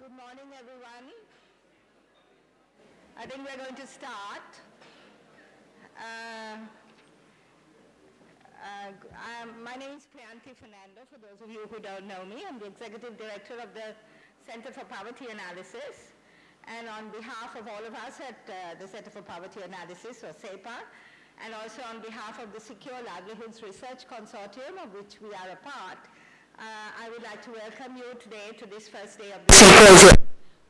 Good morning, everyone. I think we're going to start. My name is Priyanti Fernando, for those of you who don't know me. I'm the Executive Director of the Center for Poverty Analysis. And on behalf of all of us at the Center for Poverty Analysis, or CEPA, and also on behalf of the Secure Livelihoods Research Consortium, of which we are a part, I would like to welcome you today to this first day of the symposium.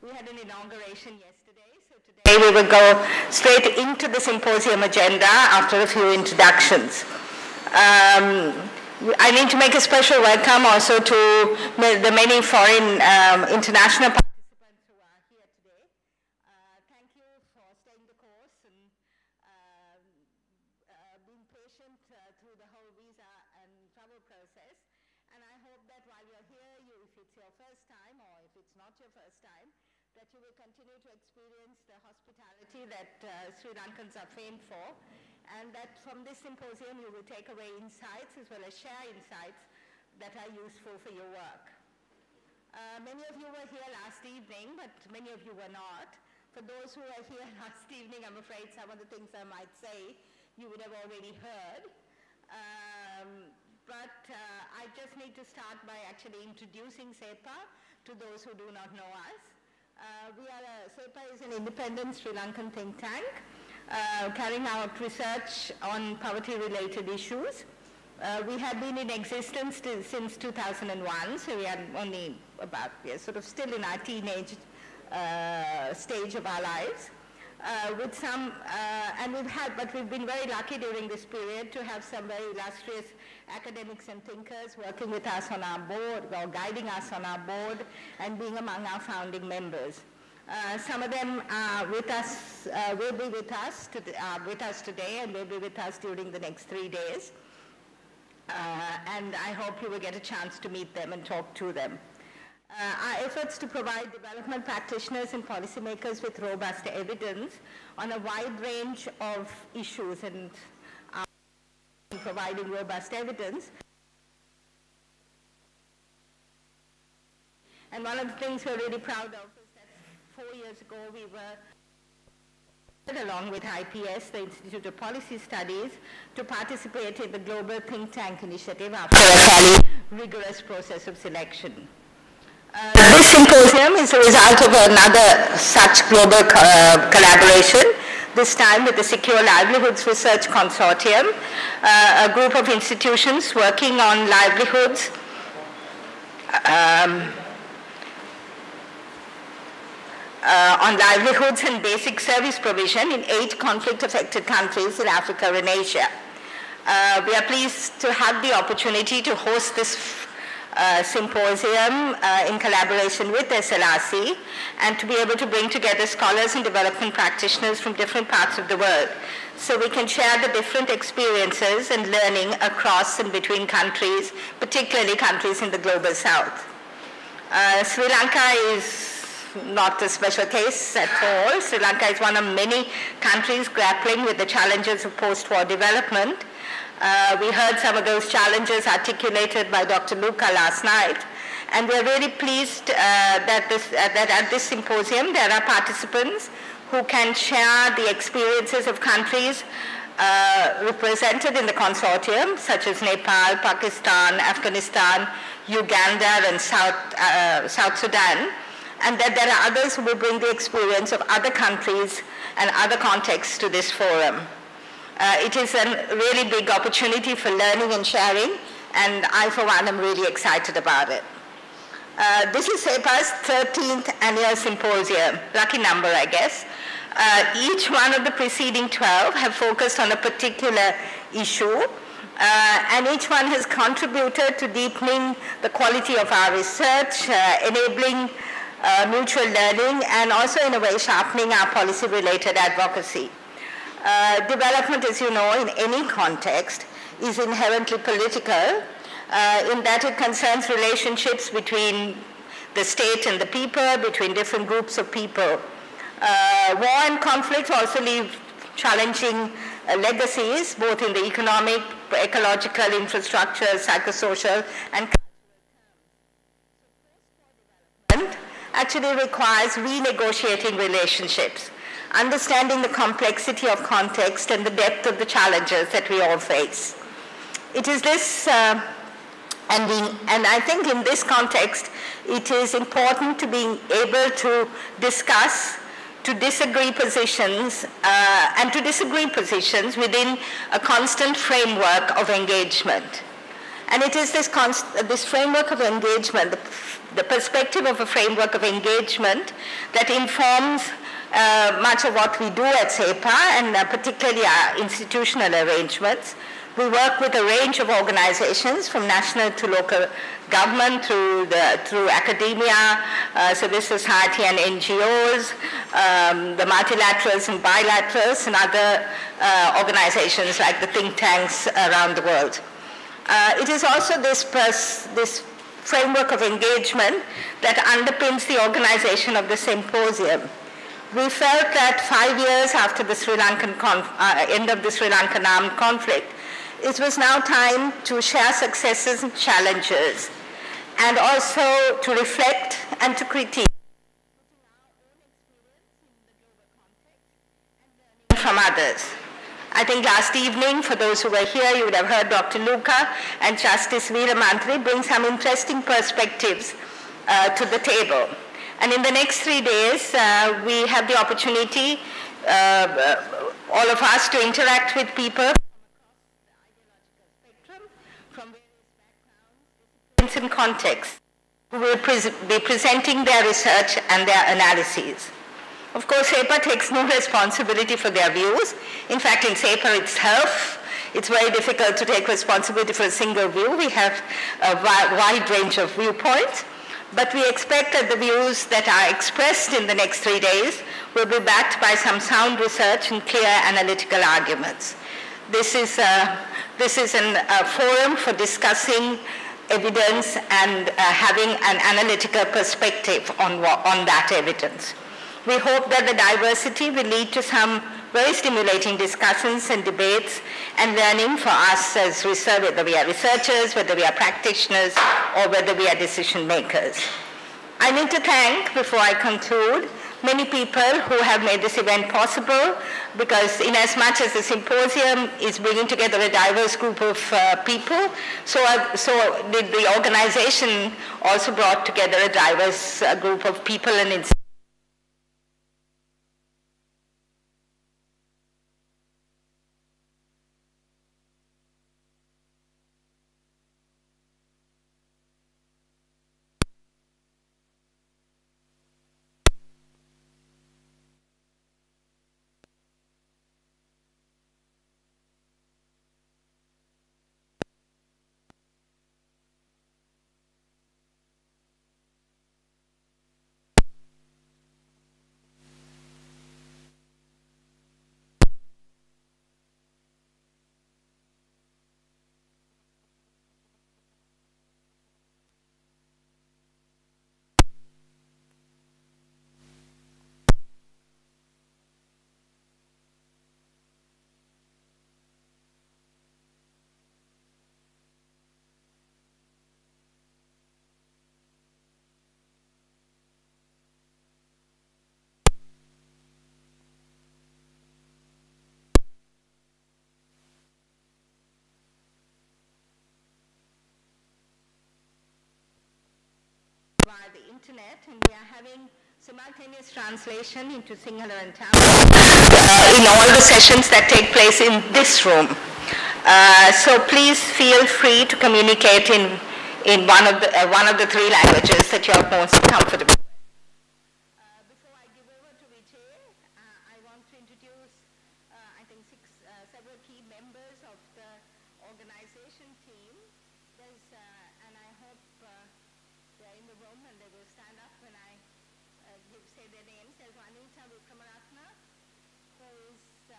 We had an inauguration yesterday, so today we will go straight into the symposium agenda after a few introductions. I need to make a special welcome also to the many foreign international participants who are here today. Thank you for staying the course and being patient through the whole visa and travel process. And I hope that while you're here, if it's your first time or if it's not your first time, that you will continue to experience the hospitality that Sri Lankans are famed for, and that from this symposium you will take away insights as well as share insights that are useful for your work. Many of you were here last evening, but many of you were not. For those who were here last evening, I'm afraid some of the things I might say you would have already heard. But I just need to start by actually introducing CEPA to those who do not know us. CEPA is an independent Sri Lankan think tank carrying out research on poverty-related issues. We have been in existence since 2001, so we are only about, sort of still in our teenage stage of our lives. But we've been very lucky during this period to have some very illustrious academics and thinkers working with us on our board, or guiding us on our board, and being among our founding members. Some of them are with us, will be with us today, and will be with us during the next 3 days. And I hope you will get a chance to meet them and talk to them. Our efforts to provide development practitioners and policymakers with robust evidence on a wide range of issues and providing robust evidence. And one of the things we're really proud of is that 4 years ago we were, along with IPS, the Institute of Policy Studies, to participate in the Global Think Tank Initiative after a fairly rigorous process of selection. This symposium is a result of another such global collaboration, this time with the Secure Livelihoods Research Consortium, a group of institutions working on livelihoods, and basic service provision in 8 conflict-affected countries in Africa and Asia. We are pleased to have the opportunity to host this symposium in collaboration with SLRC, and to be able to bring together scholars and development practitioners from different parts of the world, so we can share the different experiences and learning across and between countries, particularly countries in the global south. Sri Lanka is not a special case at all. Sri Lanka is one of many countries grappling with the challenges of post-war development. We heard some of those challenges articulated by Dr. Luca last night, and we're really pleased that at this symposium there are participants who can share the experiences of countries represented in the consortium, such as Nepal, Pakistan, Afghanistan, Uganda, and South Sudan, and that there are others who will bring the experience of other countries and other contexts to this forum. It is a really big opportunity for learning and sharing, and I, for one, am really excited about it. This is CEPA's 13th annual symposium, lucky number, I guess. Each one of the preceding 12 have focused on a particular issue, and each one has contributed to deepening the quality of our research, enabling mutual learning, and also, in a way, sharpening our policy-related advocacy. Development, as you know, in any context is inherently political, in that it concerns relationships between the state and the people, between different groups of people. War and conflict also leave challenging legacies, both in the economic, ecological, infrastructure, psychosocial, and cultural terms. actually requires renegotiating relationships, understanding the complexity of context and the depth of the challenges that we all face. It is this, and I think in this context, it is important to be able to discuss, to disagree positions, and to disagree positions within a constant framework of engagement. And it is this framework of engagement, the perspective of a framework of engagement that informs much of what we do at CEPA, and particularly our institutional arrangements. We work with a range of organizations, from national to local government through academia, civil society and NGOs, the multilaterals and bilaterals, and other organizations like the think tanks around the world. It is also this framework of engagement that underpins the organization of the symposium. We felt that 5 years after the end of the Sri Lankan armed conflict, it was now time to share successes and challenges, and also to reflect and to critique from others. I think last evening, for those who were here, you would have heard Dr. Luka and Justice Veeramantri bring some interesting perspectives to the table. And in the next 3 days, we have the opportunity, all of us, to interact with people from various backgrounds, disciplines, and contexts, who will be presenting their research and their analyses. Of course, CEPA takes no responsibility for their views. In fact, in CEPA itself, it's very difficult to take responsibility for a single view. We have a wide range of viewpoints, but we expect that the views that are expressed in the next 3 days will be backed by some sound research and clear analytical arguments. This is a forum for discussing evidence and having an analytical perspective on that evidence. We hope that the diversity will lead to some very stimulating discussions and debates and learning for us as whether we are researchers, whether we are practitioners, or whether we are decision makers. I need to thank, before I conclude, many people who have made this event possible, because in as much as the symposium is bringing together a diverse group of people, so did the organization also brought together a diverse group of people and institutions. Via the internet, and we are having simultaneous translation into Sinhala and Tamil in all the sessions that take place in this room. So please feel free to communicate in one of the three languages that you are most comfortable with. Before I give over to Vijay, I want to introduce I think several key members of the organization team. And I hope they're in the room and they will stand up when I say their names. There's Anita Vikramaratna, who is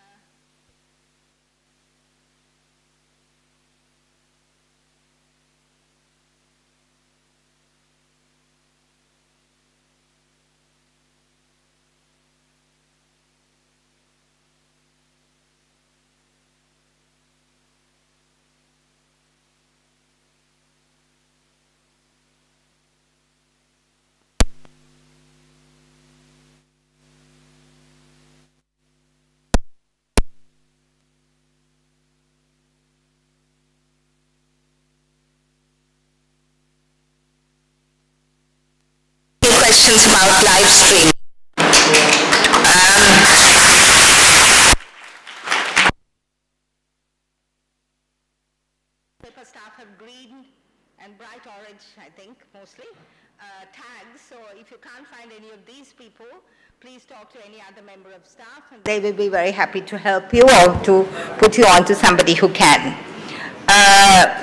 questions about live stream. CEPA staff have green and bright orange, I think, mostly, tags. So if you can't find any of these people, please talk to any other member of staff, and they will be very happy to help you or to put you on to somebody who can.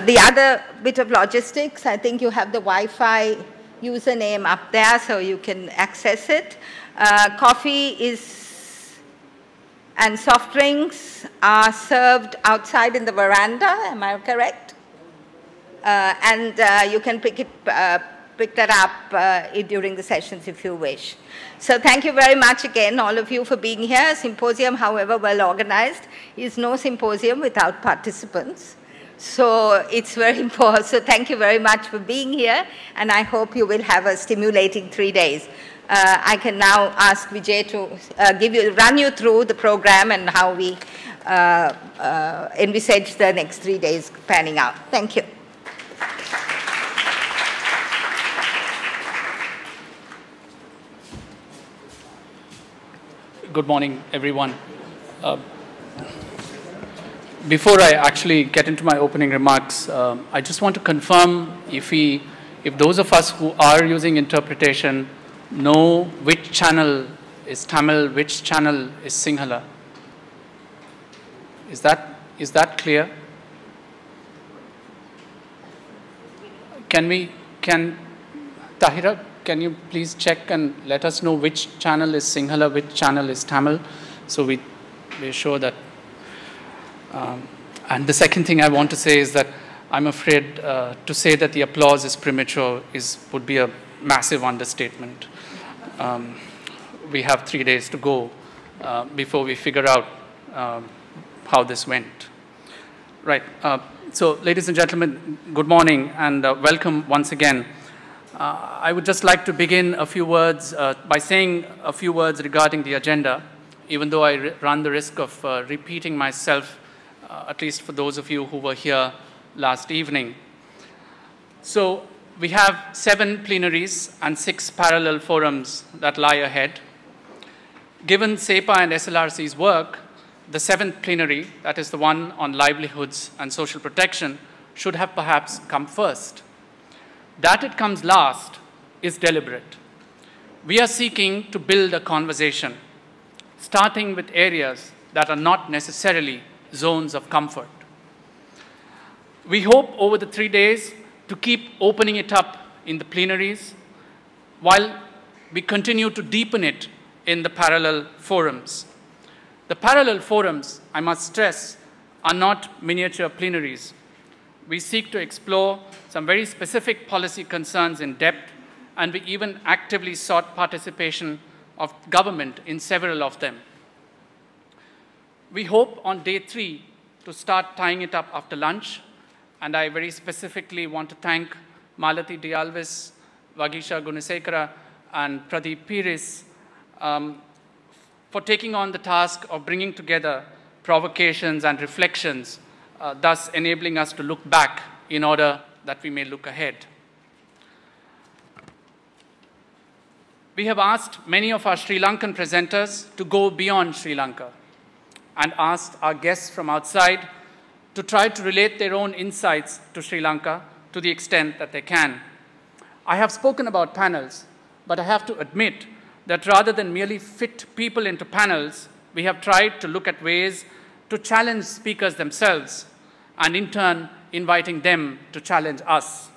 The other bit of logistics, I think you have the Wi-Fi username up there so you can access it. Coffee and soft drinks are served outside in the veranda, am I correct? And you can pick that up during the sessions if you wish. So thank you very much again, all of you, for being here. Symposium, however well organized, is no symposium without participants. So it's very important. So thank you very much for being here, and I hope you will have a stimulating 3 days. I can now ask Vijay to run you through the program and how we envisage the next 3 days panning out. Thank you. Good morning, everyone. Before I actually get into my opening remarks, I just want to confirm if those of us who are using interpretation know which channel is Tamil, which channel is Sinhala. Is that clear? Tahira, can you please check and let us know which channel is Sinhala, which channel is Tamil, so we're sure that. And the second thing I want to say is that I'm afraid to say that the applause is premature would be a massive understatement. We have 3 days to go before we figure out how this went. Right. So, ladies and gentlemen, good morning and welcome once again. I would just like to begin a few words by saying a few words regarding the agenda, even though I run the risk of repeating myself, at least for those of you who were here last evening. So we have 7 plenaries and 6 parallel forums that lie ahead. Given CEPA and SLRC's work, the 7th plenary, that is the one on livelihoods and social protection, should have perhaps come first. That it comes last is deliberate. We are seeking to build a conversation, starting with areas that are not necessarily zones of comfort. We hope over the 3 days to keep opening it up in the plenaries while we continue to deepen it in the parallel forums. The parallel forums, I must stress, are not miniature plenaries. We seek to explore some very specific policy concerns in depth, and we even actively sought participation of government in several of them. We hope on day 3 to start tying it up after lunch, and I very specifically want to thank Malati Dialvis, Vagisha Gunasekara, and Pradeep Piris for taking on the task of bringing together provocations and reflections, thus enabling us to look back in order that we may look ahead. We have asked many of our Sri Lankan presenters to go beyond Sri Lanka and asked our guests from outside to try to relate their own insights to Sri Lanka to the extent that they can. I have spoken about panels, but I have to admit that rather than merely fit people into panels, we have tried to look at ways to challenge speakers themselves and in turn inviting them to challenge us.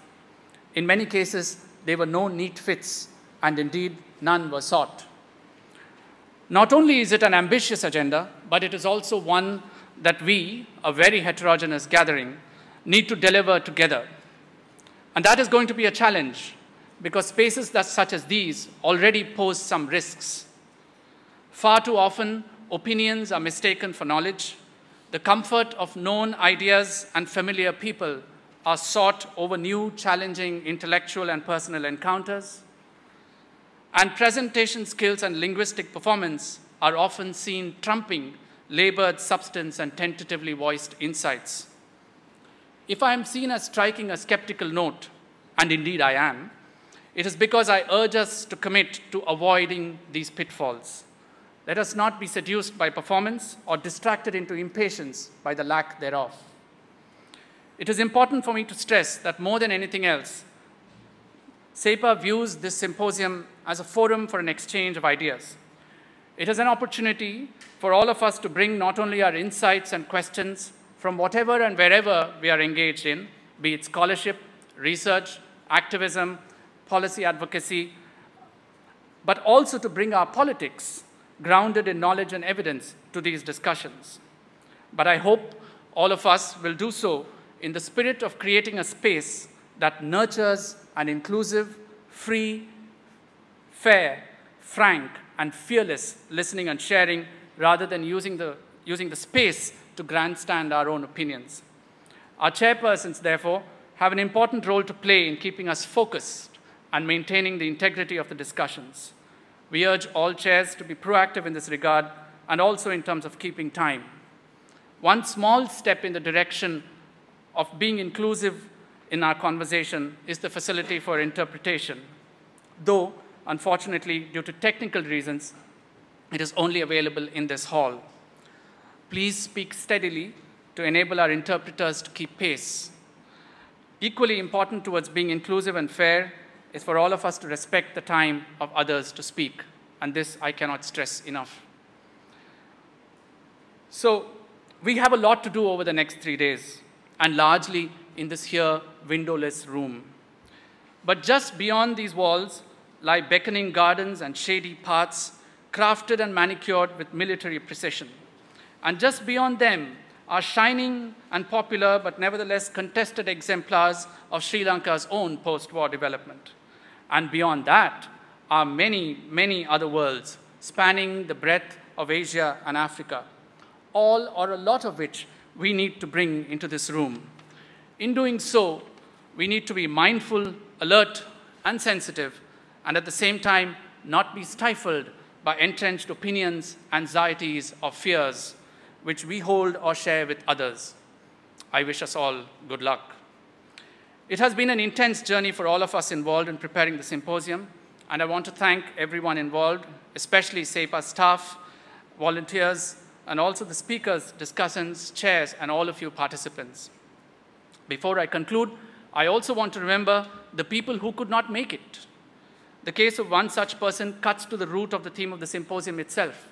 In many cases, there were no neat fits, and indeed none were sought. Not only is it an ambitious agenda, but it is also one that we, a very heterogeneous gathering, need to deliver together. And that is going to be a challenge, because spaces such as these already pose some risks. Far too often, opinions are mistaken for knowledge. The comfort of known ideas and familiar people are sought over new, challenging intellectual and personal encounters. And presentation skills and linguistic performance are often seen trumping labored substance and tentatively voiced insights. If I am seen as striking a skeptical note, and indeed I am, it is because I urge us to commit to avoiding these pitfalls. Let us not be seduced by performance or distracted into impatience by the lack thereof. It is important for me to stress that more than anything else, CEPA views this symposium as a forum for an exchange of ideas. It is an opportunity for all of us to bring not only our insights and questions from whatever and wherever we are engaged in, be it scholarship, research, activism, policy advocacy, but also to bring our politics grounded in knowledge and evidence to these discussions. But I hope all of us will do so in the spirit of creating a space that nurtures an inclusive, free, fair, frank, and fearless listening and sharing, rather than using the space to grandstand our own opinions. Our chairpersons, therefore, have an important role to play in keeping us focused and maintaining the integrity of the discussions. We urge all chairs to be proactive in this regard and also in terms of keeping time. One small step in the direction of being inclusive in our conversation is the facility for interpretation, though, unfortunately, due to technical reasons, it is only available in this hall. Please speak steadily to enable our interpreters to keep pace. Equally important towards being inclusive and fair is for all of us to respect the time of others to speak, and this I cannot stress enough. So we have a lot to do over the next 3 days, and largely in this here windowless room. But just beyond these walls lie beckoning gardens and shady paths, crafted and manicured with military precision. And just beyond them are shining and popular, but nevertheless contested exemplars of Sri Lanka's own post-war development. And beyond that are many, many other worlds, spanning the breadth of Asia and Africa, all or a lot of which we need to bring into this room. In doing so, we need to be mindful, alert, and sensitive, and at the same time, not be stifled by entrenched opinions, anxieties, or fears, which we hold or share with others. I wish us all good luck. It has been an intense journey for all of us involved in preparing the symposium, and I want to thank everyone involved, especially CEPA staff, volunteers, and also the speakers, discussants, chairs, and all of you participants. Before I conclude, I also want to remember the people who could not make it. The case of one such person cuts to the root of the theme of the symposium itself.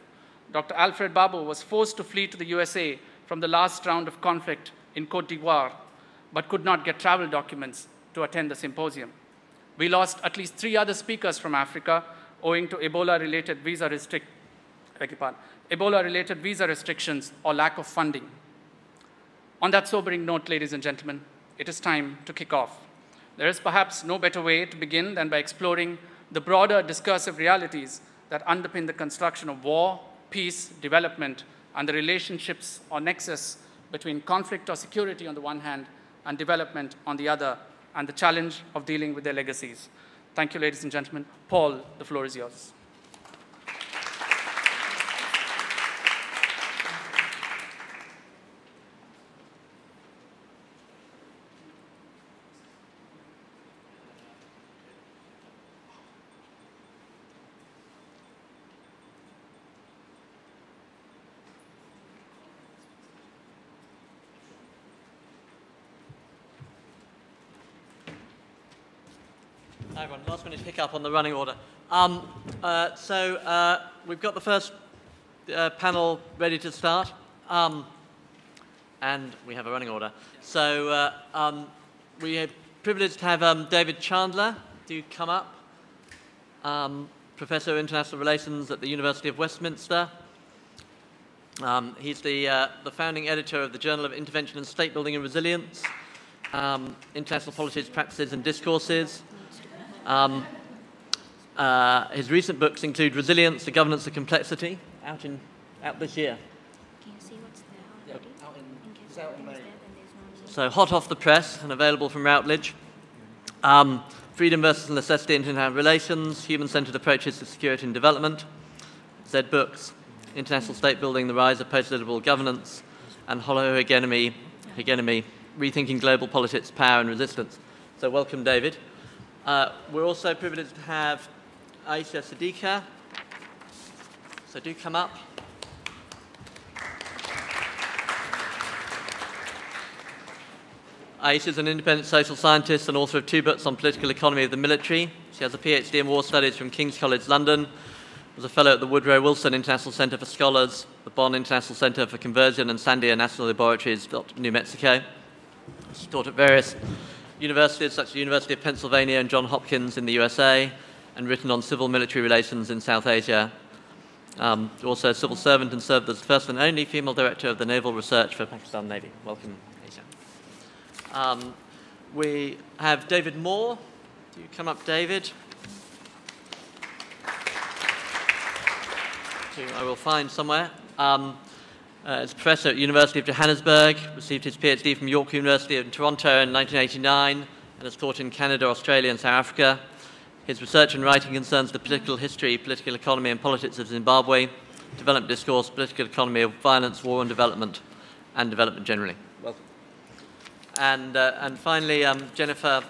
Dr. Alfred Babu was forced to flee to the USA from the last round of conflict in Côte d'Ivoire, but could not get travel documents to attend the symposium. We lost at least 3 other speakers from Africa owing to Ebola-related visa restrictions or lack of funding. On that sobering note, ladies and gentlemen, it is time to kick off. There is perhaps no better way to begin than by exploring the broader discursive realities that underpin the construction of war, peace, development, and the relationships or nexus between conflict or security on the one hand and development on the other, and the challenge of dealing with their legacies. Thank you, ladies and gentlemen. Paul, the floor is yours. Hi everyone, last minute pick up on the running order. We've got the first panel ready to start, and we have a running order. So we are privileged to have David Chandler do come up, Professor of International Relations at the University of Westminster. He's the founding editor of the Journal of Intervention and State Building and Resilience, International Policies, Practices and Discourses. His recent books include Resilience, The Governance of Complexity, out this year. Can you see what's there already? It's out in May. So hot off the press and available from Routledge. Freedom versus Necessity in International Relations, Human-Centered Approaches to Security and Development, Z Books, International State Building, The Rise of Post-Liberal Governance, and Hollow Hegemony, Rethinking Global Politics, Power and Resistance. So welcome, David. We're also privileged to have Aisha Siddiqa. So do come up. Aisha is an independent social scientist and author of 2 books on political economy of the military. She has a PhD in war studies from King's College London, was a fellow at the Woodrow Wilson International Centre for Scholars, the Bonn International Centre for Conversion, and Sandia National Laboratories, New Mexico. She taught at various universities, such as the University of Pennsylvania and Johns Hopkins in the USA, and written on civil-military relations in South Asia. Also a civil servant and served as the first and only female director of the Naval Research for Pakistan Navy. Welcome, Aisha. We have David Moore. Do you come up, David? I will find somewhere. Is a professor at University of Johannesburg, received his PhD from York University in Toronto in 1989, and has taught in Canada, Australia, and South Africa. His research and writing concerns the political history, political economy, and politics of Zimbabwe, development discourse, political economy of violence, war and development generally. Welcome. And finally, Jennifer.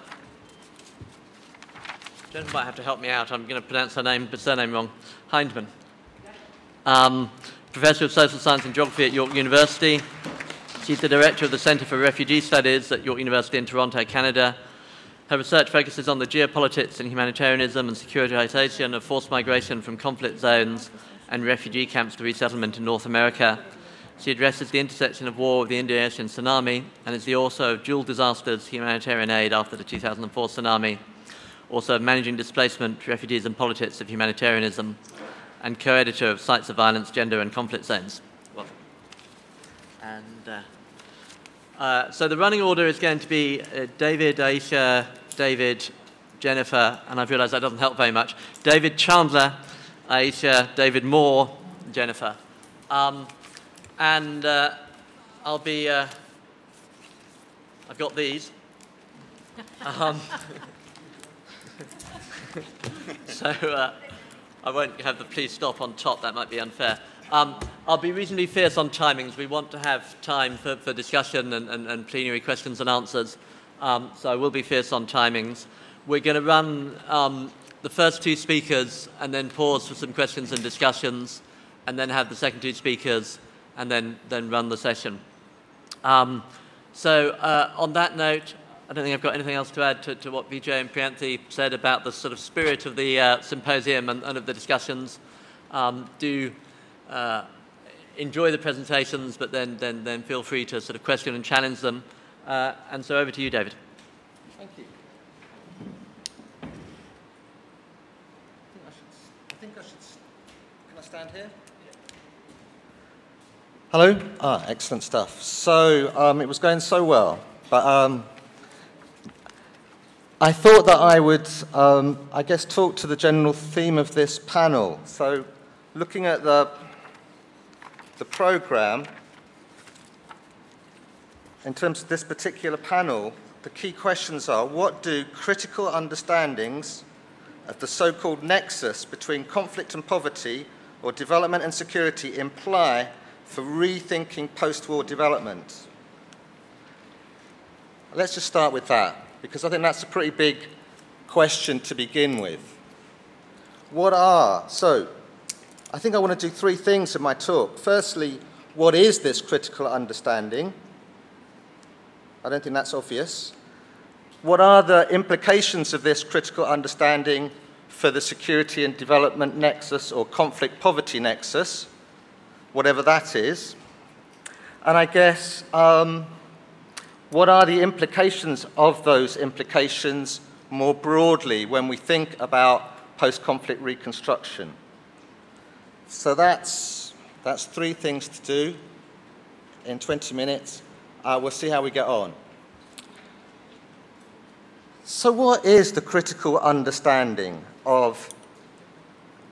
Jennifer might have to help me out. I'm going to pronounce her surname wrong. Hindman. Professor of Social Science and Geography at York University. She's the Director of the Centre for Refugee Studies at York University in Toronto, Canada. Her research focuses on the geopolitics and humanitarianism and securitization of forced migration from conflict zones and refugee camps to resettlement in North America. She addresses the intersection of war with the Indian Ocean tsunami and is the author of Dual Disasters, Humanitarian Aid After the 2004 Tsunami, also of Managing Displacement, Refugees and Politics of Humanitarianism, and co-editor of Sites of Violence, Gender and Conflict Zones. Welcome. And so the running order is going to be David, Aisha, David, Jennifer, and I've realised that doesn't help very much. David Chandler, Aisha, David Moore, Jennifer. I'll be, I've got these. So I won't have the please stop on top, that might be unfair. I'll be reasonably fierce on timings. We want to have time for discussion and plenary questions and answers. So I will be fierce on timings. We're going to run the first 2 speakers and then pause for some questions and discussions, and then have the second 2 speakers and then run the session. On that note, I don't think I've got anything else to add to what Vijay and Priyanthi said about the sort of spirit of the symposium and of the discussions. Do enjoy the presentations, but then feel free to sort of question and challenge them. And so over to you, David. Thank you. Can I stand here? Hello? Excellent stuff. So it was going so well, but I thought that I would, I guess, talk to the general theme of this panel. So looking at the program, in terms of this particular panel, the key questions are, what do critical understandings of the so-called nexus between conflict and poverty or development and security imply for rethinking post-war development? Let's just start with that, because I think that's a pretty big question to begin with. So I think I want to do 3 things in my talk. Firstly, what is this critical understanding? I don't think that's obvious. What are the implications of this critical understanding for the security and development nexus or conflict-poverty nexus, whatever that is? And I guess, what are the implications of those implications more broadly when we think about post-conflict reconstruction? So that's 3 things to do in 20 minutes. We'll see how we get on. So what is the critical understanding of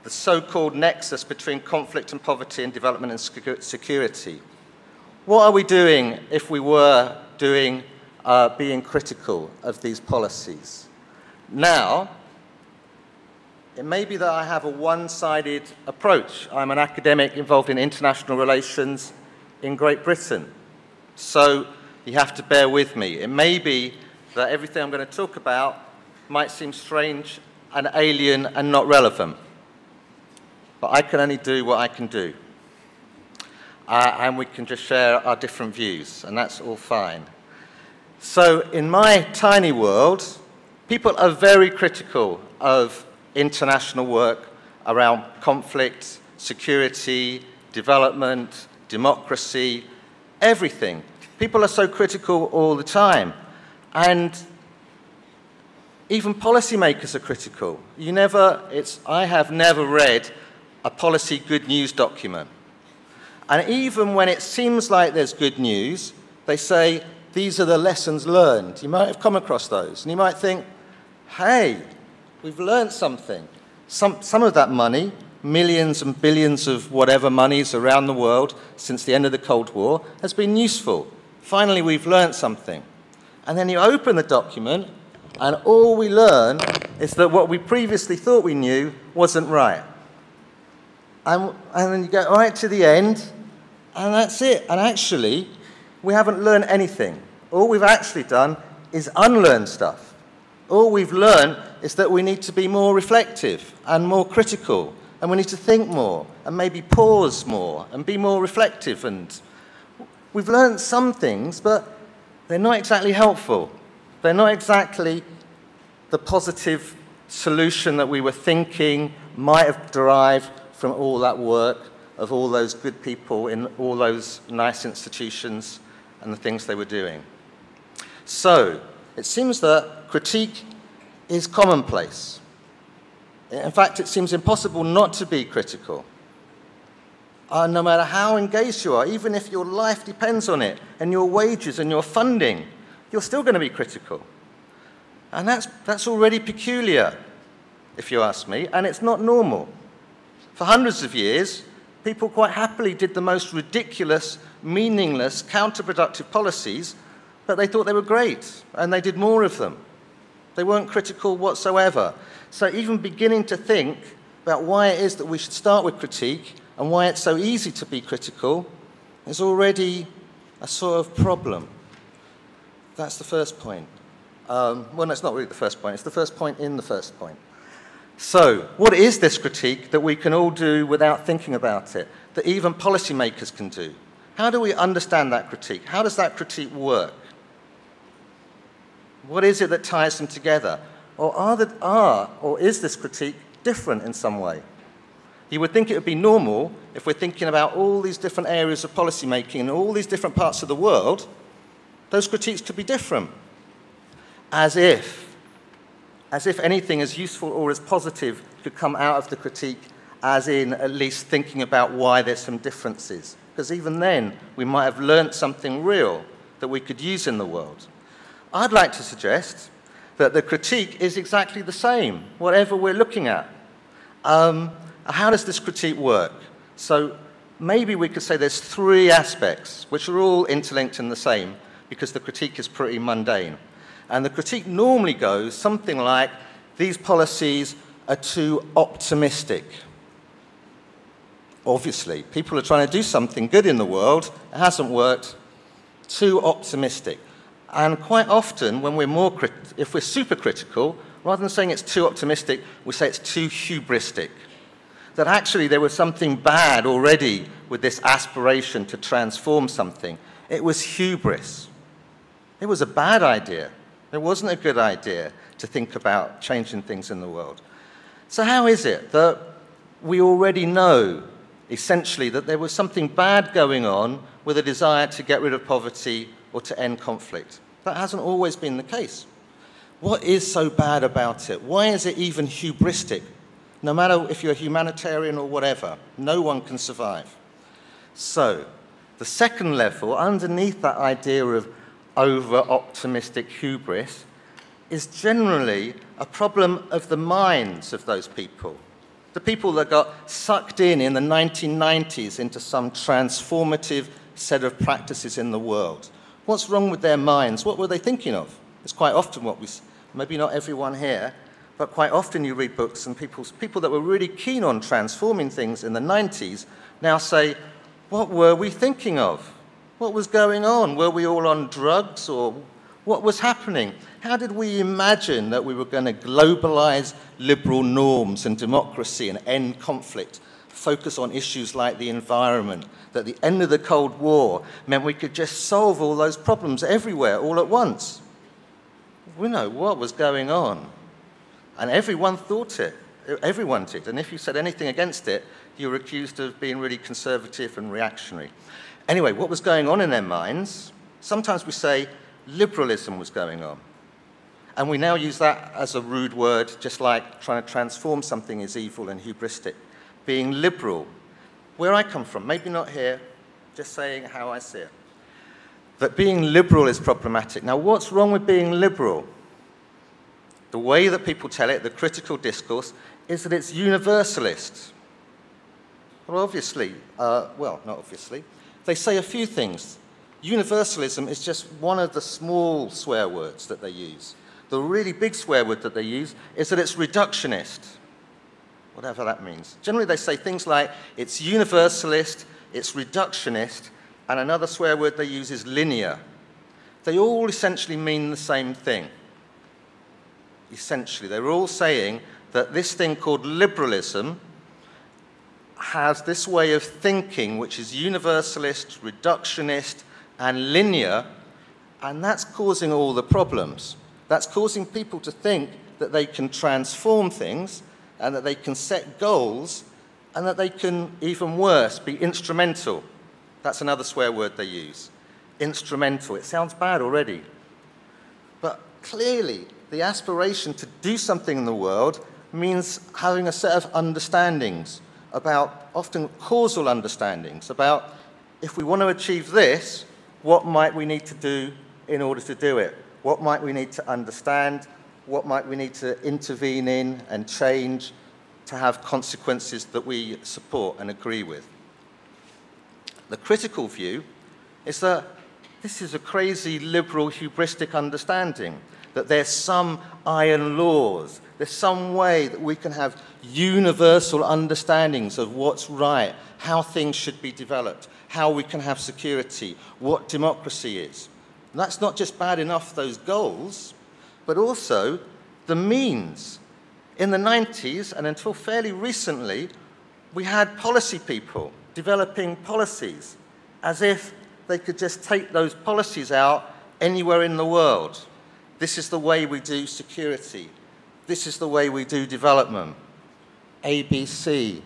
the so-called nexus between conflict and poverty and development and security? What are we doing if we were being critical of these policies? Now, it may be that I have a one-sided approach. I'm an academic involved in international relations in Great Britain. So you have to bear with me. It may be that everything I'm going to talk about might seem strange and alien and not relevant. But I can only do what I can do. And we can just share our different views, and that's all fine. So in my tiny world, people are very critical of international work around conflict, security, development, democracy, everything. People are so critical all the time. And even policymakers are critical. I have never read a policy good news document. And even when it seems like there's good news, they say, these are the lessons learned. You might have come across those. And you might think, hey, we've learned something. Some of that money, millions and billions of whatever monies around the world since the end of the Cold War, has been useful. Finally, we've learned something. And then you open the document, and all we learn is that what we previously thought we knew wasn't right. And then you go right to the end, and that's it. And actually, we haven't learned anything. All we've actually done is unlearn stuff. All we've learned is that we need to be more reflective and more critical, and we need to think more, and maybe pause more, and be more reflective. And we've learned some things, but they're not exactly helpful. They're not exactly the positive solution that we were thinking might have derived from all that work of all those good people in all those nice institutions and the things they were doing. So it seems that critique is commonplace. In fact, it seems impossible not to be critical. No matter how engaged you are, even if your life depends on it, and your wages and your funding, you're still going to be critical. And that's already peculiar, if you ask me, and it's not normal. For hundreds of years, people quite happily did the most ridiculous, meaningless, counterproductive policies, but they thought they were great, and they did more of them. They weren't critical whatsoever. So even beginning to think about why it is that we should start with critique and why it's so easy to be critical is already a sort of problem. That's the first point. Well, no, it's not really the first point. It's the first point in the first point. So what is this critique that we can all do without thinking about it, that even policymakers can do? How do we understand that critique? How does that critique work? What is it that ties them together? Or is this critique different in some way? You would think it would be normal if we're thinking about all these different areas of policymaking in all these different parts of the world, those critiques could be different. As if anything as useful or as positive could come out of the critique, as in at least thinking about why there's some differences. Because even then, we might have learnt something real that we could use in the world. I'd like to suggest that the critique is exactly the same, whatever we're looking at. How does this critique work? So maybe we could say there's three aspects, which are all interlinked and the same, because the critique is pretty mundane. And the critique normally goes something like, these policies are too optimistic. Obviously, people are trying to do something good in the world. It hasn't worked. Too optimistic. And quite often, when if we're super critical, rather than saying it's too optimistic, we say it's too hubristic. That actually there was something bad already with this aspiration to transform something. It was hubris. It was a bad idea. It wasn't a good idea to think about changing things in the world. So how is it that we already know, essentially, that there was something bad going on with a desire to get rid of poverty or to end conflict? That hasn't always been the case. What is so bad about it? Why is it even hubristic? No matter if you're a humanitarian or whatever, no one can survive. So, the second level, underneath that idea of over-optimistic hubris, is generally a problem of the minds of those people. The people that got sucked in the 1990s into some transformative set of practices in the world. What's wrong with their minds? What were they thinking of? It's quite often what we, maybe not everyone here, but quite often you read books and people that were really keen on transforming things in the 90s now say, what were we thinking of? What was going on? Were we all on drugs, or What was happening? How did we imagine that we were going to globalize liberal norms and democracy and end conflict, focus on issues like the environment, that the end of the Cold War meant we could just solve all those problems everywhere all at once? We know what was going on. And everyone thought it. Everyone did. And if you said anything against it, you were accused of being really conservative and reactionary. Anyway, what was going on in their minds? Sometimes we say liberalism was going on. And we now use that as a rude word, just like trying to transform something is evil and hubristic. Being liberal. Where I come from, maybe not here, just saying how I see it. That being liberal is problematic. Now, what's wrong with being liberal? The way that people tell it, the critical discourse, is that it's universalist. Well, obviously, well, not obviously. They say a few things. Universalism is just one of the small swear words that they use. The really big swear word that they use is that it's reductionist, whatever that means. Generally, they say things like it's universalist, it's reductionist, and another swear word they use is linear. They all essentially mean the same thing. Essentially, they're all saying that this thing called liberalism has this way of thinking which is universalist, reductionist, and linear, and that's causing all the problems. That's causing people to think that they can transform things and that they can set goals and that they can, even worse, be instrumental. That's another swear word they use. Instrumental. It sounds bad already. But clearly, the aspiration to do something in the world means having a set of understandings about, often causal understandings, about if we want to achieve this, what might we need to do in order to do it? What might we need to understand? What might we need to intervene in and change to have consequences that we support and agree with? The critical view is that this is a crazy liberal hubristic understanding, that there's some iron laws, there's some way that we can have universal understandings of what's right, how things should be developed, how we can have security, what democracy is. And that's not just bad enough, those goals, but also the means. In the 90s, and until fairly recently, we had policy people developing policies as if they could just take those policies out anywhere in the world. This is the way we do security. This is the way we do development. ABC.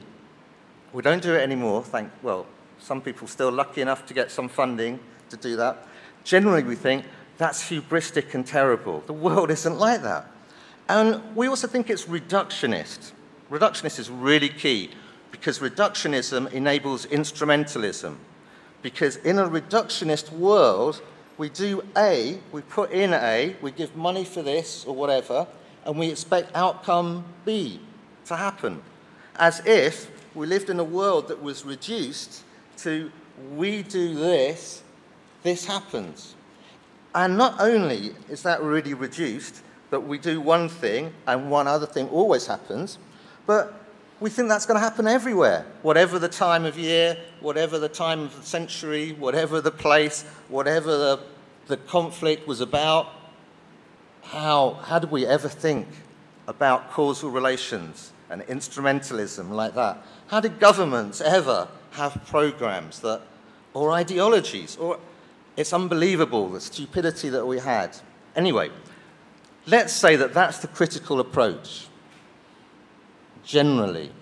We don't do it anymore, well, some people still lucky enough to get some funding to do that. Generally, we think that's hubristic and terrible. The world isn't like that. And we also think it's reductionist. Reductionist is really key because reductionism enables instrumentalism. Because in a reductionist world, we do A, we put in A, we give money for this or whatever, and we expect outcome B to happen. As if we lived in a world that was reduced to we do this, this happens. And not only is that really reduced, that we do one thing and one other thing always happens, but we think that's going to happen everywhere, whatever the time of year, whatever the time of the century, whatever the place, whatever the conflict was about. How did we ever think about causal relations and instrumentalism like that? How did governments ever have programs that, or ideologies? It's unbelievable, the stupidity that we had. Anyway, let's say that that's the critical approach, generally,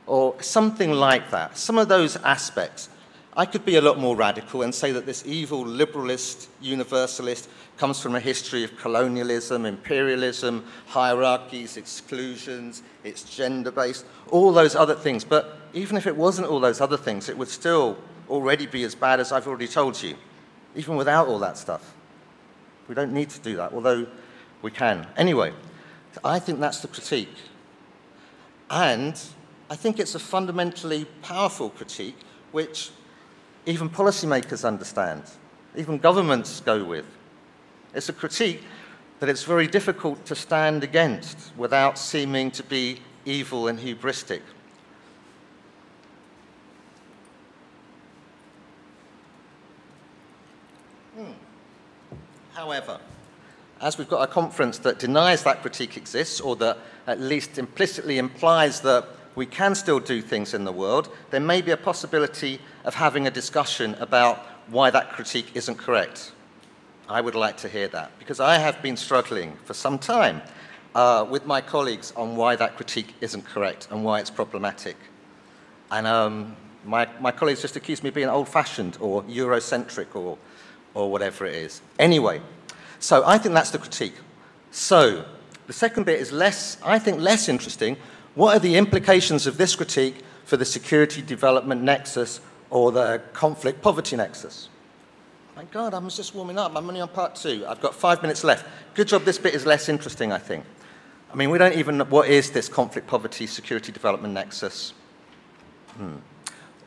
or something like that. Some of those aspects. I could be a lot more radical and say that this evil liberalist, universalist comes from a history of colonialism, imperialism, hierarchies, exclusions, it's gender-based, all those other things. But even if it wasn't all those other things, it would still already be as bad as I've already told you, even without all that stuff. We don't need to do that, although we can. Anyway, I think that's the critique. And I think it's a fundamentally powerful critique, which even policymakers understand, even governments go with. It's a critique that it's very difficult to stand against without seeming to be evil and hubristic. However, as we've got a conference that denies that critique exists, or that at least implicitly implies that we can still do things in the world, there may be a possibility of having a discussion about why that critique isn't correct. I would like to hear that, because I have been struggling for some time with my colleagues on why that critique isn't correct and why it's problematic. And my colleagues just accused me of being old-fashioned or Eurocentric or whatever it is. Anyway, so I think that's the critique. So the second bit is I think less interesting. What are the implications of this critique for the security development nexus or the conflict poverty nexus? My God, I'm just warming up. I'm only on part 2. I've got 5 minutes left. Good job this bit is less interesting, I think. I mean, we don't even know what is this conflict poverty security development nexus.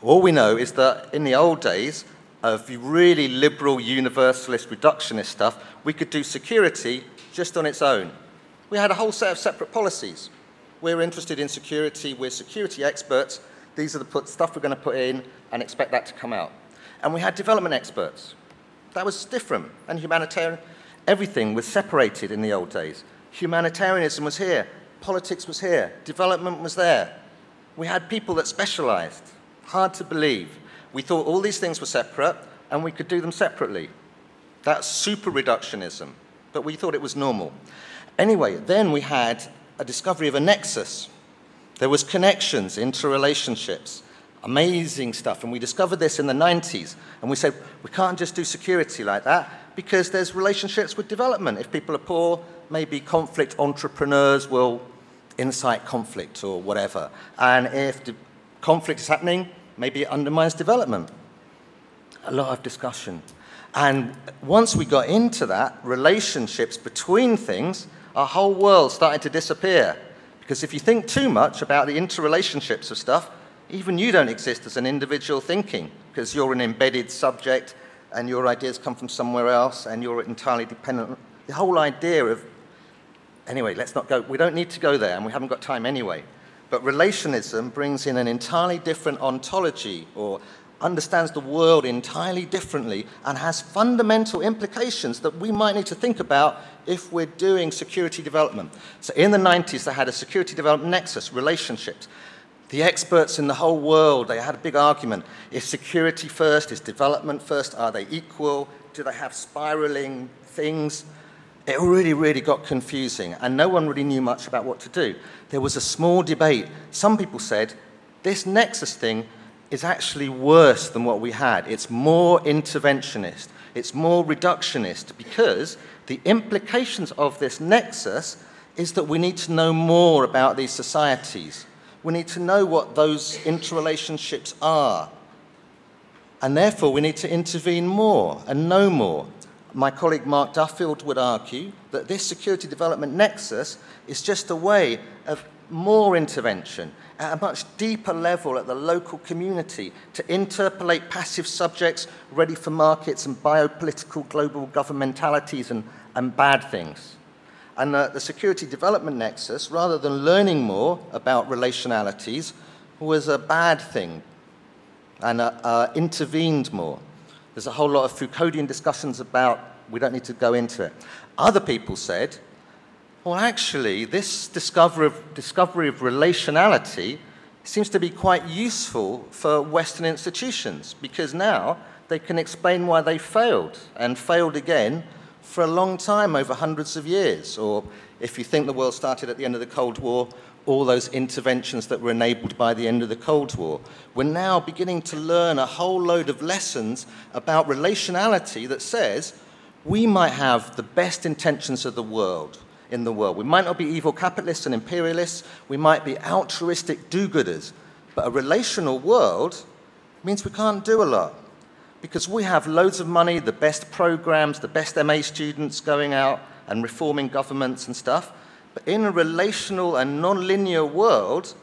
All we know is that in the old days of really liberal, universalist, reductionist stuff, we could do security just on its own. We had a whole set of separate policies. We're interested in security, we're security experts, these are the stuff we're going to put in and expect that to come out. And we had development experts. That was different. And humanitarian, everything was separated in the old days. Humanitarianism was here, politics was here, development was there. We had people that specialized. Hard to believe. We thought all these things were separate, and we could do them separately. That's super reductionism, but we thought it was normal. Anyway, then we had a discovery of a nexus. There was connections, interrelationships, amazing stuff, and we discovered this in the 90s, and we said, we can't just do security like that, because there's relationships with development. If people are poor, maybe conflict entrepreneurs will incite conflict or whatever. And if the conflict is happening, maybe it undermines development. A lot of discussion. And once we got into that, relationships between things, our whole world started to disappear. Because if you think too much about the interrelationships of stuff, even you don't exist as an individual thinking, because you're an embedded subject, and your ideas come from somewhere else, and you're entirely dependent. The whole idea of, anyway, let's not go, we don't need to go there, and we haven't got time anyway. But relationism brings in an entirely different ontology, or understands the world entirely differently, and has fundamental implications that we might need to think about if we're doing security development. So in the 90s, they had a security development nexus, relationships. The experts in the whole world, they had a big argument. Is security first? Is development first? Are they equal? Do they have spiraling things? It really, really got confusing, and no one really knew much about what to do. There was a small debate. Some people said, this nexus thing is actually worse than what we had. It's more interventionist. It's more reductionist, because the implications of this nexus is that we need to know more about these societies. We need to know what those interrelationships are. And therefore, we need to intervene more and know more. My colleague Mark Duffield would argue that this security development nexus is just a way of more intervention at a much deeper level at the local community to interpolate passive subjects ready for markets and biopolitical global governmentalities and bad things. And the security development nexus, rather than learning more about relationalities, was a bad thing and intervened more. There's a whole lot of Foucauldian discussions about, we don't need to go into it. Other people said, well, actually, this discovery of relationality seems to be quite useful for Western institutions, because now they can explain why they failed, and failed again for a long time, over hundreds of years. Or if you think the world started at the end of the Cold War, all those interventions that were enabled by the end of the Cold War. We're now beginning to learn a whole load of lessons about relationality that says we might have the best intentions of the world, in the world. We might not be evil capitalists and imperialists, we might be altruistic do-gooders, but a relational world means we can't do a lot, because we have loads of money, the best programs, the best MA students going out and reforming governments and stuff. But in a relational and non-linear world,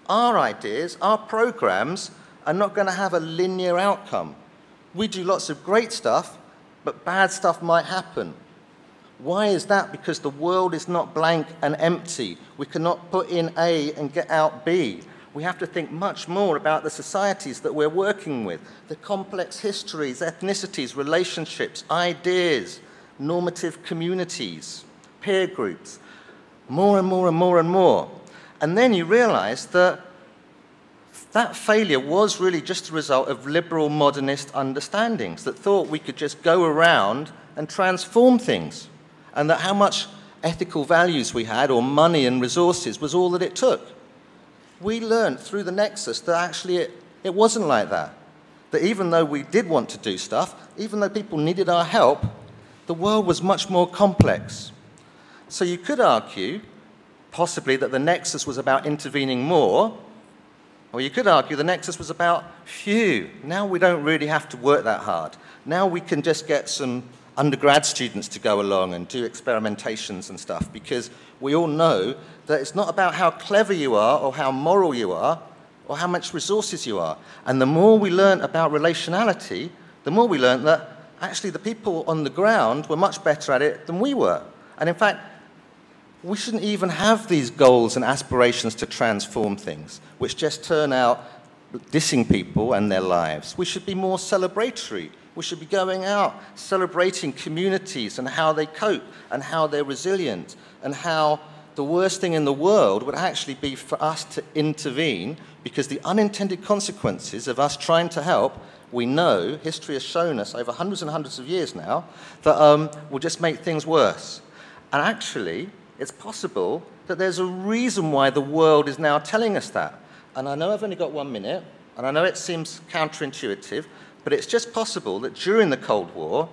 our ideas, our programs are not going to have a linear outcome. We do lots of great stuff, but bad stuff might happen. Why is that? Because the world is not blank and empty. We cannot put in A and get out B. We have to think much more about the societies that we're working with, the complex histories, ethnicities, relationships, ideas, normative communities, peer groups, more and more and more and more. And then you realize that that failure was really just a result of liberal modernist understandings that thought we could just go around and transform things, and that how much ethical values we had or money and resources was all that it took. We learned through the Nexus that actually it wasn't like that. That even though we did want to do stuff, even though people needed our help, the world was much more complex. So you could argue, possibly, that the Nexus was about intervening more, or you could argue the Nexus was about, phew, now we don't really have to work that hard. Now we can just get some undergrad students to go along and do experimentations and stuff, because we all know that it's not about how clever you are or how moral you are or how much resources you are. And the more we learn about relationality, the more we learn that actually the people on the ground were much better at it than we were. And in fact, we shouldn't even have these goals and aspirations to transform things, which just turn out dissing people and their lives. We should be more celebratory. We should be going out, celebrating communities and how they cope and how they're resilient, and how the worst thing in the world would actually be for us to intervene, because the unintended consequences of us trying to help, we know, history has shown us over hundreds and hundreds of years now, that will just make things worse. And actually, it's possible that there's a reason why the world is now telling us that. And I know I've only got 1 minute, and I know it seems counterintuitive, but it's just possible that during the Cold War,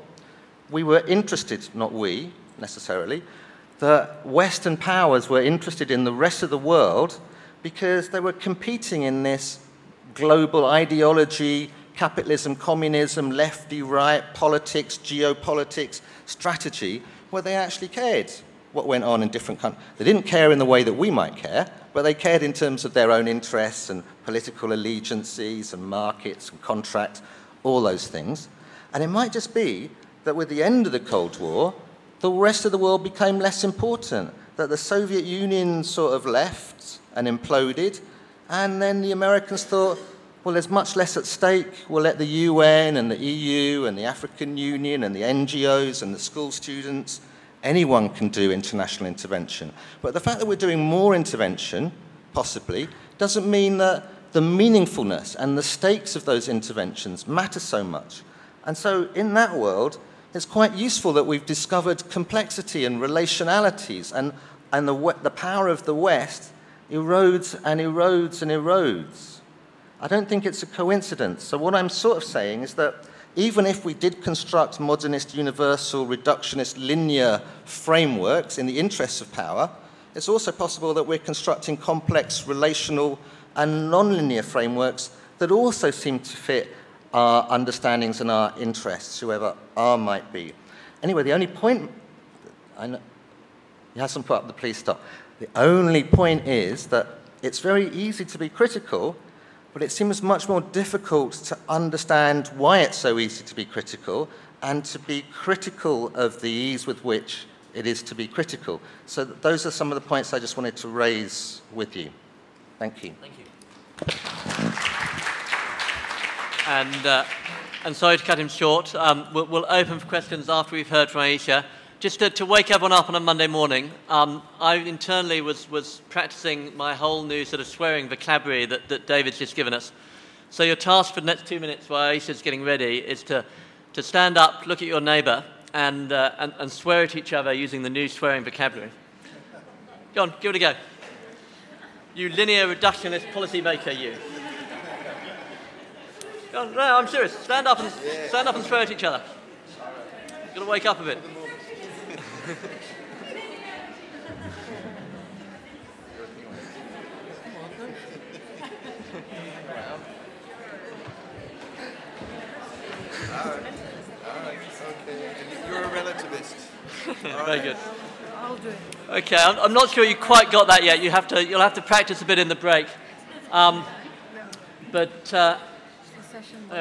we were interested, not we necessarily, that Western powers were interested in the rest of the world because they were competing in this global ideology, capitalism, communism, lefty, right, politics, geopolitics, strategy, where they actually cared what went on in different countries. They didn't care in the way that we might care, but they cared in terms of their own interests and political allegiances and markets and contracts, all those things. And it might just be that with the end of the Cold War, the rest of the world became less important, that the Soviet Union sort of left and imploded, and then the Americans thought, well, there's much less at stake. We'll let the UN and the EU and the African Union and the NGOs and the school students, anyone can do international intervention. But the fact that we're doing more intervention, possibly, doesn't mean that the meaningfulness and the stakes of those interventions matter so much. And so in that world, it's quite useful that we've discovered complexity and relationalities, and the power of the West erodes and erodes and erodes. I don't think it's a coincidence. So what I'm sort of saying is that even if we did construct modernist, universal, reductionist, linear frameworks in the interests of power, it's also possible that we're constructing complex, relational, and non-linear frameworks that also seem to fit our understandings and our interests, whoever R might be. Anyway, the only point, I know, you have some put up the please stop. The only point is that it's very easy to be critical, but it seems much more difficult to understand why it's so easy to be critical and to be critical of the ease with which it is to be critical. So those are some of the points I just wanted to raise with you. Thank you. Thank you. And sorry to cut him short. We'll open for questions after we've heard from Aisha. Just to wake everyone up on a Monday morning, I internally was practicing my whole new sort of swearing vocabulary that David's just given us. So your task for the next 2 minutes while Aisha's getting ready is to stand up, look at your neighbour, and swear at each other using the new swearing vocabulary. Go on, give it a go. You linear reductionist policymaker, you. Go on, no, I'm serious. Stand up and swear at each other. You've got to wake up a bit. You're a relativist. Very good. I'll do it. Okay, I'm not sure you quite got that yet. You'll have to practice a bit in the break. But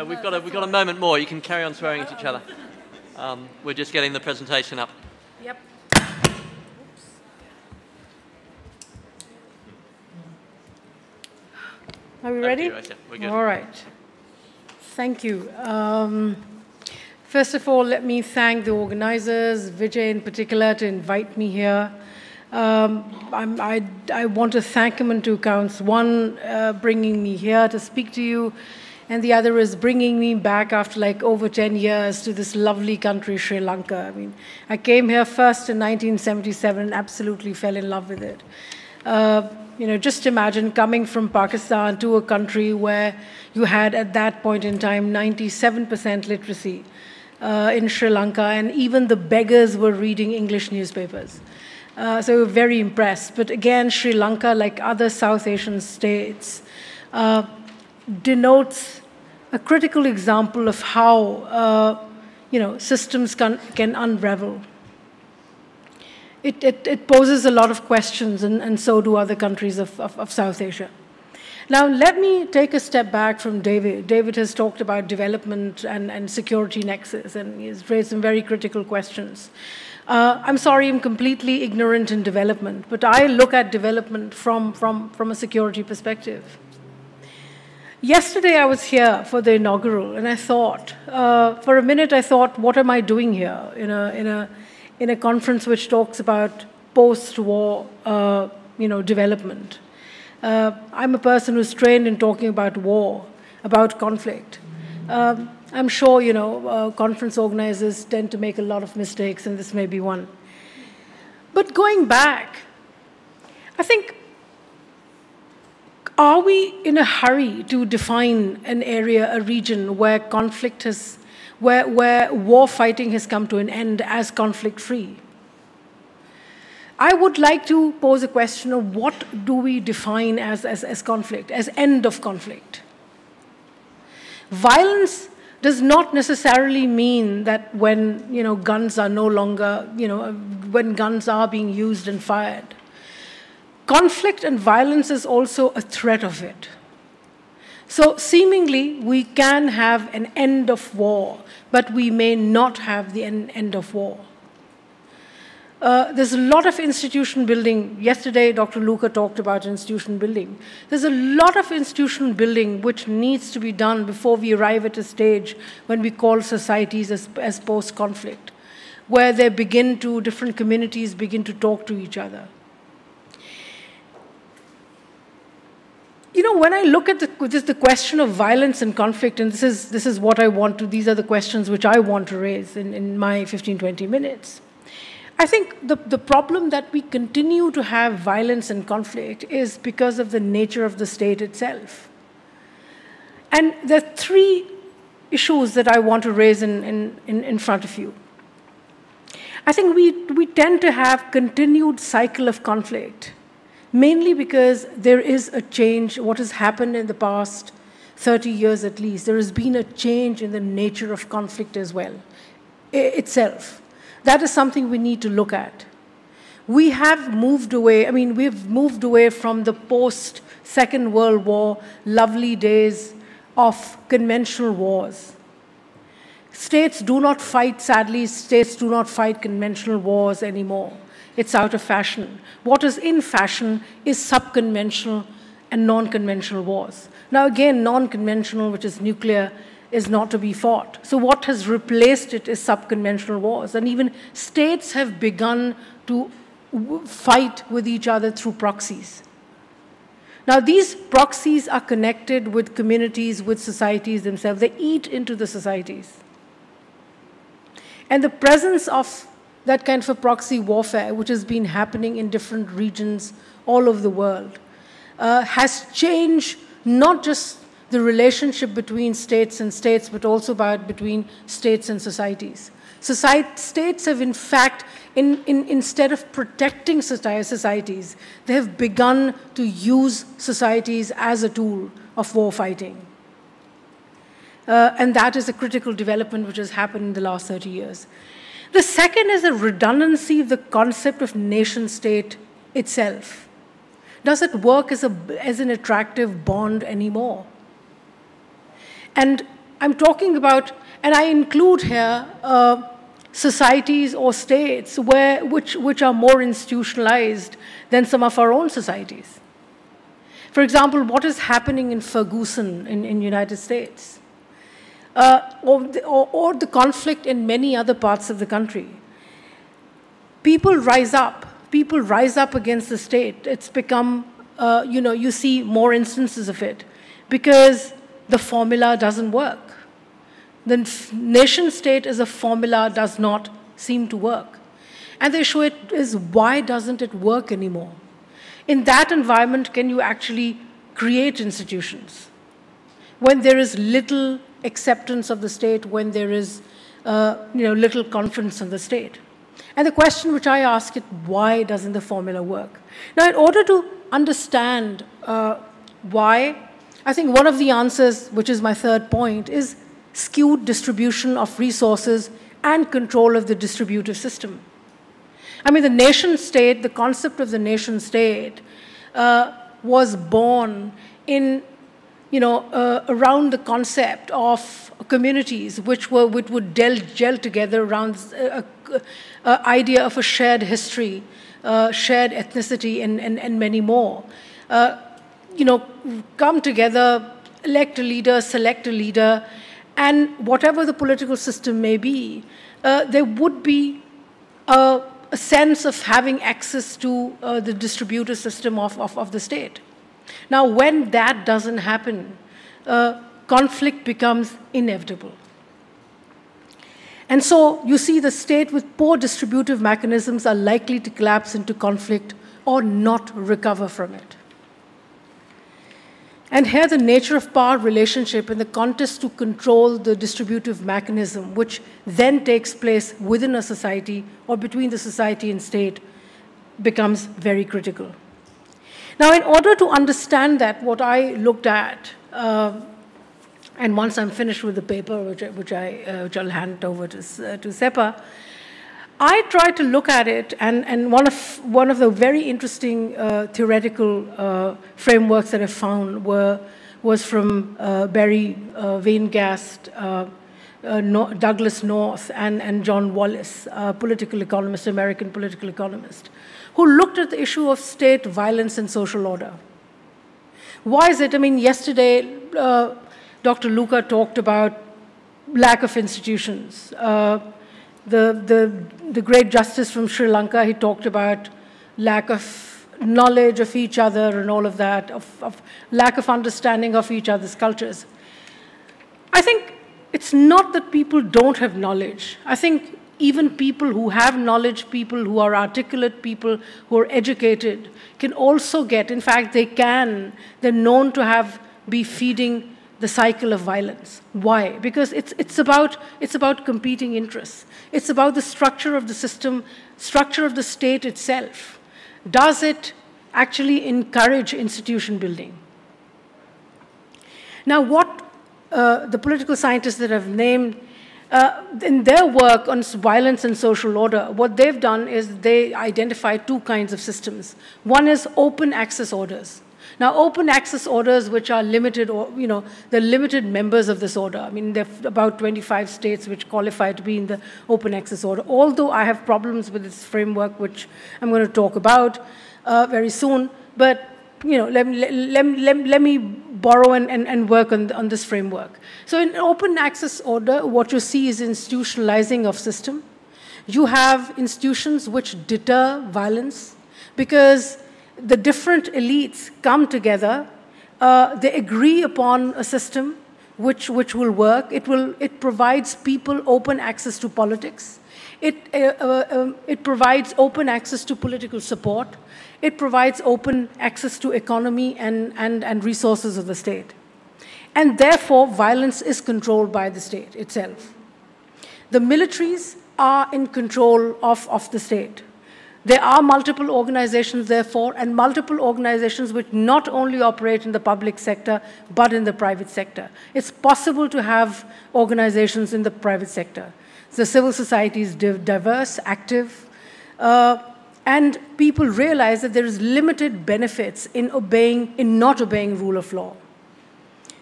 we've got a moment more. You can carry on swearing at each other. We're just getting the presentation up. Yep. Are we ready? We're good. All right. Thank you. First of all, let me thank the organizers, Vijay in particular, to invite me here. I want to thank him on two counts. One, bringing me here to speak to you, and the other is bringing me back after like over 10 years to this lovely country, Sri Lanka. I mean, I came here first in 1977 and absolutely fell in love with it. You know, just imagine coming from Pakistan to a country where you had, at that point in time, 97% literacy in Sri Lanka, and even the beggars were reading English newspapers. So we were very impressed. But again, Sri Lanka, like other South Asian states, denotes a critical example of how you know, systems can unravel. It poses a lot of questions, and so do other countries of South Asia. Now, let me take a step back from David. David has talked about development and security nexus, and he's raised some very critical questions. I'm sorry, I'm completely ignorant in development, but I look at development from a security perspective. Yesterday, I was here for the inaugural, and I thought, for a minute, I thought, what am I doing here in a conference which talks about post-war, you know, development? I'm a person who's trained in talking about war, about conflict. I'm sure, you know, conference organizers tend to make a lot of mistakes, and this may be one. But going back, I think, are we in a hurry to define an area, a region where conflict has, where war fighting has come to an end as conflict-free? I would like to pose a question of what do we define as conflict, as end of conflict? Violence does not necessarily mean that when, you know, guns are no longer, you know, when guns are being used and fired. Conflict and violence is also a threat of it. So seemingly, we can have an end of war, but we may not have the end of war. There's a lot of institution building. Yesterday, Dr. Luca talked about institution building. There's a lot of institution building which needs to be done before we arrive at a stage when we call societies as post-conflict, where they different communities begin to talk to each other. You know, when I look at the question of violence and conflict, and this is what I want to, these are the questions which I want to raise in my 15, 20 minutes. I think the problem that we continue to have violence and conflict is because of the nature of the state itself. And there are three issues that I want to raise in front of you. I think we tend to have continued cycle of conflict, mainly because there is a change, what has happened in the past 30 years at least. There has been a change in the nature of conflict as well, itself. That is something we need to look at. We have moved away, I mean, we've moved away from the post-Second World War lovely days of conventional wars. States do not fight, sadly, states do not fight conventional wars anymore. It's out of fashion. What is in fashion is sub-conventional and non-conventional wars. Now again, non-conventional, which is nuclear, is not to be fought. So what has replaced it is sub-conventional wars. And even states have begun to fight with each other through proxies. Now these proxies are connected with communities, with societies themselves. They eat into the societies. And the presence of that kind of a proxy warfare, which has been happening in different regions all over the world, has changed not just the relationship between states and states, but also between states and societies. States have, in fact, instead of protecting societies, they have begun to use societies as a tool of war fighting. And that is a critical development which has happened in the last 30 years. The second is a redundancy of the concept of nation-state itself. Does it work as an attractive bond anymore? And I'm talking about, and I include here societies or states which are more institutionalized than some of our own societies. For example, what is happening in Ferguson in the United States? or the conflict in many other parts of the country. People rise up. People rise up against the state. It's become, you see more instances of it because the formula doesn't work. The nation state as a formula does not seem to work. And the issue is, why doesn't it work anymore? In that environment, can you actually create institutions? When there is little acceptance of the state, when there is little confidence in the state. And the question which I ask is, why doesn't the formula work? Now, in order to understand why, I think one of the answers, which is my third point, is skewed distribution of resources and control of the distributive system. I mean, the nation state, the concept of the nation state was born in, around the concept of communities which would gel together around an idea of a shared history, shared ethnicity, and many more. Come together, elect a leader, select a leader, and whatever the political system may be, there would be a sense of having access to the distributive system of the state. Now, when that doesn't happen, conflict becomes inevitable. And so you see the state with poor distributive mechanisms are likely to collapse into conflict or not recover from it. And here the nature of power relationship and the contest to control the distributive mechanism, which then takes place within a society or between the society and state, becomes very critical. Now, in order to understand that, what I looked at, and once I'm finished with the paper, which I'll hand over to CEPA, I tried to look at it, and one of the very interesting theoretical frameworks that I found was from Barry Weingast, Douglas North, and John Wallace, political economist, American political economist, who looked at the issue of state violence and social order. Why is it? I mean, yesterday, Dr. Luca talked about lack of institutions. The great justice from Sri Lanka, he talked about lack of knowledge of each other and all of that, of lack of understanding of each other's cultures. I think it's not that people don't have knowledge. I think even people who have knowledge, people who are articulate, people who are educated, can also get, in fact, they're known to be feeding the cycle of violence. Why? Because it's about competing interests. It's about the structure of the system, structure of the state itself. Does it actually encourage institution building? Now, what the political scientists that I've named, in their work on violence and social order, what they've done is they identify two kinds of systems. One is open access orders. Now, open access orders, which are limited, or they're limited members of this order. I mean, there are about 25 states which qualify to be in the open access order. Although I have problems with this framework, which I'm going to talk about very soon. But let me borrow and work on this framework. So, in open access order, what you see is institutionalizing of system. You have institutions which deter violence because the different elites come together, they agree upon a system which will work. It provides people open access to politics. It provides open access to political support. It provides open access to economy and resources of the state. And therefore, violence is controlled by the state itself. The militaries are in control of the state. There are multiple organizations, therefore, and multiple organizations which not only operate in the public sector, but in the private sector. It's possible to have organizations in the private sector. The civil society is diverse, active, and people realize that there is limited benefits in not obeying rule of law.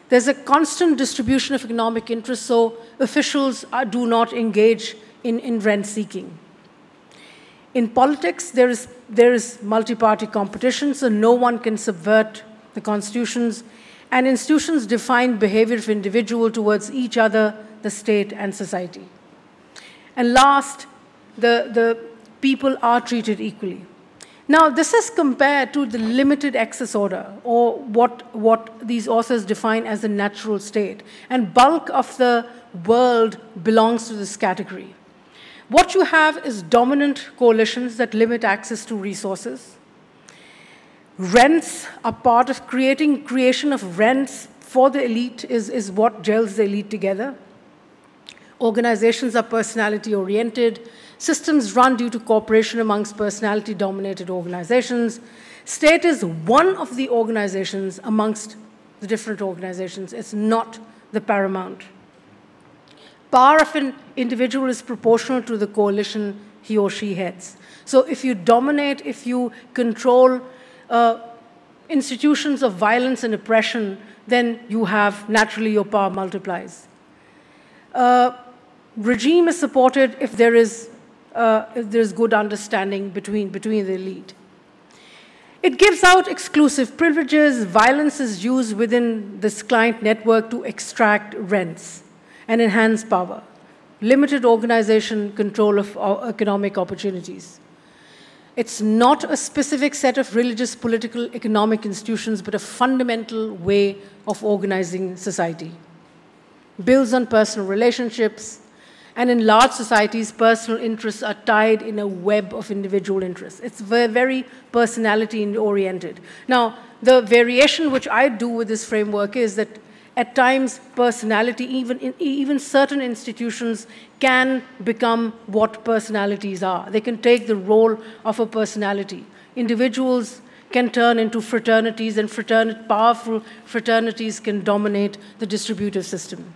There's a constant distribution of economic interest, so officials do not engage in rent-seeking. In politics, there is multi-party competition, so no one can subvert the constitutions, And institutions define behavior of individual towards each other, the state, and society. And last, the people are treated equally. Now, this is compared to the limited access order, or what these authors define as the natural state. And bulk of the world belongs to this category. What you have is dominant coalitions that limit access to resources. Rents are part of creation of rents for the elite is what gels the elite together. Organizations are personality-oriented. Systems run due to cooperation amongst personality-dominated organizations. State is one of the organizations amongst the different organizations. It's not the paramount. Power of an individual is proportional to the coalition he or she heads. So if you dominate, if you control institutions of violence and oppression, then you have, naturally, your power multiplies. Regime is supported if there is good understanding between the elite. It gives out exclusive privileges. Violence is used within this client network to extract rents and enhance power. Limited organization, control of economic opportunities. It's not a specific set of religious, political, economic institutions, but a fundamental way of organizing society. Builds on personal relationships, and in large societies, personal interests are tied in a web of individual interests. It's very personality-oriented. Now, the variation which I do with this framework is that at times, personality, even certain institutions can become what personalities are. They can take the role of a personality. Individuals can turn into fraternities, and powerful fraternities can dominate the distributive system.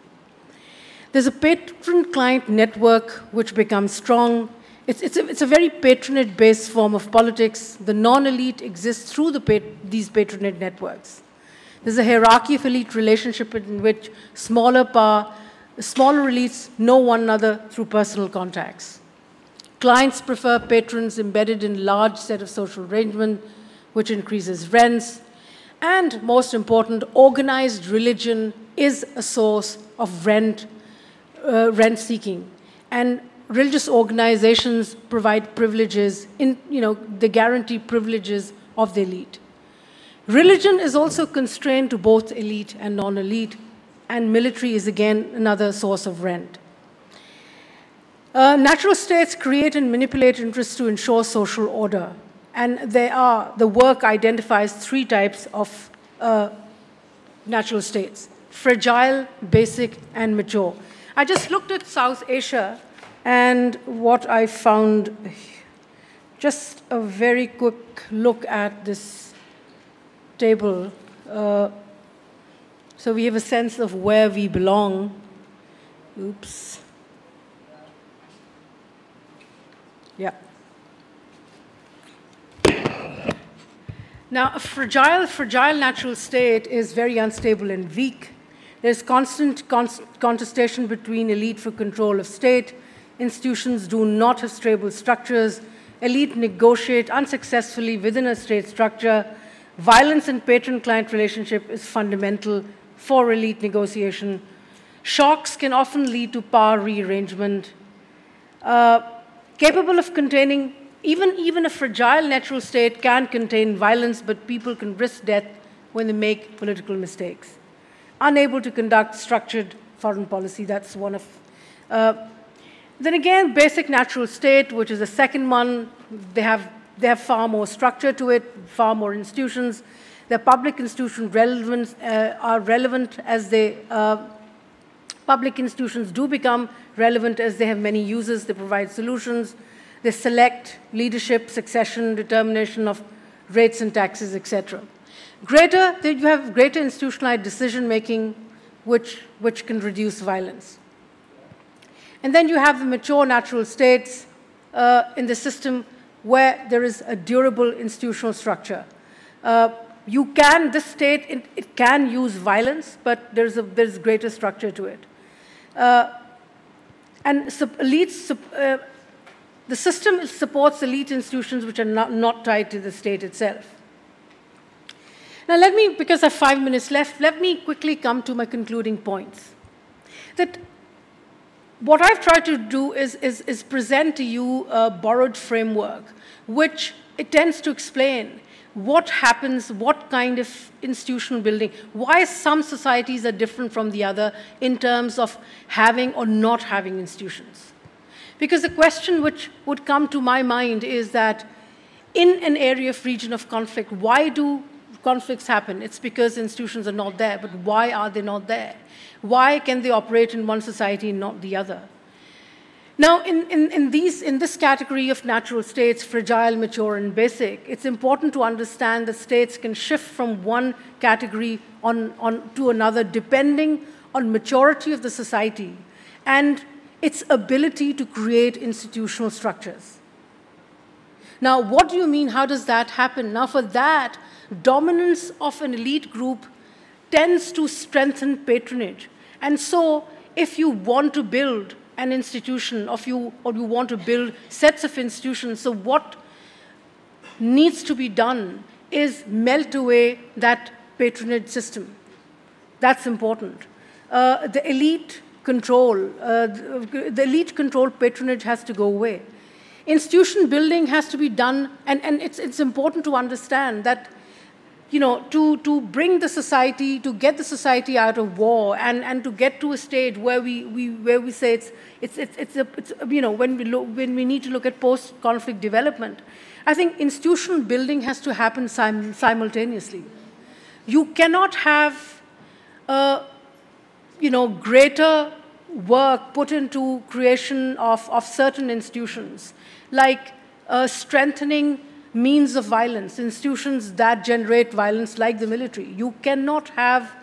There's a patron-client network which becomes strong. It's a very patronage-based form of politics. The non-elite exists through these patronage networks. There's a hierarchy of elite relationship in which smaller elites know one another through personal contacts. Clients prefer patrons embedded in large set of social arrangement, which increases rents. And most important, organized religion is a source of rent seeking. And religious organizations provide privileges, they guarantee privileges of the elite. Religion is also constrained to both elite and non-elite, and military is again another source of rent. Natural states create and manipulate interests to ensure social order, and the work identifies three types of natural states: fragile, basic, and mature. I just looked at South Asia, and what I found, just a very quick look at this table. So we have a sense of where we belong. Oops. Yeah. Now, a fragile natural state is very unstable and weak. There's constant contestation between elite for control of state. Institutions do not have stable structures. Elite negotiate unsuccessfully within a state structure. Violence in patron-client relationship is fundamental for elite negotiation. Shocks can often lead to power rearrangement. Capable of containing, even a fragile natural state can contain violence, but people can risk death when they make political mistakes. Unable to conduct structured foreign policy, that's one of. Then again, basic natural state, which is the second one, they have far more structure to it, far more institutions. Their public institutions are relevant as public institutions do become relevant as they have many users, they provide solutions, they select leadership, succession, determination of rates and taxes, etc. You have greater institutionalized decision-making, which can reduce violence. And then you have the mature natural states in the system where there is a durable institutional structure. This state, it can use violence, but there's greater structure to it. The system supports elite institutions which are not tied to the state itself. Now let me, because I have 5 minutes left, let me quickly come to my concluding points. That what I've tried to do is present to you a borrowed framework, which it tends to explain what happens, what kind of institutional building, why some societies are different from the other in terms of having or not having institutions. Because the question which would come to my mind is that in an area of region of conflict, why do conflicts happen? It's because institutions are not there, but why are they not there? Why can they operate in one society and not the other? Now, in this category of natural states, fragile, mature, and basic, it's important to understand that states can shift from one category to another depending on maturity of the society and its ability to create institutional structures. Now, what do you mean? How does that happen? Now, for that, dominance of an elite group tends to strengthen patronage. And so, if you want to build an institution, or you want to build sets of institutions, so what needs to be done is melt away that patronage system. That's important. The elite control patronage has to go away. Institution building has to be done, and it's important to understand that, you know, to bring the society, to get the society out of war, and to get to a stage where we say it's you know, when we need to look at post-conflict development, I think institutional building has to happen simultaneously. You cannot have you know, greater work put into creation of certain institutions, like strengthening means of violence, institutions that generate violence like the military. You cannot have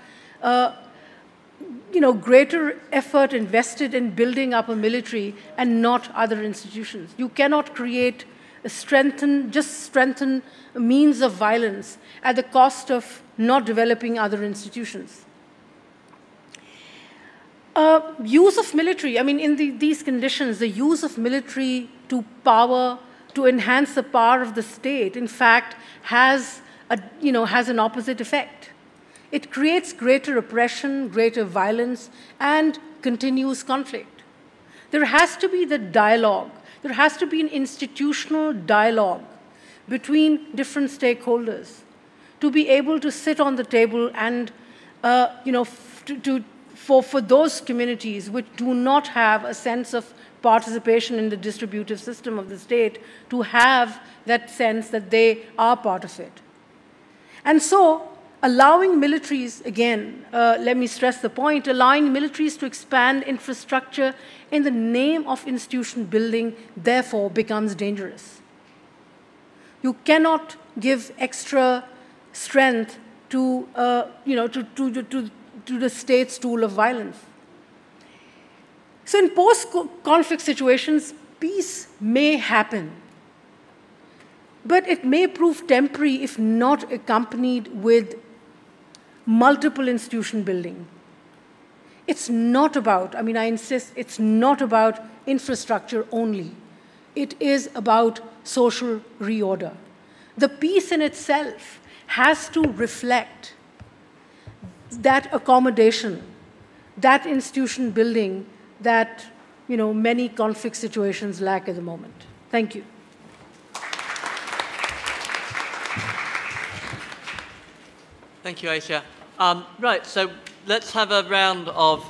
you know, greater effort invested in building up a military and not other institutions. You cannot create just strengthen means of violence at the cost of not developing other institutions. Use of military, I mean, in these conditions, the use of military to enhance the power of the state, in fact, has an opposite effect. It creates greater oppression, greater violence, and continuous conflict. There has to be the dialogue. There has to be an institutional dialogue between different stakeholders to be able to sit on the table and, you know, for those communities which do not have a sense of participation in the distributive system of the state, to have that sense that they are part of it. And so, allowing militaries, again, let me stress the point, allowing militaries to expand infrastructure in the name of institution building, therefore, becomes dangerous. You cannot give extra strength to, you know, to the state's tool of violence. So in post-conflict situations, peace may happen, but it may prove temporary if not accompanied with multiple institution building. It's not about, I mean, I insist, it's not about infrastructure only. It is about social reorder. The peace in itself has to reflect that accommodation, that institution building that, you know, many conflict situations lack at the moment. Thank you. Thank you, Aisha. Right, so let's have a round of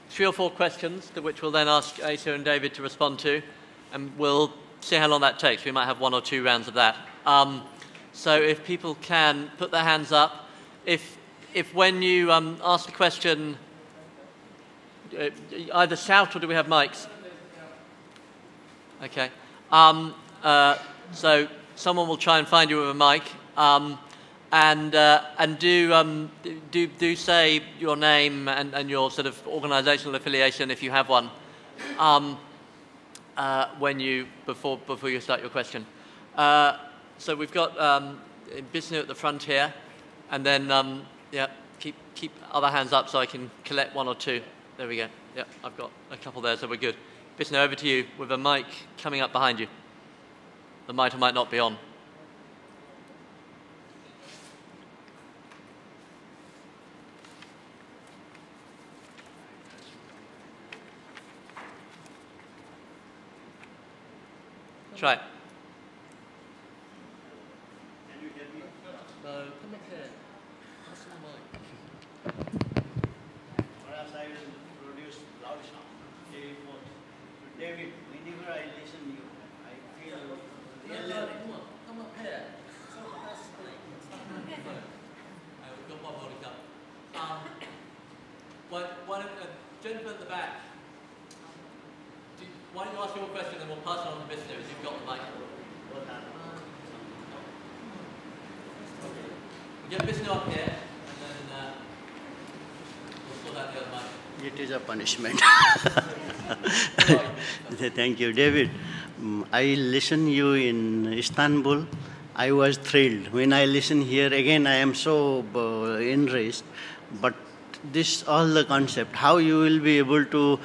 3 or 4 questions, to which we'll then ask Aisha and David to respond to, and we'll see how long that takes. We might have 1 or 2 rounds of that. So if people can put their hands up, if when you ask the question, either shout or do we have mics? Okay. So someone will try and find you with a mic, and do say your name and your sort of organisational affiliation if you have one, before you start your question. So we've got Bisnu at the front here, and then yeah, keep other hands up so I can collect 1 or 2. There we go. Yeah, I've got a couple there, so we're good. Bisnu, over to you with a mic coming up behind you. The might or might not be on. Try it. Can you hear me? No, come up here. Pass the mic. Perhaps I will produce loud sound. David, whenever I listen to you, I feel really... Come up here. We've got one more to come. Gentleman at the back, why don't you ask your question and we'll pass it on to Vishnu as you've got the mic. We'll get Vishnu up here and then we'll sort out the other mic. It is a punishment. Thank you, David. I listened you in Istanbul. I was thrilled. When I listen here again, I am so enraged. But this all the concept, how you will be able to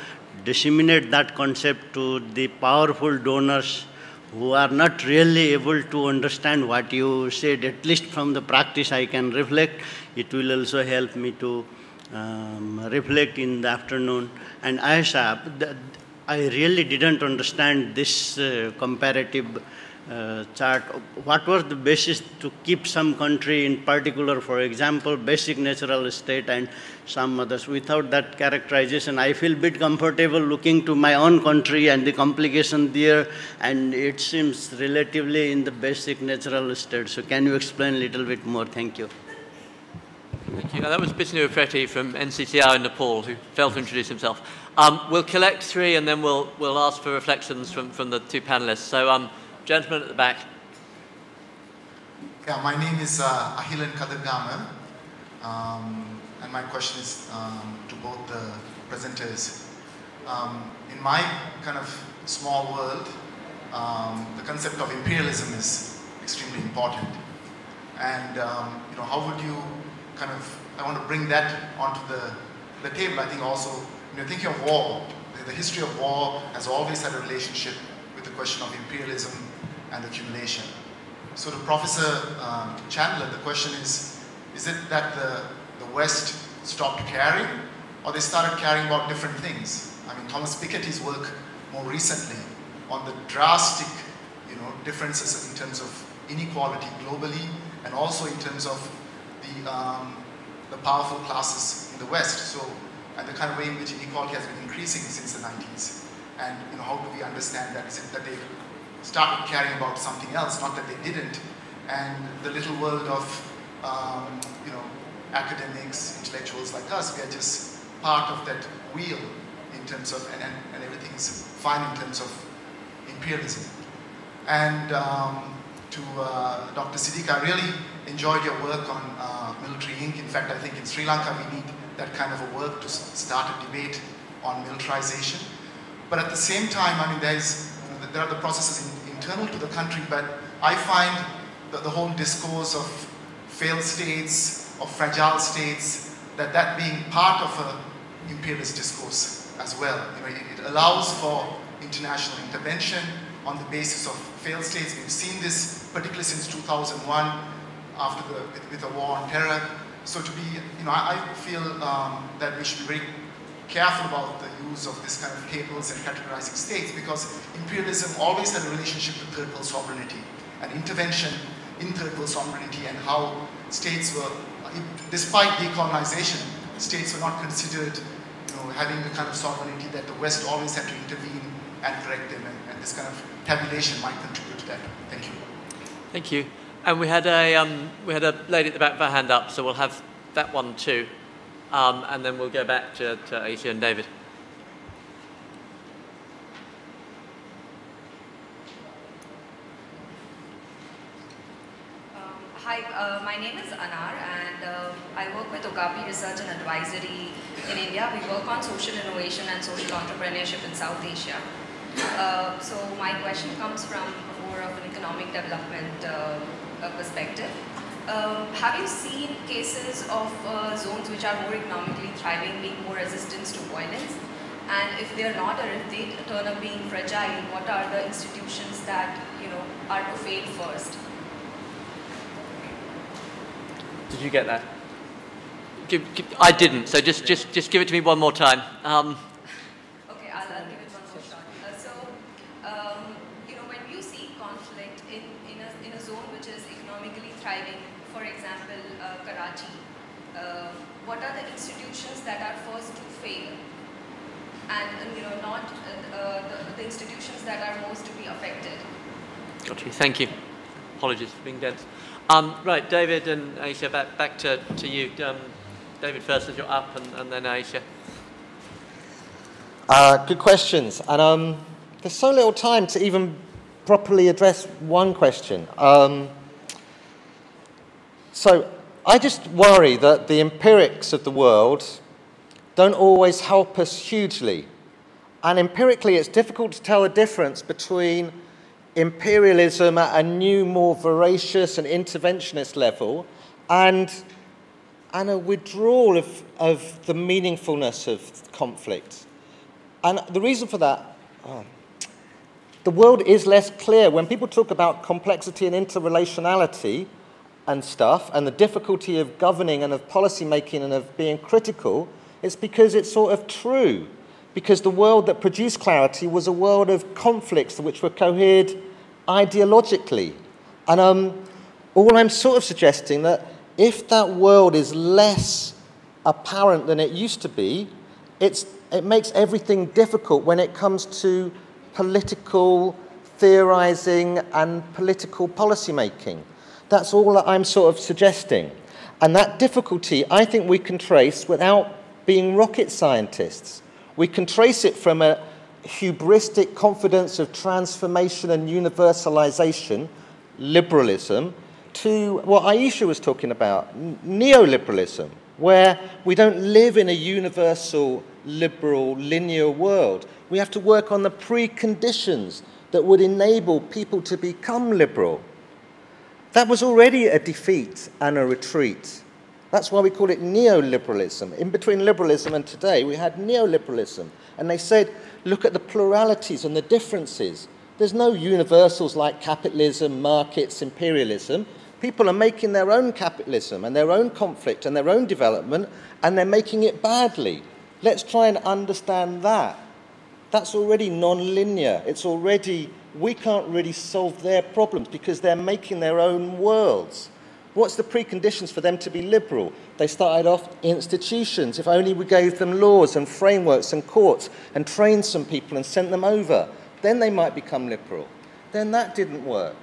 disseminate that concept to the powerful donors who are not really able to understand what you said, at least from the practice I can reflect. It will also help me to reflect in the afternoon. And Aisha, I really didn't understand this comparative chart. What was the basis to keep some country in particular, for example, basic natural state and some others? Without that characterization, I feel a bit comfortable looking to my own country and the complication there, and it seems relatively in the basic natural state. So can you explain a little bit more? Thank you. Thank you. That was Vishnu Apreti from NCCR in Nepal, who failed to introduce himself. We'll collect three and then we'll ask for reflections from the two panelists. So, gentleman at the back. Yeah, my name is Ahilan Kadirgamer, and my question is to both the presenters. In my kind of small world, the concept of imperialism is extremely important. And you know, how would you kind of, I want to bring that onto the table. I think also, when you're thinking of war, the history of war has always had a relationship with the question of imperialism and accumulation. So to Professor Chandler, the question is it that the West stopped caring, or they started caring about different things? I mean, Thomas Piketty's work more recently on the drastic, you know, differences in terms of inequality globally, and also in terms of the powerful classes in the West. So, and the kind of way in which inequality has been increasing since the 90s. And, you know, how do we understand that? Is it that they started caring about something else, not that they didn't? And the little world of, you know, academics, intellectuals like us, we are just part of that wheel in terms of, and everything's fine in terms of imperialism. And to Dr. Siddique, I really enjoyed your work on military ink. In fact, I think in Sri Lanka we need that kind of a work to start a debate on militarization. But at the same time, I mean, there are the processes internal to the country, but I find the whole discourse of failed states, of fragile states, that being part of an imperialist discourse as well. You know, it allows for international intervention on the basis of failed states. We've seen this particularly since 2001, after with the war on terror. So to be, you know, I feel that we should be very careful about the use of this kind of tables and categorizing states, because imperialism always had a relationship with third world sovereignty and intervention in third world sovereignty, and how states were, despite decolonization, states were not considered, you know, having the kind of sovereignty that the West always had to intervene and correct them, and this kind of tabulation might contribute to that. Thank you. Thank you. And we had a lady at the back with her hand up, so we'll have that one too, and then we'll go back to Aisha and David. Hi, my name is Anar, and I work with Okapi Research and Advisory in India. We work on social innovation and social entrepreneurship in South Asia. So my question comes from more of an economic development perspective. Have you seen cases of zones which are more economically thriving being more resistant to violence? And if they are not, or if they turn up being fragile, what are the institutions that, you know, are to fail first? Did you get that? I didn't, so just give it to me one more time. Okay, I'll give it one more shot. You know, when you see in a zone which is economically thriving, for example, Karachi, what are the institutions that are first to fail, and not the institutions that are most to be affected? Got you. Thank you. Apologies for being dense. Right, David and Aisha, back to you. David first, as you're up, and then Aisha. Good questions. And there's so little time to even properly address one question. So I just worry that the empirics of the world don't always help us hugely. And empirically, it's difficult to tell the difference between imperialism at a new, more voracious and interventionist level and a withdrawal of the meaningfulness of conflict. And the reason for that, the world is less clear. When people talk about complexity and interrelationality and stuff, and the difficulty of governing and of policy making and of being critical, it's because it's sort of true. Because the world that produced clarity was a world of conflicts which were cohered ideologically. And all I'm sort of suggesting that if that world is less apparent than it used to be, it makes everything difficult when it comes to political theorizing and political policy making. That's all that I'm sort of suggesting. And that difficulty, I think we can trace without being rocket scientists. We can trace it from a hubristic confidence of transformation and universalization, liberalism, to what Aisha was talking about, neoliberalism, where we don't live in a universal, liberal, linear world. We have to work on the preconditions that would enable people to become liberal. That was already a defeat and a retreat. That's why we call it neoliberalism. In between liberalism and today, we had neoliberalism. And they said, look at the pluralities and the differences. There's no universals like capitalism, markets, imperialism. People are making their own capitalism and their own conflict and their own development, and they're making it badly. Let's try and understand that. That's already non-linear. It's already, we can't really solve their problems because they're making their own worlds. What's the preconditions for them to be liberal? They started off institutions. If only we gave them laws and frameworks and courts and trained some people and sent them over, then they might become liberal. Then that didn't work.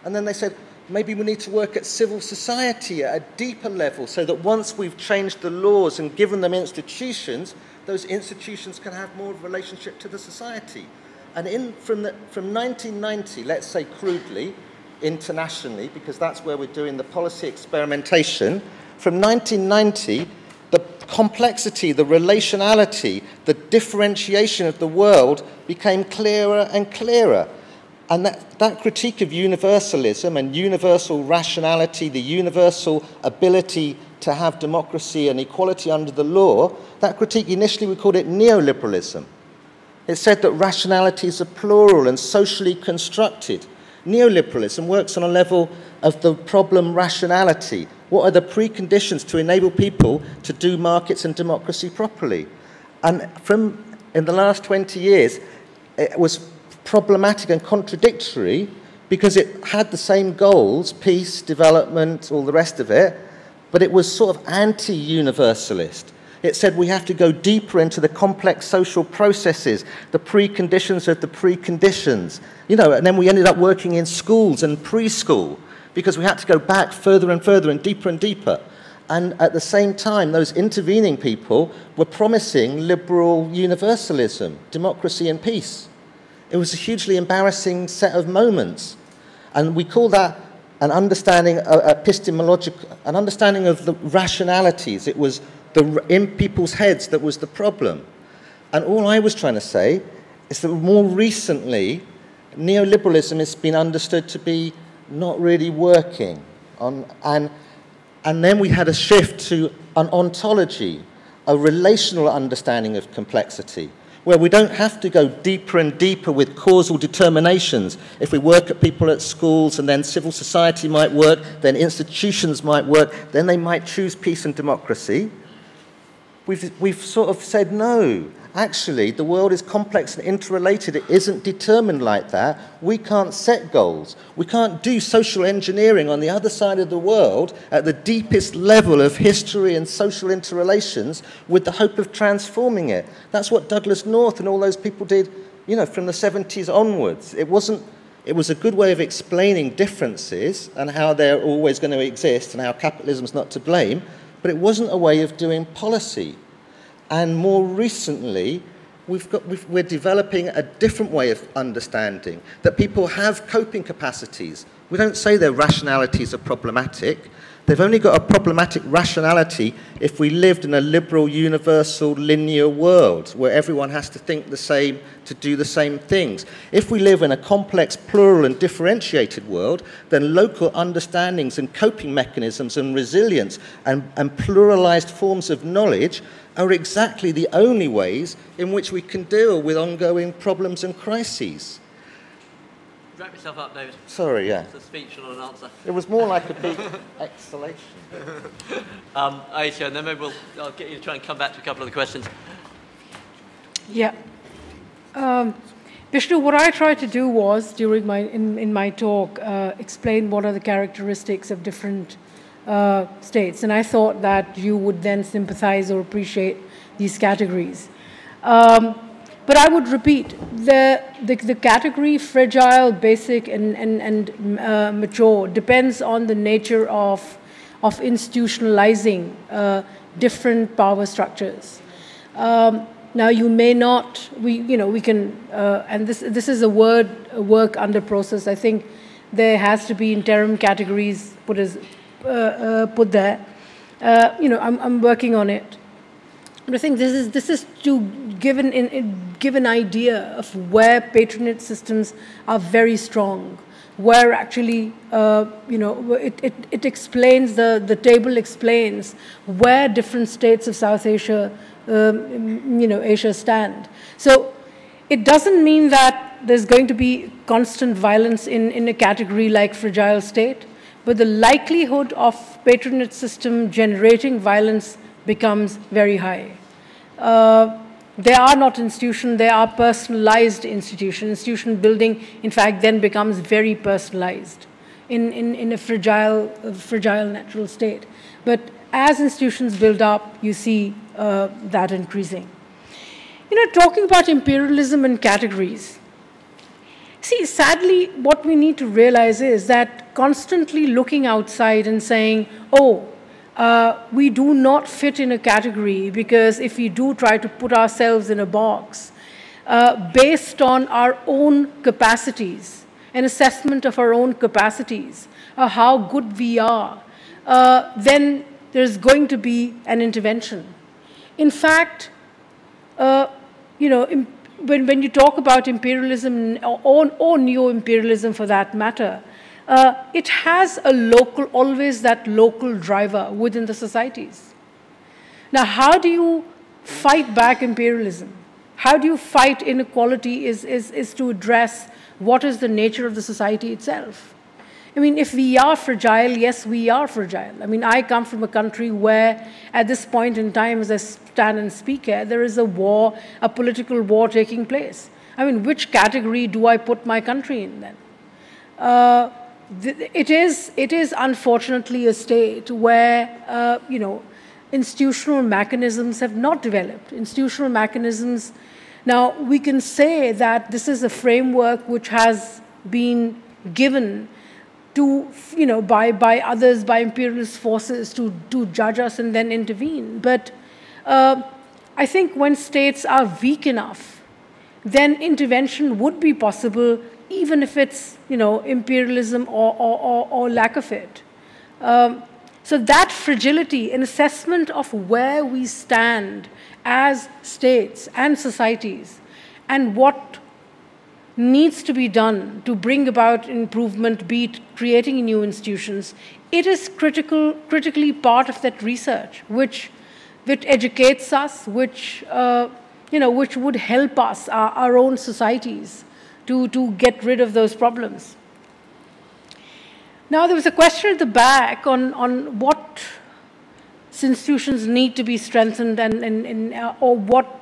And then they said, maybe we need to work at civil society at a deeper level so that once we've changed the laws and given them institutions, those institutions can have more of a relationship to the society. And from 1990, let's say crudely, internationally, because that's where we're doing the policy experimentation, from 1990, the complexity, the relationality, the differentiation of the world became clearer and clearer. And that critique of universalism and universal rationality, the universal ability to have democracy and equality under the law, that critique initially we called it neoliberalism. It said that rationalities are plural and socially constructed. Neoliberalism works on a level of the problem rationality. What are the preconditions to enable people to do markets and democracy properly? And in the last 20 years, it was problematic and contradictory because it had the same goals, peace, development, all the rest of it, but it was sort of anti-universalist. It said we have to go deeper into the complex social processes, the preconditions of the preconditions. You know, and then we ended up working in schools and preschool because we had to go back further and further and deeper. And at the same time, those intervening people were promising liberal universalism, democracy and peace. It was a hugely embarrassing set of moments. And we call that an understanding, an understanding of the rationalities. It was in people's heads that was the problem. And all I was trying to say is that more recently, neoliberalism has been understood to be not really working. And then we had a shift to an ontology, a relational understanding of complexity, where we don't have to go deeper and deeper with causal determinations. If we work at people at schools, and then civil society might work, then institutions might work, then they might choose peace and democracy. We've sort of said no. actually, the world is complex and interrelated. It isn't determined like that. We can't set goals. We can't do social engineering on the other side of the world at the deepest level of history and social interrelations with the hope of transforming it. That's what Douglas North and all those people did, you know, from the 70s onwards. It was a good way of explaining differences and how they're always going to exist and how capitalism's not to blame, but it wasn't a way of doing policy. And more recently, we're developing a different way of understanding, that people have coping capacities. We don't say their rationalities are problematic. They've only got a problematic rationality if we lived in a liberal, universal, linear world where everyone has to think the same to do the same things. If we live in a complex, plural, and differentiated world, then local understandings and coping mechanisms and resilience and pluralized forms of knowledge are exactly the only ways in which we can deal with ongoing problems and crises. Wrap yourself up, David. Sorry, yeah. It's a speech, not an answer. It was more like a big exhalation. Aisha, and then maybe I'll get you to try and come back to a couple of the questions. Yeah. Vishnu, what I tried to do was, during in my talk, explain what are the characteristics of different states. And I thought that you would then sympathize or appreciate these categories. But I would repeat, the category fragile, basic, and mature depends on the nature of institutionalizing different power structures. Now you may not, we can, and this is a work under process. I think there has to be interim categories put there. I'm working on it. But I think this is to give an idea of where patronage systems are very strong, where actually it explains, the table explains where different states of South Asia Asia stand. So it doesn't mean that there's going to be constant violence in a category like fragile state, but the likelihood of patronage system generating violence becomes very high. They are not institutions, they are personalized institutions. Institution building, in fact, then becomes very personalized in a fragile natural state. But as institutions build up, you see that increasing. Talking about imperialism and categories. See, sadly, what we need to realize is that constantly looking outside and saying, oh, we do not fit in a category because if we do try to put ourselves in a box based on our own capacities, an assessment of our own capacities, how good we are, then there's going to be an intervention. In fact, when you talk about imperialism or neo-imperialism for that matter, it has always that local driver within the societies. Now, how do you fight back imperialism? How do you fight inequality is to address what is the nature of the society itself. I mean, if we are fragile, yes, we are fragile. I mean, I come from a country where, at this point in time, as I stand and speak here, there is a war, a political war taking place. I mean, which category do I put my country in then? It is unfortunately a state where, institutional mechanisms have not developed. Institutional mechanisms, now we can say that this is a framework which has been given to, by others, by imperialist forces to judge us and then intervene. But I think when states are weak enough, then intervention would be possible, even if it's, imperialism or lack of it. So that fragility, an assessment of where we stand as states and societies, and what needs to be done to bring about improvement, be it creating new institutions, it is critically part of that research, which educates us, which would help us, our own societies, to get rid of those problems. Now, there was a question at the back on what institutions need to be strengthened or what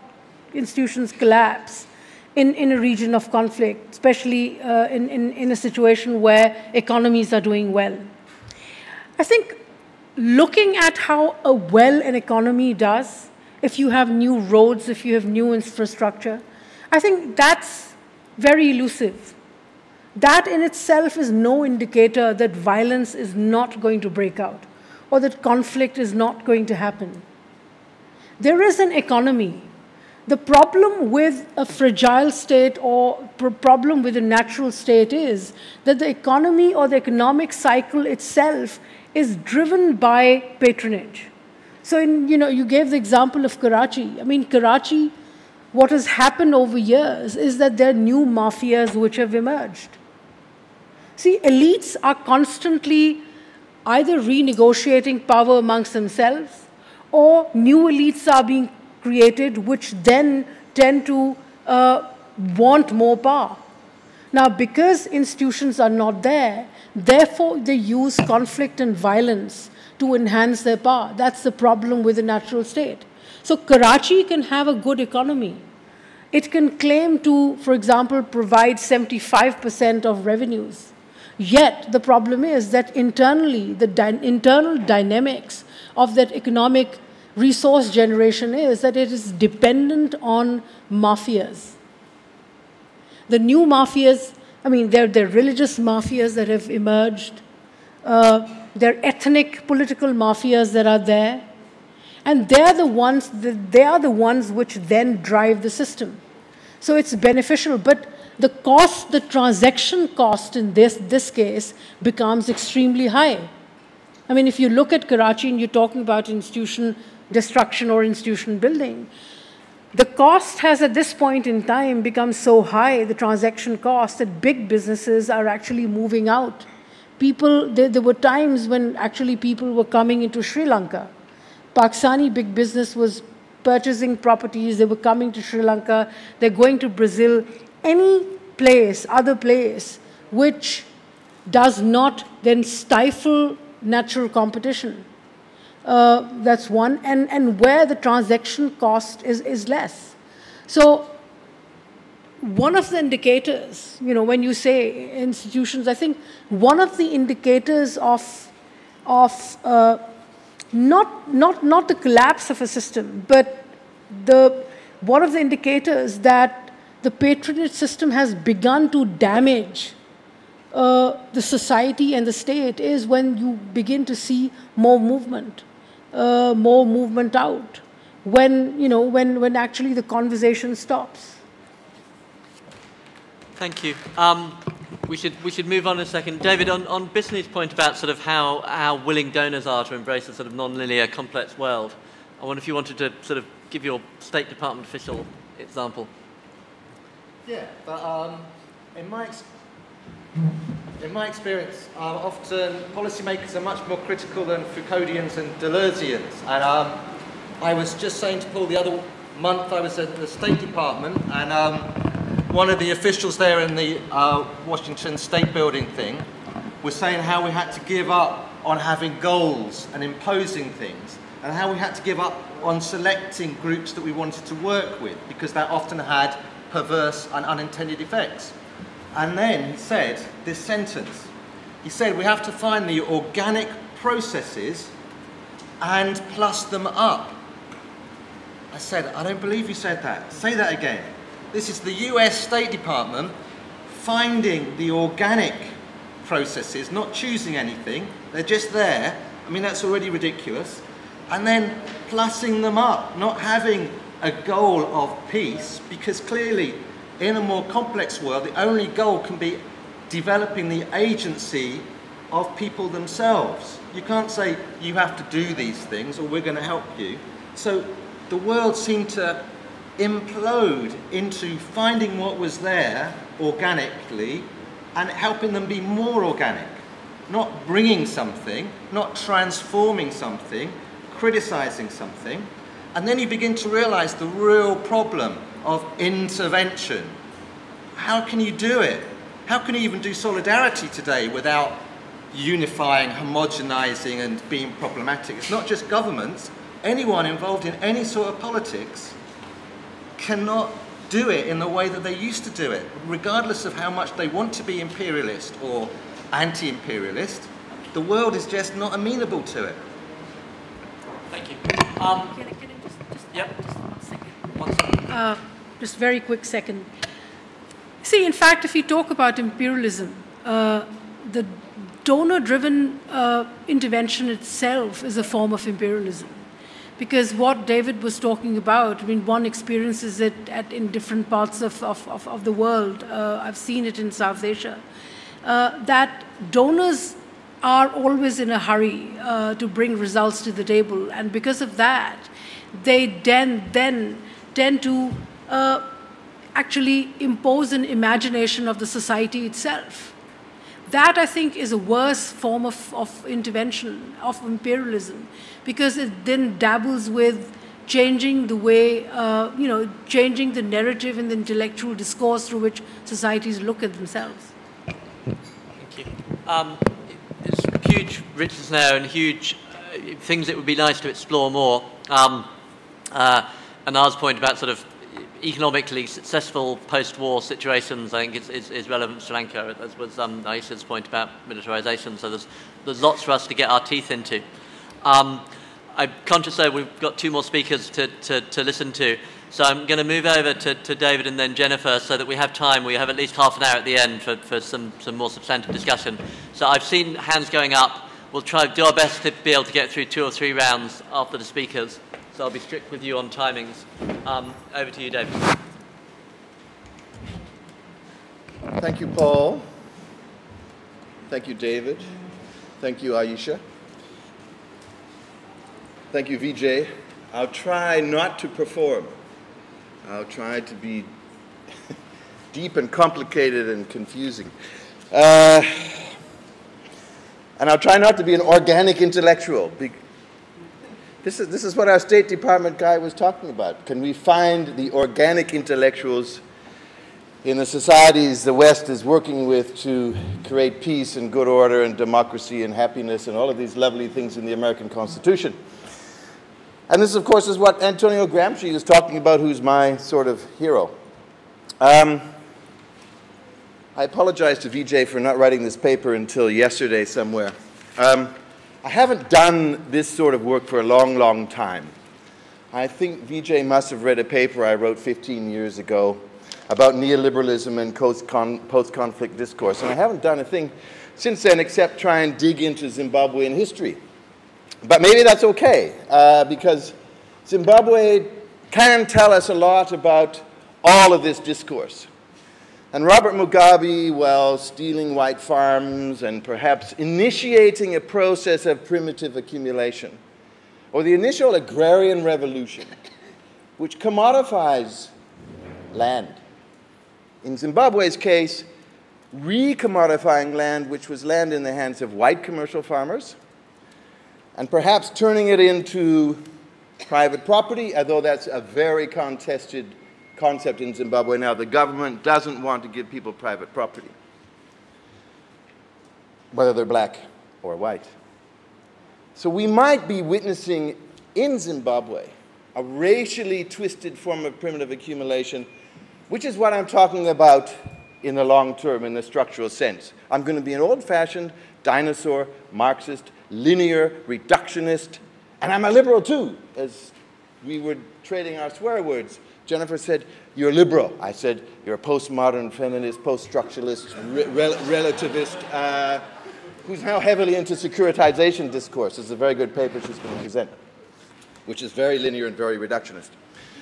institutions collapse in a region of conflict, especially in a situation where economies are doing well. I think looking at how well an economy does, if you have new roads, if you have new infrastructure, I think that's very elusive. That in itself is no indicator that violence is not going to break out or that conflict is not going to happen. There is an economy. The problem with a fragile state or problem with a natural state is that the economy or the economic cycle itself is driven by patronage. So you gave the example of Karachi. I mean, Karachi, what has happened over years is that there are new mafias which have emerged. See, elites are constantly either renegotiating power amongst themselves or new elites are being created which then tend to want more power. Now, because institutions are not there, therefore they use conflict and violence to enhance their power. That's the problem with the natural state. So Karachi can have a good economy. It can claim to, for example, provide 75% of revenues. Yet the problem is that internally, the internal dynamics of that economic resource generation is that it is dependent on mafias. The new mafias, I mean, there are religious mafias that have emerged. There are ethnic political mafias that are there. And they are the ones which then drive the system. So it's beneficial, but the cost, the transaction cost in this case becomes extremely high. I mean, if you look at Karachi and you're talking about institution destruction or institution building, the cost has at this point in time become so high, the transaction cost, that big businesses are actually moving out. There were times when actually people were coming into Sri Lanka. Pakistani big business was purchasing properties, they were coming to Sri Lanka, they're going to Brazil, any place, other place, which does not then stifle natural competition. That's one, and where the transaction cost is less. So one of the indicators, when you say institutions, I think one of the indicators of not the collapse of a system, but one of the indicators that the patronage system has begun to damage the society and the state is when you begin to see more movement out, when actually the conversation stops. Thank you. We should move on in a second. David, on Bisney's point about sort of how willing donors are to embrace a sort of non-linear, complex world, I wonder if you wanted to sort of give your State Department official example. Yeah, but in my experience, often policymakers are much more critical than Foucauldians and Deleuzians. And I was just saying to Paul the other month, I was at the State Department, and one of the officials there in the Washington State Building thing was saying how we had to give up on having goals and imposing things, and how we had to give up on selecting groups that we wanted to work with, because that often had perverse and unintended effects. And then he said this sentence. He said, we have to find the organic processes and plus them up. I said, I don't believe you said that. Say that again. This is the US State Department finding the organic processes, not choosing anything. They're just there. I mean, that's already ridiculous. And then plussing them up, not having a goal of peace, because clearly in a more complex world, the only goal can be developing the agency of people themselves. You can't say, you have to do these things or we're going to help you. So the world seemed to implode into finding what was there organically and helping them be more organic. Not bringing something, not transforming something, criticizing something. And then you begin to realize the real problem of intervention. How can you do it? How can you even do solidarity today without unifying, homogenizing, and being problematic? It's not just governments. Anyone involved in any sort of politics cannot do it in the way that they used to do it, regardless of how much they want to be imperialist or anti-imperialist. The world is just not amenable to it. Thank you. Can I just 1 second? 1 second. Just very quick second. See, in fact, if we talk about imperialism, the donor-driven intervention itself is a form of imperialism. Because what David was talking about, I mean, one experiences it in different parts of the world. I've seen it in South Asia. That donors are always in a hurry to bring results to the table. And because of that, they then tend to actually impose an imagination of the society itself. That, I think, is a worse form of intervention, of imperialism, because it then dabbles with changing the way, changing the narrative and the intellectual discourse through which societies look at themselves. Thank you. There's huge richness now and huge things that would be nice to explore more. Anar's point about sort of economically successful post-war situations, I think, is relevant to Sri Lanka, as was Aisha's point about militarization. So there's lots for us to get our teeth into. I'm conscious that we've got 2 more speakers to listen to. So I'm going to move over to David and then Jennifer so that we have time. We have at least half an hour at the end for some more substantive discussion. So I've seen hands going up. We'll try to do our best to be able to get through 2 or 3 rounds after the speakers. So I'll be strict with you on timings. Over to you, David. Thank you, Paul. Thank you, David. Thank you, Aisha. Thank you, Vijay. I'll try not to perform. I'll try to be deep and complicated and confusing. And I'll try not to be an organic intellectual. This is what our State Department guy was talking about. Can we find the organic intellectuals in the societies the West is working with to create peace and good order and democracy and happiness and all of these lovely things in the American Constitution? And this, of course, is what Antonio Gramsci is talking about, who's my sort of hero. I apologize to Vijay for not writing this paper until yesterday somewhere. I haven't done this sort of work for a long, long time. I think Vijay must have read a paper I wrote 15 years ago about neoliberalism and post-conflict discourse. And I haven't done a thing since then except try and dig into Zimbabwean history. But maybe that's okay, because Zimbabwe can tell us a lot about all of this discourse. And Robert Mugabe, while stealing white farms and perhaps initiating a process of primitive accumulation, or the initial agrarian revolution, which commodifies land. In Zimbabwe's case, re-commodifying land, which was land in the hands of white commercial farmers, and perhaps turning it into private property, although that's a very contested concept in Zimbabwe now. The government doesn't want to give people private property, whether they're black or white. So we might be witnessing in Zimbabwe a racially twisted form of primitive accumulation, which is what I'm talking about in the long term, in the structural sense. I'm going to be an old-fashioned dinosaur, Marxist, linear, reductionist, and I'm a liberal too, as we were trading our swear words. Jennifer said, you're liberal. I said, you're a postmodern feminist, post-structuralist, relativist, who's now heavily into securitization discourse. It's a very good paper she's going to present, which is very linear and very reductionist.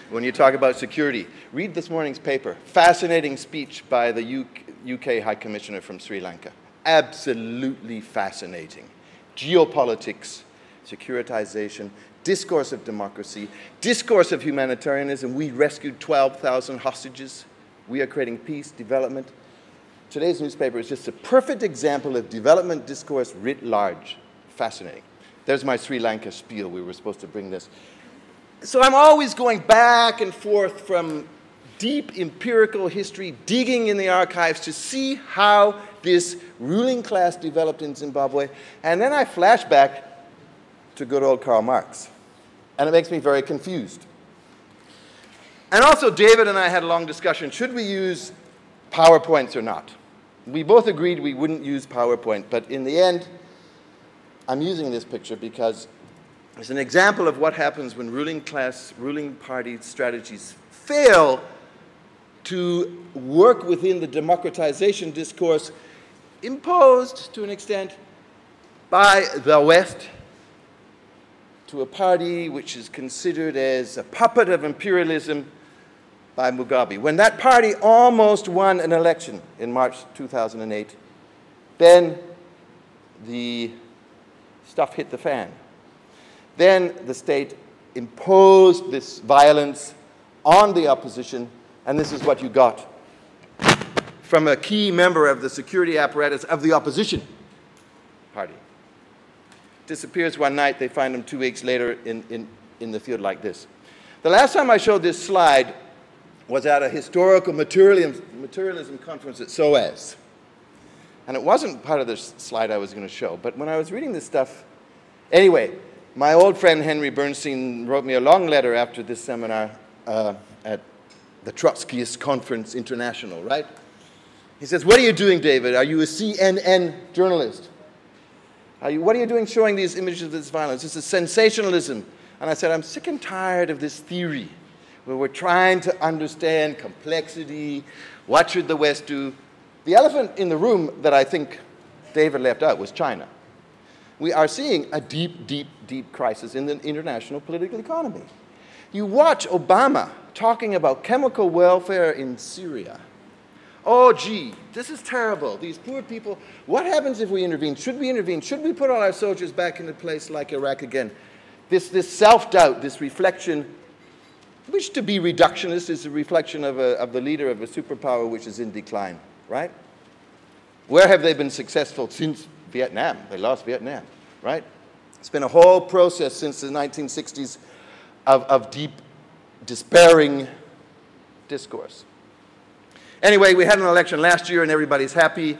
When you talk about security, read this morning's paper. Fascinating speech by the UK High Commissioner from Sri Lanka. Absolutely fascinating. Geopolitics, securitization, discourse of democracy, discourse of humanitarianism. We rescued 12,000 hostages. We are creating peace, development. Today's newspaper is just a perfect example of development discourse writ large. Fascinating. There's my Sri Lanka spiel. We were supposed to bring this. So I'm always going back and forth from deep empirical history, digging in the archives to see how this ruling class developed in Zimbabwe. And then I flash back to good old Karl Marx. And it makes me very confused. And also, David and I had a long discussion. Should we use PowerPoints or not? We both agreed we wouldn't use PowerPoint, but in the end, I'm using this picture because it's an example of what happens when ruling party strategies fail to work within the democratization discourse imposed, to an extent, by the West to a party which is considered as a puppet of imperialism by Mugabe. When that party almost won an election in March 2008, then the stuff hit the fan. Then the state imposed this violence on the opposition, and this is what you got from a key member of the security apparatus of the opposition party. Disappears one night, they find him 2 weeks later in the field like this. The last time I showed this slide was at a historical materialism conference at SOAS. And it wasn't part of the slide I was going to show, but when I was reading this stuff, anyway, my old friend Henry Bernstein wrote me a long letter after this seminar at the Trotskyist Conference International, right? He says, what are you doing, David? Are you a CNN journalist? What are you doing showing these images of this violence? This is sensationalism. And I said, I'm sick and tired of this theory where we're trying to understand complexity. What should the West do? The elephant in the room that I think David left out was China. We are seeing a deep, deep, deep crisis in the international political economy. You watch Obama talking about chemical welfare in Syria. Oh, gee, this is terrible. These poor people. What happens if we intervene? Should we intervene? Should we put all our soldiers back in a place like Iraq again? This self-doubt, this reflection, which to be reductionist is a reflection of the leader of a superpower which is in decline, right? Where have they been successful since Vietnam? They lost Vietnam, right? It's been a whole process since the 1960s of deep, despairing discourse. Anyway, we had an election last year and everybody's happy.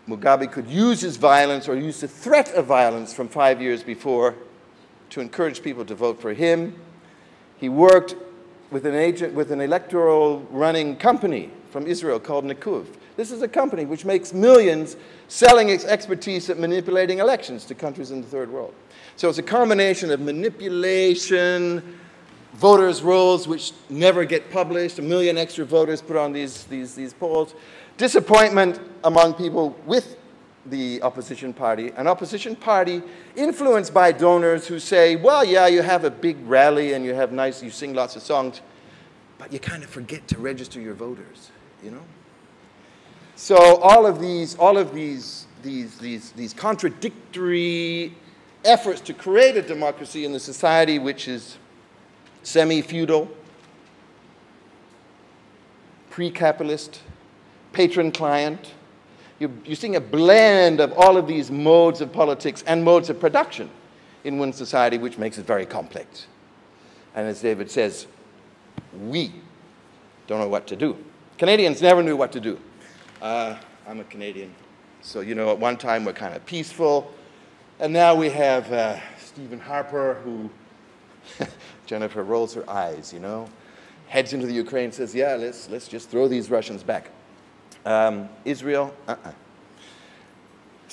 Mugabe could use his violence or use the threat of violence from 5 years before to encourage people to vote for him. He worked with an electoral running company from Israel called Nikuv. This is a company which makes millions selling its expertise at manipulating elections to countries in the third world. So it's a combination of manipulation, voters' rolls which never get published, 1 million extra voters put on these polls, disappointment among people with the opposition party, an opposition party influenced by donors who say, well, yeah, you have a big rally and you sing lots of songs, but you kind of forget to register your voters, you know? So all of these contradictory efforts to create a democracy in the society which is semi-feudal, pre-capitalist, patron-client. You're seeing a blend of all of these modes of politics and modes of production in one society, which makes it very complex. And as David says, we don't know what to do. Canadians never knew what to do. I'm a Canadian, so you know, at one time we're kind of peaceful, and now we have Stephen Harper, who Jennifer rolls her eyes, you know, heads into the Ukraine and says, yeah, let's just throw these Russians back. Israel,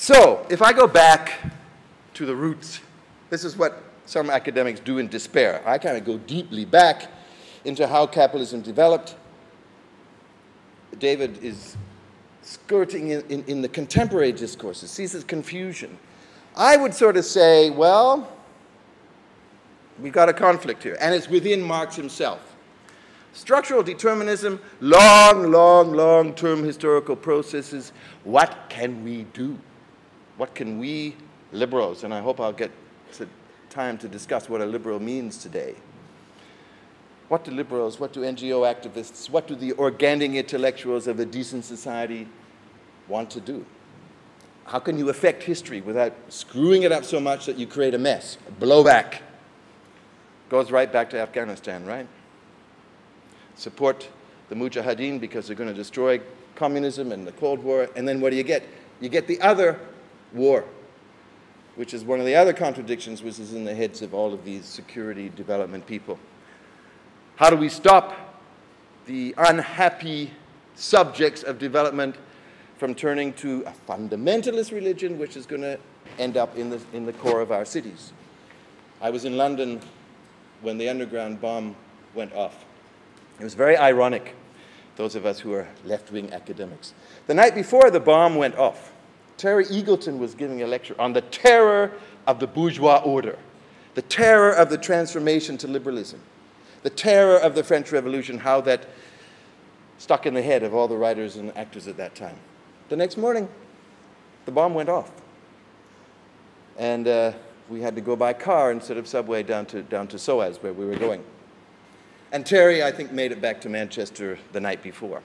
So, if I go back to the roots, this is what some academics do in despair. I kind of go deeply back into how capitalism developed. David is skirting in the contemporary discourses, sees this confusion. I would sort of say, well, we've got a conflict here, and it's within Marx himself. Structural determinism, long-term historical processes. What can we do? What can we liberals, and I hope I'll get time to discuss what a liberal means today. What do liberals, what do NGO activists, what do the organic intellectuals of a decent society want to do? How can you affect history without screwing it up so much that you create a mess, a blowback? Goes right back to Afghanistan, right? Support the Mujahideen because they're going to destroy communism and the Cold War, and then what do you get? You get the other war, which is one of the other contradictions which is in the heads of all of these security development people. How do we stop the unhappy subjects of development from turning to a fundamentalist religion, which is going to end up in the core of our cities? I was in London when the underground bomb went off. It was very ironic, those of us who are left-wing academics. The night before the bomb went off, Terry Eagleton was giving a lecture on the terror of the bourgeois order, the terror of the transformation to liberalism, the terror of the French Revolution, how that stuck in the head of all the writers and actors at that time. The next morning, the bomb went off. And we had to go by car instead of subway down to SOAS, where we were going. And Terry, I think, made it back to Manchester the night before.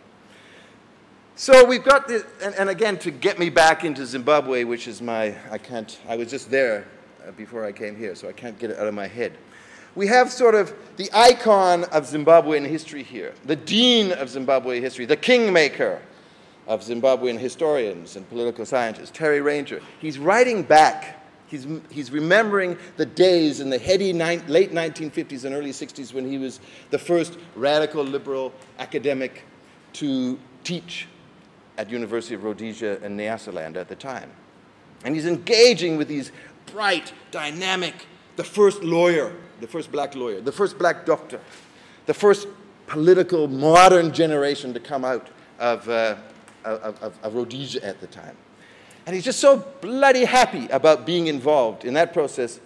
So we've got this, and again, to get me back into Zimbabwe, which is I was just there before I came here, so I can't get it out of my head. We have sort of the icon of Zimbabwean history here, the dean of Zimbabwe history, the kingmaker of Zimbabwean historians and political scientists, Terry Ranger. He's writing back. He's remembering the days in the heady late 1950s and early 60s when he was the first radical liberal academic to teach at University of Rhodesia and Nyasaland at the time. And he's engaging with these bright, dynamic, the first lawyer, the first black lawyer, the first black doctor, the first political modern generation to come out of Rhodesia at the time. And he's just so bloody happy about being involved in that process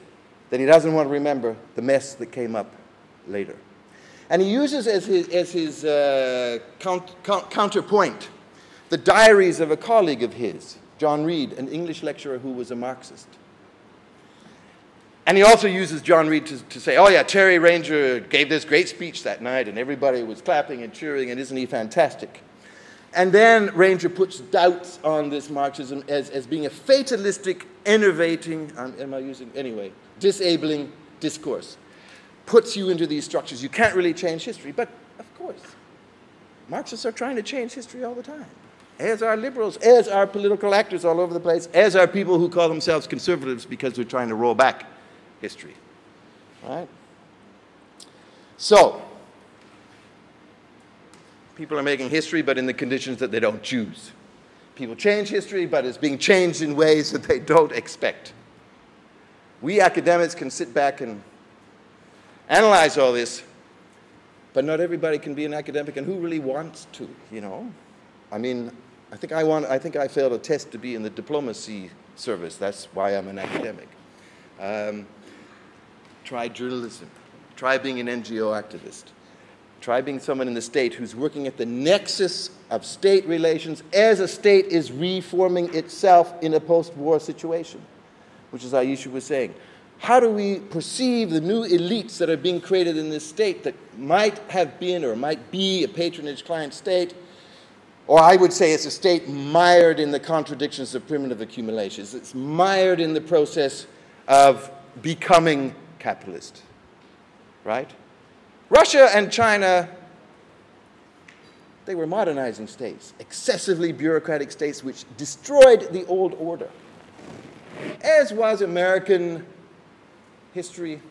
that he doesn't want to remember the mess that came up later. And he uses as his counterpoint the diaries of a colleague of his, John Reed, an English lecturer who was a Marxist. And he also uses John Reed to say, oh yeah, Terry Ranger gave this great speech that night and everybody was clapping and cheering and isn't he fantastic? And then Ranger puts doubts on this Marxism as being a fatalistic, enervating, disabling discourse. Puts you into these structures. You can't really change history. But, of course, Marxists are trying to change history all the time. As are liberals, as are political actors all over the place, as are people who call themselves conservatives because they're trying to roll back history. All right? So, people are making history, but in the conditions that they don't choose. People change history, but it's being changed in ways that they don't expect. We academics can sit back and analyze all this, but not everybody can be an academic, and who really wants to, you know? I mean, I think I failed a test to be in the diplomacy service. That's why I'm an academic. Try journalism. Try being an NGO activist. Try being someone in the state who's working at the nexus of state relations as a state is reforming itself in a post-war situation, which is Aisha was saying. How do we perceive the new elites that are being created in this state that might have been or might be a patronage client state, or I would say it's a state mired in the contradictions of primitive accumulations. It's mired in the process of becoming capitalist, right? Russia and China, they were modernizing states, excessively bureaucratic states which destroyed the old order, as was American history,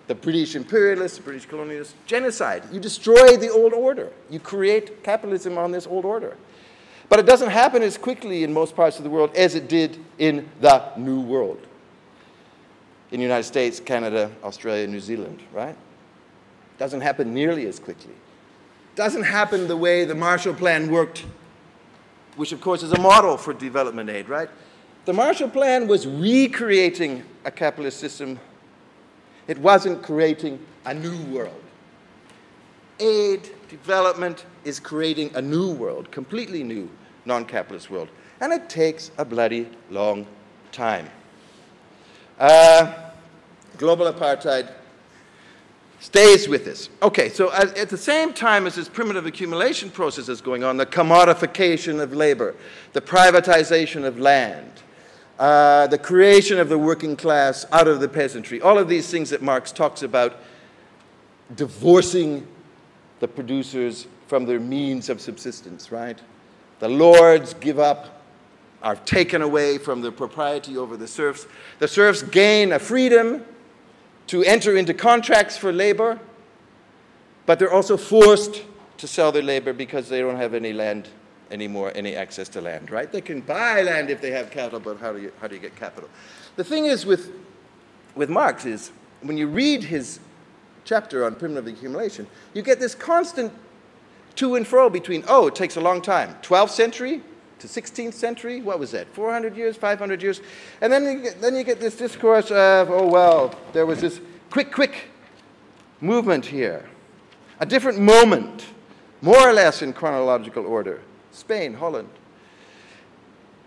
the British imperialists, the British colonialists, genocide. You destroy the old order. You create capitalism on this old order. But it doesn't happen as quickly in most parts of the world as it did in the New World. In the United States, Canada, Australia, New Zealand, right? Doesn't happen nearly as quickly. Doesn't happen the way the Marshall Plan worked, which of course is a model for development aid, right? The Marshall Plan was recreating a capitalist system. It wasn't creating a new world. Aid, development is creating a new world, completely new, non-capitalist world. And it takes a bloody long time. Global apartheid stays with us. Okay, so at the same time as this primitive accumulation process is going on, the commodification of labor, the privatization of land, the creation of the working class out of the peasantry, all of these things that Marx talks about, divorcing the producers from their means of subsistence, right? The lords give up, are taken away from their propriety over the serfs. The serfs gain a freedom to enter into contracts for labor, but they're also forced to sell their labor because they don't have any land anymore, any access to land, right? They can buy land if they have capital, but how do you get capital? The thing is with Marx is, when you read his chapter on primitive accumulation, you get this constant to and fro between, oh, it takes a long time, 12th century to 16th century, what was that, 400 years, 500 years? And then you get this discourse of, oh, well, there was this quick movement here, a different moment, more or less in chronological order. Spain, Holland.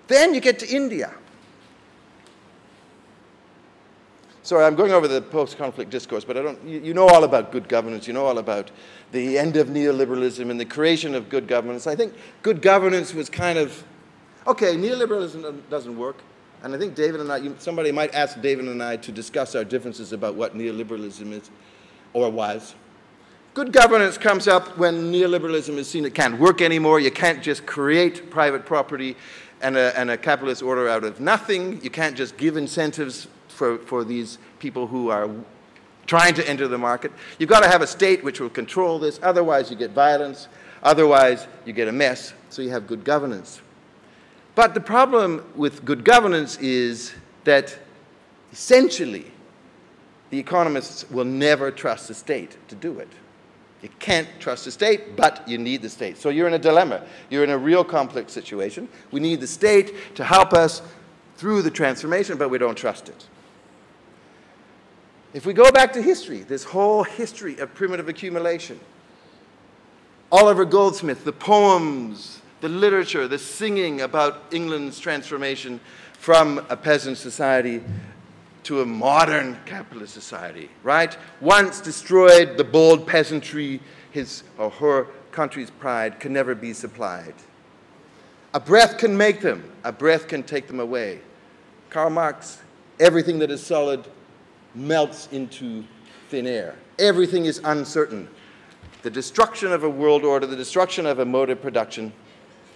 Then you get to India. Sorry, I'm going over the post-conflict discourse, but you know all about good governance, you know all about the end of neoliberalism and the creation of good governance. I think good governance was kind of, okay, neoliberalism doesn't work, and I think David and I, somebody might ask David and I to discuss our differences about what neoliberalism is, or was. Good governance comes up when neoliberalism is seen it can't work anymore. You can't just create private property and a capitalist order out of nothing. You can't just give incentives for these people who are trying to enter the market. You've got to have a state which will control this. Otherwise, you get violence. Otherwise, you get a mess. So you have good governance. But the problem with good governance is that essentially the economists will never trust the state to do it. You can't trust the state, but you need the state. So you're in a dilemma. You're in a real complex situation. We need the state to help us through the transformation, but we don't trust it. If we go back to history, this whole history of primitive accumulation, Oliver Goldsmith, the poems, the literature, the singing about England's transformation from a peasant society to a modern capitalist society, right? Once destroyed, the bold peasantry, his or her country's pride, can never be supplied. A breath can make them, a breath can take them away. Karl Marx, everything that is solid melts into thin air. Everything is uncertain. The destruction of a world order, the destruction of a mode of production,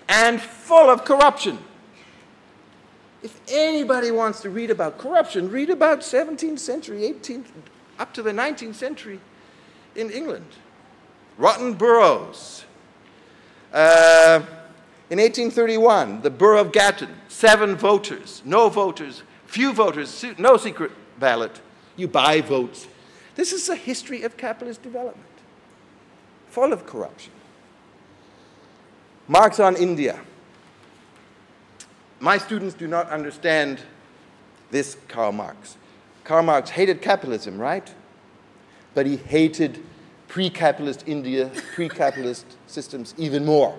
and full of corruption. If anybody wants to read about corruption, read about 17th century, 18th, up to the 19th century in England. Rotten boroughs. In 1831, the borough of Gatton, 7 voters, no voters, few voters, no secret ballot. You buy votes. This is a history of capitalist development, full of corruption. Marx on India. My students do not understand this Karl Marx. Karl Marx hated capitalism, right? But he hated pre-capitalist India, pre-capitalist systems even more,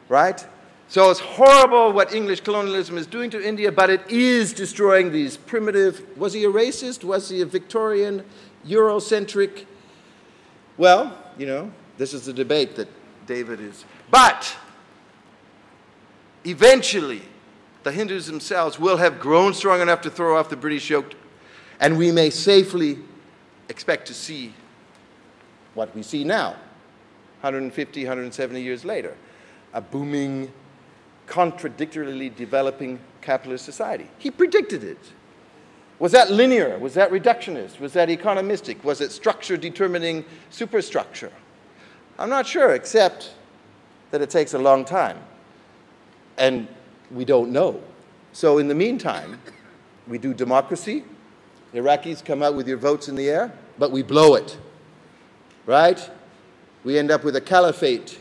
right? So it's horrible what English colonialism is doing to India, but it is destroying these primitive, was he a racist? Was he a Victorian, Eurocentric? Well, you know, this is the debate that David is. But eventually, the Hindus themselves will have grown strong enough to throw off the British yoke, and we may safely expect to see what we see now, 150, 170 years later, a booming, contradictorily developing capitalist society. He predicted it. Was that linear? Was that reductionist? Was that economistic? Was it structure determining superstructure? I'm not sure, except that it takes a long time. And we don't know. So in the meantime, we do democracy. Iraqis come out with your votes in the air, but we blow it, right? We end up with a caliphate.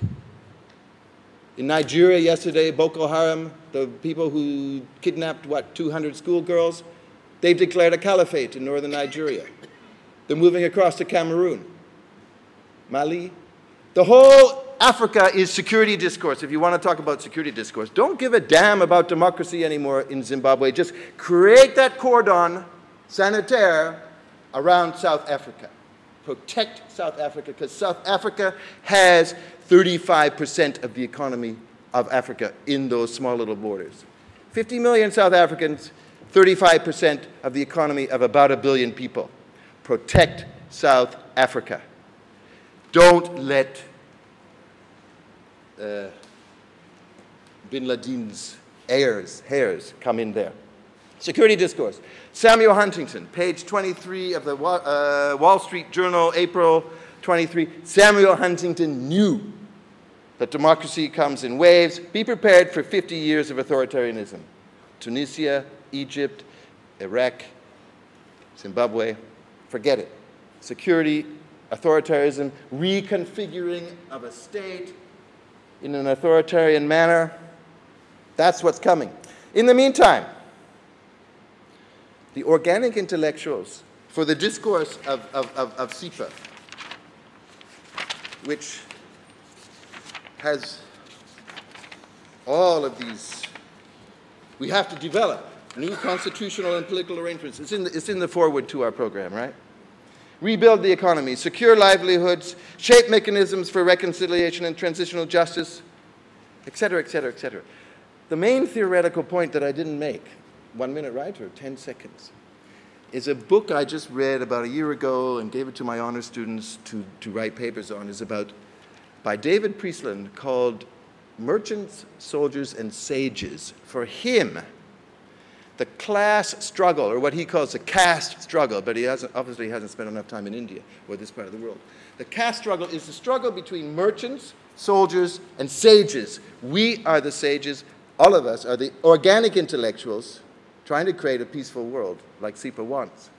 In Nigeria yesterday, Boko Haram, the people who kidnapped, what, 200 schoolgirls, they've declared a caliphate in northern Nigeria. They're moving across to Cameroon, Mali. The whole Africa is security discourse. If you want to talk about security discourse, don't give a damn about democracy anymore in Zimbabwe. Just create that cordon sanitaire around South Africa. Protect South Africa, because South Africa has 35% of the economy of Africa in those small little borders. 50 million South Africans, 35% of the economy of about 1 billion people. Protect South Africa. Don't let Bin Laden's heirs come in there. Security discourse. Samuel Huntington, page 23 of the Wall Street Journal, April 23, Samuel Huntington knew that democracy comes in waves. Be prepared for 50 years of authoritarianism. Tunisia, Egypt, Iraq, Zimbabwe, forget it. Security, authoritarianism, reconfiguring of a state in an authoritarian manner. That's what's coming. In the meantime, the organic intellectuals for the discourse of CEPA, which has all of these, we have to develop new constitutional and political arrangements. It's in the foreword to our program, right? Rebuild the economy, secure livelihoods, shape mechanisms for reconciliation and transitional justice, et cetera, et cetera, et cetera. The main theoretical point that I didn't make, 1 minute, right, or 10 seconds, is a book I just read about a year ago and gave it to my honor students to write papers on, is by David Priestland, called Merchants, Soldiers, and Sages. For him, the class struggle, or what he calls the caste struggle, but he obviously hasn't spent enough time in India or this part of the world. The caste struggle is the struggle between merchants, soldiers, and sages. We are the sages. All of us are the organic intellectuals trying to create a peaceful world like CEPA wants.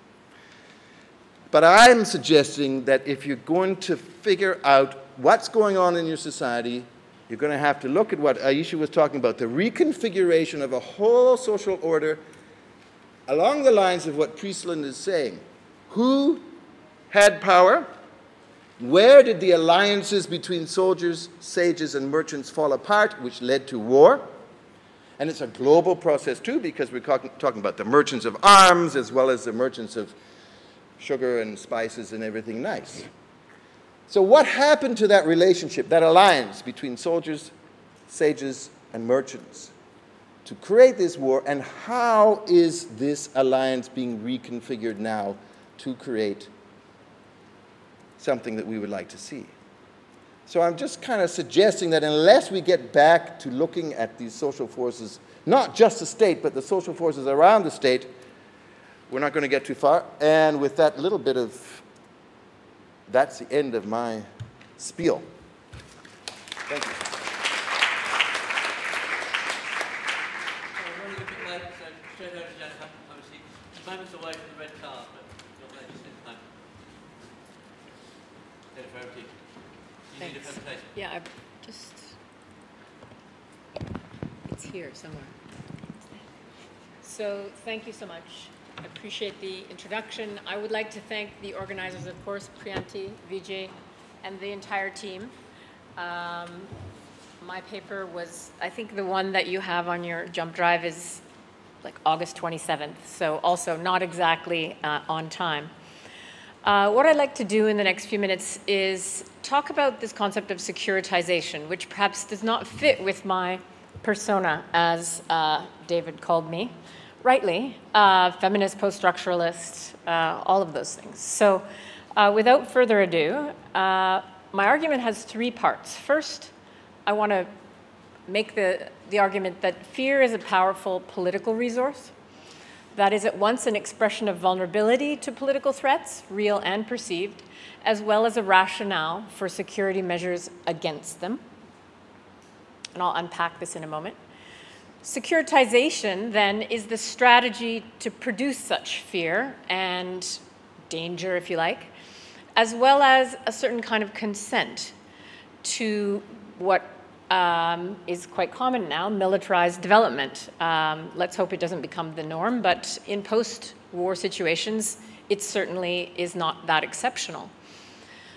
But I'm suggesting that if you're going to figure out what's going on in your society, you're going to have to look at what Aisha was talking about, the reconfiguration of a whole social order along the lines of what Priestland is saying. Who had power? Where did the alliances between soldiers, sages, and merchants fall apart, which led to war? And it's a global process, too, because we're talking about the merchants of arms as well as the merchants of sugar and spices and everything nice. So what happened to that relationship, that alliance between soldiers, sages, and merchants to create this war, and how is this alliance being reconfigured now to create something that we would like to see? So I'm just kind of suggesting that unless we get back to looking at these social forces, not just the state, but the social forces around the state, we're not going to get too far. And with that little bit of, that's the end of my spiel. Thank you. We're running a bit late, so straight over to Jennifer. Obviously, moments away from the red card, but you're there just in time. Jennifer, over to you. You need a presentation. Yeah, I've just, it's here somewhere. So thank you so much. I appreciate the introduction. I would like to thank the organizers, of course, Priyanti, Vijay, and the entire team. My paper was, I think the one that you have on your jump drive is like August 27th, so also not exactly on time. What I'd like to do in the next few minutes is talk about this concept of securitization, which perhaps does not fit with my persona, as David called me, rightly, feminist, post-structuralist, all of those things. So without further ado, my argument has three parts. First, I want to make the argument that fear is a powerful political resource that is at once an expression of vulnerability to political threats, real and perceived, as well as a rationale for security measures against them. And I'll unpack this in a moment. Securitization, then, is the strategy to produce such fear and danger, if you like, as well as a certain kind of consent to what is quite common now, militarized development. Let's hope it doesn't become the norm, but in post-war situations, it certainly is not that exceptional.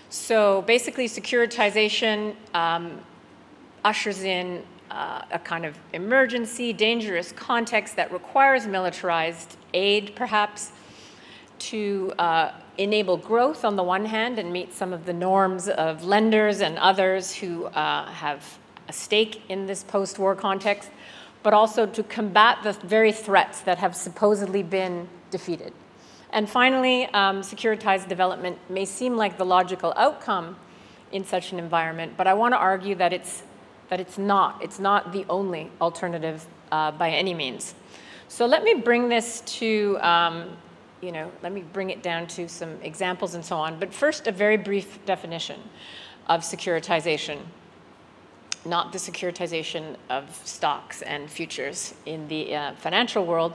So basically, securitization ushers in a kind of emergency, dangerous context that requires militarized aid, perhaps, to enable growth on the one hand and meet some of the norms of lenders and others who have a stake in this post-war context, but also to combat the very threats that have supposedly been defeated. And finally, securitized development may seem like the logical outcome in such an environment, but I want to argue that it's not. It's not the only alternative by any means. So let me bring this to let me bring it down to some examples and so on. But first, a very brief definition of securitization, not the securitization of stocks and futures in the financial world.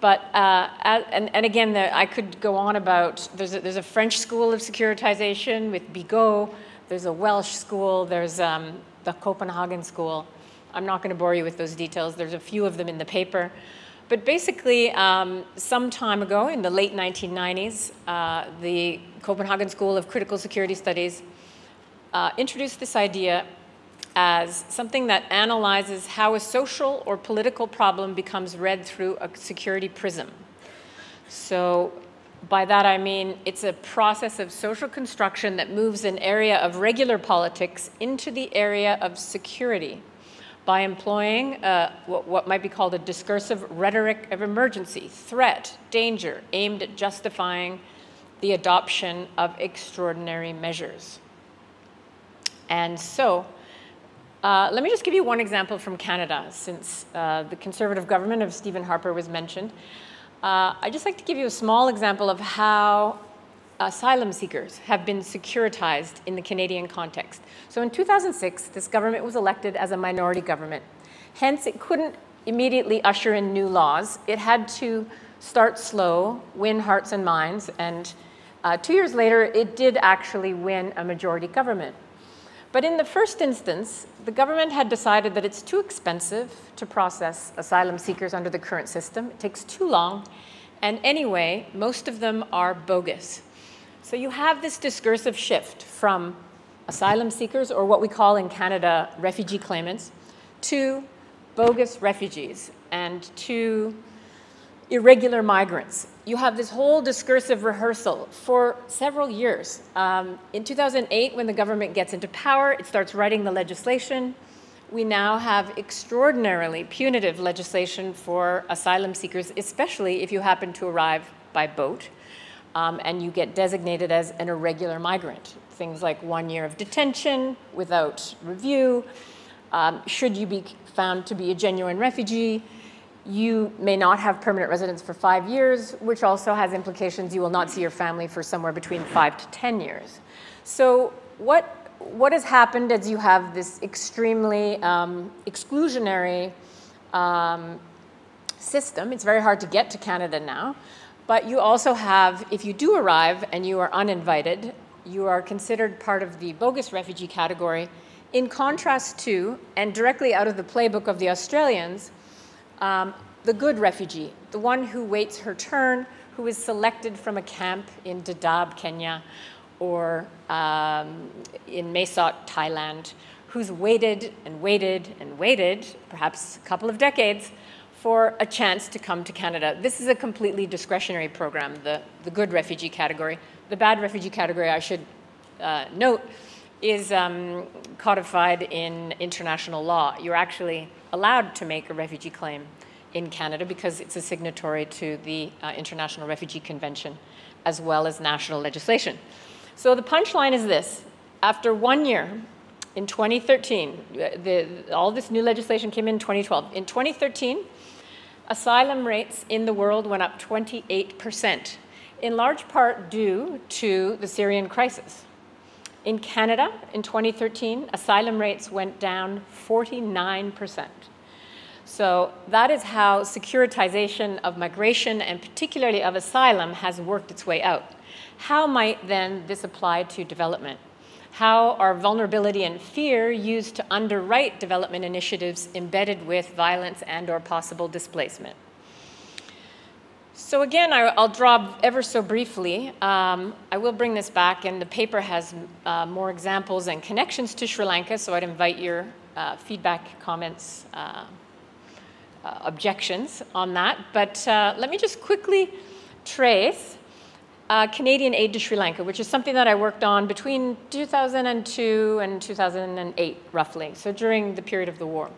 But, and again, I could go on about, there's a French school of securitization with Bigot, there's a Welsh school, there's the Copenhagen school. I'm not going to bore you with those details. There's a few of them in the paper. But basically, some time ago, in the late 1990s, the Copenhagen School of Critical Security Studies introduced this idea as something that analyzes how a social or political problem becomes read through a security prism. So by that I mean it's a process of social construction that moves an area of regular politics into the area of security by employing what might be called a discursive rhetoric of emergency, threat, danger, aimed at justifying the adoption of extraordinary measures. And so, let me just give you one example from Canada, since the Conservative government of Stephen Harper was mentioned. I'd just like to give you a small example of how asylum seekers have been securitized in the Canadian context. So in 2006, this government was elected as a minority government. Hence, it couldn't immediately usher in new laws. It had to start slow, win hearts and minds, and 2 years later, it did actually win a majority government. But in the first instance, the government had decided that it's too expensive to process asylum seekers under the current system. It takes too long. And anyway, most of them are bogus. So you have this discursive shift from asylum seekers, or what we call in Canada refugee claimants, to bogus refugees and to irregular migrants. You have this whole discursive rehearsal for several years. In 2008, when the government gets into power, it starts writing the legislation. We now have extraordinarily punitive legislation for asylum seekers, especially if you happen to arrive by boat and you get designated as an irregular migrant. Things like 1 year of detention without review. Should you be found to be a genuine refugee, you may not have permanent residence for 5 years, which also has implications. You will not see your family for somewhere between 5 to 10 years. So what has happened is you have this extremely exclusionary system. It's very hard to get to Canada now. But you also have, if you do arrive and you are uninvited, you are considered part of the bogus refugee category, in contrast to, and directly out of the playbook of the Australians, the good refugee, the one who waits her turn, who is selected from a camp in Dadaab, Kenya, or in Mae Sot, Thailand, who's waited and waited and waited, perhaps a couple of decades, for a chance to come to Canada. This is a completely discretionary program, the good refugee category. The bad refugee category, I should note, is codified in international law. You're actually allowed to make a refugee claim in Canada because it's a signatory to the International Refugee Convention as well as national legislation. So the punchline is this. After 1 year, in 2013, all this new legislation came in 2012. In 2013, asylum rates in the world went up 28%, in large part due to the Syrian crisis. In Canada, in 2013, asylum rates went down 49%. So that is how securitization of migration, and particularly of asylum, has worked its way out. How might then this apply to development? How are vulnerability and fear used to underwrite development initiatives embedded with violence and/or possible displacement? So again, I'll draw ever so briefly. I will bring this back, and the paper has more examples and connections to Sri Lanka, so I'd invite your feedback, comments, objections on that. But let me just quickly trace Canadian aid to Sri Lanka, which is something that I worked on between 2002 and 2008, roughly, so during the period of the war.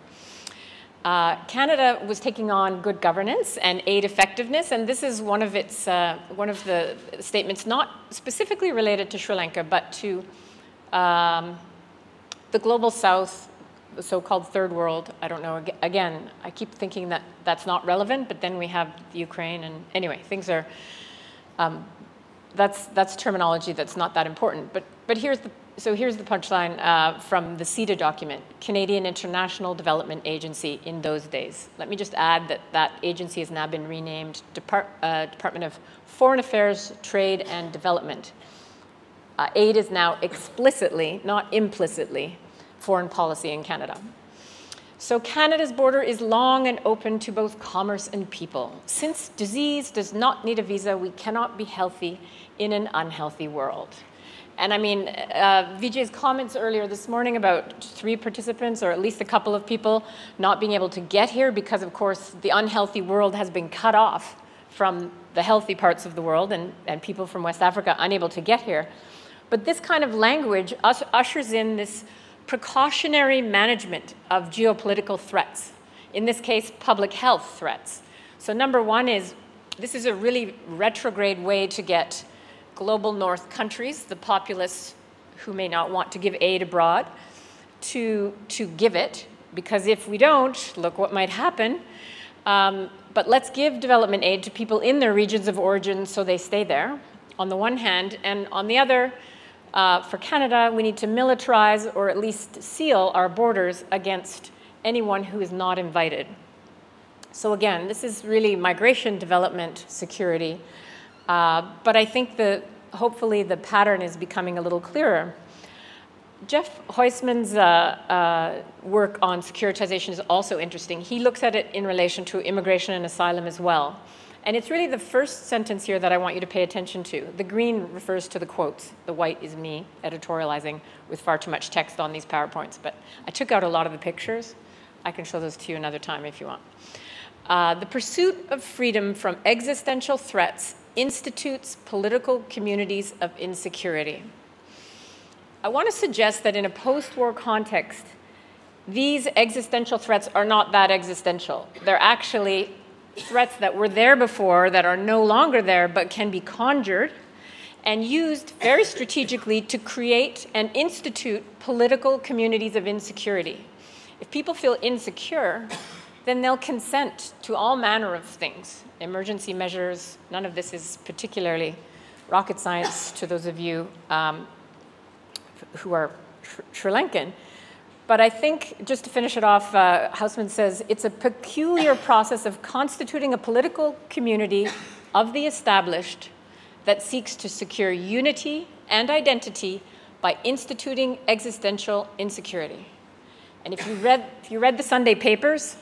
Canada was taking on good governance and aid effectiveness, and this is one of the statements not specifically related to Sri Lanka, but to the global south, the so-called third world. I don't know, again, I keep thinking that that's not relevant, but then we have the Ukraine, and anyway, things are That's terminology that's not that important. But here's the punchline from the CETA document, Canadian International Development Agency in those days. Let me just add that that agency has now been renamed Department of Foreign Affairs, Trade and Development. Aid is now explicitly, not implicitly, foreign policy in Canada. So Canada's border is long and open to both commerce and people. Since disease does not need a visa, we cannot be healthy in an unhealthy world. And I mean, Vijay's comments earlier this morning about 3 participants, or at least a couple of people, not being able to get here because, of course, the unhealthy world has been cut off from the healthy parts of the world, and people from West Africa unable to get here. But this kind of language ushers in this precautionary management of geopolitical threats, in this case, public health threats. So number one is, this is a really retrograde way to get global north countries, the populace who may not want to give aid abroad, to give it, because if we don't, look what might happen. But let's give development aid to people in their regions of origin so they stay there, on the one hand, and on the other, for Canada, we need to militarize or at least seal our borders against anyone who is not invited. So again, this is really migration, development, security. But I think hopefully the pattern is becoming a little clearer. Jeff Huysman's work on securitization is also interesting. He looks at it in relation to immigration and asylum as well. And it's really the first sentence here that I want you to pay attention to. The green refers to the quotes. The white is me editorializing with far too much text on these PowerPoints. But I took out a lot of the pictures. I can show those to you another time if you want. The pursuit of freedom from existential threats institutes political communities of insecurity. I want to suggest that in a post-war context, these existential threats are not that existential. They're actually threats that were there before that are no longer there but can be conjured and used very strategically to create and institute political communities of insecurity. If people feel insecure, then they'll consent to all manner of things. Emergency measures, none of this is particularly rocket science to those of you who are Sri Lankan. But I think, just to finish it off, Huysman says, it's a peculiar process of constituting a political community of the established that seeks to secure unity and identity by instituting existential insecurity. And if you read the Sunday papers,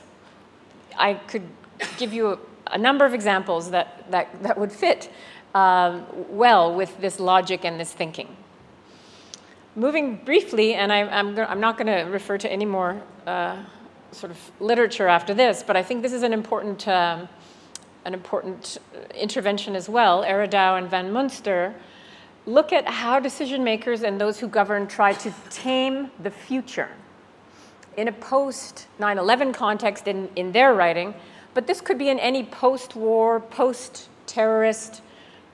I could give you a number of examples that would fit well with this logic and this thinking. Moving briefly, and I'm not going to refer to any more sort of literature after this, but I think this is an important intervention as well. Eredau and Van Munster look at how decision makers and those who govern try to tame the future in a post-9/11 context in their writing, but this could be in any post-war, post-terrorist,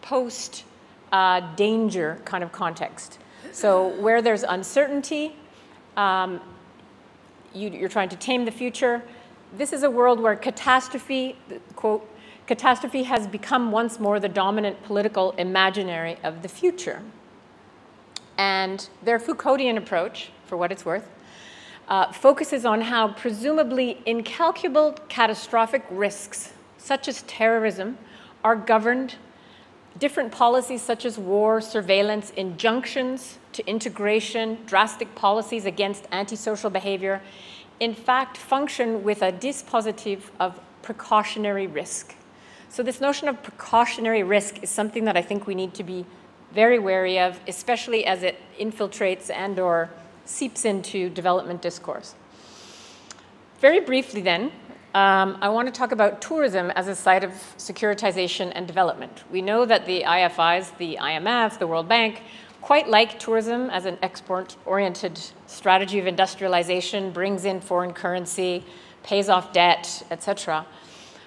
post-danger kind of context. So where there's uncertainty, you're trying to tame the future. This is a world where catastrophe, quote, catastrophe has become once more the dominant political imaginary of the future. And their Foucauldian approach, for what it's worth, focuses on how presumably incalculable catastrophic risks, such as terrorism, are governed. Different policies such as war, surveillance, injunctions to integration, drastic policies against antisocial behavior, in fact function with a dispositif of precautionary risk. So this notion of precautionary risk is something that I think we need to be very wary of, especially as it infiltrates and/or seeps into development discourse. Very briefly then, I want to talk about tourism as a site of securitization and development. We know that the IFIs, the IMF, the World Bank, quite like tourism as an export-oriented strategy of industrialization, brings in foreign currency, pays off debt, etc.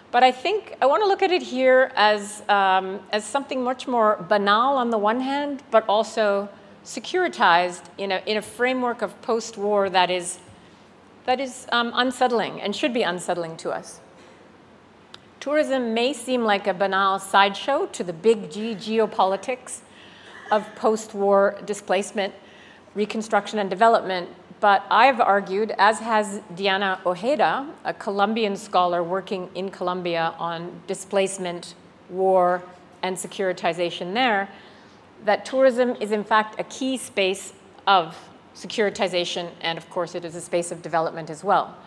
But I think I want to look at it here as something much more banal on the one hand, but also securitized in a framework of post-war that is unsettling and should be unsettling to us. Tourism may seem like a banal sideshow to the big G geopolitics of post-war displacement, reconstruction, and development, but I've argued, as has Diana Ojeda, a Colombian scholar working in Colombia on displacement, war, and securitization there, that tourism is in fact a key space of securitization, and of course it is a space of development as well.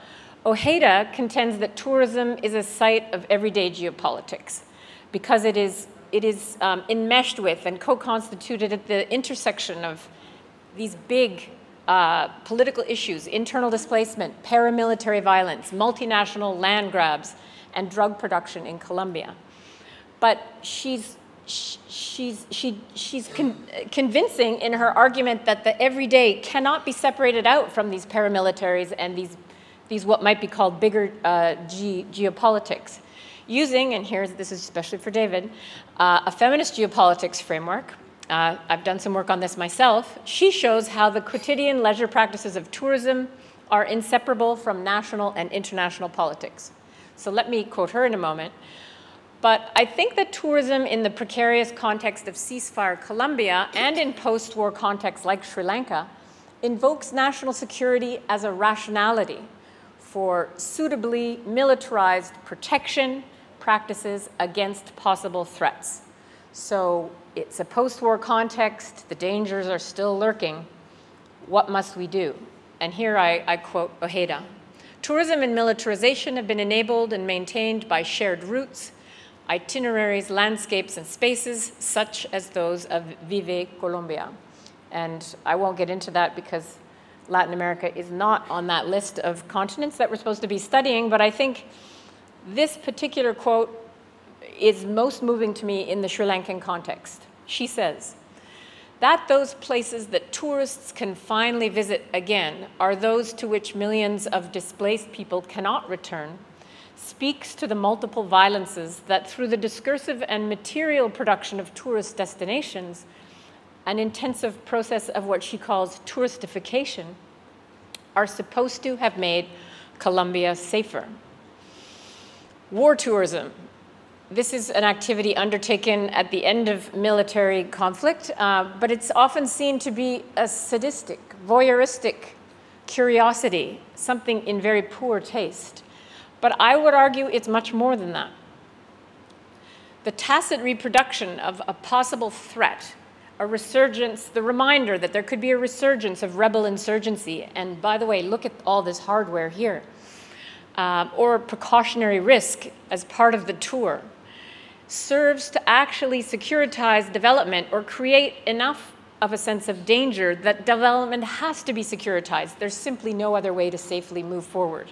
Ojeda contends that tourism is a site of everyday geopolitics because it is enmeshed with and co-constituted at the intersection of these big political issues: internal displacement, paramilitary violence, multinational land grabs, and drug production in Colombia. But she's convincing in her argument that the everyday cannot be separated out from these paramilitaries and these what might be called bigger geopolitics, using, and this is especially for David, a feminist geopolitics framework. I've done some work on this myself. She shows how the quotidian leisure practices of tourism are inseparable from national and international politics. So let me quote her in a moment. But I think that tourism in the precarious context of ceasefire Colombia and in post-war contexts like Sri Lanka invokes national security as a rationality for suitably militarized protection practices against possible threats. So it's a post-war context, the dangers are still lurking. What must we do? And here I quote Ojeda. Tourism and militarization have been enabled and maintained by shared routes, itineraries, landscapes, and spaces such as those of Vive Colombia. And I won't get into that because Latin America is not on that list of continents that we're supposed to be studying, but I think this particular quote is most moving to me in the Sri Lankan context. She says, that those places that tourists can finally visit again are those to which millions of displaced people cannot return speaks to the multiple violences that through the discursive and material production of tourist destinations, an intensive process of what she calls touristification, are supposed to have made Colombia safer. War tourism. This is an activity undertaken at the end of military conflict, but it's often seen to be a sadistic, voyeuristic curiosity, something in very poor taste. But I would argue it's much more than that. The tacit reproduction of a possible threat, a resurgence, the reminder that there could be a resurgence of rebel insurgency, and by the way, look at all this hardware here, or precautionary risk as part of the tour, serves to actually securitize development or create enough of a sense of danger that development has to be securitized. There's simply no other way to safely move forward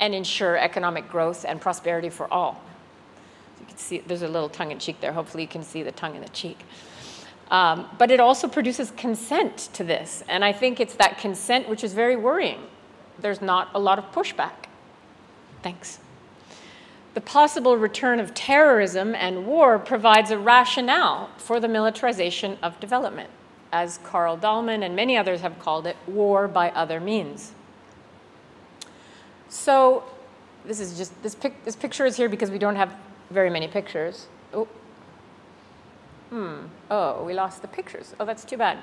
and ensure economic growth and prosperity for all. You can see, there's a little tongue-in-cheek there. Hopefully you can see the tongue in the cheek. But it also produces consent to this. And I think it's that consent which is very worrying. There's not a lot of pushback. Thanks. The possible return of terrorism and war provides a rationale for the militarization of development, as Carl Dahlman and many others have called it, war by other means. So this is just, this picture is here because we don't have very many pictures. Oh. Oh, we lost the pictures. Oh, that's too bad.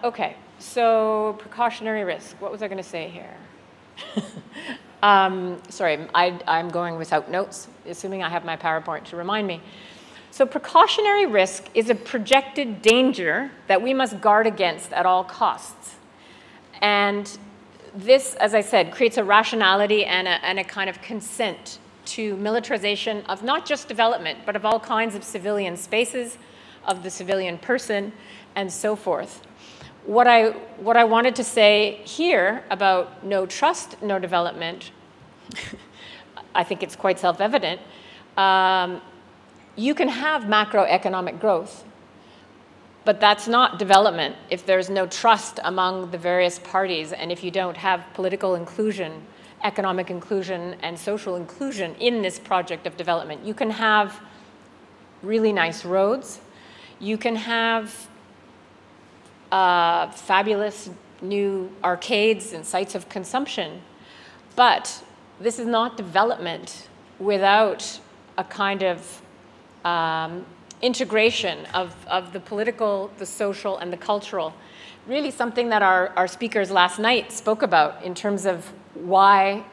Okay, so precautionary risk. What was I going to say here? Sorry, I'm going without notes, assuming I have my PowerPoint to remind me. So precautionary risk is a projected danger that we must guard against at all costs. And this, as I said, creates a rationality and a kind of consent to militarization of not just development, but of all kinds of civilian spaces, of the civilian person, and so forth. What I wanted to say here about no trust, no development, I think it's quite self-evident. You can have macroeconomic growth, but that's not development if there's no trust among the various parties and if you don't have political inclusion, economic inclusion, and social inclusion in this project of development. You can have really nice roads. You can have fabulous new arcades and sites of consumption. But this is not development without a kind of integration of the political, the social, and the cultural. Really something that our speakers last night spoke about in terms of why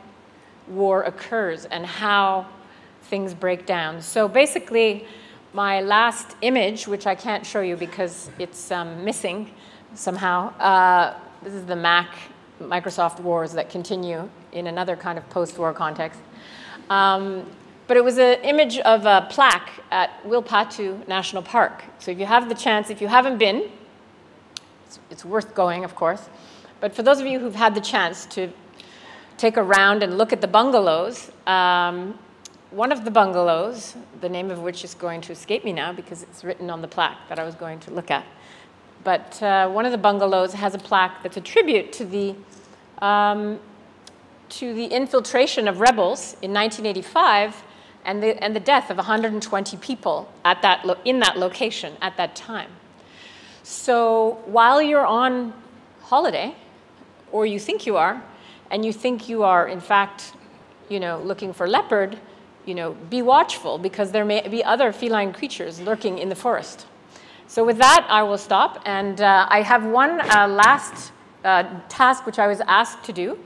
war occurs and how things break down. So basically, my last image, which I can't show you because it's missing somehow, this is the Microsoft wars that continue in another kind of post-war context. But it was an image of a plaque at Wilpatu National Park. So if you have the chance, if you haven't been, it's worth going, of course. But for those of you who've had the chance to take a round and look at the bungalows, one of the bungalows, the name of which is going to escape me now because it's written on the plaque that I was going to look at. But one of the bungalows has a plaque that's a tribute to the infiltration of rebels in 1985 and the death of 120 people at in that location at that time. So while you're on holiday, or you think you are, and you think you are, in fact, looking for leopard, be watchful because there may be other feline creatures lurking in the forest. So with that, I will stop. And I have one last task which I was asked to do.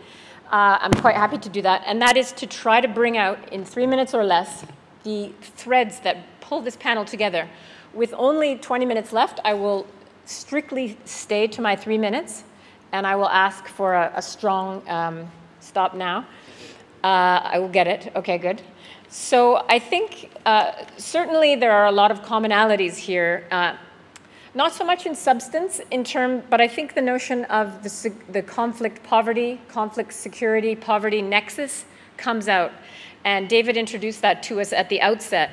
I'm quite happy to do that. And that is to try to bring out, in 3 minutes or less, the threads that pull this panel together. With only 20 minutes left, I will strictly stay to my 3 minutes. And I will ask for a strong stop now. I will get it. OK, good. So I think certainly there are a lot of commonalities here. Not so much in substance, but I think the notion of the conflict poverty, conflict security, poverty nexus comes out. And David introduced that to us at the outset.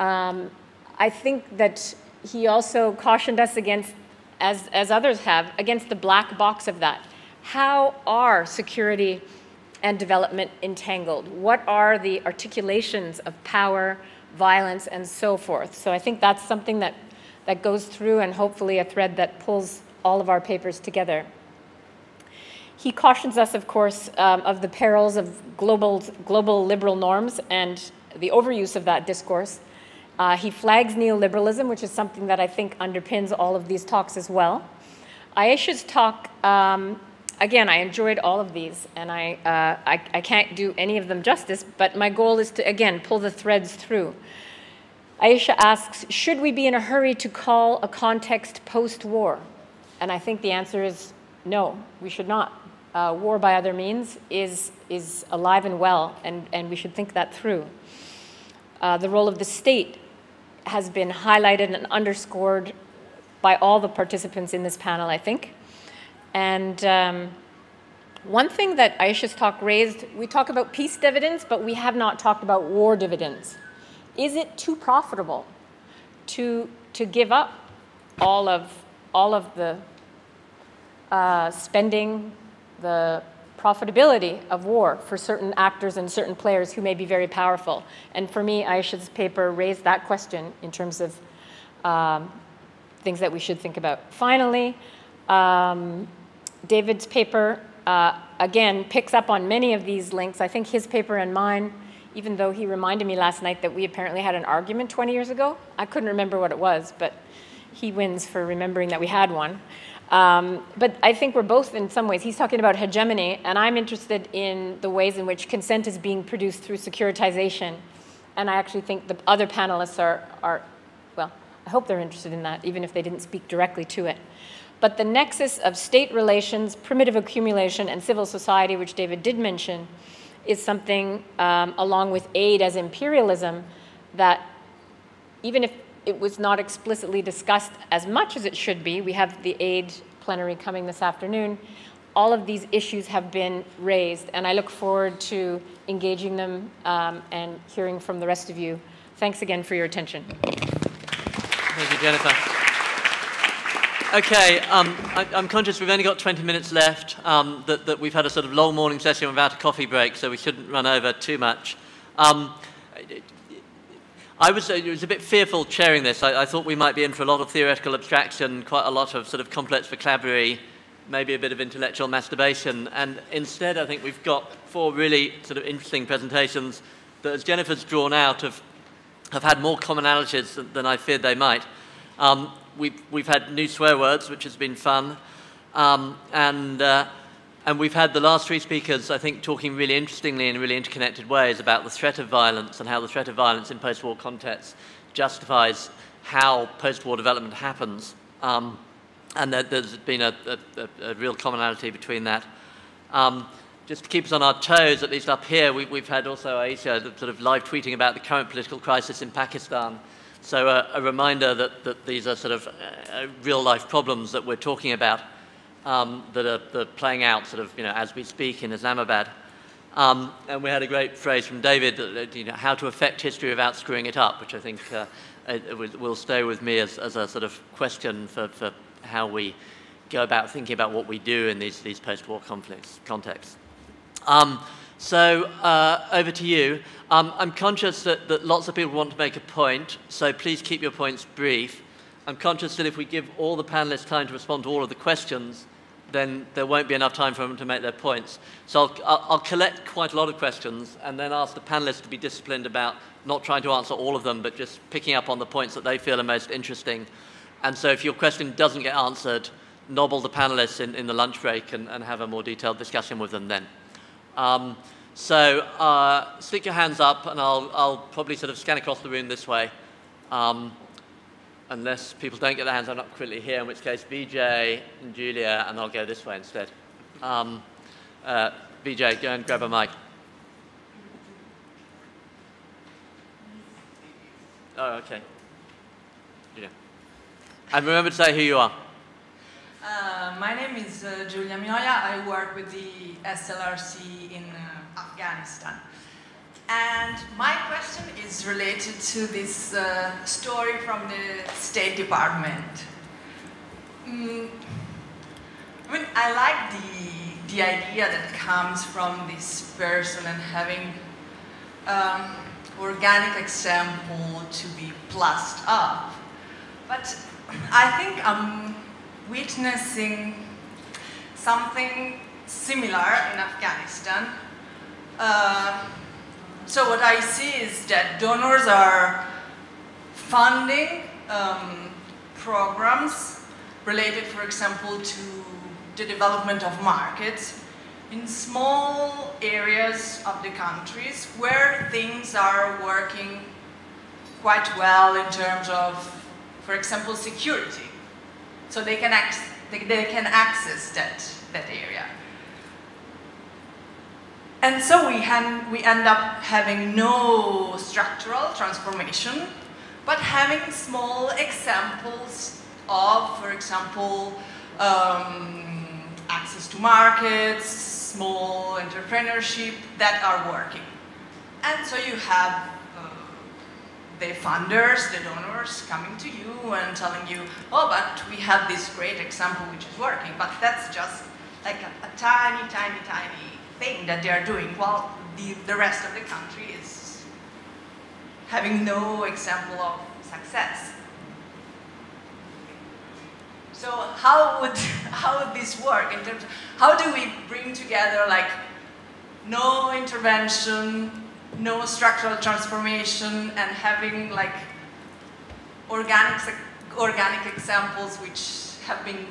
I think that he also cautioned us against, as others have, against the black box of that. How are security and development entangled? What are the articulations of power, violence, and so forth? So I think that's something that goes through and hopefully a thread that pulls all of our papers together. He cautions us, of course, of the perils of global liberal norms and the overuse of that discourse. He flags neoliberalism, which is something that I think underpins all of these talks as well. Ayesha's talk, again, I enjoyed all of these, and I can't do any of them justice, but my goal is to, again, pull the threads through. Ayesha asks, should we be in a hurry to call a context post-war? And I think the answer is no, we should not. War by other means is alive and well, and we should think that through. The role of the state has been highlighted and underscored by all the participants in this panel, I think. And one thing that Ayesha's talk raised, we talk about peace dividends, but we have not talked about war dividends. Is it too profitable to give up all of the spending, the profitability of war for certain actors and certain players who may be very powerful? And for me, Ayesha's paper raised that question in terms of things that we should think about. Finally, David's paper, again, picks up on many of these links. I think his paper and mine, even though he reminded me last night that we apparently had an argument 20 years ago. I couldn't remember what it was, but he wins for remembering that we had one. But I think we're both, in some ways, he's talking about hegemony, and I'm interested in the ways in which consent is being produced through securitization. And I actually think the other panelists are well, I hope they're interested in that, even if they didn't speak directly to it. But the nexus of state relations, primitive accumulation, and civil society, which David did mention, is something, along with aid as imperialism, that even if it was not explicitly discussed as much as it should be, we have the aid plenary coming this afternoon, all of these issues have been raised, and I look forward to engaging them and hearing from the rest of you. Thanks again for your attention. Thank you, Jennifer. Okay, I'm conscious we've only got 20 minutes left, that we've had a sort of long morning session without a coffee break, so we shouldn't run over too much. I was a bit fearful chairing this. I thought we might be in for a lot of theoretical abstraction, quite a lot of sort of complex vocabulary, maybe a bit of intellectual masturbation, and instead I think we've got 4 really sort of interesting presentations that, as Jennifer's drawn out, have had more commonalities than I feared they might. We've had new swear words, which has been fun, and we've had the last three speakers, I think, talking really interestingly in really interconnected ways about the threat of violence and how the threat of violence in post-war contexts justifies how post-war development happens. And there's been a real commonality between that. Just to keep us on our toes, at least up here, we've had also Aisha sort of live tweeting about the current political crisis in Pakistan. So a reminder that these are sort of real-life problems that we're talking about that are playing out sort of, as we speak in Islamabad. And we had a great phrase from David, how to affect history without screwing it up, which I think will stay with me as a sort of question for how we go about thinking about what we do in these post-war contexts. So over to you. I'm conscious that lots of people want to make a point, so please keep your points brief. I'm conscious that if we give all the panelists time to respond to all of the questions, then there won't be enough time for them to make their points. So I'll collect quite a lot of questions and then ask the panelists to be disciplined about not trying to answer all of them, but just picking up on the points that they feel are most interesting. And so if your question doesn't get answered, nobble the panelists in the lunch break and have a more detailed discussion with them then. So stick your hands up and I'll probably sort of scan across the room this way. Unless people don't get their hands up quickly here, in which case Vijay and Julia, and I'll go this way instead. Vijay, go and grab a mic. Oh, okay. Julia. And remember to say who you are. My name is Giulia Minoia. I work with the SLRC in Afghanistan. And my question is related to this story from the State Department. I like the idea that comes from this person and having organic example to be plussed up. But I think I'm witnessing something similar in Afghanistan. So what I see is that donors are funding programs related, for example, to the development of markets in small areas of the countries where things are working quite well in terms of, for example, security. So they can access that area. And so we end up having no structural transformation, but having small examples of, for example, access to markets, small entrepreneurship that are working. And so you have the funders, the donors coming to you and telling you, oh, but we have this great example which is working, but that's just like a tiny, tiny, tiny thing that they are doing, while the rest of the country is having no example of success. So how would this work in terms of, how do we bring together like no intervention, no structural transformation, and having like organic examples which have been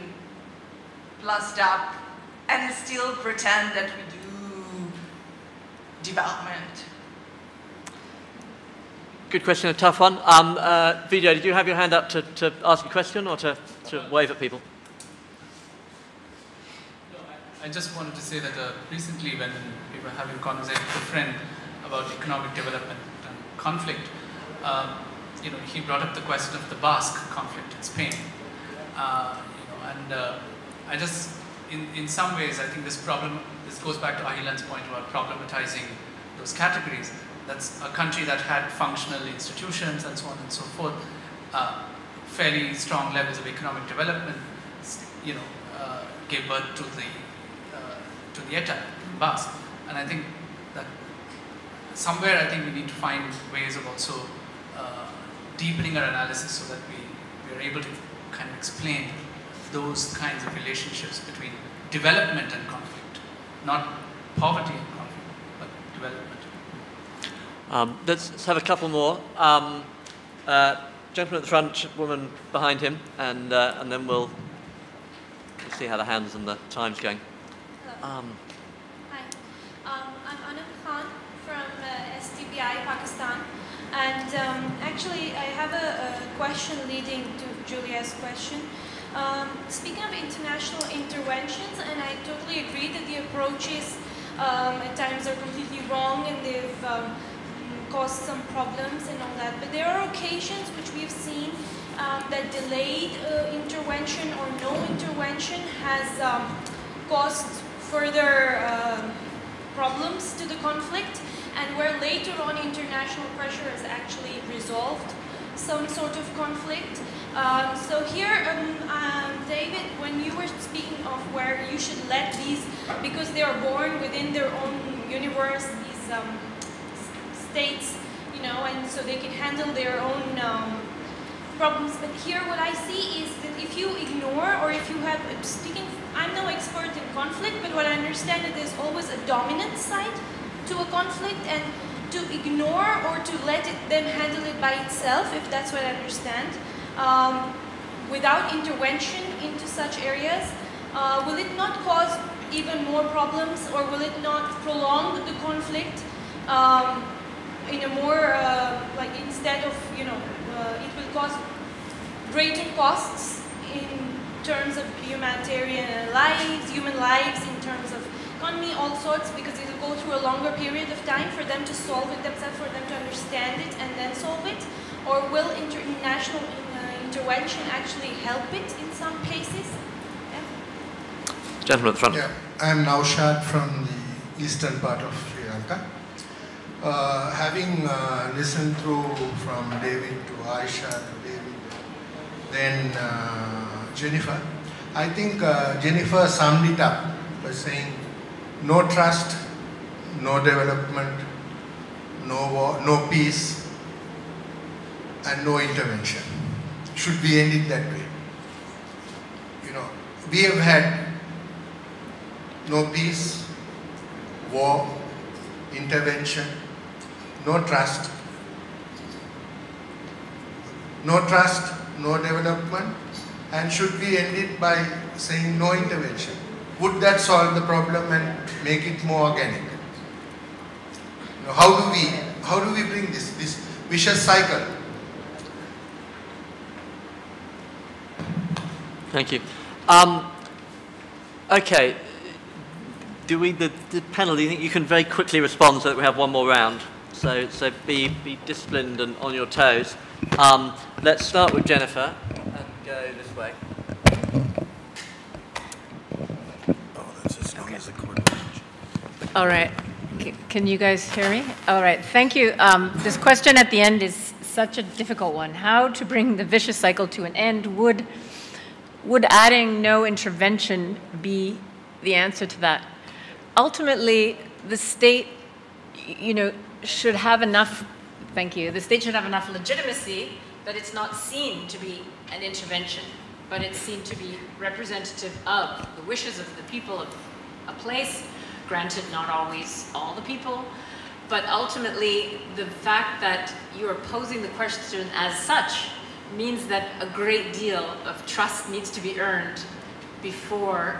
plussed up and still pretend that we do development? Good question, a tough one. Vijay, did you have your hand up to ask a question or to wave at people? No, I just wanted to say that recently when we were having a conversation with a friend about economic development and conflict, he brought up the question of the Basque conflict in Spain. I just, in some ways, I think this goes back to Ahilan's point about problematizing those categories. That's a country that had functional institutions and so on and so forth, fairly strong levels of economic development, gave birth to the ETA, Basque. And I think that somewhere I think we need to find ways of also deepening our analysis so that we are able to kind of explain those kinds of relationships between development and conflict, not poverty and conflict, but development. Let's have a couple more. Gentleman at the front, woman behind him, and then we'll see how the hands and the time's going. Hi, I'm Anam Khan from STBI, Pakistan. And actually, I have a question leading to Julia's question. Speaking of international interventions, and I totally agree that the approaches at times are completely wrong and they've caused some problems and all that. But there are occasions which we've seen that delayed intervention or no intervention has caused further problems to the conflict, and where later on international pressure has actually resolved some sort of conflict. So here, David, when you were speaking of where you should let these, because they are born within their own universe, these states, you know, and so they can handle their own problems. But here what I see is that if you ignore, or if you have, I'm no expert in conflict, but what I understand is there's always a dominant side to a conflict, and to ignore or to let them handle it by itself, if that's what I understand, without intervention into such areas, will it not cause even more problems, or will it not prolong the conflict in a more, like instead of, you know, it will cause greater costs in terms of humanitarian lives, human lives, in terms of economy, all sorts, because it will go through a longer period of time for them to solve it themselves, for them to understand it and then solve it? Or will international intervention actually help it in some cases? Yeah. Gentleman at the front. Yeah, I'm Naushad from the eastern part of Sri Lanka. Having listened through from David to Aisha to David, then Jennifer, I think Jennifer summed it up by saying no trust, no development, no war, no peace, and no intervention. Should we end it that way? You know, we have had no peace, war, intervention, no trust, no development, and should we end it by saying no intervention? Would that solve the problem and make it more organic? You know, how do we bring this vicious cycle? Thank you. Okay. Do we, the panel, do you think you can very quickly respond so that we have one more round? So be disciplined and on your toes. Let's start with Jennifer and go this way. All right. Can you guys hear me? All right. Thank you. This question at the end is such a difficult one. How to bring the vicious cycle to an end? Would adding no intervention be the answer to that? Ultimately, the state, you know, should have enough, thank you, the state should have enough legitimacy that it's not seen to be an intervention, but it's seen to be representative of the wishes of the people of a place, granted not always all the people, but ultimately the fact that you are posing the question as such means that a great deal of trust needs to be earned before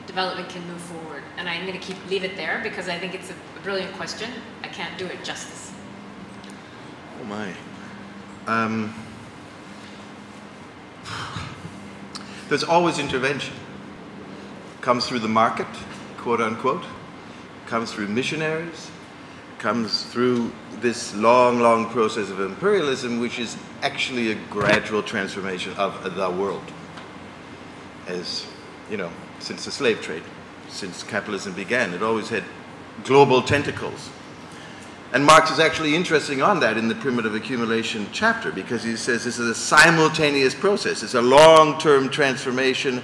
development can move forward. And I'm going to leave it there because I think it's a brilliant question. I can't do it justice. Oh my. There's always intervention. Comes through the market, quote unquote. Comes through missionaries. Comes through this long, long process of imperialism, which is actually a gradual transformation of the world. As, you know, since the slave trade, since capitalism began, it always had global tentacles. And Marx is actually interesting on that in the primitive accumulation chapter, because he says this is a simultaneous process. It's a long-term transformation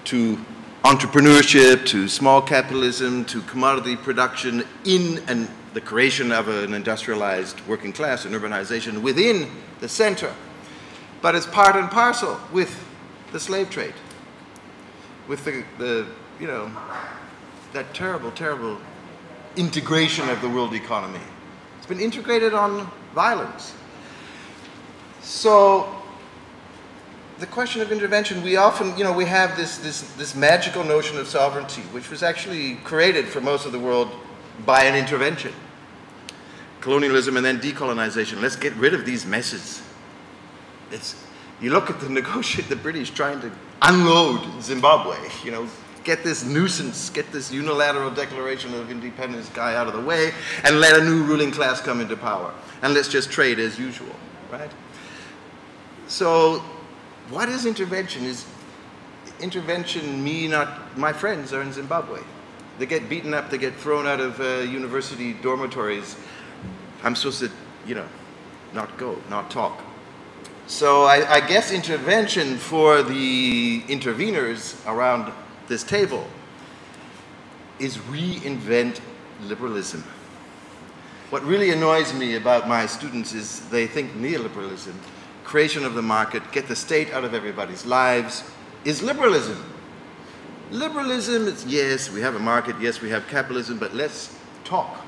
to entrepreneurship, to small capitalism, to commodity production in the creation of an industrialized working class and urbanization within the center. But it's part and parcel with the slave trade, with the you know, that terrible, terrible integration of the world economy been integrated on violence. So the question of intervention, we often, we have this magical notion of sovereignty, which was actually created for most of the world by an intervention. Colonialism and then decolonization. Let's get rid of these messes. You look at the British trying to unload Zimbabwe, get this nuisance, get this unilateral declaration of independence guy out of the way, and let a new ruling class come into power. And let's just trade as usual, right? So what is intervention? Is intervention me not, my friends are in Zimbabwe. They get beaten up, they get thrown out of university dormitories. I'm supposed to, not go, not talk. So I guess intervention for the interveners around this table is reinvent liberalism. What really annoys me about my students is they think neoliberalism, creation of the market, get the state out of everybody's lives, is liberalism. Liberalism is, yes, we have a market, yes, we have capitalism, but let's talk.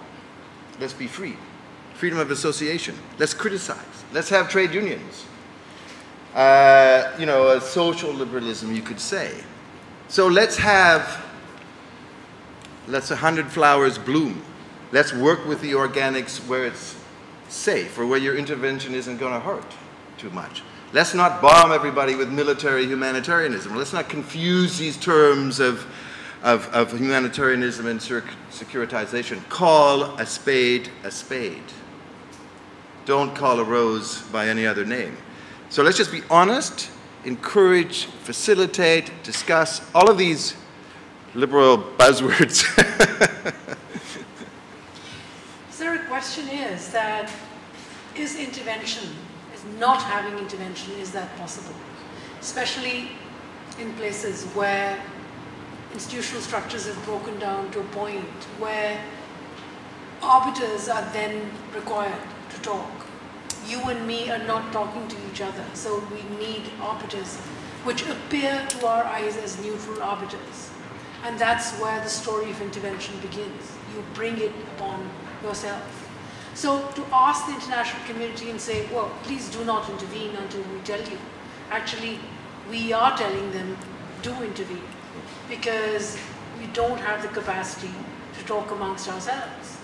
Let's be free. Freedom of association. Let's criticize. Let's have trade unions. A social liberalism, you could say. So let's 100 flowers bloom. Let's work with the organics where it's safe or where your intervention isn't going to hurt too much. Let's not bomb everybody with military humanitarianism. Let's not confuse these terms of humanitarianism and securitization. Call a spade a spade. Don't call a rose by any other name. So let's just be honest, encourage, facilitate, discuss, all of these liberal buzzwords. So the question is that, is intervention, is not having intervention, is that possible? Especially in places where institutional structures have broken down to a point where arbiters are then required to talk. You and me are not talking to each other, so we need arbiters, which appear to our eyes as neutral arbiters. And that's where the story of intervention begins. You bring it upon yourself. So to ask the international community and say, well, please do not intervene until we tell you. Actually, we are telling them, do intervene, because we don't have the capacity to talk amongst ourselves.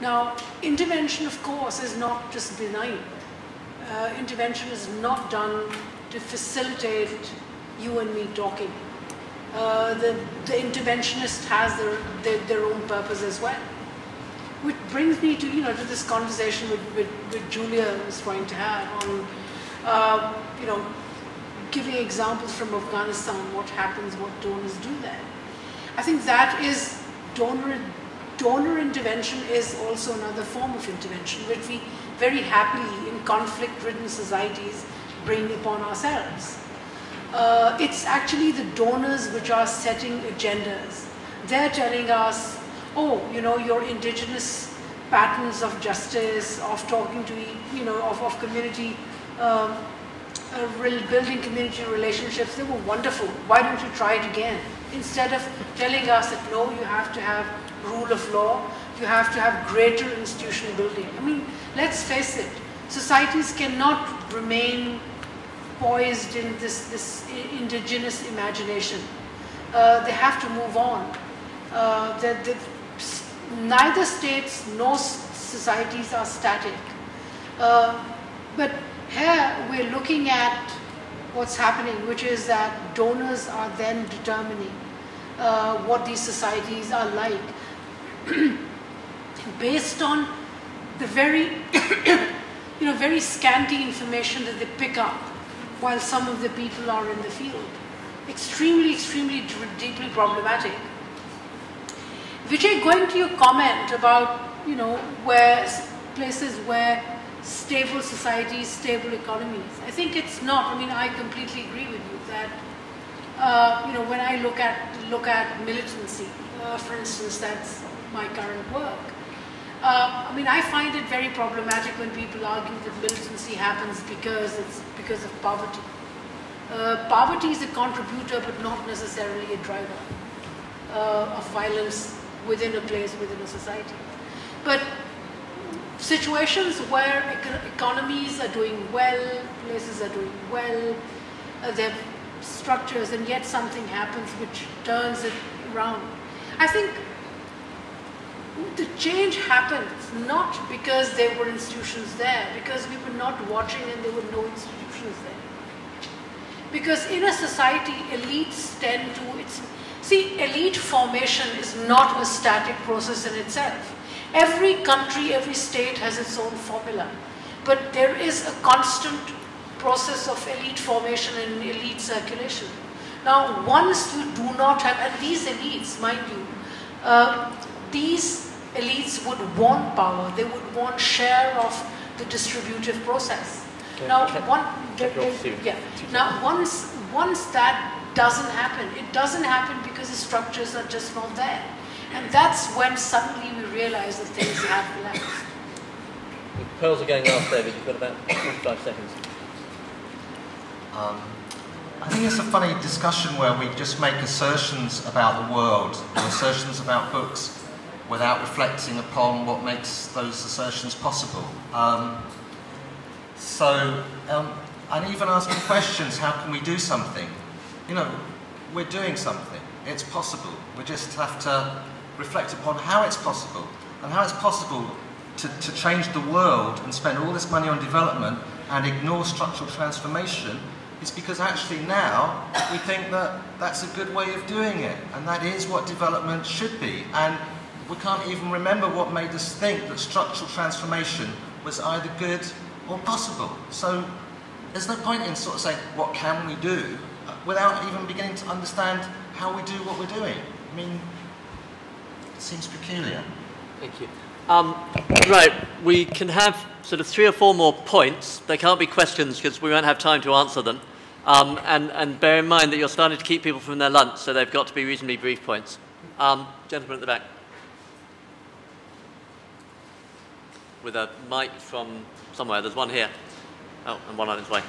Now, intervention, of course, is not just benign. Intervention is not done to facilitate you and me talking. The interventionist has their own purpose as well. Which brings me to, to this conversation with Julia was trying to have on, giving examples from Afghanistan, what happens, what donors do there. I think that is donor intervention is also another form of intervention, which we very happily in conflict-ridden societies bring upon ourselves. It's actually the donors which are setting agendas. They're telling us, oh, your indigenous patterns of justice, of talking to, of community, building community relationships, they were wonderful. Why don't you try it again? Instead of telling us that, no, you have to have rule of law, you have to have greater institutional building. I mean, let's face it, societies cannot remain poised in this indigenous imagination. They have to move on. Neither states nor societies are static. But here we're looking at what's happening, which is that donors are then determining what these societies are like based on the very, very scanty information that they pick up while some of the people are in the field. Extremely, extremely deeply problematic. Vijay, going to your comment about, where places where stable societies, stable economies, I think it's not. I mean, I completely agree with you that, when I look at militancy, for instance, that's my current work. I find it very problematic when people argue that militancy happens because of poverty. Poverty is a contributor, but not necessarily a driver of violence within a place, within a society. But situations where economies are doing well, places are doing well, they have structures, and yet something happens which turns it around. I think the change happens not because there were institutions there, because we were not watching and there were no institutions there. Because in a society, elites tend to, elite formation is not a static process in itself. Every country, every state has its own formula. But there is a constant process of elite formation and elite circulation. Now, once you do not have, and these elites, mind you, these elites would want power, they would want share of the distributive process. Now, once that doesn't happen, it doesn't happen because the structures are just not there. And that's when suddenly we realize that things have collapsed. The pearls are going last, David. You've got about 45 seconds. I think it's a funny discussion where we just make assertions about the world, or assertions about books, without reflecting upon what makes those assertions possible. And even asking questions, how can we do something? You know, we're doing something. It's possible. We just have to reflect upon how it's possible, and how it's possible to change the world and spend all this money on development and ignore structural transformation. It's because actually now we think that that's a good way of doing it, and that is what development should be. And we can't even remember what made us think that structural transformation was either good or possible. So there's no point in sort of saying, what can we do, without even beginning to understand how we do what we're doing. I mean, it seems peculiar. Thank you. Right, we can have sort of 3 or 4 more points. They can't be questions because we won't have time to answer them. And bear in mind that you're starting to keep people from their lunch, so they've got to be reasonably brief points. Gentleman at the back. With a mic from somewhere. There's one here. Oh, and one on its way.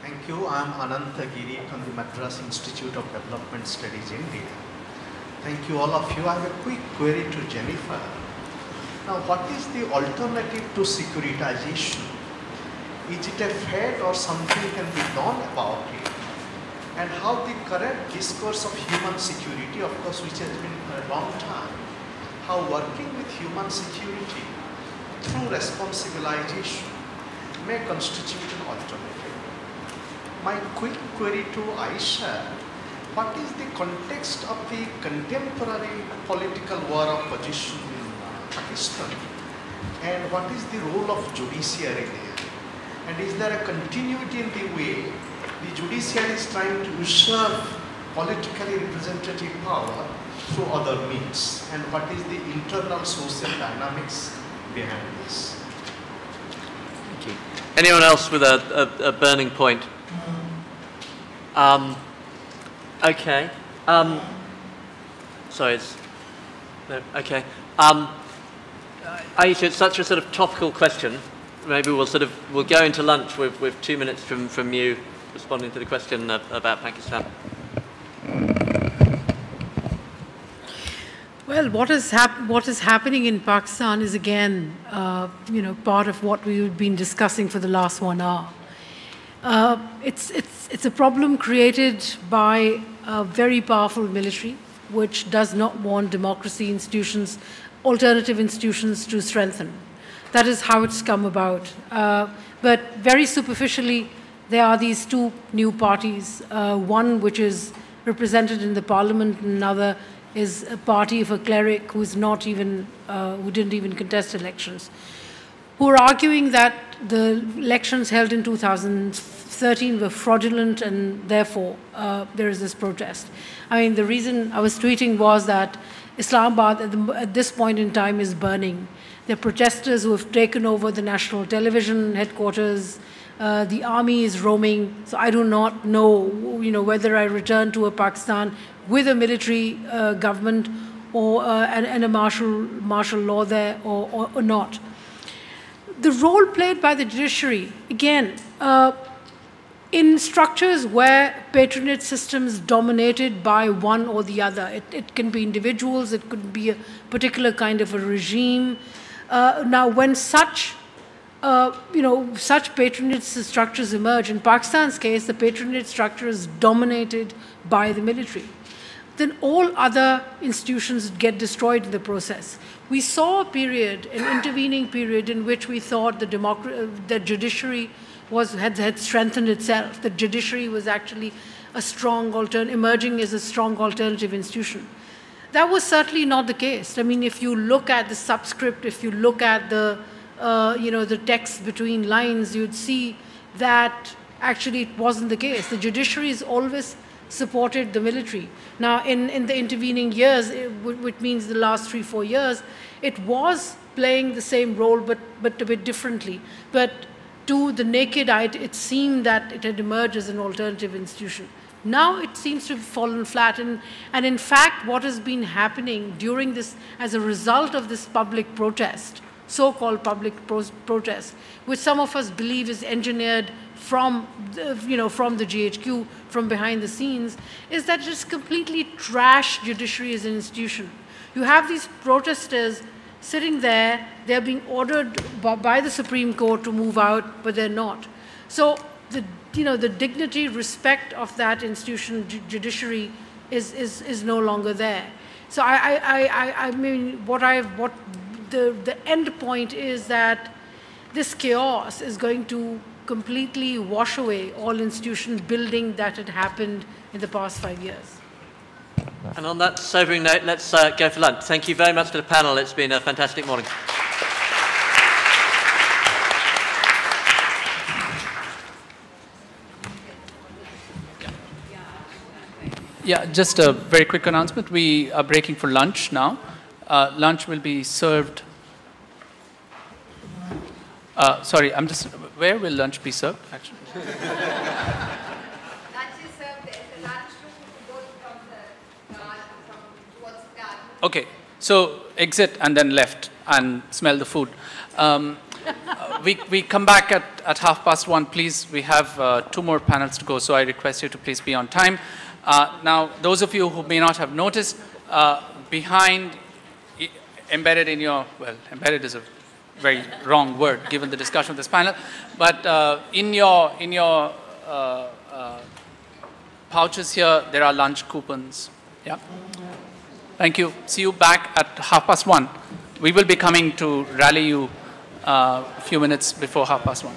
Thank you. I am Anantagiri from the Madras Institute of Development Studies, India. Thank you, all of you. I have a quick query to Jennifer. Now, what is the alternative to securitization? Is it a fad or something can be done about it? And how the current discourse of human security, of course, which has been for a long time, how working with human security through responsibilization may constitute an alternative. My quick query to Aisha, what is the context of the contemporary political war of position in Pakistan? And what is the role of judiciary there? And is there a continuity in the way the judiciary is trying to usurp politically representative power through other means? And what is the internal social dynamics behind this? Thank you. Anyone else with a burning point? Okay. Sorry, it's... No, okay. Aisha, it's such a sort of topical question. Maybe we'll go into lunch with 2 minutes from you responding to the question about Pakistan. Well, what is happening in Pakistan is again, part of what we've been discussing for the last 1 hour. It's a problem created by a very powerful military, which does not want democracy institutions, alternative institutions to strengthen. That is how it's come about. But very superficially, there are these 2 new parties, one which is represented in the parliament, and another is a party of a cleric who didn't even contest elections, who are arguing that the elections held in 2013 were fraudulent, and therefore there is this protest. I mean, the reason I was tweeting was that Islamabad at this point in time is burning. There are protesters who have taken over the national television headquarters. The army is roaming. So I do not know, whether I return to a Pakistan with a military government or and a martial law there or not. The role played by the judiciary, again, in structures where patronage systems dominated by one or the other. It can be individuals, it could be a particular kind of a regime. Now, when such such patronage structures emerge, in Pakistan's case, the patronage structure is dominated by the military, then all other institutions get destroyed in the process. We saw a period, an intervening period, in which we thought the judiciary had strengthened itself. The judiciary was actually a strong emerging as a strong alternative institution. That was certainly not the case. I mean, if you look at the subscript, if you look at the the text between lines, you'd see that actually it wasn't the case. The judiciary has always supported the military. Now, in the intervening years, which means the last 3-4 years, it was playing the same role, but a bit differently. But to the naked eye, it seemed that it had emerged as an alternative institution. Now it seems to have fallen flat. And in fact, what has been happening during this, as a result of this public protest, so-called public protest, which some of us believe is engineered from from the GHQ, from behind the scenes, is that it's completely trashed judiciary as an institution. You have these protesters sitting there, they're being ordered by the Supreme Court to move out, but they're not. So the dignity, respect of that institution, judiciary, is no longer there. So I mean, the end point is that this chaos is going to completely wash away all institution building that had happened in the past 5 years. And on that sobering note, let's go for lunch. Thank you very much to the panel. It's been a fantastic morning. Yeah, just a very quick announcement. We are breaking for lunch now. Lunch will be served. Sorry, where will lunch be served, actually? Lunch is served there. The lunchroom goes from the garden, towards the garden. Okay, so exit and then left and smell the food. We come back at 1:30. Please, we have 2 more panels to go, so I request you to please be on time. Now, those of you who may not have noticed, behind, embedded in your, well, embedded is a very wrong word given the discussion of this panel, but in your pouches here, there are lunch coupons. Yeah. Thank you. See you back at 1:30. We will be coming to rally you a few minutes before 1:30.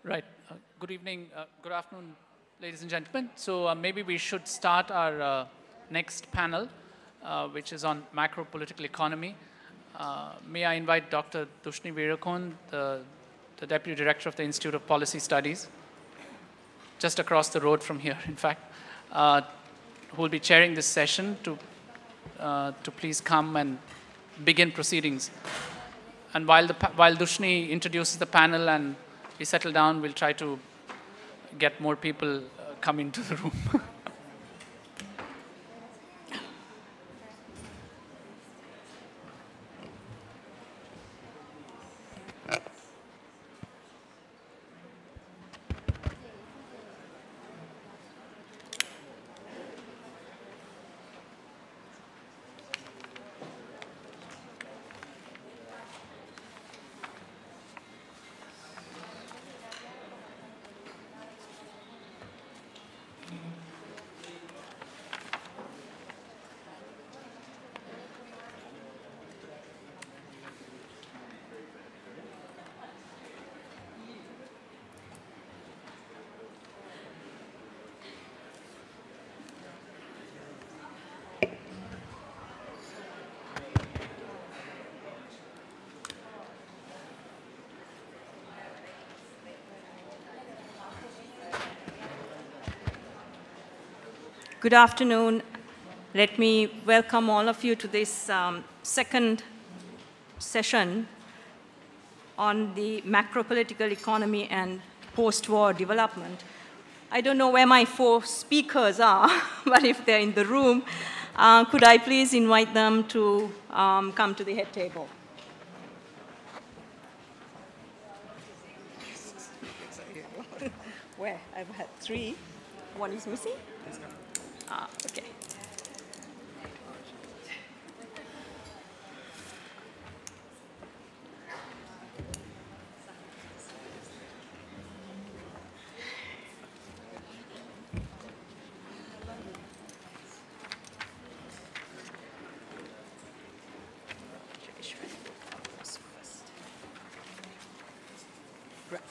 Right. Good evening, good afternoon, ladies and gentlemen. So maybe we should start our next panel, which is on macro-political economy. May I invite Dr. Dushni Veerakon, the Deputy Director of the Institute of Policy Studies, just across the road from here, in fact, who will be chairing this session to please come and begin proceedings. And while Dushni introduces the panel and we settle down, we'll try to get more people come into the room. Good afternoon. Let me welcome all of you to this second session on the macro-political economy and post-war development. I don't know where my 4 speakers are, but if they're in the room, could I please invite them to come to the head table? Where? I've had 3. 1 is missing? Okay. Right.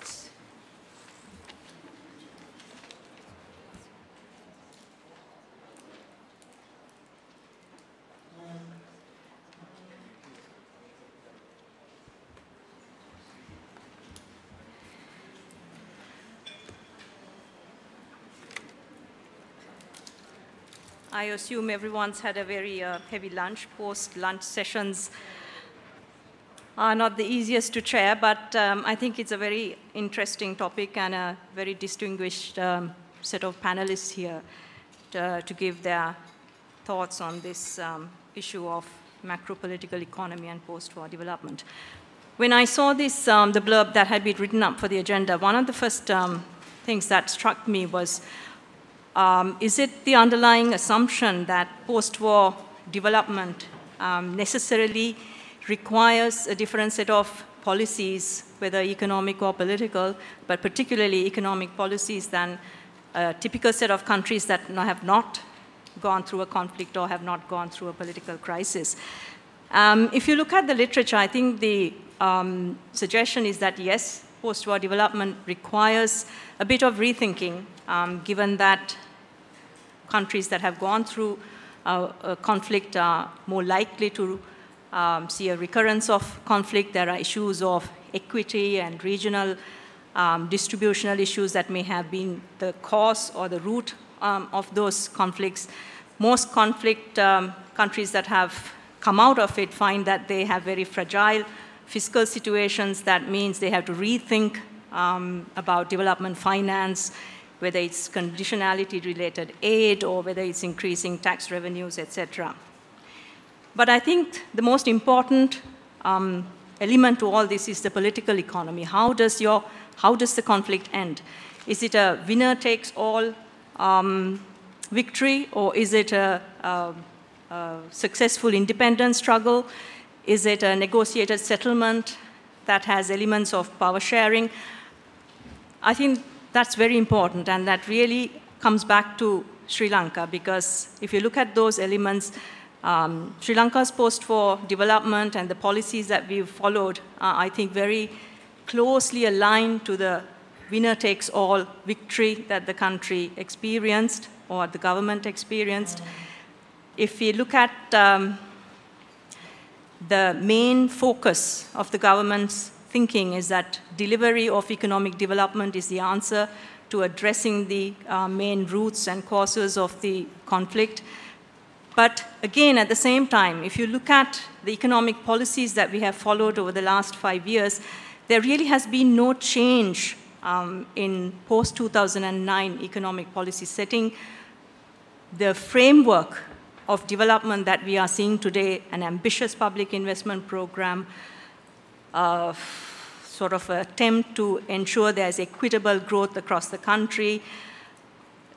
I assume everyone's had a very heavy lunch. Post-lunch sessions are not the easiest to chair, but I think it's a very interesting topic and a very distinguished set of panelists here to give their thoughts on this issue of macro-political economy and post-war development. When I saw this, the blurb that had been written up for the agenda, one of the first things that struck me was, is it the underlying assumption that post-war development necessarily requires a different set of policies, whether economic or political, but particularly economic policies than a typical set of countries that have not gone through a conflict or have not gone through a political crisis? If you look at the literature, I think the suggestion is that yes, post-war development requires a bit of rethinking, given that countries that have gone through a conflict are more likely to see a recurrence of conflict. There are issues of equity and regional distributional issues that may have been the cause or the root of those conflicts. Most conflict countries that have come out of it find that they have very fragile fiscal situations. That means they have to rethink about development finance, whether it's conditionality-related aid or whether it's increasing tax revenues, etc. But I think the most important element to all this is the political economy. How does the conflict end? Is it a winner-takes-all victory, or is it a successful independence struggle? Is it a negotiated settlement that has elements of power sharing? I think that's very important, and that really comes back to Sri Lanka, because if you look at those elements, Sri Lanka's post-war development and the policies that we've followed are, I think, very closely aligned to the winner-takes-all victory that the country experienced or the government experienced. If we look at the main focus of the government's thinking is that delivery of economic development is the answer to addressing the main roots and causes of the conflict. But again, at the same time, if you look at the economic policies that we have followed over the last 5 years, there really has been no change in post-2009 economic policy setting. The framework of development that we are seeing today, an ambitious public investment program, sort of an attempt to ensure there's equitable growth across the country,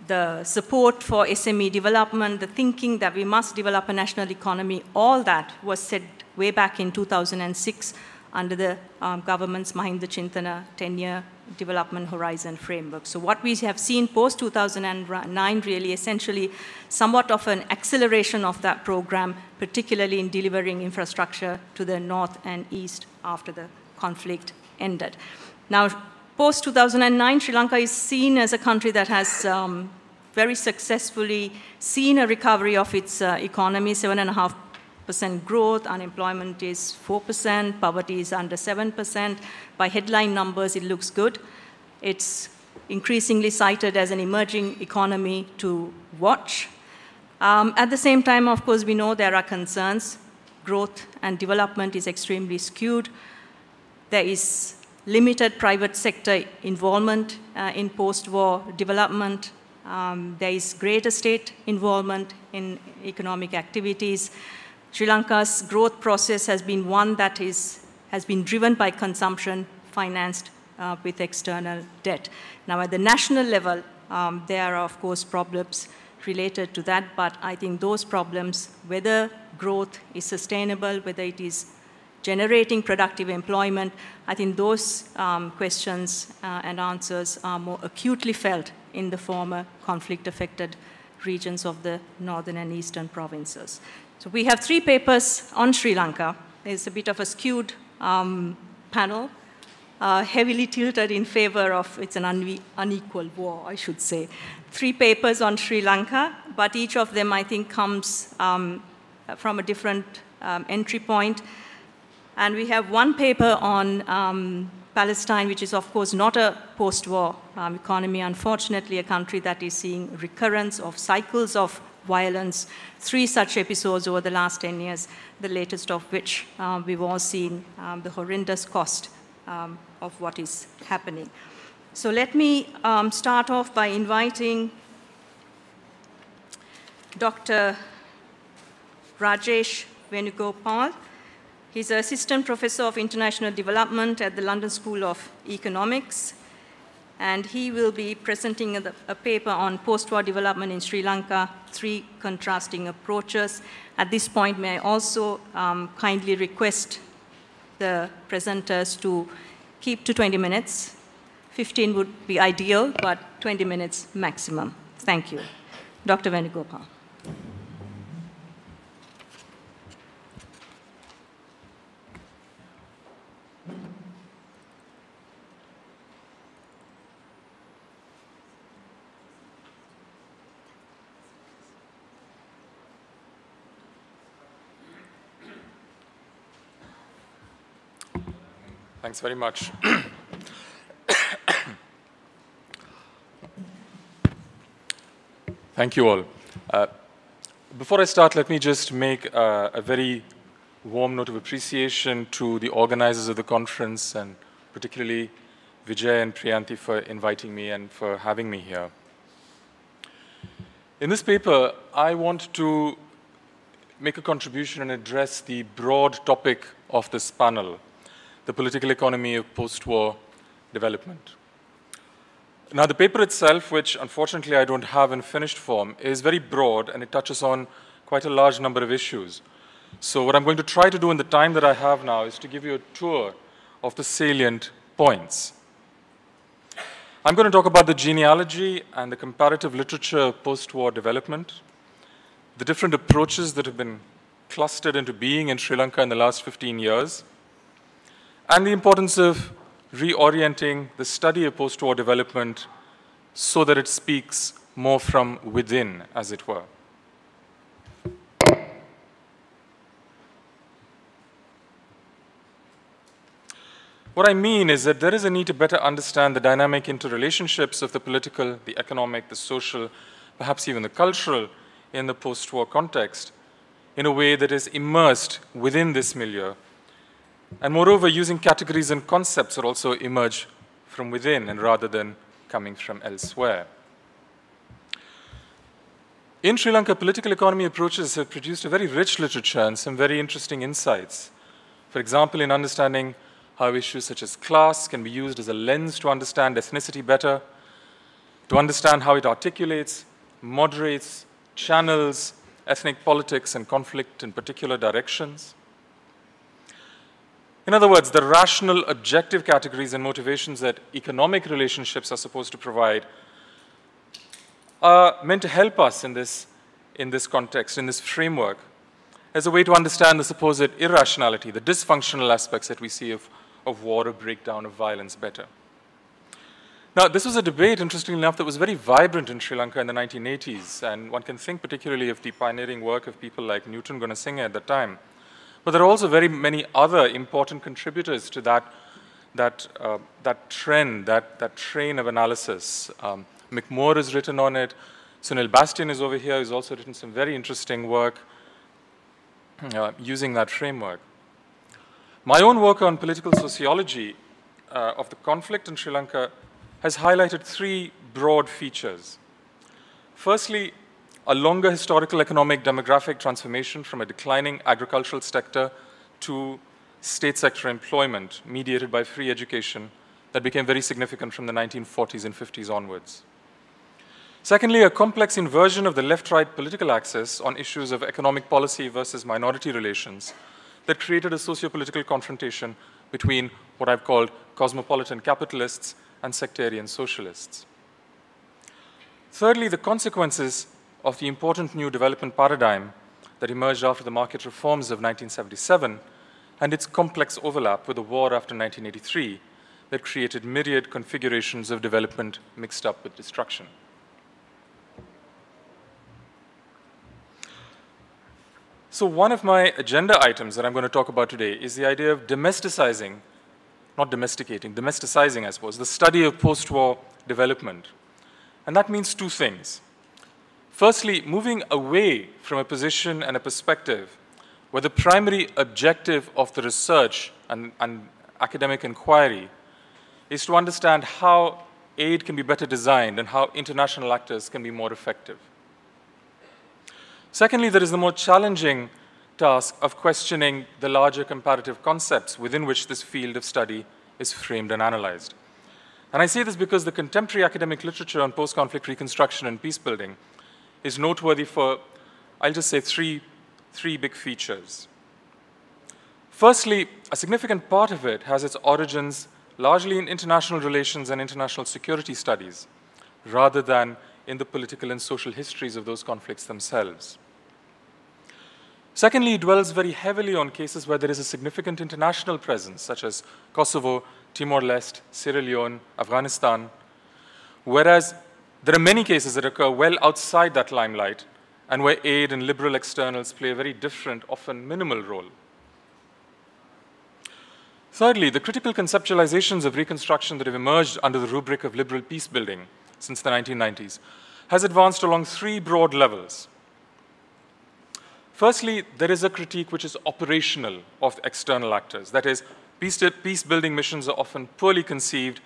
the support for SME development, the thinking that we must develop a national economy, all that was set way back in 2006 under the government's Mahinda Chintana 10-year development horizon framework. So what we have seen post-2009 really essentially somewhat of an acceleration of that program, particularly in delivering infrastructure to the north and east after the conflict ended. Now, post-2009, Sri Lanka is seen as a country that has very successfully seen a recovery of its economy, 7.5% growth, unemployment is 4%, poverty is under 7%. By headline numbers, it looks good. It's increasingly cited as an emerging economy to watch. At the same time, of course, we know there are concerns. Growth and development is extremely skewed. There is limited private sector involvement in post-war development. There is greater state involvement in economic activities. Sri Lanka's growth process has been one that has been driven by consumption, financed with external debt. Now, at the national level, there are, of course, problems related to that, but I think those problems, whether growth is sustainable, whether it is generating productive employment, I think those questions and answers are more acutely felt in the former conflict-affected regions of the northern and eastern provinces. So we have 3 papers on Sri Lanka. There's a bit of a skewed panel, heavily tilted in favor of, it's an unequal war, I should say. 3 papers on Sri Lanka, but each of them, I think, comes from a different entry point. And we have 1 paper on Palestine, which is, of course, not a post-war economy, unfortunately, a country that is seeing recurrence of cycles of violence, 3 such episodes over the last 10 years, the latest of which we've all seen the horrendous cost of what is happening. So let me start off by inviting Dr. Rajesh Venugopal. He's an assistant professor of international development at the London School of Economics, and he will be presenting a paper on post-war development in Sri Lanka, 3 contrasting approaches. At this point, may I also kindly request the presenters to keep to 20 minutes. 15 would be ideal, but 20 minutes maximum. Thank you. Dr. Venugopal. Thanks very much. Thank you all. Before I start, let me just make a very warm note of appreciation to the organizers of the conference, and particularly Vijay and Priyanti for inviting me and for having me here. In this paper, I want to make a contribution and address the broad topic of this panel, the political economy of post-war development. Now, the paper itself, which unfortunately I don't have in finished form, is very broad and it touches on quite a large number of issues. So what I'm going to try to do in the time that I have now is to give you a tour of the salient points. I'm going to talk about the genealogy and the comparative literature of post-war development, the different approaches that have been clustered into being in Sri Lanka in the last 15 years, and the importance of reorienting the study of post-war development so that it speaks more from within, as it were. What I mean is that there is a need to better understand the dynamic interrelationships of the political, the economic, the social, perhaps even the cultural in the post-war context in a way that is immersed within this milieu. And moreover, using categories and concepts that also emerge from within and rather than coming from elsewhere. In Sri Lanka, political economy approaches have produced a very rich literature and some very interesting insights. For example, in understanding how issues such as class can be used as a lens to understand ethnicity better, to understand how it articulates, moderates, channels ethnic politics and conflict in particular directions. In other words, the rational, objective categories and motivations that economic relationships are supposed to provide are meant to help us in this context, in this framework, as a way to understand the supposed irrationality, the dysfunctional aspects that we see of war or breakdown of violence better. Now, this was a debate, interestingly enough, that was very vibrant in Sri Lanka in the 1980s, and one can think particularly of the pioneering work of people like Newton Gunasinghe at that time. But there are also very many other important contributors to that trend, that train of analysis. McMoore has written on it. Sunil Bastian is over here, who's also written some very interesting work using that framework. My own work on political sociology of the conflict in Sri Lanka has highlighted three broad features. Firstly, a longer historical economic demographic transformation from a declining agricultural sector to state sector employment mediated by free education that became very significant from the 1940s and 50s onwards. Secondly, a complex inversion of the left-right political axis on issues of economic policy versus minority relations that created a socio-political confrontation between what I've called cosmopolitan capitalists and sectarian socialists. Thirdly, the consequences of the important new development paradigm that emerged after the market reforms of 1977 and its complex overlap with the war after 1983 that created myriad configurations of development mixed up with destruction. So one of my agenda items that I'm going to talk about today is the idea of domesticizing, not domesticating, domesticizing, I suppose, the study of post-war development. And that means two things. Firstly, moving away from a position and a perspective where the primary objective of the research and academic inquiry is to understand how aid can be better designed and how international actors can be more effective. Secondly, there is the more challenging task of questioning the larger comparative concepts within which this field of study is framed and analyzed. And I say this because the contemporary academic literature on post-conflict reconstruction and peace building is noteworthy for, I'll just say, three big features. Firstly, a significant part of it has its origins largely in international relations and international security studies, rather than in the political and social histories of those conflicts themselves. Secondly, it dwells very heavily on cases where there is a significant international presence, such as Kosovo, Timor-Leste, Sierra Leone, Afghanistan, whereas there are many cases that occur well outside that limelight and where aid and liberal externals play a very different, often minimal role. Thirdly, the critical conceptualizations of reconstruction that have emerged under the rubric of liberal peace building since the 1990s has advanced along three broad levels. Firstly, there is a critique which is operational of external actors. That is, peace-building missions are often poorly conceived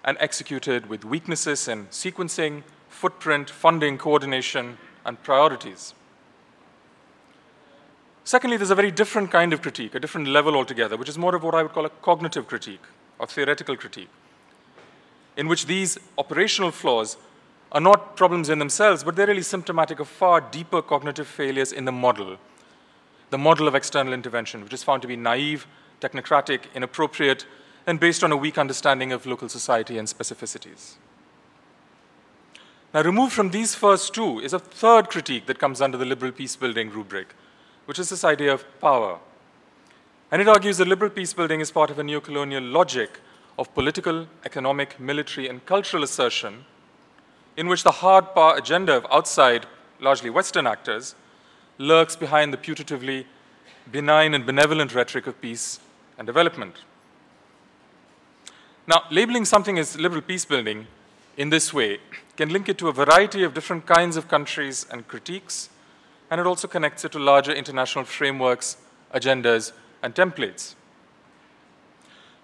and executed with weaknesses in sequencing, footprint, funding, coordination, and priorities. Secondly, there's a very different kind of critique, a different level altogether, which is more of what I would call a cognitive critique or theoretical critique, in which these operational flaws are not problems in themselves, but they're really symptomatic of far deeper cognitive failures in the model of external intervention, which is found to be naive, technocratic, inappropriate, and based on a weak understanding of local society and specificities. Now, removed from these first two is a third critique that comes under the liberal peace-building rubric, which is this idea of power. And it argues that liberal peace-building is part of a neocolonial logic of political, economic, military, and cultural assertion in which the hard power agenda of outside, largely Western actors, lurks behind the putatively benign and benevolent rhetoric of peace and development. Now, labeling something as liberal peace building in this way can link it to a variety of different kinds of countries and critiques, and it also connects it to larger international frameworks, agendas, and templates.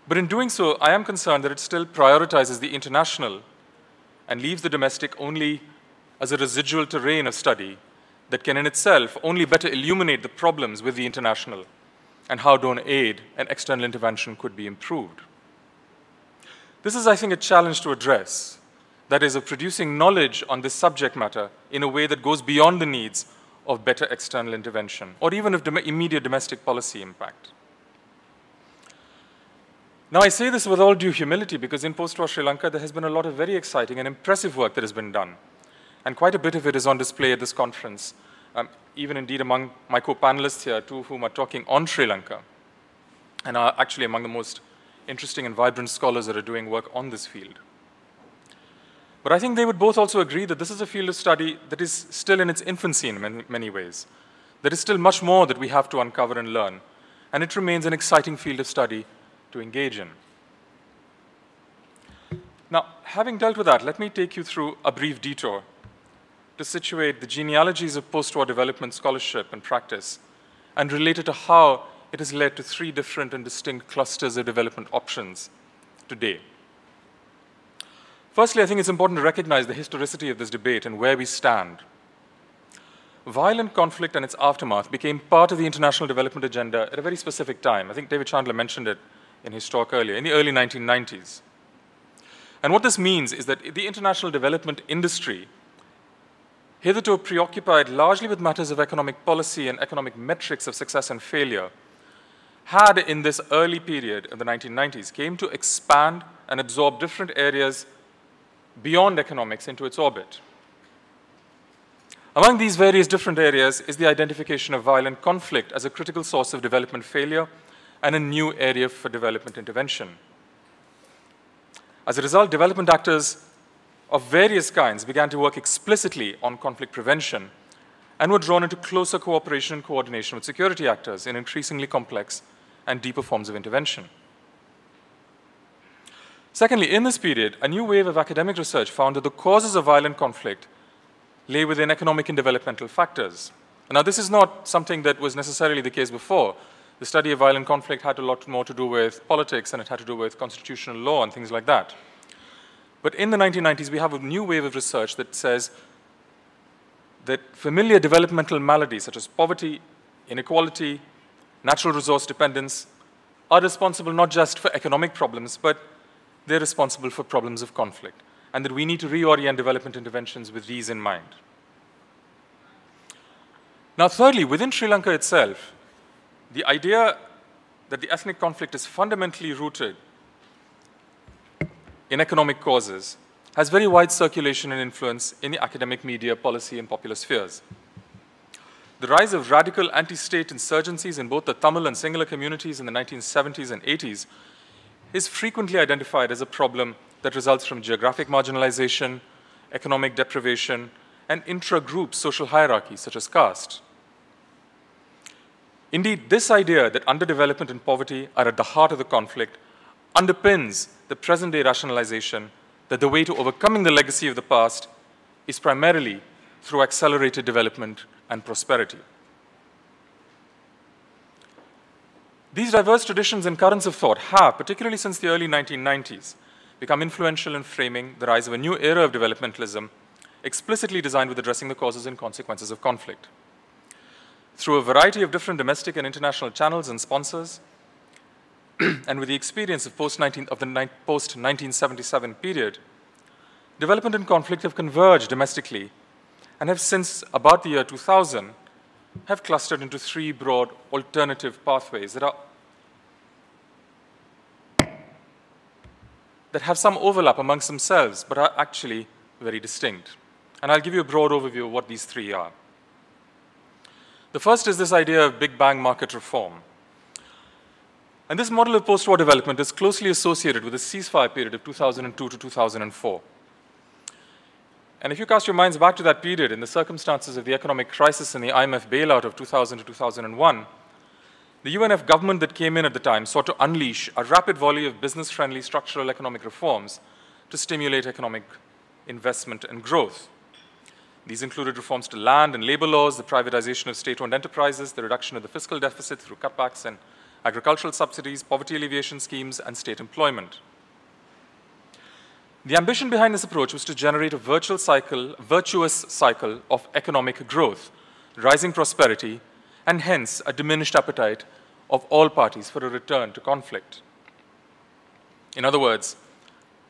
But in doing so, I am concerned that it still prioritizes the international and leaves the domestic only as a residual terrain of study that can in itself only better illuminate the problems with the international and how donor aid and external intervention could be improved. This is, I think, a challenge to address, that is, of producing knowledge on this subject matter in a way that goes beyond the needs of better external intervention or even of immediate domestic policy impact. Now, I say this with all due humility because in post-war Sri Lanka, there has been a lot of very exciting and impressive work that has been done. And quite a bit of it is on display at this conference, even indeed among my co-panelists here, two of whom are talking on Sri Lanka and are actually among the most interesting and vibrant scholars that are doing work on this field. But I think they would both also agree that this is a field of study that is still in its infancy in many ways. There is still much more that we have to uncover and learn, and it remains an exciting field of study to engage in. Now, having dealt with that, let me take you through a brief detour to situate the genealogies of post-war development scholarship and practice and relate it to how it has led to three different and distinct clusters of development options today. Firstly, I think it's important to recognize the historicity of this debate and where we stand. Violent conflict and its aftermath became part of the international development agenda at a very specific time. I think David Chandler mentioned it in his talk earlier, in the early 1990s. And what this means is that the international development industry, hitherto preoccupied largely with matters of economic policy and economic metrics of success and failure, had in this early period of the 1990s came to expand and absorb different areas beyond economics into its orbit. Among these various different areas is the identification of violent conflict as a critical source of development failure and a new area for development intervention. As a result, development actors of various kinds began to work explicitly on conflict prevention and were drawn into closer cooperation and coordination with security actors in increasingly complex and deeper forms of intervention. Secondly, in this period, a new wave of academic research found that the causes of violent conflict lay within economic and developmental factors. Now, this is not something that was necessarily the case before. The study of violent conflict had a lot more to do with politics, and it had to do with constitutional law and things like that. But in the 1990s, we have a new wave of research that says that familiar developmental maladies such as poverty, inequality, natural resource dependence are responsible not just for economic problems, but they're responsible for problems of conflict, and that we need to reorient development interventions with these in mind. Now, thirdly, within Sri Lanka itself, the idea that the ethnic conflict is fundamentally rooted in economic causes has very wide circulation and influence in the academic, media, policy, and popular spheres. The rise of radical anti-state insurgencies in both the Tamil and Sinhala communities in the 1970s and 80s is frequently identified as a problem that results from geographic marginalization, economic deprivation, and intra-group social hierarchies such as caste. Indeed, this idea that underdevelopment and poverty are at the heart of the conflict underpins the present-day rationalization that the way to overcoming the legacy of the past is primarily through accelerated development and prosperity. These diverse traditions and currents of thought have, particularly since the early 1990s, become influential in framing the rise of a new era of developmentalism, explicitly designed with addressing the causes and consequences of conflict. Through a variety of different domestic and international channels and sponsors, and with the experience of the post-1977 period, development and conflict have converged domestically and have since about the year 2000 have clustered into three broad alternative pathways that have some overlap amongst themselves, but are actually very distinct. And I'll give you a broad overview of what these three are. The first is this idea of Big Bang market reform. And this model of post-war development is closely associated with the ceasefire period of 2002 to 2004. And if you cast your minds back to that period, in the circumstances of the economic crisis and the IMF bailout of 2000 to 2001, the UNF government that came in at the time sought to unleash a rapid volley of business-friendly structural economic reforms to stimulate economic investment and growth. These included reforms to land and labor laws, the privatization of state-owned enterprises, the reduction of the fiscal deficit through cutbacks and agricultural subsidies, poverty alleviation schemes, and state employment. The ambition behind this approach was to generate a virtuous cycle of economic growth, rising prosperity, and hence a diminished appetite of all parties for a return to conflict. In other words,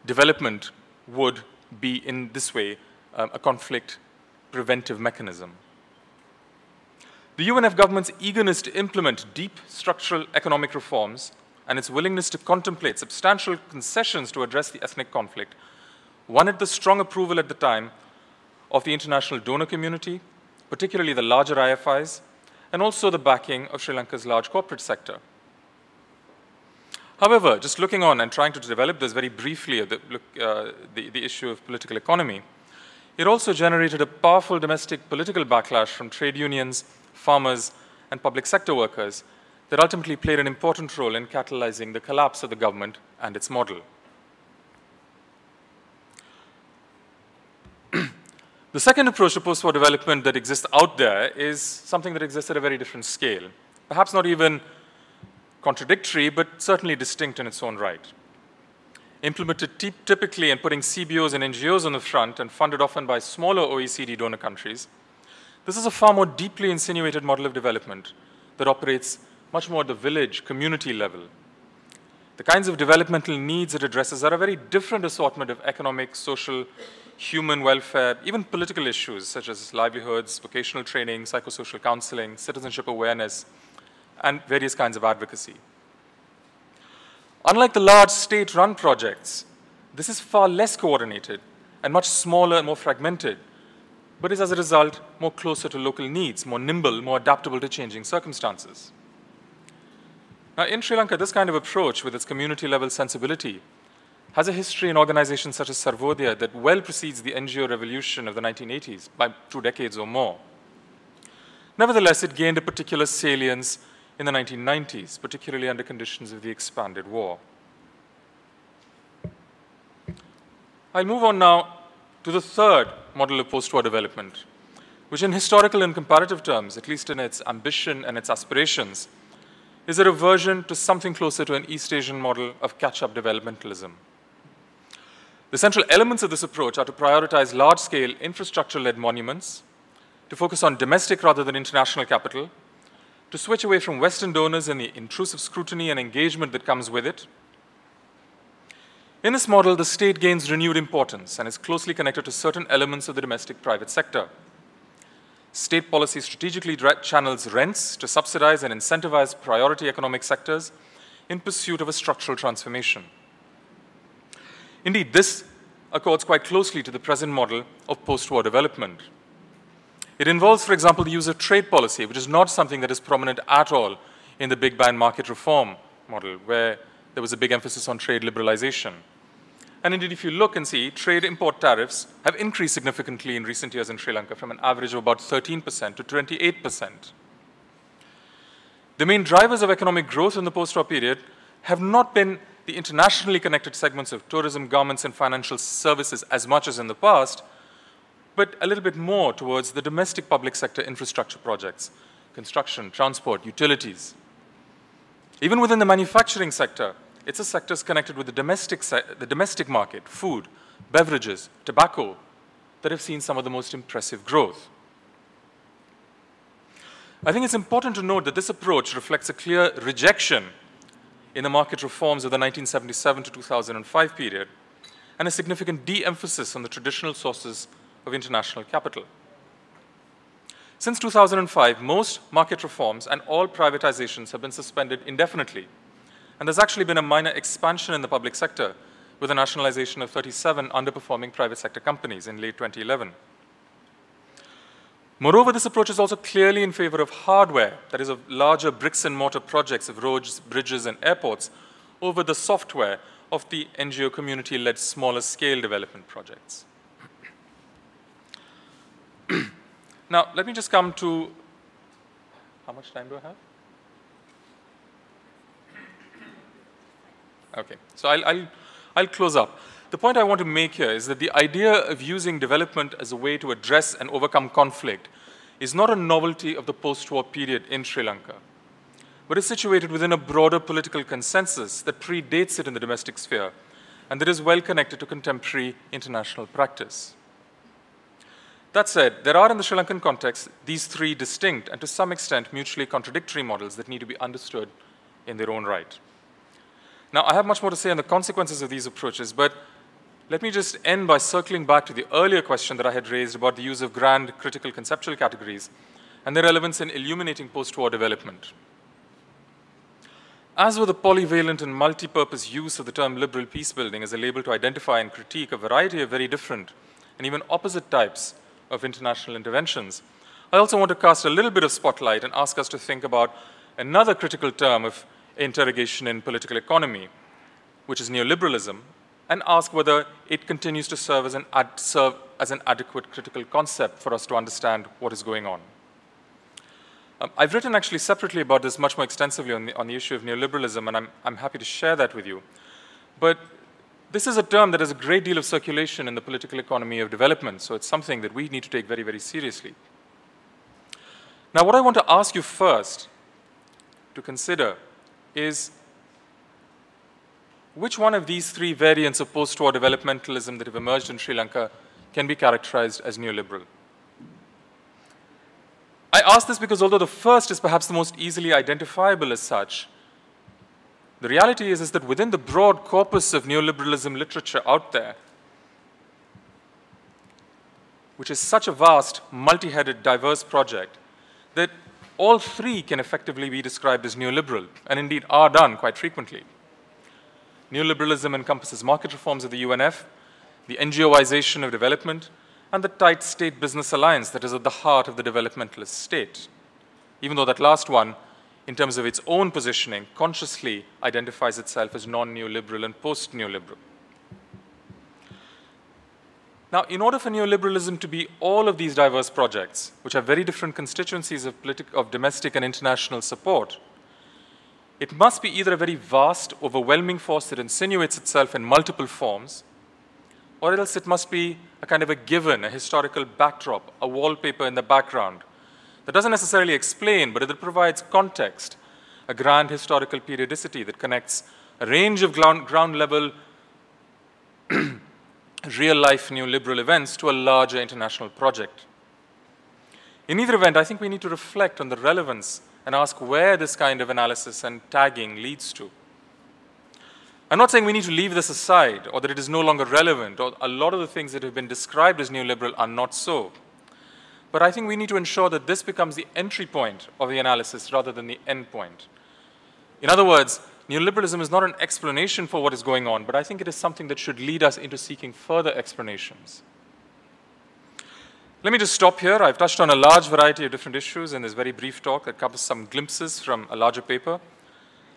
development would be, in this way, a conflict preventive mechanism. The UNF government's eagerness to implement deep structural economic reforms and its willingness to contemplate substantial concessions to address the ethnic conflict won it the strong approval at the time of the international donor community, particularly the larger IFIs, and also the backing of Sri Lanka's large corporate sector. However, just looking on and trying to develop this very briefly, the issue of political economy, it also generated a powerful domestic political backlash from trade unions, farmers, and public sector workers that ultimately played an important role in catalyzing the collapse of the government and its model. The second approach to post-war development that exists out there is something that exists at a very different scale, perhaps not even contradictory, but certainly distinct in its own right. Implemented typically and putting CBOs and NGOs on the front and funded often by smaller OECD donor countries, this is a far more deeply insinuated model of development that operates much more at the village, community level. The kinds of developmental needs it addresses are a very different assortment of economic, social, human welfare, even political issues such as livelihoods, vocational training, psychosocial counseling, citizenship awareness, and various kinds of advocacy. Unlike the large state-run projects, this is far less coordinated and much smaller and more fragmented, but is as a result more closer to local needs, more nimble, more adaptable to changing circumstances. Now, in Sri Lanka, this kind of approach with its community-level sensibility has a history in organizations such as Sarvodaya that well precedes the NGO revolution of the 1980s by 2 decades or more. Nevertheless, it gained a particular salience in the 1990s, particularly under conditions of the expanded war. I'll move on now to the third model of post-war development, which in historical and comparative terms, at least in its ambition and its aspirations, is a reversion to something closer to an East Asian model of catch-up developmentalism. The central elements of this approach are to prioritize large-scale infrastructure-led monuments, to focus on domestic rather than international capital, to switch away from Western donors and the intrusive scrutiny and engagement that comes with it. In this model, the state gains renewed importance and is closely connected to certain elements of the domestic private sector. State policy strategically channels rents to subsidize and incentivize priority economic sectors in pursuit of a structural transformation. Indeed, this accords quite closely to the present model of post-war development. It involves, for example, the use of trade policy, which is not something that is prominent at all in the big bang market reform model, where there was a big emphasis on trade liberalization. And indeed, if you look and see, trade import tariffs have increased significantly in recent years in Sri Lanka from an average of about 13% to 28%. The main drivers of economic growth in the post-war period have not been the internationally connected segments of tourism, garments, and financial services as much as in the past, but a little bit more towards the domestic public sector infrastructure projects, construction, transport, utilities. Even within the manufacturing sector, it's a sectors connected with the domestic market, food, beverages, tobacco, that have seen some of the most impressive growth. I think it's important to note that this approach reflects a clear rejection in the market reforms of the 1977 to 2005 period, and a significant de-emphasis on the traditional sources of international capital. Since 2005, most market reforms and all privatizations have been suspended indefinitely, and there's actually been a minor expansion in the public sector with the nationalization of 37 underperforming private sector companies in late 2011. Moreover, this approach is also clearly in favor of hardware, that is, of larger bricks and mortar projects of roads, bridges, and airports, over the software of the NGO community-led smaller scale development projects. Now, let me just come to, how much time do I have? Okay, so I'll close up. The point I want to make here is that the idea of using development as a way to address and overcome conflict is not a novelty of the post-war period in Sri Lanka, but is situated within a broader political consensus that predates it in the domestic sphere and that is well connected to contemporary international practice. That said, there are in the Sri Lankan context these three distinct and to some extent mutually contradictory models that need to be understood in their own right. Now, I have much more to say on the consequences of these approaches, but let me just end by circling back to the earlier question that I had raised about the use of grand critical conceptual categories and their relevance in illuminating post-war development. As with the polyvalent and multi-purpose use of the term liberal peacebuilding as a label to identify and critique a variety of very different and even opposite types of international interventions, I also want to cast a little bit of spotlight and ask us to think about another critical term of interrogation in political economy, which is neoliberalism, and ask whether it continues to serve as an adequate critical concept for us to understand what is going on. I've written actually separately about this much more extensively on the issue of neoliberalism, and I'm happy to share that with you. But this is a term that has a great deal of circulation in the political economy of development, so it's something that we need to take very, very seriously. Now, what I want to ask you first to consider is which one of these three variants of post-war developmentalism that have emerged in Sri Lanka can be characterized as neoliberal? I ask this because although the first is perhaps the most easily identifiable as such, the reality is that within the broad corpus of neoliberalism literature out there, which is such a vast, multi-headed, diverse project, that all three can effectively be described as neoliberal, and indeed are done quite frequently. Neoliberalism encompasses market reforms of the UNF, the NGOization of development, and the tight state-business alliance that is at the heart of the developmentalist state, even though that last one, in terms of its own positioning, consciously identifies itself as non-neoliberal and post-neoliberal. Now, in order for neoliberalism to be all of these diverse projects, which have very different constituencies of domestic and international support, it must be either a very vast, overwhelming force that insinuates itself in multiple forms, or else it must be a kind of a given, a historical backdrop, a wallpaper in the background that doesn't necessarily explain, but that provides context, a grand historical periodicity that connects a range of ground-level real-life neoliberal events to a larger international project. In either event, I think we need to reflect on the relevance and ask where this kind of analysis and tagging leads to. I'm not saying we need to leave this aside or that it is no longer relevant or a lot of the things that have been described as neoliberal are not so. But I think we need to ensure that this becomes the entry point of the analysis rather than the end point. In other words, neoliberalism is not an explanation for what is going on, but I think it is something that should lead us into seeking further explanations. Let me just stop here. I've touched on a large variety of different issues in this very brief talk that covers some glimpses from a larger paper.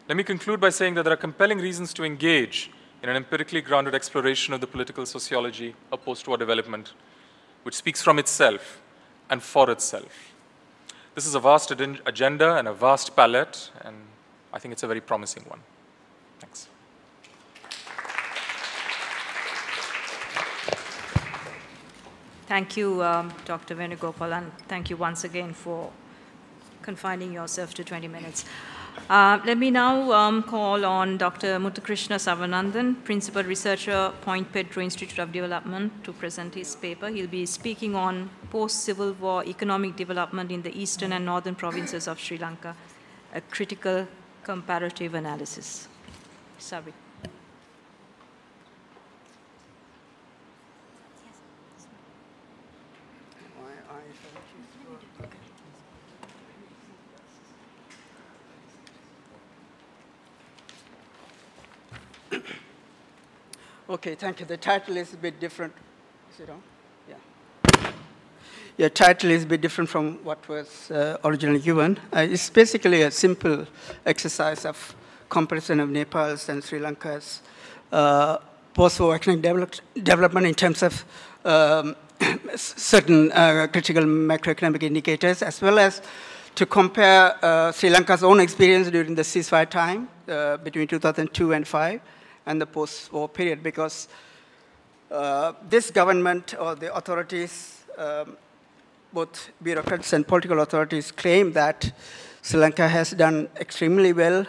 Let me conclude by saying that there are compelling reasons to engage in an empirically grounded exploration of the political sociology of post-war development, which speaks from itself and for itself. This is a vast agenda and a vast palette, and I think it's a very promising one. Thanks. Thank you, Dr. Venugopal, and thank you once again for confining yourself to 20 minutes. Let me now call on Dr. Muthukrishna Savanandan, Principal Researcher, Point Pedro Institute of Development, to present his paper. He'll be speaking on post-Civil War economic development in the eastern and northern provinces of Sri Lanka, a critical comparative analysis. Sorry. Okay, thank you. The title is a bit different. Is it on? Yeah. your title is a bit different from what was originally given. It's basically a simple exercise of comparison of Nepal's and Sri Lanka's post-war economic development in terms of certain critical macroeconomic indicators, as well as to compare Sri Lanka's own experience during the ceasefire time between 2002 and 2005 and the post-war period, because this government or the authorities, both bureaucrats and political authorities, claim that Sri Lanka has done extremely well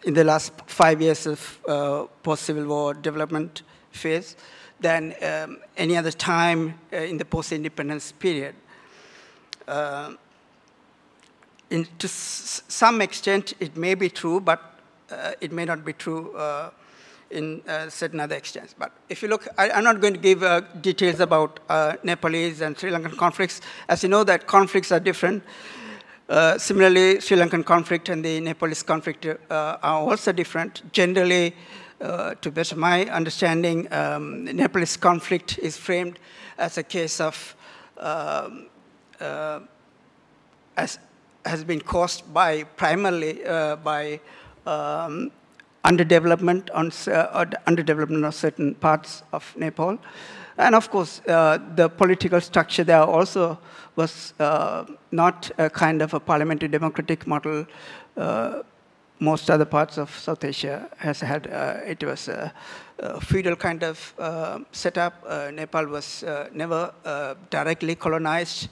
in the last 5 years of post-Civil War development phase than any other time in the post-independence period. To some extent, it may be true, but it may not be true in certain other extents. But if you look, I'm not going to give details about Nepalese and Sri Lankan conflicts. As you know, that conflicts are different. Similarly, Sri Lankan conflict and the Nepalese conflict are also different. Generally, to best of my understanding, the Nepalese conflict is framed as a case of, has been caused by primarily by underdevelopment of certain parts of Nepal. And of course, the political structure there also was not a kind of a parliamentary democratic model. Most other parts of South Asia has had, it was a feudal kind of setup. Nepal was never directly colonized.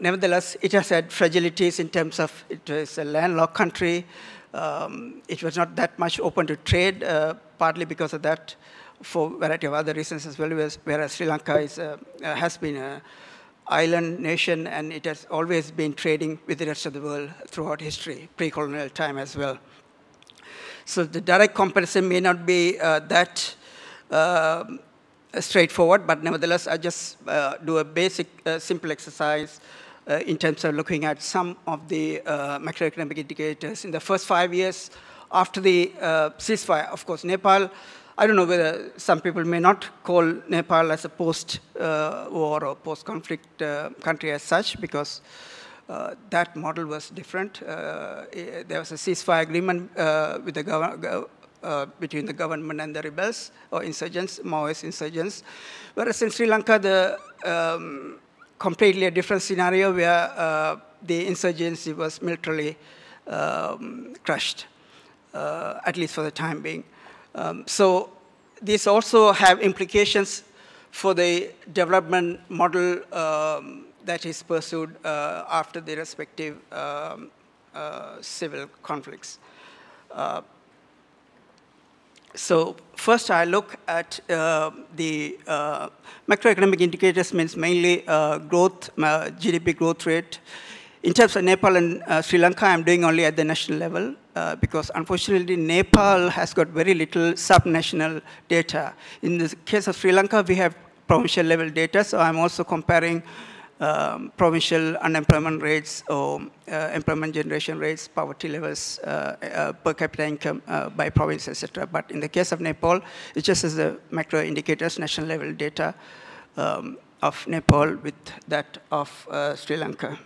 Nevertheless, it has had fragilities in terms of it was a landlocked country. It was not that much open to trade, partly because of that, for a variety of other reasons as well, whereas Sri Lanka is has been an island nation, and it has always been trading with the rest of the world throughout history, pre-colonial time as well. So the direct comparison may not be that straightforward, but nevertheless, I just do a basic, simple exercise in terms of looking at some of the macroeconomic indicators. In the first 5 years after the ceasefire, of course, Nepal, I don't know whether some people may not call Nepal as a post-war or post-conflict country as such, because that model was different. There was a ceasefire agreement with the between the government and the rebels or insurgents, Maoist insurgents. Whereas in Sri Lanka, the completely a different scenario where the insurgency was militarily crushed, at least for the time being. So these also have implications for the development model that is pursued after the respective civil conflicts. So first I look at the macroeconomic indicators, means mainly growth, GDP growth rate. In terms of Nepal and Sri Lanka, I'm doing only at the national level because unfortunately Nepal has got very little subnational data. In the case of Sri Lanka, we have provincial level data, so I'm also comparing provincial unemployment rates or employment generation rates, poverty levels, per capita income by province, etc. But in the case of Nepal, it just as the macro indicators, national level data of Nepal with that of Sri Lanka.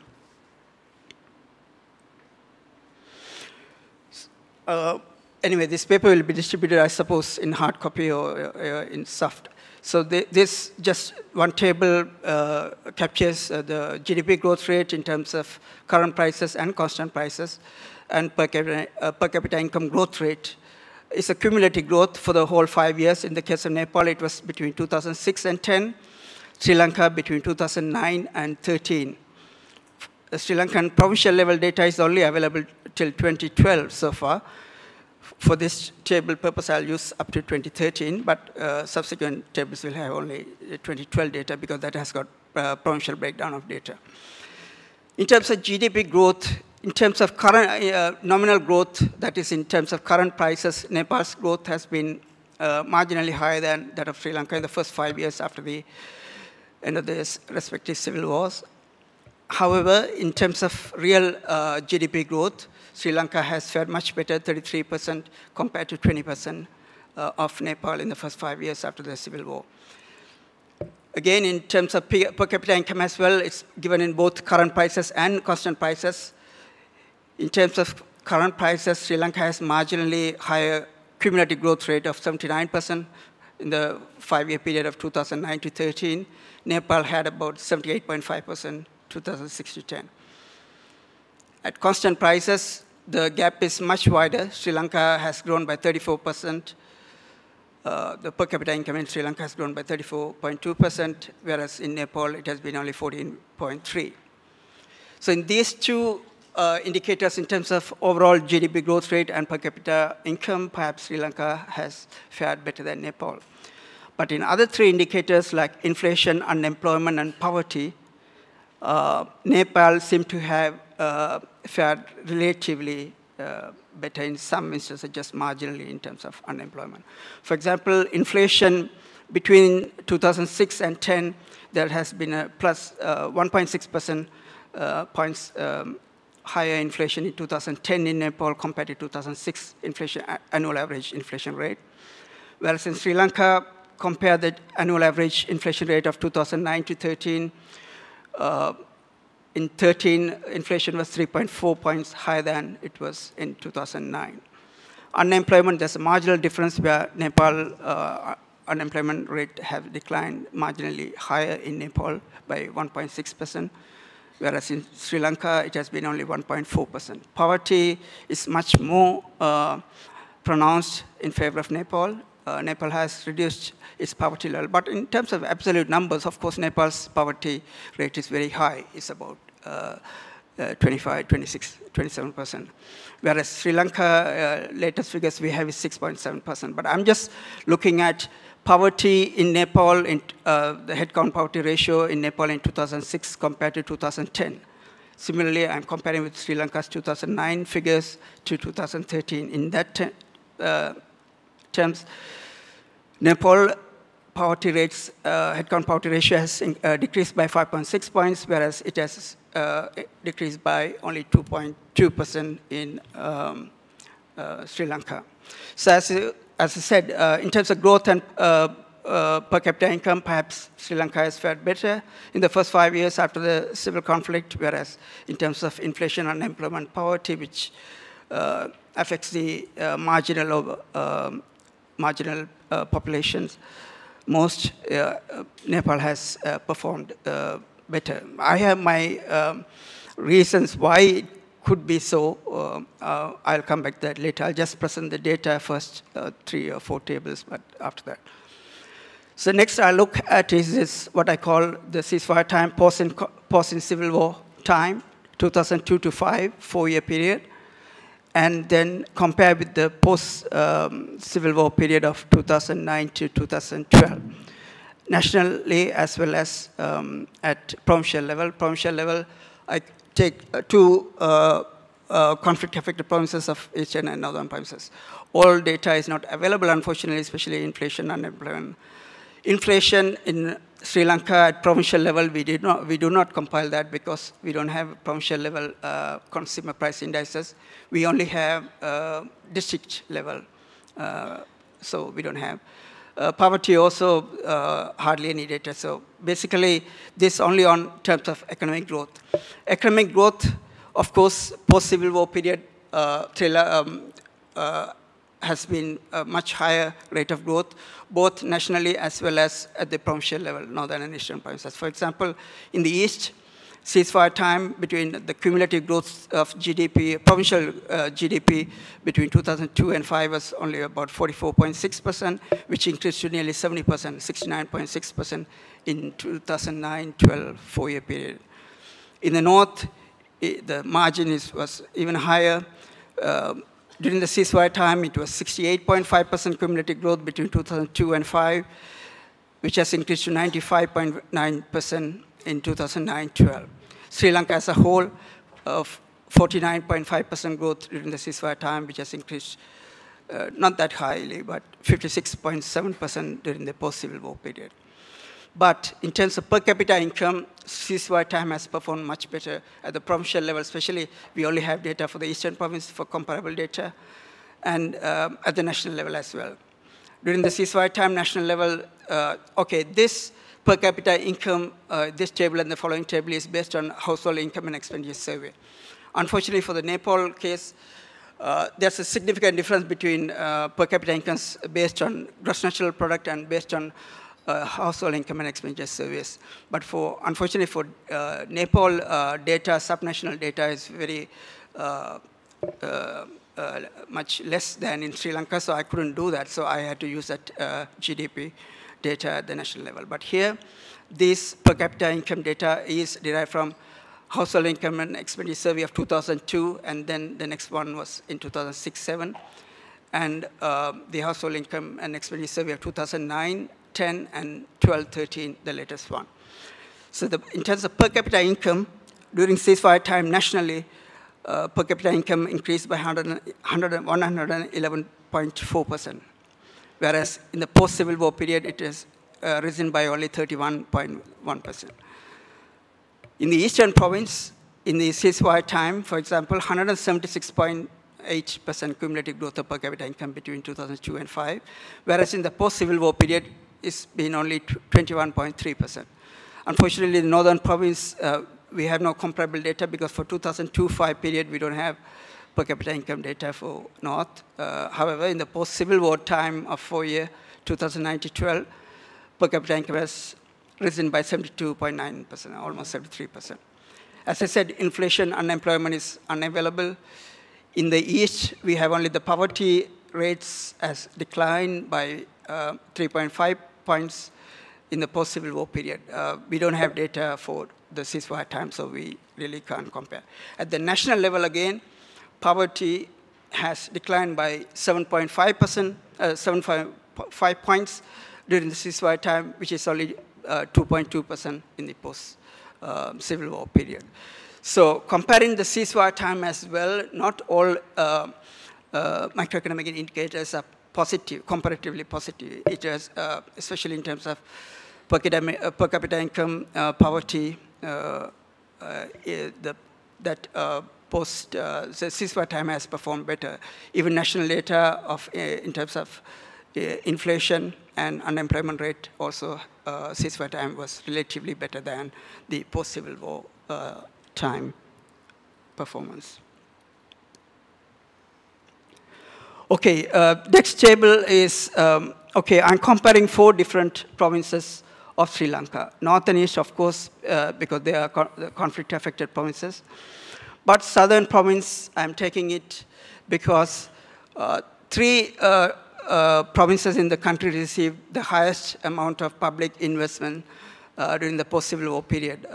Anyway, this paper will be distributed, I suppose, in hard copy or in soft. So this just one table captures the GDP growth rate in terms of current prices and constant prices, and per capita income growth rate. It's a cumulative growth for the whole 5 years. In the case of Nepal, it was between 2006 and 10. Sri Lanka between 2009 and 13. The Sri Lankan provincial level data is only available till 2012 so far. For this table purpose, I'll use up to 2013, but subsequent tables will have only 2012 data because that has got provincial breakdown of data. In terms of GDP growth, in terms of current nominal growth, that is in terms of current prices, Nepal's growth has been marginally higher than that of Sri Lanka in the first 5 years after the end of the respective civil wars. However, in terms of real GDP growth, Sri Lanka has fared much better, 33% compared to 20% of Nepal in the first 5 years after the civil war. Again, in terms of per capita income as well, it's given in both current prices and constant prices. In terms of current prices, Sri Lanka has marginally higher cumulative growth rate of 79% in the 5-year period of 2009 to 13. Nepal had about 78.5%, 2006 to 10. At constant prices, the gap is much wider. Sri Lanka has grown by 34%. The per capita income in Sri Lanka has grown by 34.2%, whereas in Nepal it has been only 14.3%. So in these two indicators in terms of overall GDP growth rate and per capita income, perhaps Sri Lanka has fared better than Nepal. But in other three indicators like inflation, unemployment, and poverty, Nepal seemed to have fared relatively better in some instances, just marginally in terms of unemployment. For example, inflation between 2006 and 10, there has been a plus 1.6% points higher inflation in 2010 in Nepal compared to 2006 inflation, annual average inflation rate. Whereas in Sri Lanka, compare the annual average inflation rate of 2009 to 13, in 13, inflation was 3.4 points higher than it was in 2009. Unemployment, there's a marginal difference where Nepal unemployment rate have declined marginally higher in Nepal by 1.6%, whereas in Sri Lanka, it has been only 1.4%. Poverty is much more pronounced in favor of Nepal. Nepal has reduced its poverty level. But in terms of absolute numbers, of course, Nepal's poverty rate is very high. It's about 25, 26, 27%. Whereas Sri Lanka, latest figures we have is 6.7%. But I'm just looking at poverty in Nepal, in the headcount poverty ratio in Nepal in 2006 compared to 2010. Similarly, I'm comparing with Sri Lanka's 2009 figures to 2013. In that terms, Nepal poverty rates, headcount poverty ratio has decreased by 5.6 points, whereas it has decreased by only 2.2% in Sri Lanka. So as I said, in terms of growth and per capita income, perhaps Sri Lanka has fared better in the first 5 years after the civil conflict, whereas in terms of inflation, unemployment, poverty, which affects the marginal populations, most Nepal has performed better. I have my reasons why it could be so. I'll come back to that later. I'll just present the data first, 3 or 4 tables, but after that. So next I look at is this, what I call the ceasefire time, post in civil war time, 2002 to 5, 4-year period, and then compare with the post-civil war period of 2009 to 2012. Nationally, as well as at provincial level. Provincial level, I take 2 conflict-affected provinces of eastern and northern provinces. All data is not available, unfortunately, especially inflation and unemployment. Inflation in Sri Lanka at provincial level, we do not compile that because we don't have provincial level consumer price indices. We only have district level, so we don't have. Poverty also hardly any data. So basically, this only on terms of economic growth. Economic growth, of course, post-civil war period has been a much higher rate of growth, both nationally as well as at the provincial level, northern and eastern provinces. For example, in the east, ceasefire time between the cumulative growth of GDP, provincial GDP between 2002 and 5 was only about 44.6%, which increased to nearly 70%, 69.6% in 2009-12 4-year period. In the north, the margin was even higher. During the ceasefire time, it was 68.5% cumulative growth between 2002 and 5, which has increased to 95.9% in 2009-12. Sri Lanka as a whole, of 49.5% growth during the ceasefire time, which has increased not that highly, but 56.7% during the post-civil war period. But in terms of per capita income, ceasefire time has performed much better at the provincial level, especially we only have data for the eastern province for comparable data, and at the national level as well. During the ceasefire time, national level, okay, this per per capita income, this table and the following table is based on household income and expenditure survey. Unfortunately, for the Nepal case, there's a significant difference between per capita incomes based on gross national product and based on household income and expenditure surveys. But unfortunately for Nepal data, subnational data is very much less than in Sri Lanka, so I couldn't do that. So I had to use that GDP data at the national level. But here, this per capita income data is derived from household income and expenditure survey of 2002, and then the next one was in 2006-07, and the household income and expenditure survey of 2009, 10, and 12-13, the latest one. So in terms of per capita income, during ceasefire time nationally, per capita income increased by 111.4%, whereas in the post-Civil War period, it has risen by only 31.1%. In the Eastern Province, in the ceasefire time, for example, 176.8% cumulative growth of per capita income between 2002 and 5, whereas in the post-Civil War period, it's been only 21.3%. Unfortunately, in the Northern Province, we have no comparable data because for 2002-5 period, we don't have per capita income data for North. However, in the post-Civil War time of 4-year, 2009-12, per capita income has risen by 72.9%, almost 73%. As I said, inflation, unemployment is unavailable. In the East, we have only the poverty rates has declined by 3.5 points in the post-Civil War period. We don't have data for the ceasefire time, so we really can't compare. At the national level, again, poverty has declined by 7.5%, 7.5 points during the ceasefire time, which is only 2.2% in the post-Civil War period. So comparing the ceasefire time as well, not all macroeconomic indicators are positive, comparatively positive. It is, especially in terms of per capita income, poverty, that post the ceasefire time has performed better. Even national data of in terms of inflation and unemployment rate also ceasefire time was relatively better than the post-Civil War time performance. Okay, next table is, okay, I'm comparing 4 different provinces of Sri Lanka. North and East, of course, because they are conflict-affected provinces. But Southern province, I'm taking it because 3 provinces in the country received the highest amount of public investment during the post-Civil War period.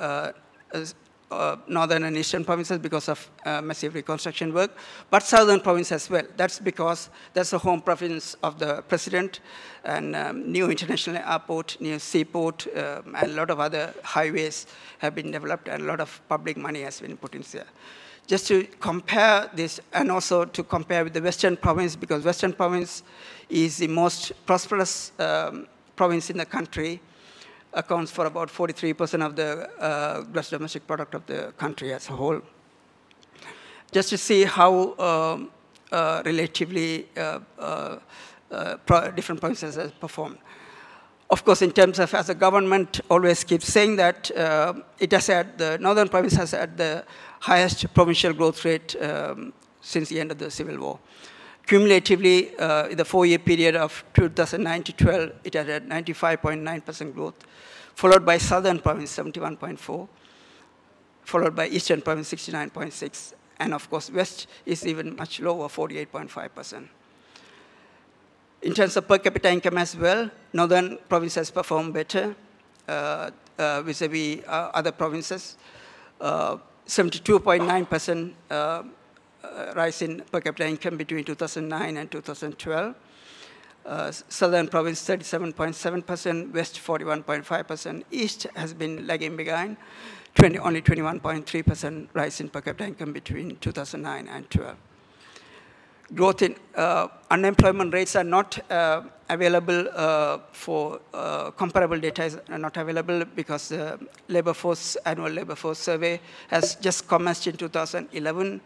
Northern and Eastern provinces because of massive reconstruction work, but Southern province as well. That's because that's the home province of the president, and new international airport, new seaport, and a lot of other highways have been developed, and a lot of public money has been put in there. Just to compare this, and also to compare with the Western province, because Western province is the most prosperous province in the country, accounts for about 43% of the gross domestic product of the country as a whole. Just to see how relatively different provinces have performed. Of course, in terms of, as the government always keeps saying that, it has had, the Northern province has had the highest provincial growth rate since the end of the Civil War. Cumulatively, in the 4-year period of 2009 to 12, it had a 95.9% growth, followed by Southern province, 71.4, followed by Eastern province, 69.6, and of course, West is even much lower, 48.5%. In terms of per capita income as well, Northern province has performed better vis-a-vis other provinces, 72.9% rise in per capita income between 2009 and 2012. Southern province 37.7%, West 41.5%, East has been lagging behind, only 21.3% rise in per capita income between 2009 and 12. Growth in unemployment rates are not available for comparable data is not available because the labor force, annual labor force survey has just commenced in 2011.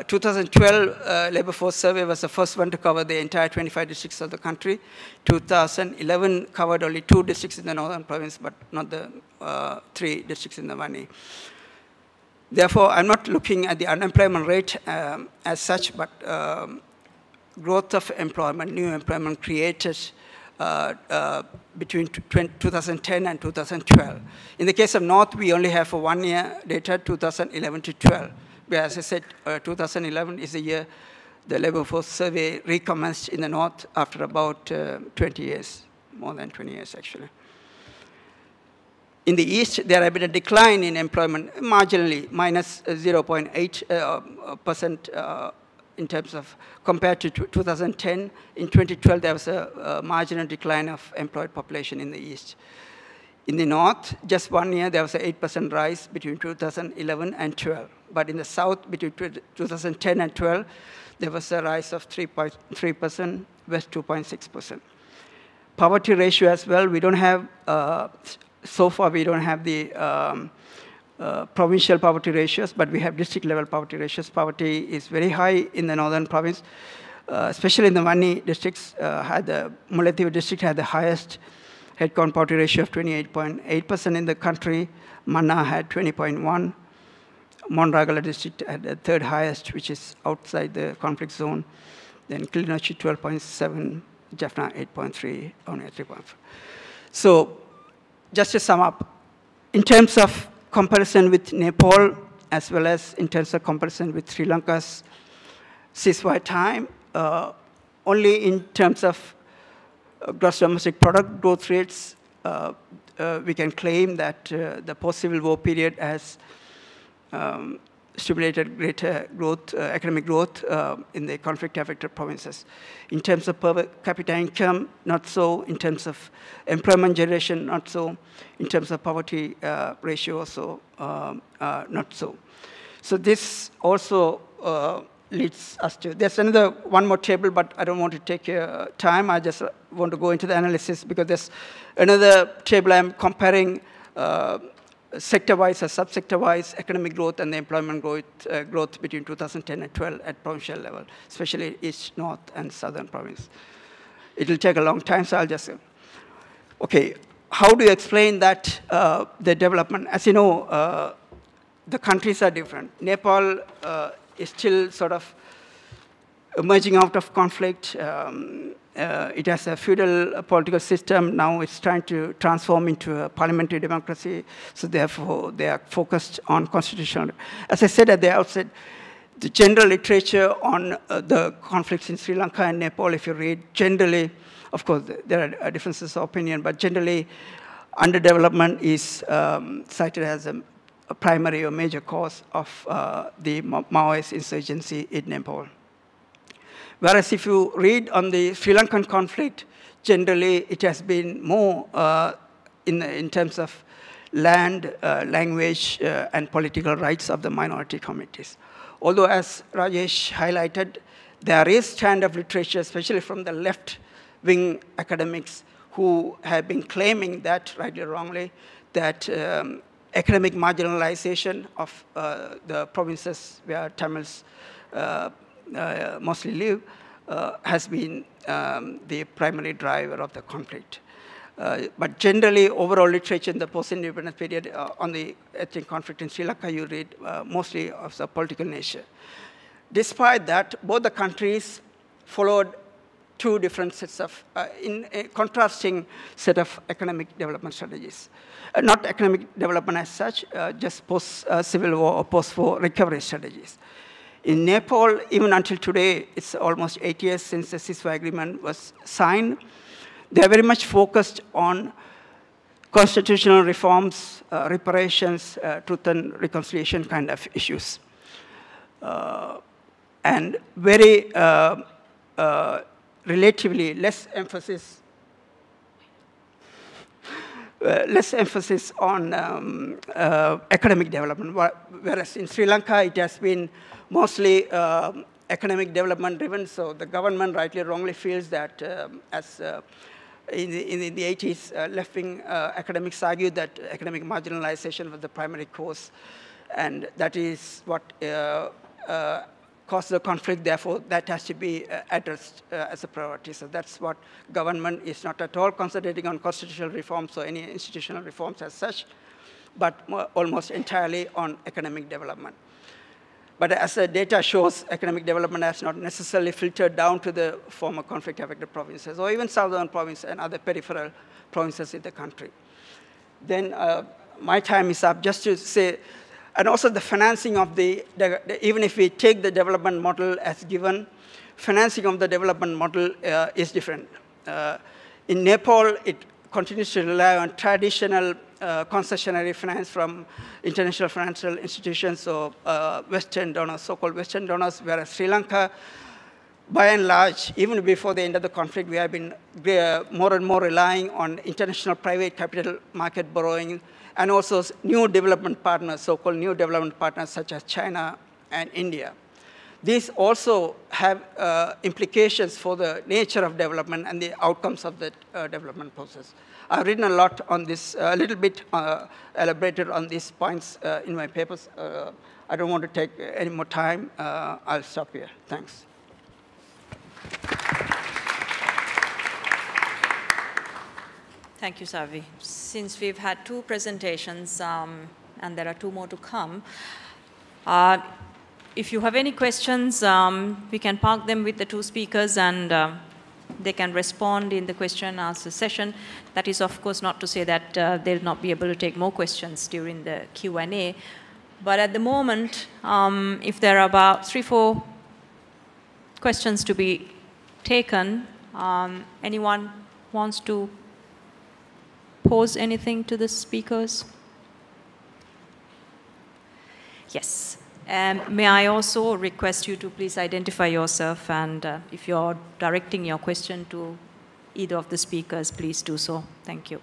2012 labor force survey was the first one to cover the entire 25 districts of the country. 2011 covered only 2 districts in the northern province, but not the 3 districts in the Wani. Therefore, I'm not looking at the unemployment rate as such, but growth of employment, new employment created between 2010 and 2012. In the case of North, we only have for 1 year data, 2011 to 12. But as I said, 2011 is the year the labor force survey recommenced in the North after about 20 years, more than 20 years actually. In the East, there has been a decline in employment, marginally, minus 0.8% in terms of, compared to 2010. In 2012, there was a marginal decline of employed population in the East. In the North, just 1 year, there was an 8% rise between 2011 and 12. But in the South, between 2010 and 12, there was a rise of 3.3%, West 2.6%. Poverty ratio as well, we don't have, so far we don't have the provincial poverty ratios, but we have district level poverty ratios. Poverty is very high in the northern province, especially in the Wani districts. Mullaitivu district had the highest headcount poverty ratio of 28.8% in the country. Manna had 20.1. Monragala district had the 3rd highest, which is outside the conflict zone. Then Kilinochchi 12.7, Jaffna 8.3, only 3.4. So just to sum up, in terms of comparison with Nepal, as well as in terms of comparison with Sri Lanka's ceasefire time, only in terms of gross domestic product growth rates, we can claim that the post-civil war period has stimulated greater growth, economic growth in the conflict-affected provinces. In terms of per capita income, not so. In terms of employment generation, not so. In terms of poverty ratio, also not so. So this also leads us to, there's one more table, but I don't want to take your time. I just want to go into the analysis because there's another table I'm comparing sector-wise or sub-sector-wise economic growth and the employment growth between 2010 and 12 at provincial level, especially East, North, and Southern province. It will take a long time, so I'll just say. Okay, how do you explain that, the development? As you know, the countries are different. Nepal is still sort of emerging out of conflict. It has a feudal political system. Now it's trying to transform into a parliamentary democracy. So therefore, they are focused on constitutional. As I said at the outset, the general literature on the conflicts in Sri Lanka and Nepal, if you read, generally, of course, there are differences of opinion, but generally, underdevelopment is cited as a primary or major cause of the Maoist insurgency in Nepal. Whereas if you read on the Sri Lankan conflict, generally it has been more in terms of land, language, and political rights of the minority communities. Although, as Rajesh highlighted, there is stand of literature, especially from the left-wing academics, who have been claiming that, rightly or wrongly, that economic marginalization of the provinces where Tamils mostly live has been the primary driver of the conflict. But generally, overall literature in the post-independence period on the ethnic conflict in Sri Lanka, you read mostly of the political nature. Despite that, both the countries followed two different sets of, in a contrasting set of economic development strategies. Not economic development as such, just post-civil war or post-war recovery strategies. In Nepal, even until today, it's almost 8 years since the ceasefire agreement was signed. They are very much focused on constitutional reforms, reparations, truth and reconciliation kind of issues. And very relatively less emphasis on economic development, whereas in Sri Lanka, it has been mostly economic development driven. So the government, rightly or wrongly, feels that as in the 80s, left-wing academics argued that economic marginalization was the primary cause. And that is what causes of conflict, therefore that has to be addressed as a priority. So that's what government is not at all concentrating on constitutional reforms or any institutional reforms as such, but almost entirely on economic development. But as the data shows, economic development has not necessarily filtered down to the former conflict-affected provinces, or even southern provinces and other peripheral provinces in the country. Then my time is up. Just to say, and also the financing of even if we take the development model as given, financing of the development model is different. In Nepal, it continues to rely on traditional concessionary finance from international financial institutions or Western donors, so-called Western donors, whereas Sri Lanka, by and large, even before the end of the conflict, we have been more and more relying on international private capital market borrowing and also new development partners, so-called new development partners such as China and India. These also have implications for the nature of development and the outcomes of the development process. I've written a lot on this, a little bit elaborated on these points in my papers. I don't want to take any more time. I'll stop here. Thanks. Thank you, Savi. Since we've had 2 presentations and there are 2 more to come, if you have any questions, we can park them with the 2 speakers and they can respond in the question and answer session. That is, of course, not to say that they'll not be able to take more questions during the Q&A. But at the moment, if there are about 3-4 questions to be taken, anyone wants to pose anything to the speakers? Yes. May I also request you to please identify yourself, and if you're directing your question to either of the speakers, please do so. Thank you.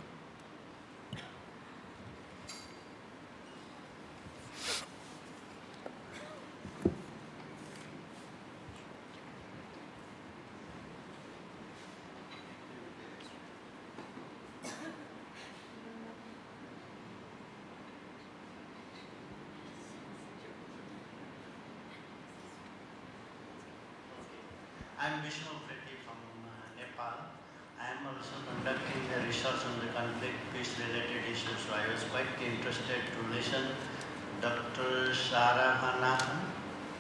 I'm from Nepal. I am also conducting the research on the conflict peace-related issues, so I was quite interested to listen Dr. Saravanathan,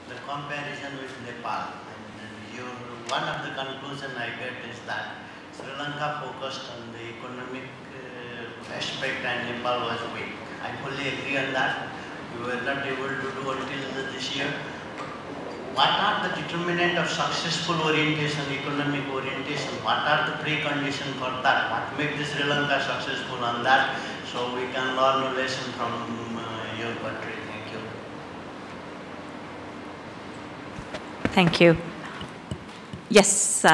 the comparison with Nepal. And one of the conclusions I get is that Sri Lanka focused on the economic aspect and Nepal was weak. I fully agree on that. We were not able to do until this year. What are the determinants of successful orientation, economic orientation? What are the preconditions for that? What makes Sri Lanka successful on that? So we can learn a lesson from your country. Thank you. Thank you. Yes.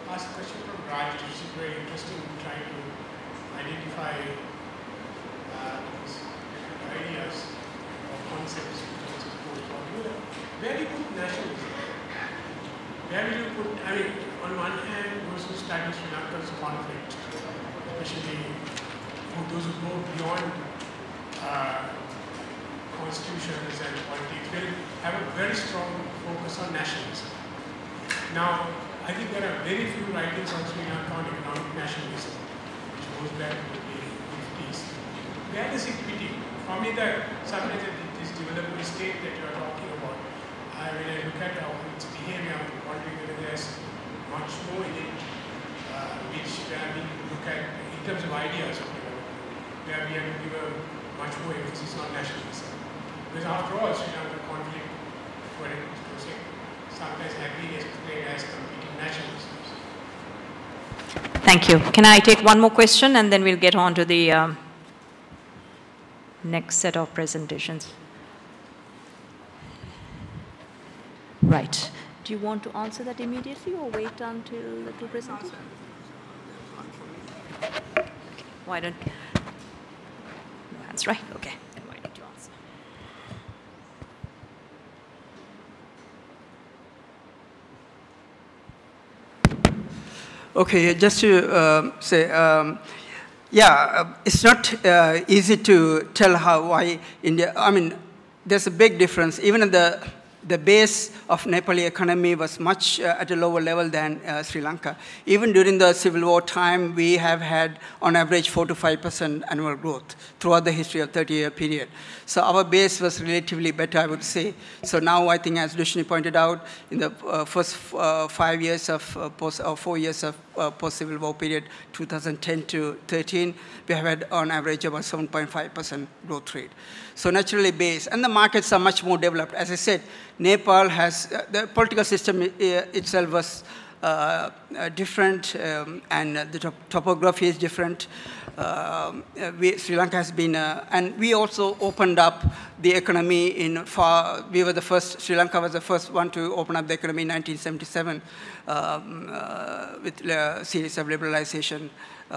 Ask a question from Raj, which is very interesting, trying to identify these ideas or concepts in terms of post-war. Where do you put nationalism? Where will you put, I mean, on one hand, those who study Sri Lanka's conflict, especially those who go beyond constitutions and politics, will have a very strong focus on nationalism. Now, I think there are very few writings on Sri Lanka on economic nationalism, which goes back to the 50s. Where does it fit in? For me, sometimes this development state that you are talking about, when I look at how its behavior, I'm wondering whether there's much more in it, where we look at in terms of ideas of development, where we have to give a much more emphasis on nationalism. Because after all, Sri Lanka conflict, for example, sometimes have been explained as competing nationalisms. Thank you. Can I take one more question and then we'll get on to the next set of presentations? Right. Do you want to answer that immediately or wait until the 2 presentations? Okay. Why don't you? No hands, right? Okay. Then why don't you answer? Okay, just to say, it's not easy to tell why India, I mean, there's a big difference. Even in the base of Nepali economy was much at a lower level than Sri Lanka. Even during the civil war time, we have had on average 4 to 5% annual growth throughout the history of 30-year period. So our base was relatively better, I would say. So now I think, as Dushni pointed out, in the first 4 years of post-civil war period, 2010 to 13, we have had on average about 7.5% growth rate. So naturally base, and the markets are much more developed. As I said, Nepal has, the political system itself was different, and the topography is different. Sri Lanka has been, and we also opened up the economy we were the first, Sri Lanka was the first one to open up the economy in 1977 with a series of liberalization,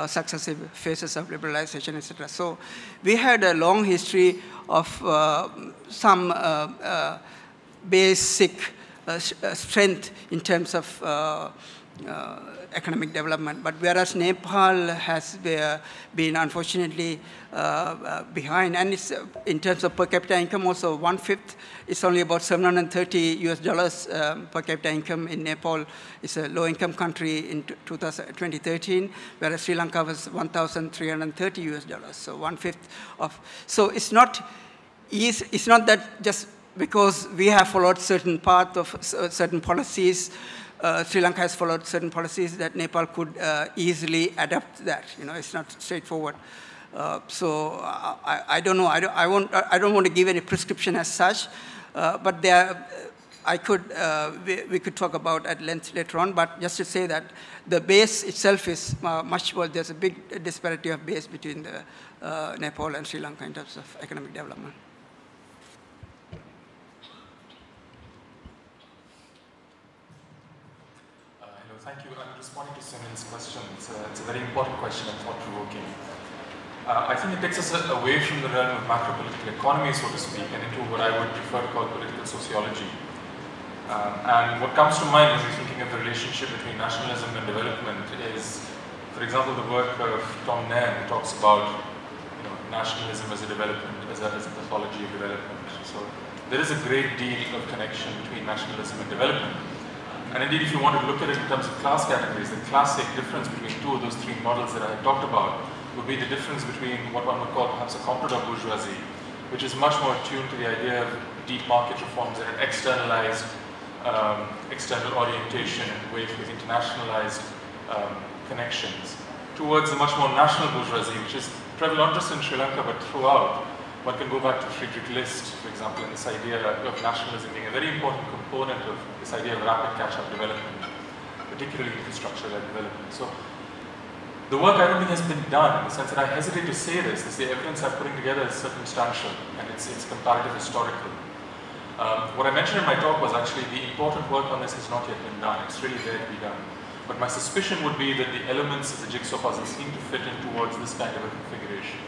successive phases of liberalization, etc. So we had a long history of some basic strength in terms of economic development. But whereas Nepal has been unfortunately behind, and it's in terms of per capita income also 1/5, it's only about $730 per capita income in Nepal. It's a low-income country in 2013, whereas Sri Lanka was $1,330, so 1/5 of. So it's not easy. It's not that just because we have followed certain path of certain policies, Sri Lanka has followed certain policies that Nepal could easily adapt that. You know, it's not straightforward. So I don't know. I don't want to give any prescription as such, but we could talk about at length later on. But just to say that the base itself is much more. There's a big disparity of base between Nepal and Sri Lanka in terms of economic development. Thank you. I'm responding to Simon's question. It's a very important question and thought-provoking. I think it takes us away from the realm of macro-political economy, so to speak, and into what I would prefer to call political sociology. And what comes to mind when we're thinking of the relationship between nationalism and development is, for example, the work of Tom Nairn, who talks about nationalism as a development, as a pathology of development. So there is a great deal of connection between nationalism and development. And indeed, if you want to look at it in terms of class categories, the classic difference between two of those three models that I talked about would be the difference between what one would call perhaps a comprador bourgeoisie, which is much more attuned to the idea of deep market reforms and an externalized external orientation with internationalized connections, towards a much more national bourgeoisie, which is prevalent not just in Sri Lanka but throughout. One can go back to Friedrich List, for example, and this idea of nationalism being a very important component of this idea of rapid catch-up development, particularly infrastructure-led development. So the work I don't think has been done, in the sense that I hesitate to say this, the evidence I'm putting together is circumstantial and it's comparative historical. What I mentioned in my talk was actually the important work on this has not yet been done. It's really there to be done. But my suspicion would be that the elements of the jigsaw puzzle seem to fit in towards this kind of a configuration.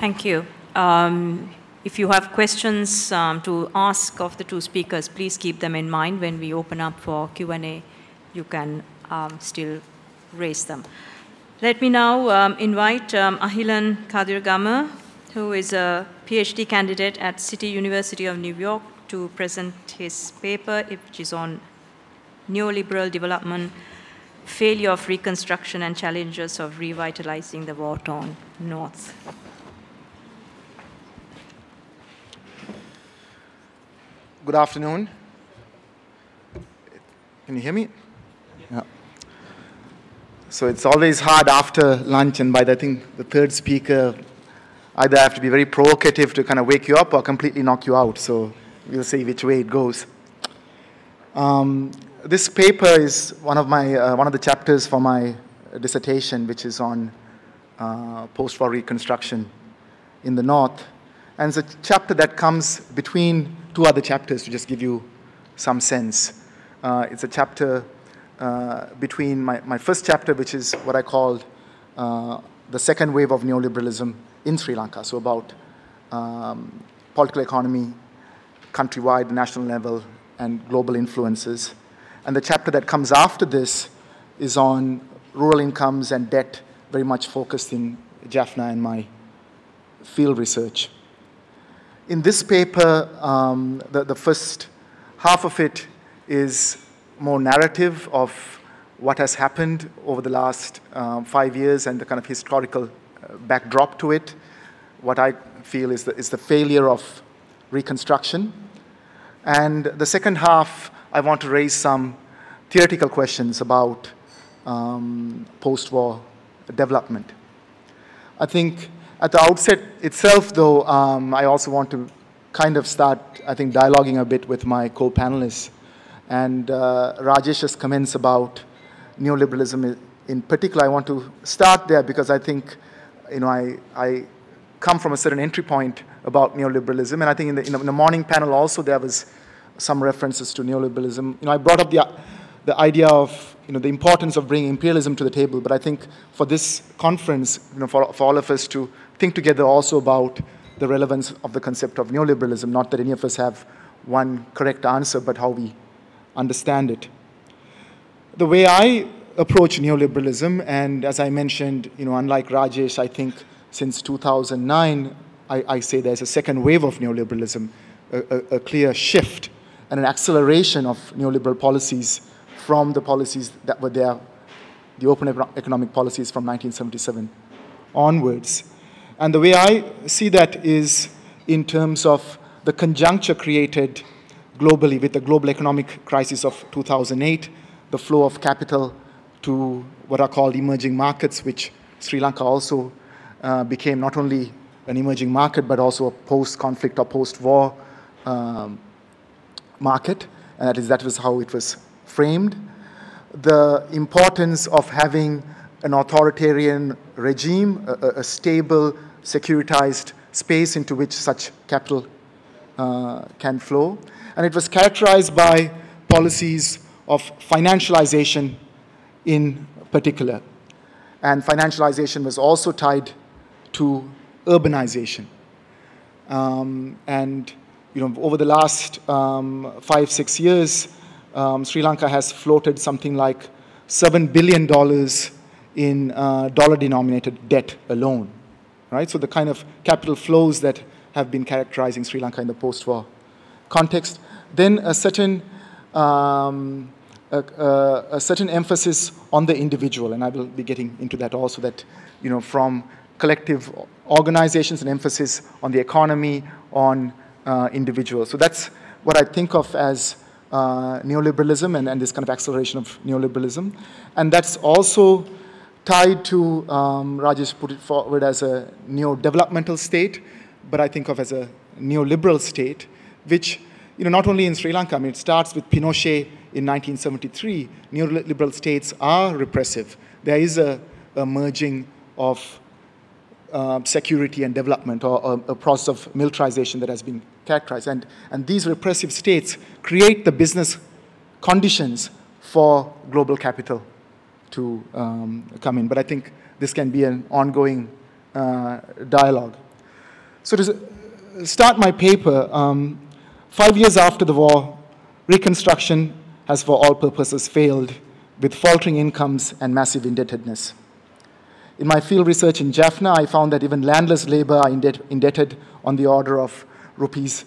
Thank you. If you have questions to ask of the two speakers, please keep them in mind. When we open up for Q&A, you can still raise them. Let me now invite Ahilan Kadirgamar, who is a PhD candidate at City University of New York, to present his paper, which is on neoliberal development, failure of reconstruction and challenges of revitalizing the war-torn North. Good afternoon. Can you hear me? Yeah. So it's always hard after lunch, and by I think the third speaker, either I have to be very provocative to kind of wake you up or completely knock you out. So we'll see which way it goes. This paper is one of the chapters for my dissertation, which is on post-war reconstruction in the North. And it's a chapter that comes between two other chapters, to just give you some sense. It's a chapter between my first chapter, which is what I called the second wave of neoliberalism in Sri Lanka, so about political economy, countrywide, national level, and global influences. And the chapter that comes after this is on rural incomes and debt, very much focused in Jaffna and my field research. In this paper, the first half of it is more narrative of what has happened over the last 5 years and the kind of historical backdrop to it. What I feel is the failure of Reconstruction. And the second half, I want to raise some theoretical questions about post-war development. I think at the outset itself, though, I also want to kind of start, I think, dialoguing a bit with my co-panelists. And Rajesh's comments about neoliberalism in particular, I want to start there because I think, you know, I come from a certain entry point about neoliberalism. And I think in the morning panel also there was some references to neoliberalism. You know, I brought up the idea of, you know, the importance of bringing imperialism to the table. But I think for this conference, you know, for all of us to think together also about the relevance of the concept of neoliberalism, not that any of us have one correct answer, but how we understand it. The way I approach neoliberalism, and as I mentioned, you know, unlike Rajesh, I think since 2009, I say there's a second wave of neoliberalism, a clear shift and an acceleration of neoliberal policies from the policies that were there, the open economic policies from 1977 onwards. And the way I see that is in terms of the conjuncture created globally with the global economic crisis of 2008, the flow of capital to what are called emerging markets, which Sri Lanka also became not only an emerging market, but also a post-conflict or post-war market. And that was how it was framed. The importance of having an authoritarian regime, a stable, securitized space into which such capital can flow. And it was characterized by policies of financialization in particular. And financialization was also tied to urbanization. And you know, over the last 5-6 years, Sri Lanka has floated something like $7 billion in dollar-denominated debt alone, right? So the kind of capital flows that have been characterizing Sri Lanka in the post-war context. Then a certain emphasis on the individual, and I will be getting into that also, that, you know, from collective organizations, an emphasis on the economy, on individuals. So that's what I think of as neoliberalism and this kind of acceleration of neoliberalism. And that's also tied to, Rajesh put it forward as a neo-developmental state, but I think of as a neoliberal state, which, you know, not only in Sri Lanka, I mean, it starts with Pinochet in 1973. Neoliberal states are repressive. There is a merging of security and development, or a process of militarization that has been characterized. And these repressive states create the business conditions for global capital to come in. But I think this can be an ongoing dialogue. So to start my paper, 5 years after the war, Reconstruction has for all purposes failed, with faltering incomes and massive indebtedness. In my field research in Jaffna, I found that even landless labor are indebted on the order of rupees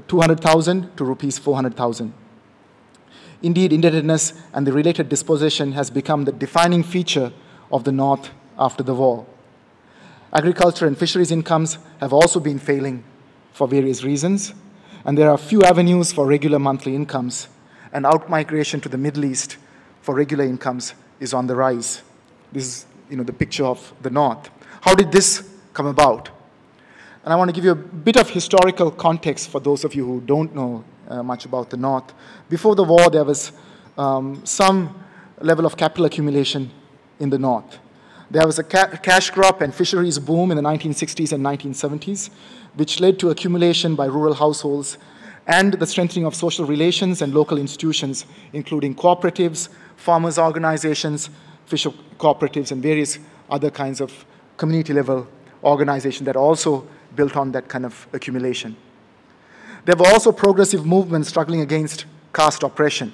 200,000 to rupees 400,000. Indeed, indebtedness and the related dispossession has become the defining feature of the North after the war. Agriculture and fisheries incomes have also been failing for various reasons, and there are few avenues for regular monthly incomes, and outmigration to the Middle East for regular incomes is on the rise. This is, you know, the picture of the North. How did this come about? And I want to give you a bit of historical context for those of you who don't know much about the North. Before the war, there was some level of capital accumulation in the North. There was a cash crop and fisheries boom in the 1960s and 1970s, which led to accumulation by rural households and the strengthening of social relations and local institutions, including cooperatives, farmers' organizations, fisher cooperatives, and various other kinds of community-level organizations that also built on that kind of accumulation. There were also progressive movements struggling against caste oppression.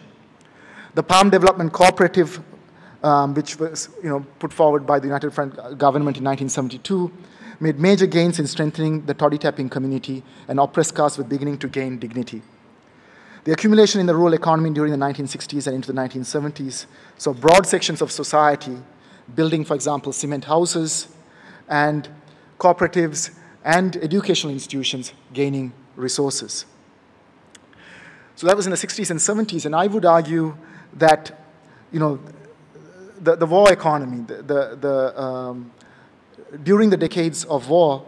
The Palm Development Cooperative, which was put forward by the United Front government in 1972, made major gains in strengthening the toddy tapping community, and oppressed castes were beginning to gain dignity. The accumulation in the rural economy during the 1960s and into the 1970s saw broad sections of society building, for example, cement houses, and cooperatives and educational institutions gaining resources. So that was in the 60s and 70s, and I would argue that the war economy, during the decades of war,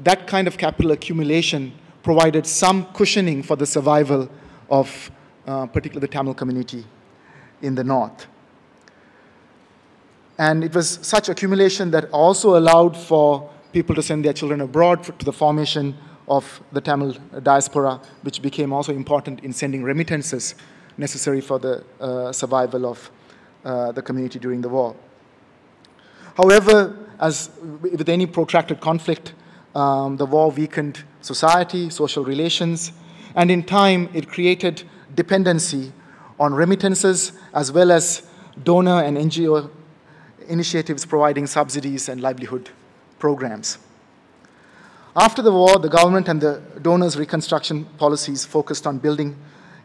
that kind of capital accumulation provided some cushioning for the survival of particularly the Tamil community in the north. And it was such accumulation that also allowed for people to send their children abroad to the formation of the Tamil diaspora, which became also important in sending remittances necessary for the survival of the community during the war. However, as with any protracted conflict, the war weakened society, social relations, and in time it created dependency on remittances as well as donor and NGO initiatives providing subsidies and livelihood programs. After the war, the government and the donors' reconstruction policies focused on building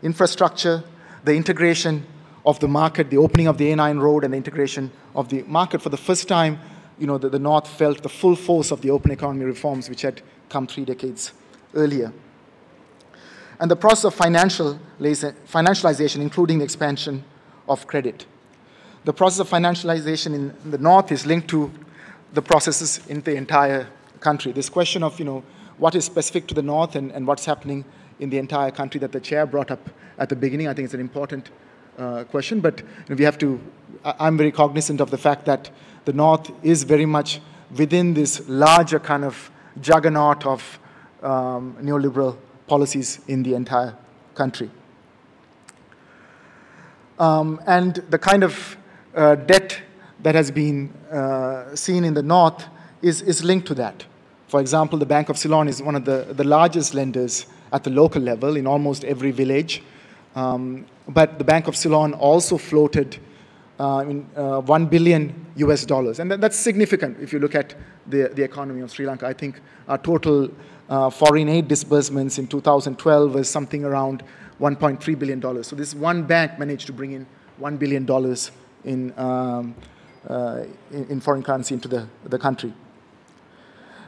infrastructure, the integration of the market, the opening of the A9 road, and the integration of the market. For the first time, the North felt the full force of the open economy reforms which had come 3 decades earlier. And the process of financialization, including the expansion of credit. The process of financialization in the North is linked to the processes in the entire country. This question of, what is specific to the North and what's happening in the entire country that the chair brought up at the beginning, I think it's an important question, but we have to, I'm very cognizant of the fact that the North is very much within this larger kind of juggernaut of neoliberal policies in the entire country. And the kind of debt that has been seen in the North is linked to that. For example, the Bank of Ceylon is one of the largest lenders at the local level in almost every village. But the Bank of Ceylon also floated $1 billion US, and that's significant if you look at the economy of Sri Lanka. I think our total foreign aid disbursements in 2012 was something around $1.3 billion. So this one bank managed to bring in $1 billion in foreign currency into the country.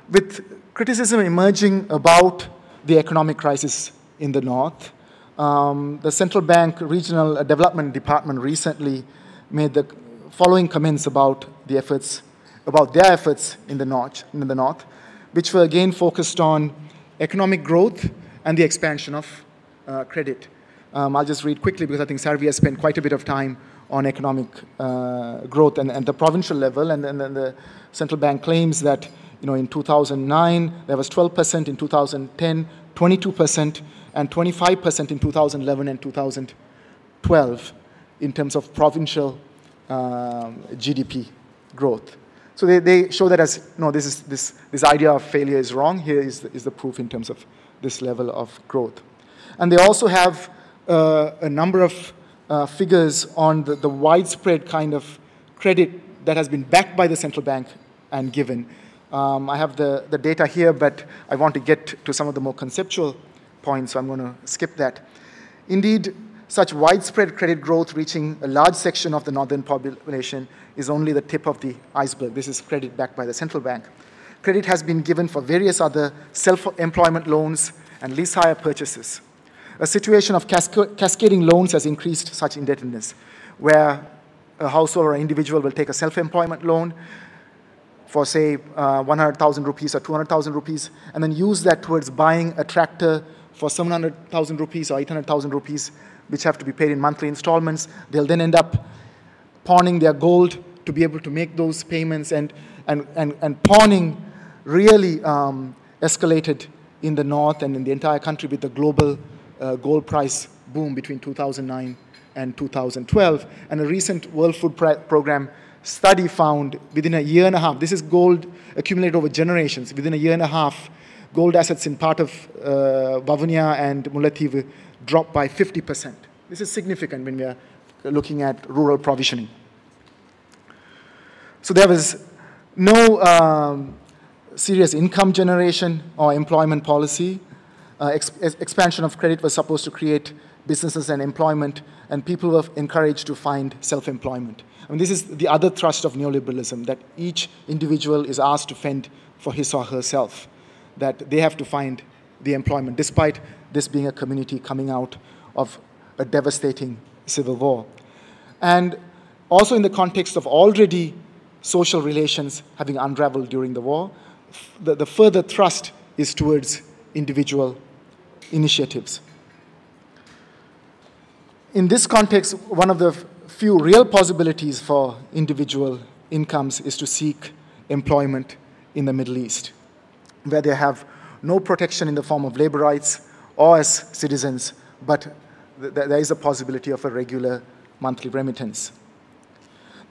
With criticism emerging about the economic crisis in the North, the Central Bank Regional Development Department recently made the following comments about their efforts in the North, which were again focused on economic growth and the expansion of credit. I'll just read quickly because I think Sarvi has spent quite a bit of time on economic growth and the provincial level, and then the Central Bank claims that in 2009 there was 12%, in 2010 22%, and 25% in 2011 and 2012 in terms of provincial GDP growth. So they show that as, this idea of failure is wrong. Here is the proof in terms of this level of growth. And they also have a number of figures on the widespread kind of credit that has been backed by the central bank and given. I have the data here, but I want to get to some of the more conceptual points, so I'm going to skip that. Indeed, such widespread credit growth reaching a large section of the northern population is only the tip of the iceberg. This is credit backed by the central bank. Credit has been given for various other self-employment loans and lease hire purchases. A situation of cascading loans has increased such indebtedness, where a household or an individual will take a self-employment loan for, say, 100,000 rupees or 200,000 rupees, and then use that towards buying a tractor for 700,000 rupees or 800,000 rupees, which have to be paid in monthly installments. They'll then end up pawning their gold to be able to make those payments, and pawning really escalated in the north and in the entire country with the global gold price boom between 2009 and 2012. And a recent World Food Program study found within a year and a half, this is gold accumulated over generations, within a year and a half, gold assets in part of Vavuniya and Mullaitivu dropped by 50%. This is significant when we are looking at rural provisioning. So there was no serious income generation or employment policy. Expansion of credit was supposed to create businesses and employment, and people were encouraged to find self-employment. I mean, this is the other thrust of neoliberalism, that each individual is asked to fend for his or herself, that they have to find the employment, despite this being a community coming out of a devastating civil war. And also in the context of already social relations having unraveled during the war, the further thrust is towards individual initiatives. In this context, one of the few real possibilities for individual incomes is to seek employment in the Middle East, where they have no protection in the form of labor rights or as citizens, but there is a possibility of a regular monthly remittance.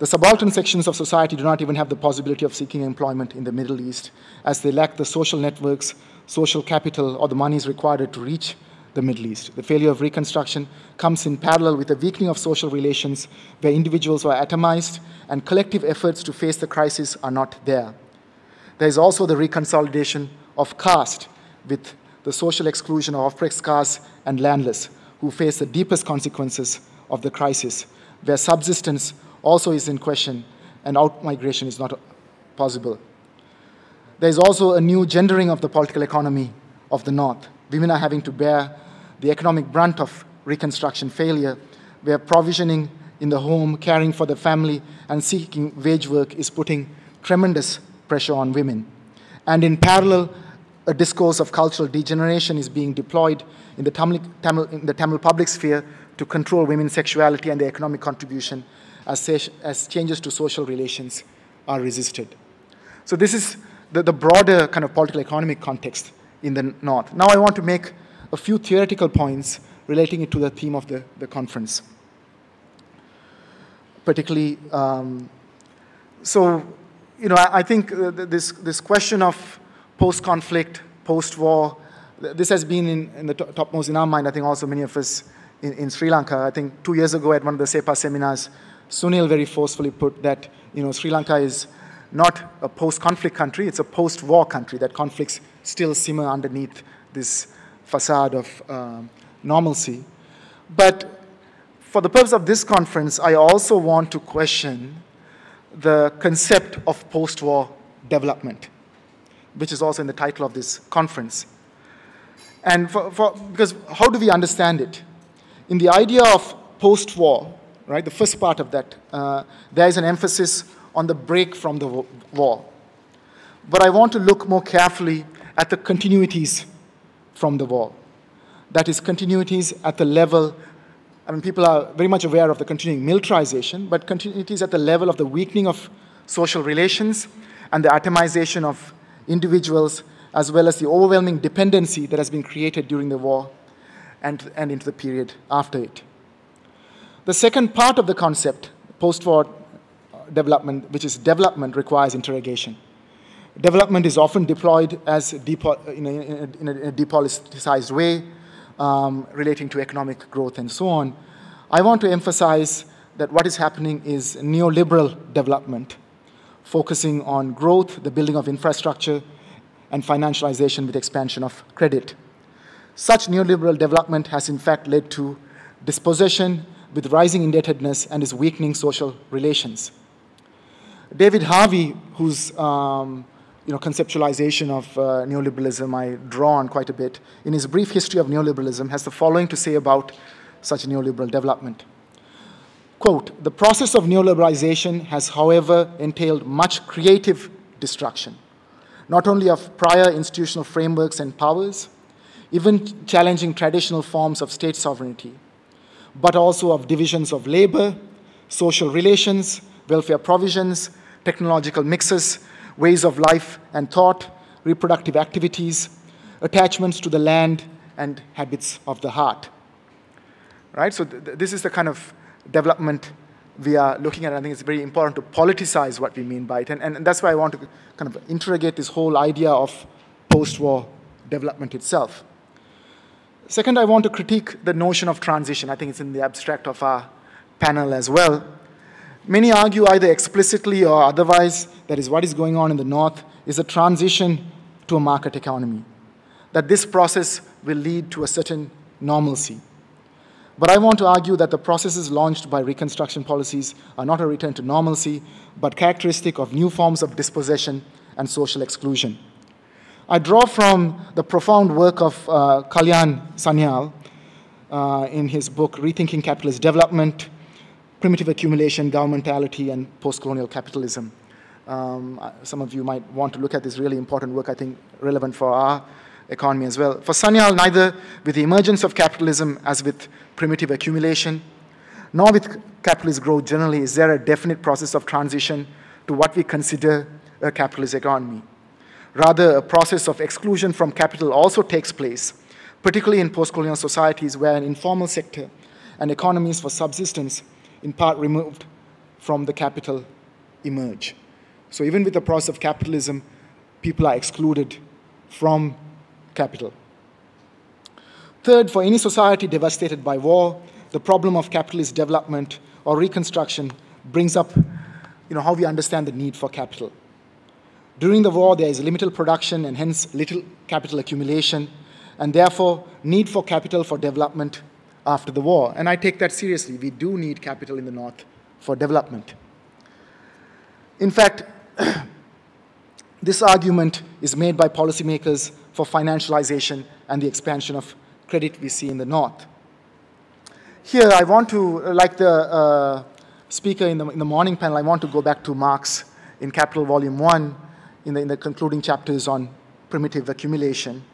The subaltern sections of society do not even have the possibility of seeking employment in the Middle East, as they lack the social networks, social capital, or the monies required to reach the Middle East. The failure of reconstruction comes in parallel with the weakening of social relations, where individuals are atomized and collective efforts to face the crisis are not there. There is also the reconsolidation of caste, with the social exclusion of oppressed castes and landless, who face the deepest consequences of the crisis, where subsistence also is in question and out-migration is not possible. There is also a new gendering of the political economy of the North. Women are having to bear the economic brunt of reconstruction failure, where provisioning in the home, caring for the family, and seeking wage work is putting tremendous pressure on women. And in parallel, a discourse of cultural degeneration is being deployed in the Tamil public sphere to control women's sexuality and their economic contribution as changes to social relations are resisted. So this is the broader kind of political economic context in the North. Now I want to make a few theoretical points relating it to the theme of the conference. Particularly, I think this question of post-conflict, post-war, this has been in the topmost in our mind. I think also many of us in Sri Lanka. I think 2 years ago at one of the CEPA seminars, Sunil very forcefully put that Sri Lanka is not a post-conflict country, it's a post-war country, that conflicts still simmer underneath this facade of normalcy. But for the purpose of this conference, I also want to question the concept of post-war development, which is also in the title of this conference. And because how do we understand it? In the idea of post-war, right, the first part of that, there is an emphasis on the break from the war. But I want to look more carefully at the continuities from the war. That is, continuities at the level, I mean, people are very much aware of the continuing militarization, but continuities at the level of the weakening of social relations and the atomization of individuals, as well as the overwhelming dependency that has been created during the war and into the period after it. The second part of the concept, post-war development, which is development, requires interrogation. Development is often deployed as in a depoliticized way, relating to economic growth and so on. I want to emphasize that what is happening is neoliberal development, focusing on growth, the building of infrastructure, and financialization with expansion of credit. Such neoliberal development has in fact led to dispossession with rising indebtedness and is weakening social relations. David Harvey, whose conceptualization of neoliberalism I draw on quite a bit, in his brief history of neoliberalism, has the following to say about such neoliberal development. Quote, "The process of neoliberalization has, however, entailed much creative destruction, not only of prior institutional frameworks and powers, even challenging traditional forms of state sovereignty, but also of divisions of labor, social relations, welfare provisions, technological mixes, ways of life and thought, reproductive activities, attachments to the land, and habits of the heart." Right? So this is the kind of development we are looking at. I think it's very important to politicize what we mean by it. And that's why I want to kind of interrogate this whole idea of post-war development itself. Second, I want to critique the notion of transition. I think it's in the abstract of our panel as well. Many argue either explicitly or otherwise, that is what is going on in the North, is a transition to a market economy, that this process will lead to a certain normalcy. But I want to argue that the processes launched by Reconstruction policies are not a return to normalcy, but characteristic of new forms of dispossession and social exclusion. I draw from the profound work of Kalyan Sanyal in his book, Rethinking Capitalist Development, Primitive Accumulation, Governmentality, and Post-Colonial Capitalism. Some of you might want to look at this really important work, I think relevant for our economy as well. For Sanyal, neither with the emergence of capitalism as with primitive accumulation, nor with capitalist growth generally, is there a definite process of transition to what we consider a capitalist economy. Rather, a process of exclusion from capital also takes place, particularly in post-colonial societies where an informal sector and economies for subsistence, in part removed from the capital, emerge. So even with the process of capitalism, people are excluded from capital. Third, for any society devastated by war, the problem of capitalist development or reconstruction brings up how we understand the need for capital. During the war, there is limited production and hence little capital accumulation, and therefore need for capital for development after the war. And I take that seriously. We do need capital in the North for development. In fact, this argument is made by policymakers for financialization and the expansion of credit we see in the North. Here, I want to, like the speaker in the morning panel, I want to go back to Marx in Capital Volume 1, in the concluding chapters on primitive accumulation,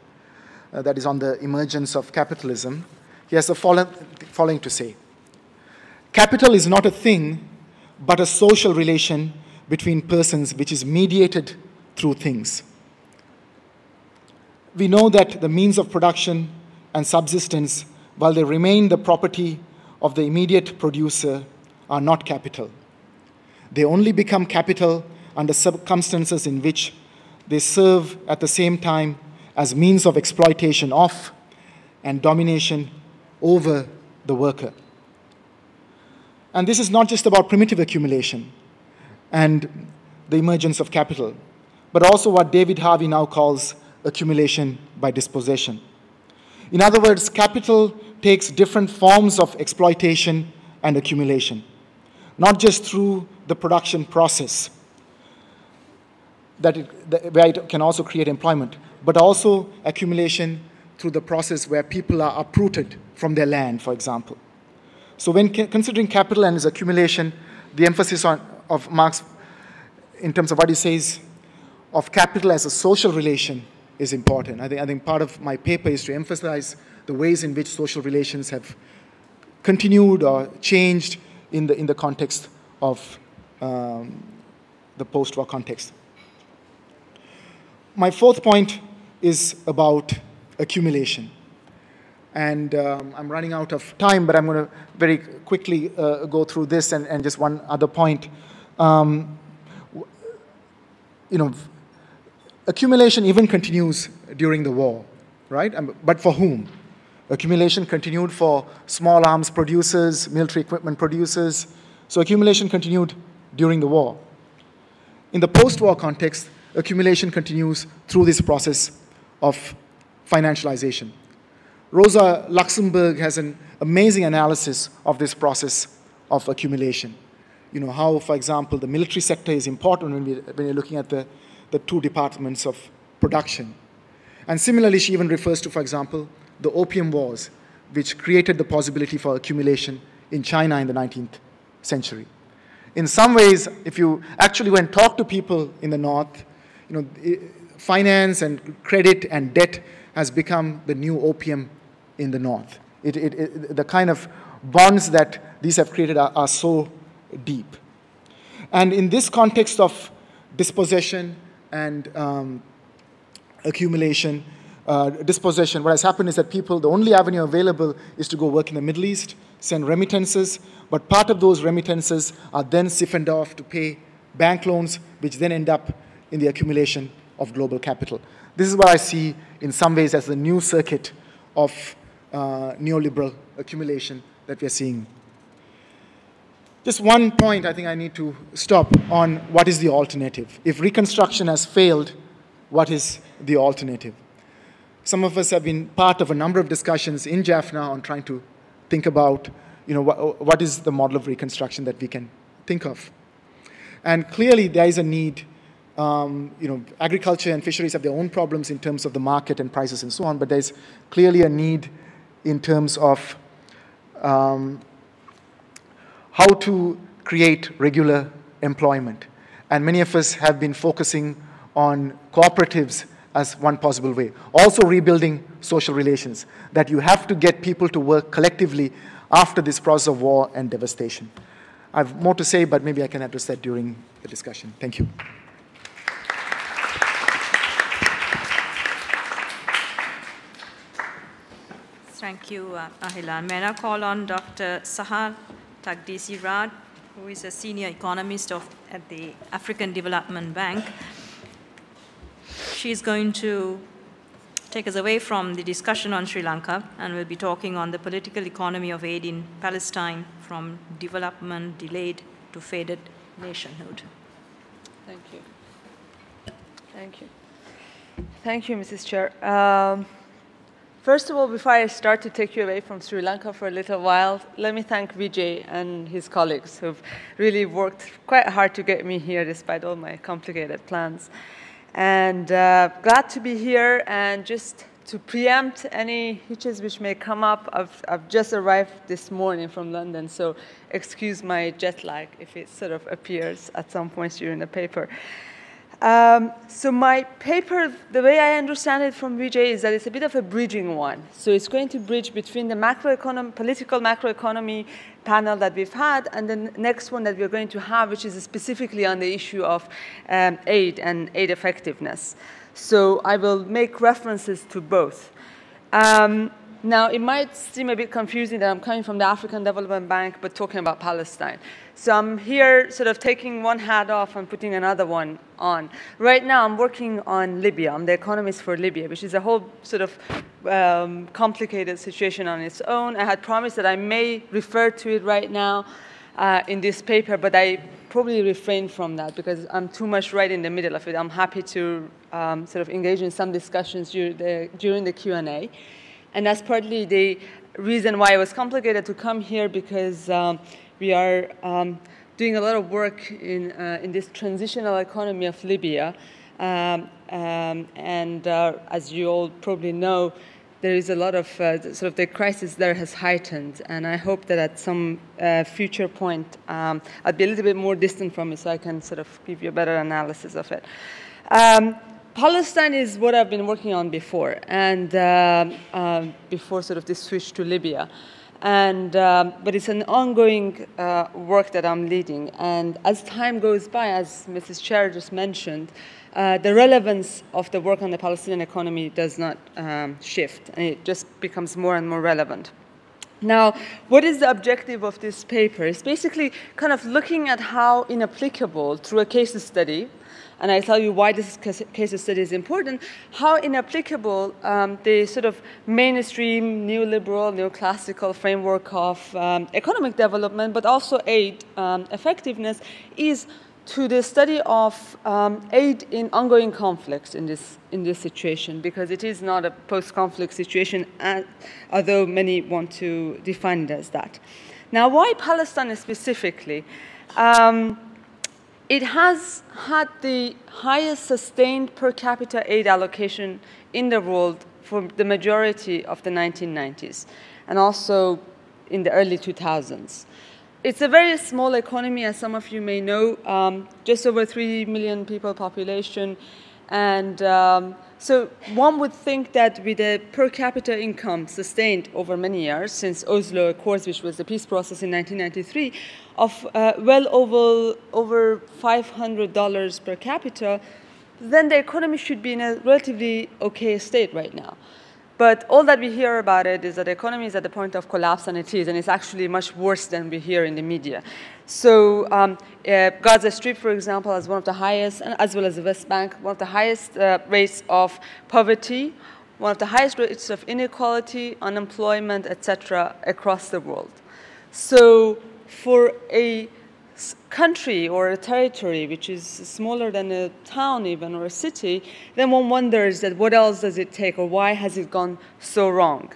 that is on the emergence of capitalism. He has the following to say. Capital is not a thing, but a social relation between persons which is mediated through things. We know that the means of production and subsistence, while they remain the property of the immediate producer, are not capital. They only become capital under circumstances in which they serve at the same time as means of exploitation of and domination over the worker. And this is not just about primitive accumulation and the emergence of capital, but also what David Harvey now calls accumulation by dispossession. In other words, capital takes different forms of exploitation and accumulation, not just through the production process, where it can also create employment, but also accumulation through the process where people are uprooted from their land, for example. So when considering capital and its accumulation, the emphasis of Marx, in terms of what he says of capital as a social relation, is important. I think part of my paper is to emphasize the ways in which social relations have continued or changed in the context of the post-war context. My fourth point is about accumulation. And I'm running out of time, but I'm going to very quickly go through this and just one other point. Accumulation even continues during the war, right? But for whom? Accumulation continued for small arms producers, military equipment producers. So accumulation continued during the war. In the post-war context, accumulation continues through this process of financialization. Rosa Luxemburg has an amazing analysis of this process of accumulation. How, for example, the military sector is important when you're looking at the two departments of production. And similarly, she even refers to, for example, the Opium Wars, which created the possibility for accumulation in China in the 19th century. In some ways, if you actually went and talk to people in the North, finance and credit and debt has become the new opium in the North. The kind of bonds that these have created are so deep. And in this context of dispossession and accumulation, dispossession, what has happened is that people, the only avenue available is to go work in the Middle East, send remittances, but part of those remittances are then siphoned off to pay bank loans, which then end up in the accumulation of global capital. This is what I see in some ways as the new circuit of neoliberal accumulation that we are seeing. Just one point I think I need to stop on what is the alternative. If reconstruction has failed, what is the alternative? Some of us have been part of a number of discussions in Jaffna on trying to think about, what is the model of reconstruction that we can think of. And clearly there is a need, agriculture and fisheries have their own problems in terms of the market and prices and so on, but there's clearly a need in terms of how to create regular employment. And many of us have been focusing on cooperatives as one possible way. Also rebuilding social relations, that you have to get people to work collectively after this process of war and devastation. I have more to say, but maybe I can address that during the discussion. Thank you. Thank you, Ahilan. May I now call on Dr. Sahar Tagdisi Rad, who is a senior economist at the African Development Bank. She's going to take us away from the discussion on Sri Lanka and will be talking on the political economy of aid in Palestine from development delayed to faded nationhood. Thank you. Thank you. Thank you, Mrs. Chair. First of all, before I start to take you away from Sri Lanka for a little while, let me thank Vijay and his colleagues who've really worked quite hard to get me here despite all my complicated plans. And glad to be here, and just to preempt any hitches which may come up, I've just arrived this morning from London, so excuse my jet lag if it sort of appears at some points during the paper. So my paper, the way I understand it from Vijay, is that it's a bit of a bridging one. So it's going to bridge between the political macroeconomy panel that we've had and the next one that we're going to have, which is specifically on the issue of aid and aid effectiveness. So I will make references to both. Now, it might seem a bit confusing that I'm coming from the African Development Bank, but talking about Palestine. So I'm here sort of taking one hat off and putting another one on. Right now, I'm working on Libya. I'm the economist for Libya, which is a whole sort of complicated situation on its own. I had promised that I may refer to it right now in this paper, but I probably refrain from that because I'm too much right in the middle of it. I'm happy to sort of engage in some discussions during the Q&A. And that's partly the reason why it was complicated to come here, because we are doing a lot of work in this transitional economy of Libya. As you all probably know, there is a lot of sort of the crisis there has heightened. And I hope that at some future point, I'll be a little bit more distant from it so I can sort of give you a better analysis of it. Palestine is what I've been working on before, and before sort of this switch to Libya. But it's an ongoing work that I'm leading. And as time goes by, as Mrs. Chair just mentioned, the relevance of the work on the Palestinian economy does not shift, and it just becomes more and more relevant. Now, what is the objective of this paper? It's basically kind of looking at how inapplicable, through a case study, and I tell you why this case study is important, how inapplicable the sort of mainstream, neoliberal, neoclassical framework of economic development, but also aid effectiveness, is to the study of aid in ongoing conflicts in this situation, because it is not a post-conflict situation, although many want to define it as that. Now, why Palestine specifically? It has had the highest sustained per capita aid allocation in the world for the majority of the 1990s, and also in the early 2000s. It's a very small economy, as some of you may know, just over 3 million people population. And so one would think that with a per capita income sustained over many years, since Oslo Accords, which was the peace process in 1993, of well over $500 per capita, then the economy should be in a relatively okay state right now. But all that we hear about it is that the economy is at the point of collapse, and it is, and it's actually much worse than we hear in the media. So Gaza Strip, for example, has one of the highest, as well as the West Bank, one of the highest rates of poverty, one of the highest rates of inequality, unemployment, etc., across the world. So for a country or a territory which is smaller than a town even or a city, then one wonders that what else does it take or why has it gone so wrong?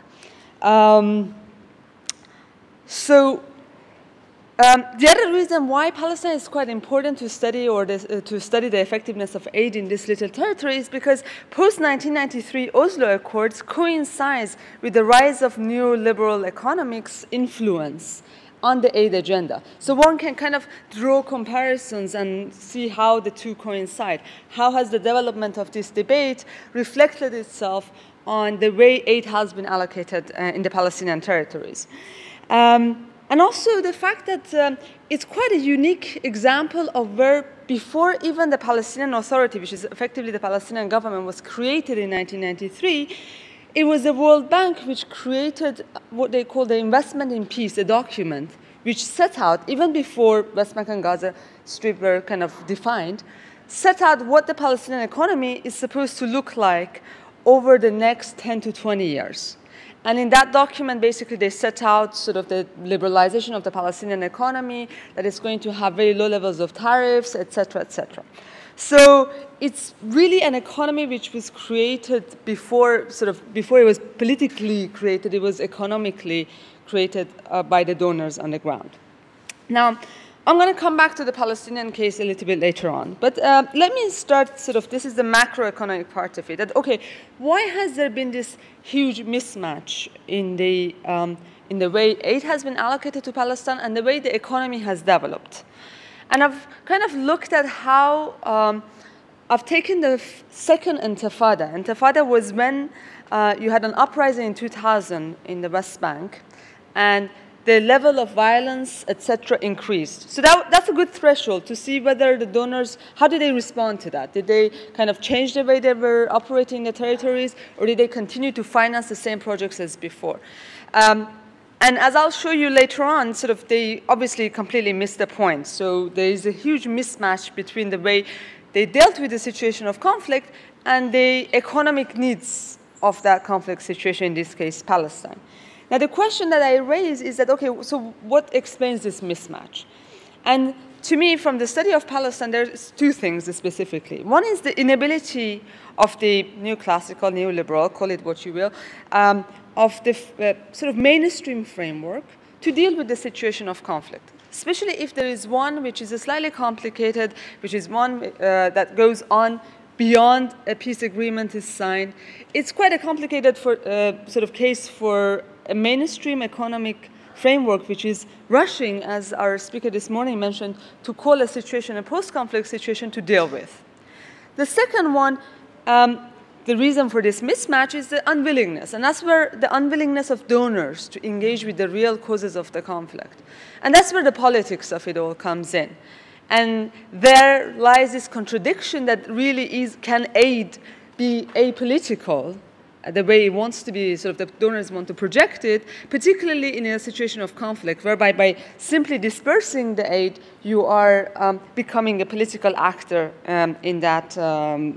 The other reason why Palestine is quite important to study or to study the effectiveness of aid in this little territory is because post-1993 Oslo Accords coincides with the rise of neoliberal economics influence on the aid agenda. So one can kind of draw comparisons and see how the two coincide. How has the development of this debate reflected itself on the way aid has been allocated in the Palestinian territories? And also the fact that it's quite a unique example of where before even the Palestinian Authority, which is effectively the Palestinian government, was created in 1993, it was the World Bank which created what they call the Investment in Peace, a document which set out, even before West Bank and Gaza Strip were kind of defined, set out what the Palestinian economy is supposed to look like over the next 10 to 20 years. And in that document, basically, they set out sort of the liberalization of the Palestinian economy, that it's going to have very low levels of tariffs, et cetera, et cetera. So it's really an economy which was created before it was politically created, it was economically created by the donors on the ground. Now, I'm going to come back to the Palestinian case a little bit later on. But let me start this is the macroeconomic part of it. That, okay, why has there been this huge mismatch in the way aid has been allocated to Palestine and the way the economy has developed? And I've kind of looked at how I've taken the second intifada. Intifada was when you had an uprising in 2000 in the West Bank, and the level of violence, etc., increased. So that's a good threshold to see whether the donors, how did they respond to that? Did they kind of change the way they were operating in the territories, or did they continue to finance the same projects as before? And as I'll show you later on, they obviously completely missed the point. So there is a huge mismatch between the way they dealt with the situation of conflict and the economic needs of that conflict situation, in this case, Palestine. Now, the question that I raise is that, okay, so what explains this mismatch? And to me, from the study of Palestine, there's two things specifically. One is the inability of the neoclassical, neoliberal, call it what you will, of the sort of mainstream framework to deal with the situation of conflict, especially if there is one which is slightly complicated, which is one that goes on beyond a peace agreement is signed. It's quite a complicated case for a mainstream economic framework which is rushing, as our speaker this morning mentioned, to call a situation, a post-conflict situation, to deal with. The second one, the reason for this mismatch is the unwillingness, and that's where the unwillingness of donors to engage with the real causes of the conflict. And that's where the politics of it all comes in. And there lies this contradiction that really can aid be apolitical, the way it wants to be, the donors want to project it, particularly in a situation of conflict, whereby by simply dispersing the aid, you are becoming a political actor in that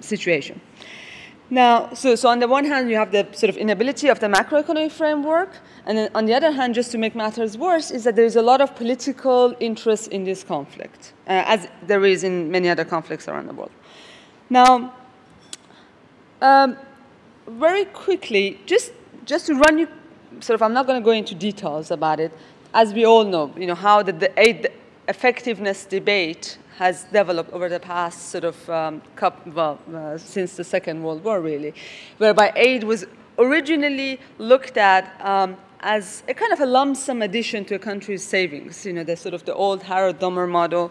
situation. Now, so on the one hand, you have the inability of the macroeconomic framework, and then on the other hand, just to make matters worse, is that there is a lot of political interest in this conflict, as there is in many other conflicts around the world. Now, very quickly, just to run you, I'm not going to go into details about it. As we all know, how the aid effectiveness debate has developed over the past since the Second World War, really, whereby aid was originally looked at as a kind of a lump sum addition to a country's savings, the old Harold Dahmer model.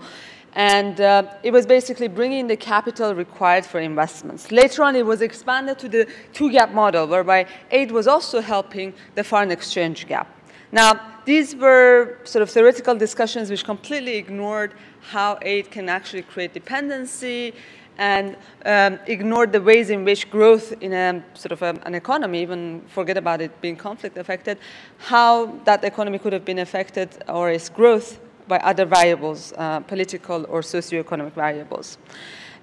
And it was basically bringing the capital required for investments. Later on, it was expanded to the two-gap model, whereby aid was also helping the foreign exchange gap. Now, these were theoretical discussions which completely ignored how aid can actually create dependency and ignored the ways in which growth in a an economy, even forget about it being conflict affected, how that economy could have been affected, or its growth, by other variables, political or socioeconomic variables.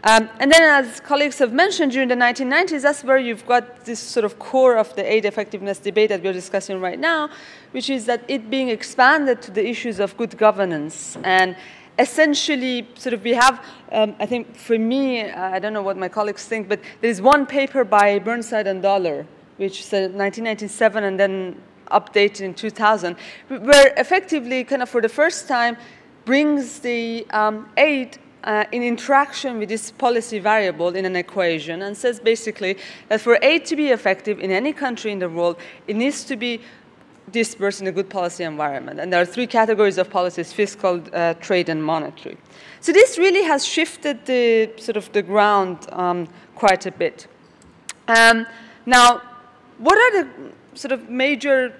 And then, as colleagues have mentioned, during the 1990s, that's where you've got this core of the aid effectiveness debate that we're discussing right now, which is that it being expanded to the issues of good governance and essentially, sort of, we have, I think for me, I don't know what my colleagues think, but there's one paper by Burnside and Dollar, which said 1997 and then updated in 2000, where effectively, kind of for the first time, brings the aid in interaction with this policy variable in an equation and says basically that for aid to be effective in any country in the world, it needs to be dispersed in a good policy environment. And there are three categories of policies: fiscal, trade, and monetary. So this really has shifted the sort of the ground quite a bit. Now, what are the sort of major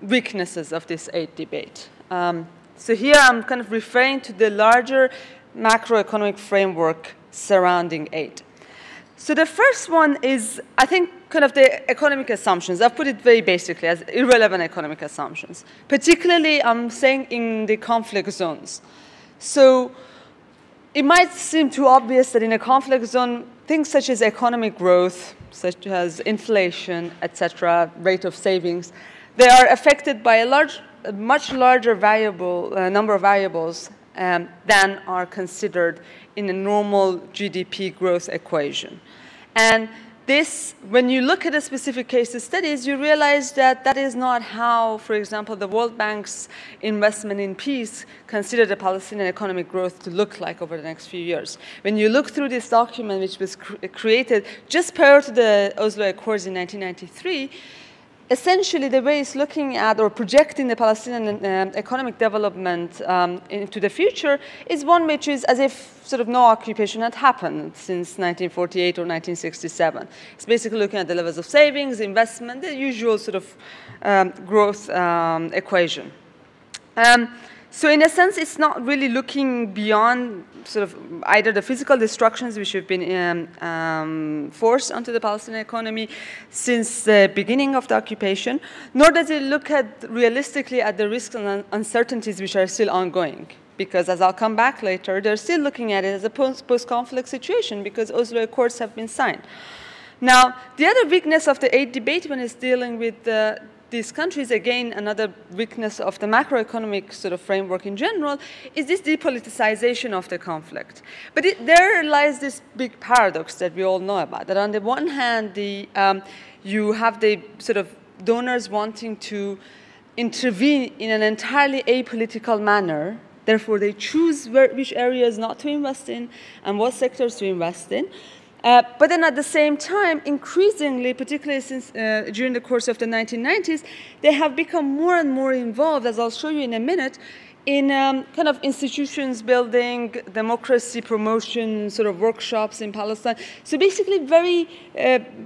weaknesses of this aid debate? So here I'm kind of referring to the larger macroeconomic framework surrounding aid. So the first one is, I think, kind of the economic assumptions. I've put it very basically as irrelevant economic assumptions, particularly I'm saying in the conflict zones. So it might seem too obvious that in a conflict zone, things such as economic growth, such as inflation, etc., rate of savings, they are affected by a much larger number of variables than are considered in a normal GDP growth equation. And this, when you look at the specific case studies, you realize that that is not how, for example, the World Bank's investment in peace considered the Palestinian economic growth to look like over the next few years. When you look through this document, which was created just prior to the Oslo Accords in 1993, essentially the way it's looking at or projecting the Palestinian economic development into the future is one which is as if sort of no occupation had happened since 1948 or 1967. It's basically looking at the levels of savings, investment, the usual sort of growth equation. So in a sense, it's not really looking beyond sort of either the physical destructions which have been forced onto the Palestinian economy since the beginning of the occupation, nor does it look at realistically at the risks and uncertainties which are still ongoing. Because as I'll come back later, they're still looking at it as a post-conflict situation because Oslo Accords have been signed. Now, the other weakness of the aid debate when it's dealing with these countries, again, another weakness of the macroeconomic sort of framework in general, is this depoliticization of the conflict. But there lies this big paradox that we all know about, that on the one hand, you have the sort of donors wanting to intervene in an entirely apolitical manner. Therefore, they choose which areas not to invest in and what sectors to invest in. But then at the same time, increasingly, particularly since during the course of the 1990s, they have become more and more involved, as I'll show you in a minute, in kind of institutions building, democracy promotion, sort of workshops in Palestine. So basically very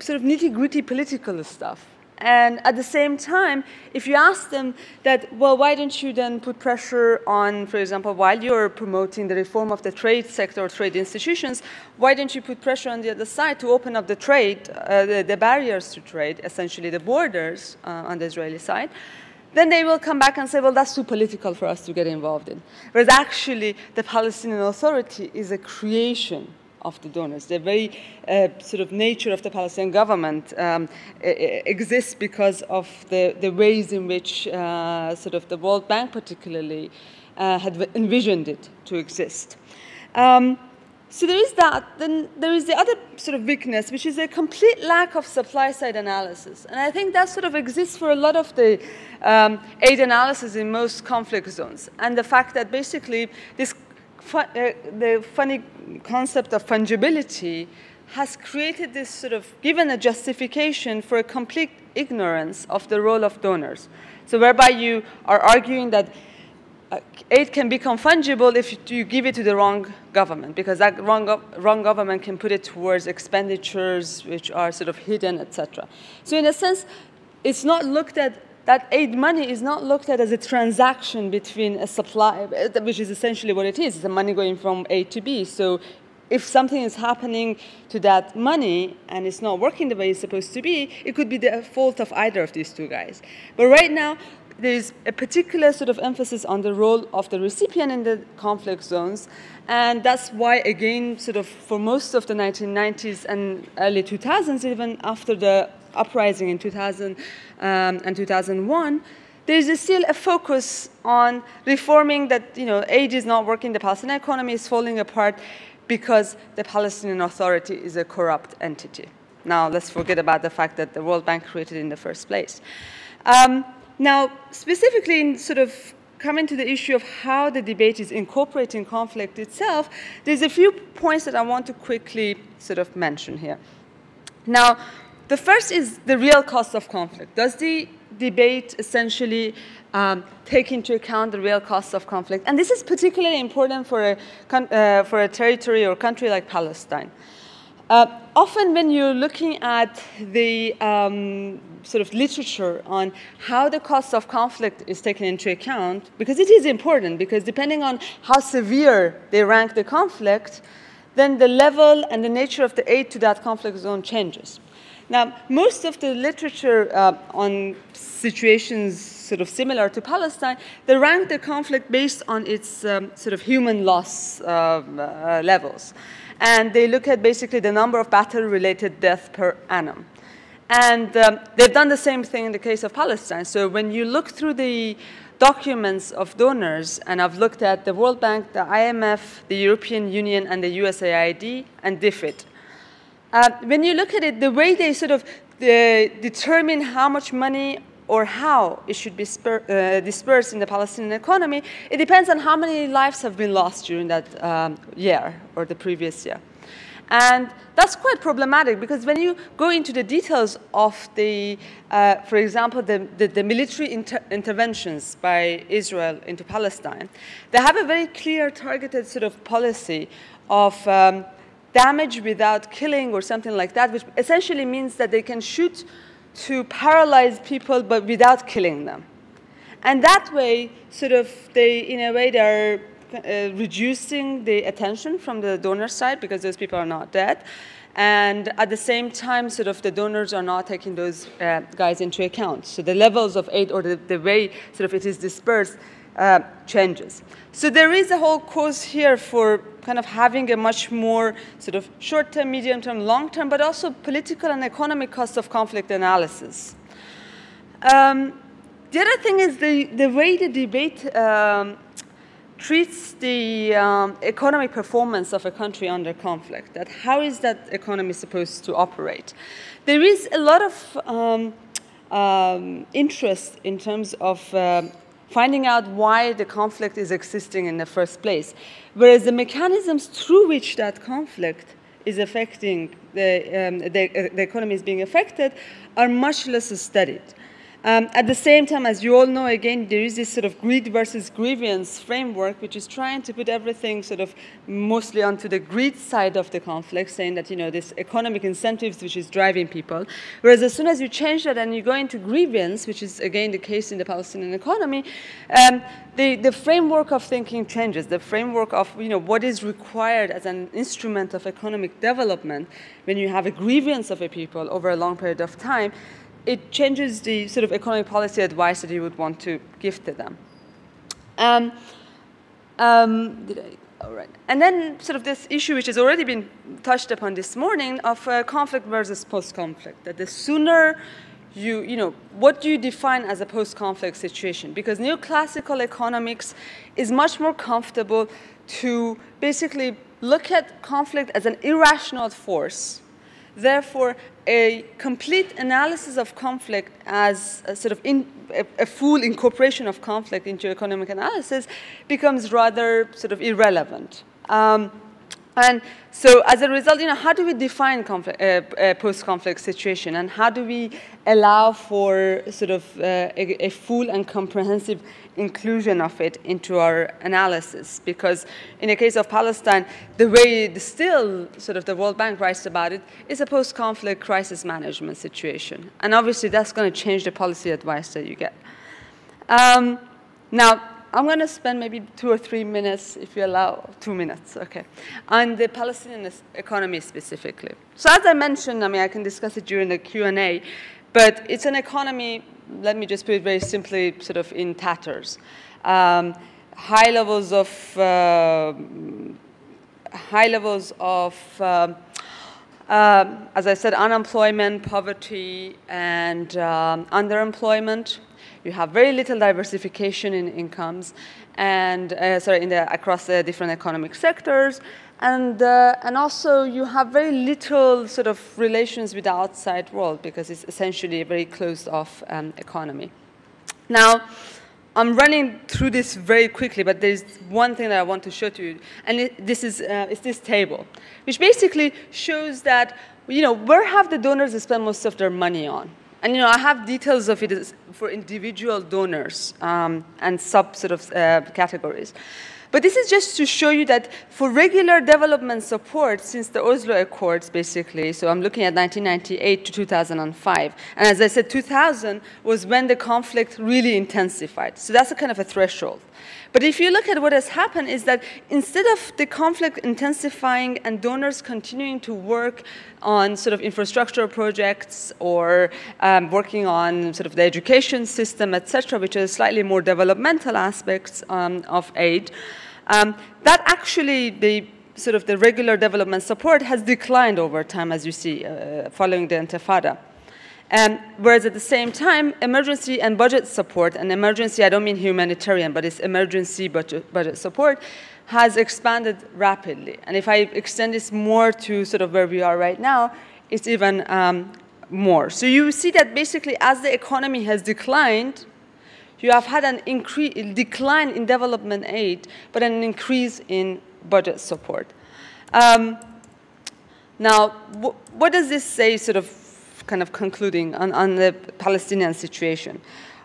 sort of nitty-gritty political stuff. And at the same time, if you ask them that, well, why don't you then put pressure on, for example, while you're promoting the reform of the trade sector or trade institutions, why don't you put pressure on the other side to open up the trade, the barriers to trade, essentially the borders on the Israeli side? Then they will come back and say, well, that's too political for us to get involved in. Whereas actually, the Palestinian Authority is a creation of the donors. The very sort of nature of the Palestinian government exists because of the ways in which sort of the World Bank particularly had envisioned it to exist. So there is that. Then there is the other sort of weakness, which is a complete lack of supply-side analysis. And I think that sort of exists for a lot of the aid analysis in most conflict zones. And the fact that basically this the funny concept of fungibility has created this sort of, given a justification for a complete ignorance of the role of donors. So whereby you are arguing that aid can become fungible if you give it to the wrong government, because that wrong government can put it towards expenditures which are sort of hidden, etc. So in a sense, it's not looked at, that aid money is not looked at as a transaction between a supply, which is essentially what it is. It's the money going from A to B. So if something is happening to that money and it's not working the way it's supposed to be, it could be the fault of either of these two guys. But right now, there's a particular sort of emphasis on the role of the recipient in the conflict zones. And that's why, again, sort of for most of the 1990s and early 2000s, even after the uprising in 2000 and 2001, there's still a focus on reforming that, aid is not working, the Palestinian economy is falling apart because the Palestinian Authority is a corrupt entity. Now, let's forget about the fact that the World Bank created it in the first place. Now, specifically in sort of coming to the issue of how the debate is incorporating conflict itself, there's a few points that I want to quickly sort of mention here. Now, the first is the real cost of conflict. Does the debate essentially take into account the real costs of conflict? And this is particularly important for a territory or country like Palestine. Often when you're looking at the sort of literature on how the cost of conflict is taken into account, because it is important, because depending on how severe they rank the conflict, then the level and the nature of the aid to that conflict zone changes. Now, most of the literature on situations sort of similar to Palestine, they rank the conflict based on its sort of human loss levels. And they look at basically the number of battle-related deaths per annum. And they've done the same thing in the case of Palestine. So when you look through the documents of donors, and I've looked at the World Bank, the IMF, the European Union, and the USAID, and DFID. When you look at it, the way they sort of determine how much money or how it should be dispersed in the Palestinian economy, it depends on how many lives have been lost during that year or the previous year. And that's quite problematic, because when you go into the details of the, for example, the military interventions by Israel into Palestine, they have a very clear targeted sort of policy of damage without killing or something like that, which essentially means that they can shoot to paralyze people but without killing them. And that way, sort of, in a way, they're reducing the attention from the donor side, because those people are not dead. And at the same time, sort of, the donors are not taking those guys into account. So the levels of aid, or the way sort of it is dispersed, changes. So there is a whole cause here for kind of having a much more sort of short-term, medium-term, long-term, but also political and economic cost of conflict analysis. The other thing is the way the debate treats the economic performance of a country under conflict. That how is that economy supposed to operate? There is a lot of interest in terms of finding out why the conflict is existing in the first place, whereas the mechanisms through which that conflict is affecting the economy is being affected are much less studied. At the same time, as you all know, again, there is this sort of greed versus grievance framework, which is trying to put everything sort of mostly onto the greed side of the conflict, saying that, this economic incentives which is driving people. Whereas as soon as you change that and you go into grievance, which is, again, the case in the Palestinian economy, the framework of thinking changes. The framework of, what is required as an instrument of economic development when you have a grievance of a people over a long period of time, it changes the sort of economic policy advice that you would want to give to them. All right. And then sort of this issue, which has already been touched upon this morning, of conflict versus post-conflict, that the sooner what do you define as a post-conflict situation? Because neoclassical economics is much more comfortable to basically look at conflict as an irrational force. Therefore, a complete analysis of conflict as a sort of a full incorporation of conflict into economic analysis becomes rather sort of irrelevant. And so as a result, how do we define a post-conflict situation, and how do we allow for sort of a full and comprehensive inclusion of it into our analysis? Because in the case of Palestine, the way still sort of the World Bank writes about it is a post-conflict crisis management situation. And obviously that's going to change the policy advice that you get. Now, I'm going to spend maybe 2 or 3 minutes, if you allow, 2 minutes, okay, on the Palestinian economy specifically. So as I mentioned, I can discuss it during the Q&A, but it's an economy, let me just put it very simply, sort of in tatters. High levels of as I said, unemployment, poverty, and underemployment. You have very little diversification in incomes, and across the different economic sectors, and also you have very little sort of relations with the outside world because it's essentially a very closed-off economy. Now, I'm running through this very quickly, but there's one thing that I want to show to you, and this is this table, which basically shows that, where have the donors spent most of their money on? And, I have details of it for individual donors and categories. But this is just to show you that for regular development support since the Oslo Accords, basically, so I'm looking at 1998 to 2005. And as I said, 2000 was when the conflict really intensified. So that's a kind of a threshold. But if you look at what has happened is that instead of the conflict intensifying and donors continuing to work on sort of infrastructure projects or working on sort of the education system, etc., which are slightly more developmental aspects of aid, that actually the regular development support has declined over time, as you see, following the Intifada. Whereas at the same time, emergency and budget support, and emergency, I don't mean humanitarian, but it's emergency budget support, has expanded rapidly. And if I extend this more to sort of where we are right now, it's even more. So you see that basically as the economy has declined, you have had an decline in development aid, but an increase in budget support. Now, what does this say sort of kind of concluding on the Palestinian situation?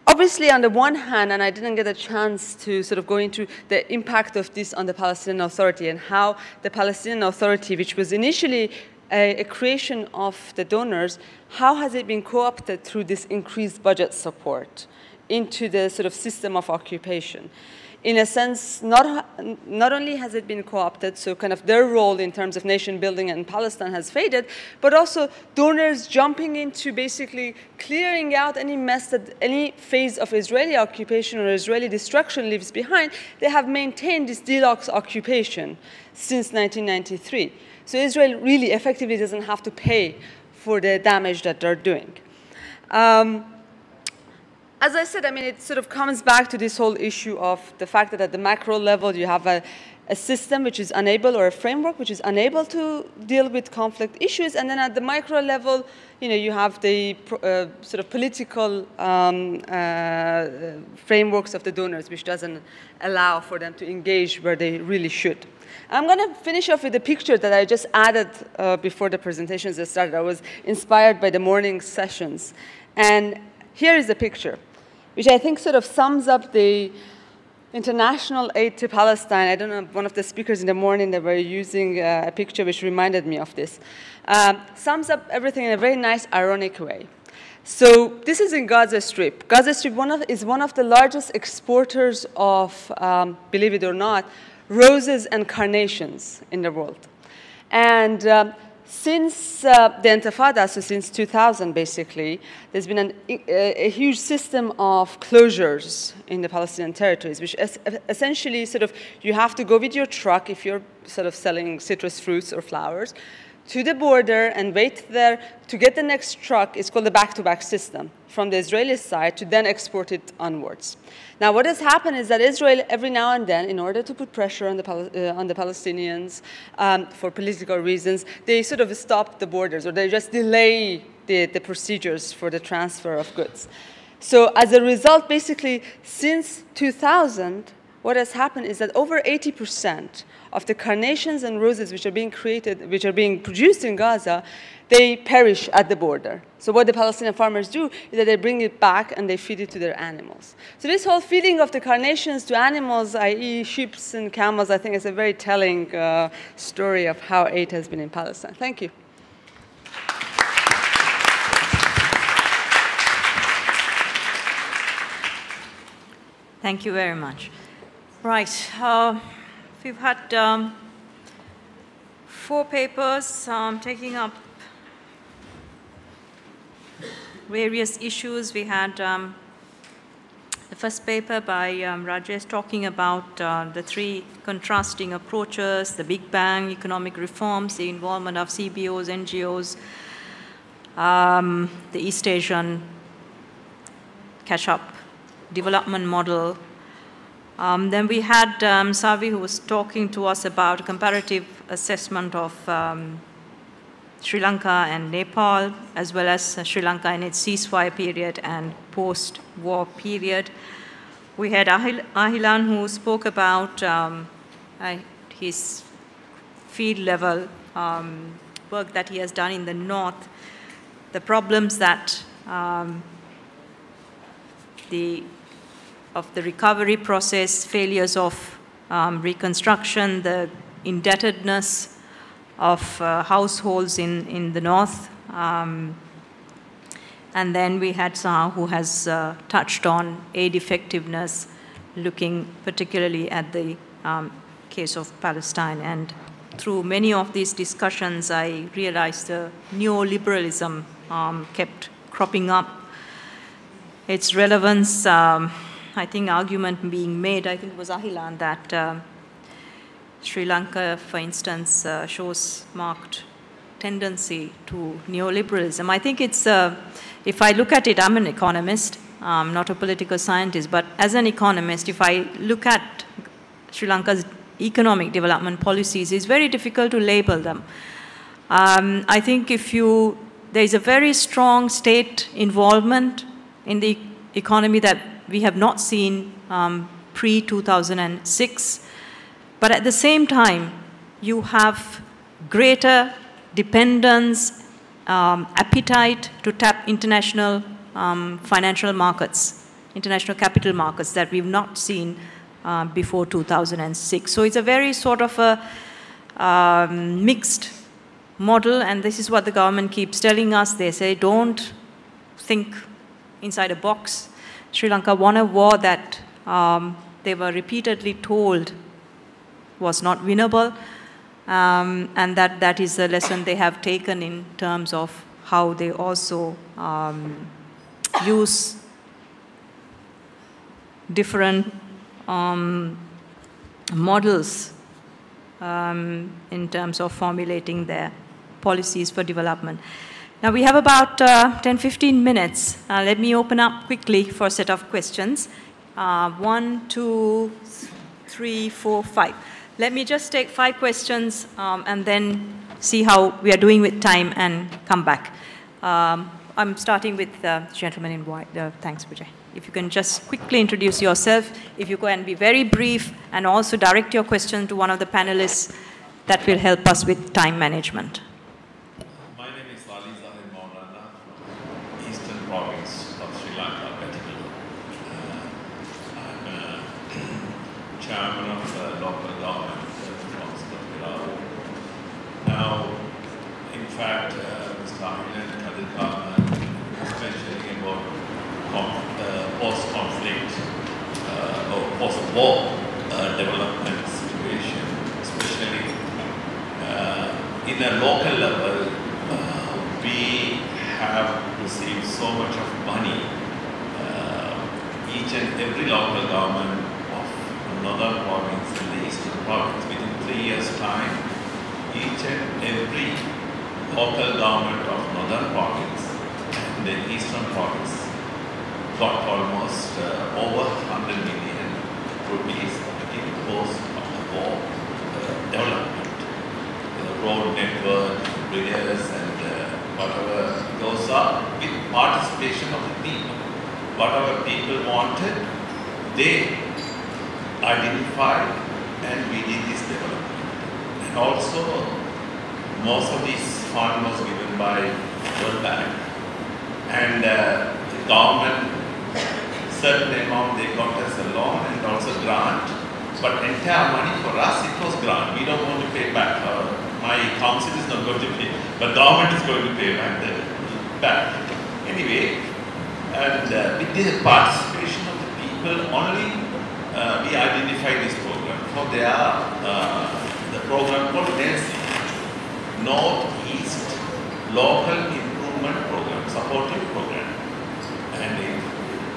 Obviously, on the one hand, and I didn't get a chance to sort of go into the impact of this on the Palestinian Authority and how the Palestinian Authority, which was initially a creation of the donors, how has it been co-opted through this increased budget support into the sort of system of occupation? In a sense, not only has it been co-opted, so kind of their role in terms of nation building in Palestine has faded, but also donors jumping into basically clearing out any mess that any phase of Israeli occupation or Israeli destruction leaves behind. They have maintained this deluxe occupation since 1993. So Israel really effectively doesn't have to pay for the damage that they're doing. As I said, I mean, it sort of comes back to this whole issue of the fact that at the macro level, you have a system which is unable, or a framework which is unable to deal with conflict issues. And then at the micro level, you have the sort of political frameworks of the donors, which doesn't allow for them to engage where they really should. I'm going to finish off with a picture that I just added before the presentations started. I was inspired by the morning sessions. And here is the picture, which I think sort of sums up the international aid to Palestine. I don't know, one of the speakers in the morning, they were using a picture which reminded me of this. Sums up everything in a very nice, ironic way. So this is in Gaza Strip. Gaza Strip is one of the largest exporters of, believe it or not, roses and carnations in the world. And since the Intifada, so since 2000, basically, there's been a huge system of closures in the Palestinian territories, which essentially sort of, you have to go with your truck if you're sort of selling citrus fruits or flowers to the border and wait there to get the next truck. It's called the back-to-back system from the Israeli side to then export it onwards. Now, what has happened is that Israel, every now and then, in order to put pressure on the Palestinians for political reasons, they sort of stop the borders, or they just delay the procedures for the transfer of goods. So as a result, basically, since 2000, what has happened is that over 80% of the carnations and roses which are being created, which are being produced in Gaza, they perish at the border. So what the Palestinian farmers do is that they bring it back and they feed it to their animals. So this whole feeding of the carnations to animals, i.e. sheep and camels, I think is a very telling story of how aid has been in Palestine. Thank you. Thank you very much. Right. We've had 4 papers taking up various issues. We had the first paper by Rajesh talking about the 3 contrasting approaches, the Big Bang, economic reforms, the involvement of CBOs, NGOs, the East Asian catch-up development model. Then we had Savi, who was talking to us about comparative assessment of Sri Lanka and Nepal, as well as Sri Lanka in its ceasefire period and post-war period. We had Ahilan, who spoke about his field level work that he has done in the north, the problems that of the recovery process, failures of reconstruction, the indebtedness of households in the north. And then we had Saha, who has touched on aid effectiveness, looking particularly at the case of Palestine. And through many of these discussions, I realized the neoliberalism kept cropping up. Its relevance, I think argument being made, I think it was Ahilan, that Sri Lanka, for instance, shows marked tendency to neoliberalism. I think it's, if I look at it, I'm an economist, not a political scientist, but as an economist, if I look at Sri Lanka's economic development policies, it's very difficult to label them. I think there is a very strong state involvement in the economy that we have not seen pre-2006. But at the same time, you have greater dependence, appetite to tap international financial markets, international capital markets that we've not seen before 2006. So it's a very sort of a mixed model, and this is what the government keeps telling us. They say, don't think inside a box. Sri Lanka won a war that they were repeatedly told was not winnable, and that is a lesson they have taken in terms of how they also use different models in terms of formulating their policies for development. Now we have about 10-15 minutes. Let me open up quickly for a set of questions. 1, 2, 3, 4, 5. Let me just take 5 questions and then see how we are doing with time and come back. I'm starting with the gentleman in white. Thanks, Vijay. If you can just quickly introduce yourself, if you can be very brief, and also direct your question to one of the panelists, that will help us with time management. My name is Ali Zahid Maulana from Eastern Province of Sri Lanka, particularly. I'm chairman of the local government responsible for Now, in fact, Mr. Ahilan Kadir was mentioning about post-conflict or post-war development situation, especially in a local level. We have received so much of money. Each and every local government of northern province and the eastern province, within 3 years' time, each and every local government of northern province and the eastern province got almost over 100 million rupees in the course of the war development. The road network, bridges, and whatever those are, with participation of the people. Whatever people wanted, they identified, and we did this development. And also, most of this fund was given by World Bank, and the government, certain amount they got as a loan and also grant, but entire money for us, it was grant. We don't want to pay back. My council is not going to pay, but government is going to pay back. Anyway, and with the participation of the people, only we identify this program. For their, the program called NELSI, Northeast Local Improvement Program, supportive program. And in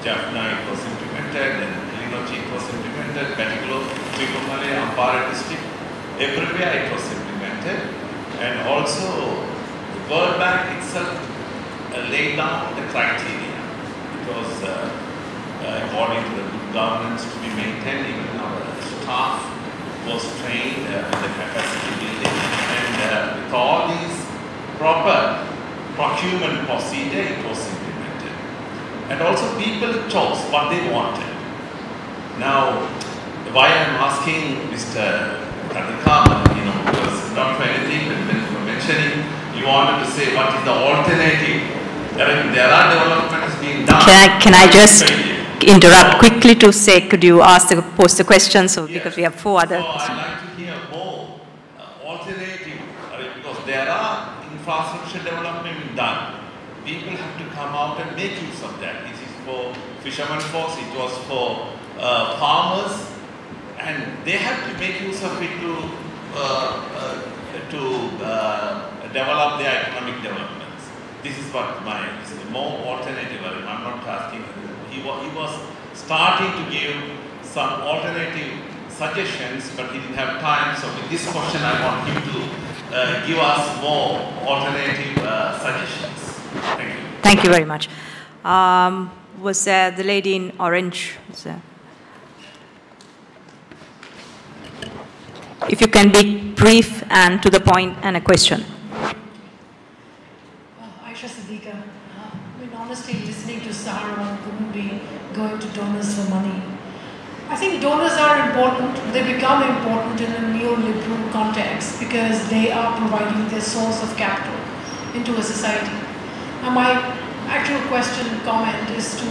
Jaffna it was implemented, and Kilinochi it was implemented, Pettigrew, Tripomale, Ampara district, everywhere it was implemented. And also the World Bank itself laid down the criteria. It was according to the good governance to be maintained. Even our staff was trained in the capacity building, and with all these proper procurement procedure, it was implemented. And also people chose what they wanted. Now, why I'm asking Mr. Kadikam, was not for anything, but when you were mentioning, you wanted to say what is the alternative. There are developments being done. Can I just interrupt quickly to say, could you post the question? So, because we have 4 other questions. I'd like to hear more alternative, because there are infrastructure development being done. People have to come out and make use of that. It is for fishermen folks, it was for farmers, and they have to make use of it to develop their economic developments. This is what this is more alternative. I'm not asking. He was starting to give some alternative suggestions, but he didn't have time. So with this question, I want him to give us more alternative suggestions. Thank you. Thank you very much. Was there the lady in orange? Was there? If you can be brief and to the point, and a question. Honestly, listening to Sahar, one couldn't be going to donors for money. I think donors are important. They become important in a neoliberal context because they are providing their source of capital into a society. And my actual question and comment is to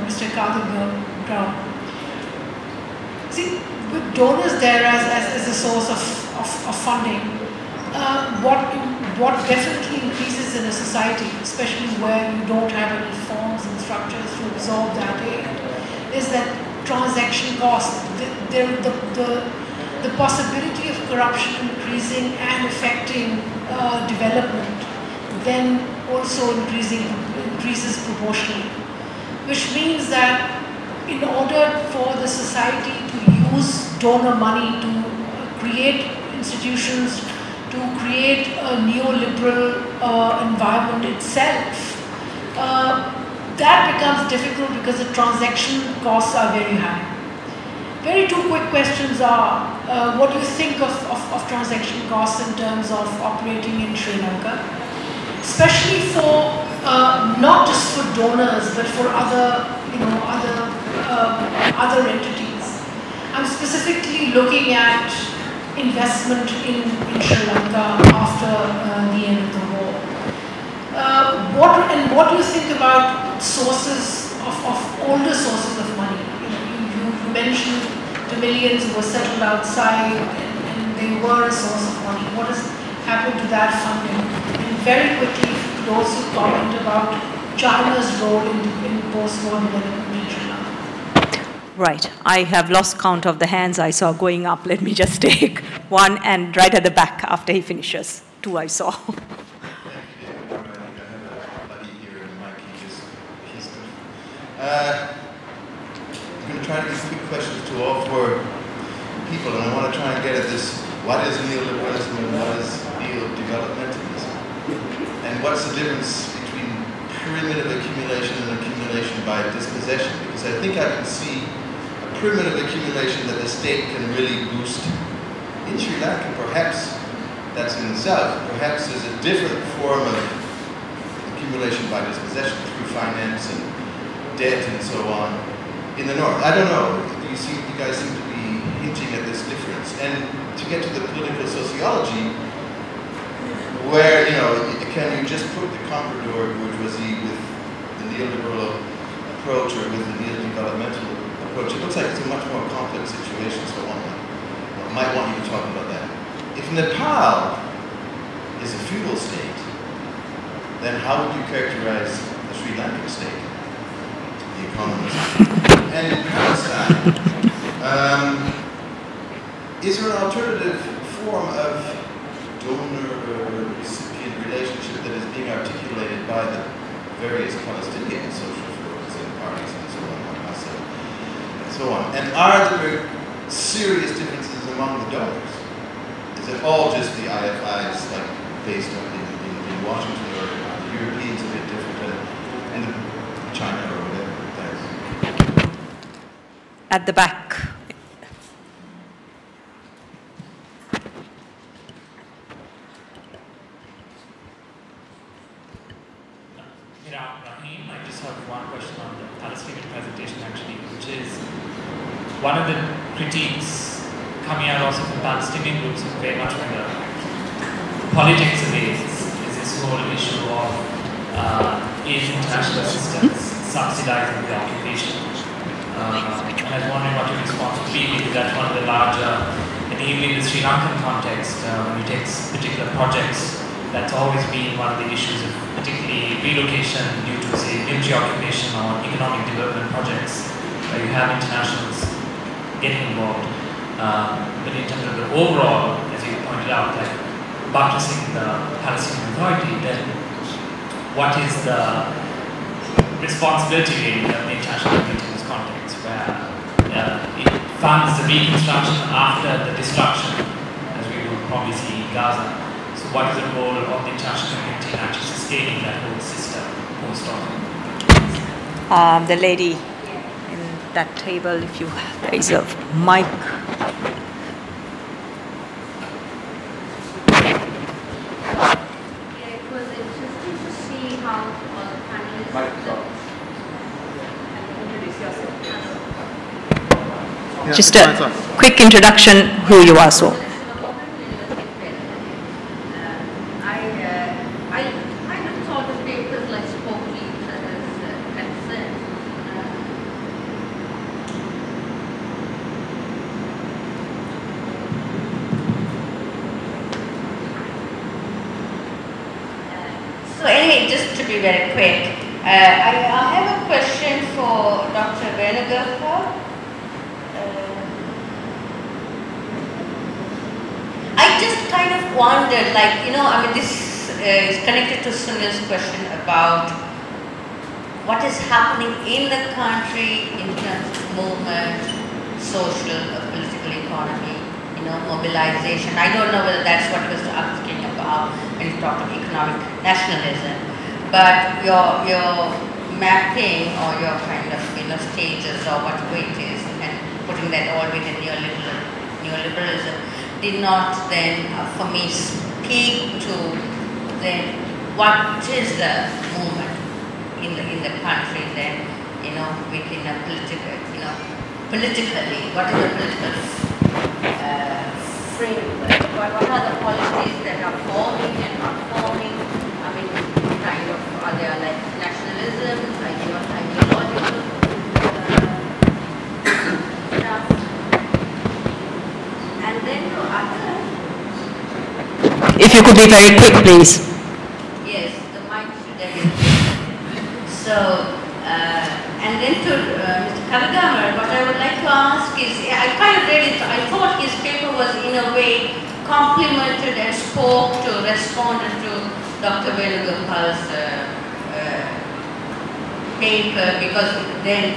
Mr. Kadikam. See, with donors there as a source of funding, what definitely increases in a society, especially where you don't have any forms and structures to absorb that aid, is that transaction cost, the possibility of corruption increasing and affecting development, then also increases proportionally, which means that in order for the society to use donor money to create institutions, to create a neoliberal environment itself, that becomes difficult because the transaction costs are very high. Very 2 quick questions are, what do you think of transaction costs in terms of operating in Sri Lanka? Especially for, not just for donors, but for other entities. I'm specifically looking at investment in Sri Lanka after the end of the war. What do you think about sources of older sources of money? You mentioned the millions who were settled outside and they were a source of money. What has happened to that funding? And very quickly, if you could also comment about China's role in post-war development in Sri Lanka. Right. I have lost count of the hands I saw going up. Let me just take one, and right at the back after he finishes. 2 I saw. I'm going to try to give quick questions to all 4 people, and I want to try and get at this: what is neoliberalism and what is neo-developmentalism? And what's the difference between primitive accumulation and accumulation by dispossession? Because I think I can see a primitive accumulation that the state can really boost in Sri Lanka. Perhaps that's in the south. Perhaps there's a different form of accumulation by dispossession through finance and debt and so on in the north. I don't know. You guys seem to be hinting at this difference. And to get to the political sociology, where, can you just put the comprador bourgeoisie with the neoliberal approach or with the neo-developmental approach? It looks like it's a much more complex situation, so I might want you to talk about that. If Nepal is a feudal state, then how would you characterize the Sri Lankan state? The economist. And in Palestine, is there an alternative form of donor-recipient relationship that is being articulated by the various Palestinian social forums and parties and so on, and are there serious differences among the donors? Is it all just the IFIs, like based on in Washington, or are the Europeans a bit different, and China or whatever? Thanks. at the back. I just have one question on the Palestinian presentation actually, which is one of the critiques coming out also from Palestinian groups is very much when the politics of AIDS is this whole issue of AIDS international assistance subsidizing the occupation. And I was wondering what your response would be, because that's one of the larger, and even in the Sri Lankan context, when you take particular projects, that's always been one of the issues of particularly relocation due to, say, military occupation or economic development projects where you have internationals getting involved. But in terms of the overall, as you pointed out, like buttressing the Palestinian Authority, then what is the responsibility really of the international community in this context, where it funds the reconstruction after the destruction, as we will probably see in Gaza. So what is the role of the international community in actually sustaining that whole system post-war? The lady in that table, if you there is a mic. It was interesting to see how all the panelists introduce yourself. Just a quick introduction, who you are. So. So anyway, just to be very quick, I have a question for Dr. Venugopal. I just kind of wondered, like, I mean, this is connected to Sunil's question about what is happening in the country in terms of movement, social, political economy, mobilization. I don't know whether that's what he was asking about when you talked of economic nationalism, but your mapping or your kind of stages or what it is and putting that all within neoliberalism did not then for me speak to then what is the movement in the country then within a political politically what is the political framework, what are the policies that are forming and not forming, I mean kind of are there like nationalism, ideological stuff, and then to other. If you could be very quick, please. Yes, the mic should have been. So, and then to Mr. Kalagamer, what I would like to ask is, I kind of read it, I thought his paper was in a way complemented and responded to Dr. Venugopal's paper, because it then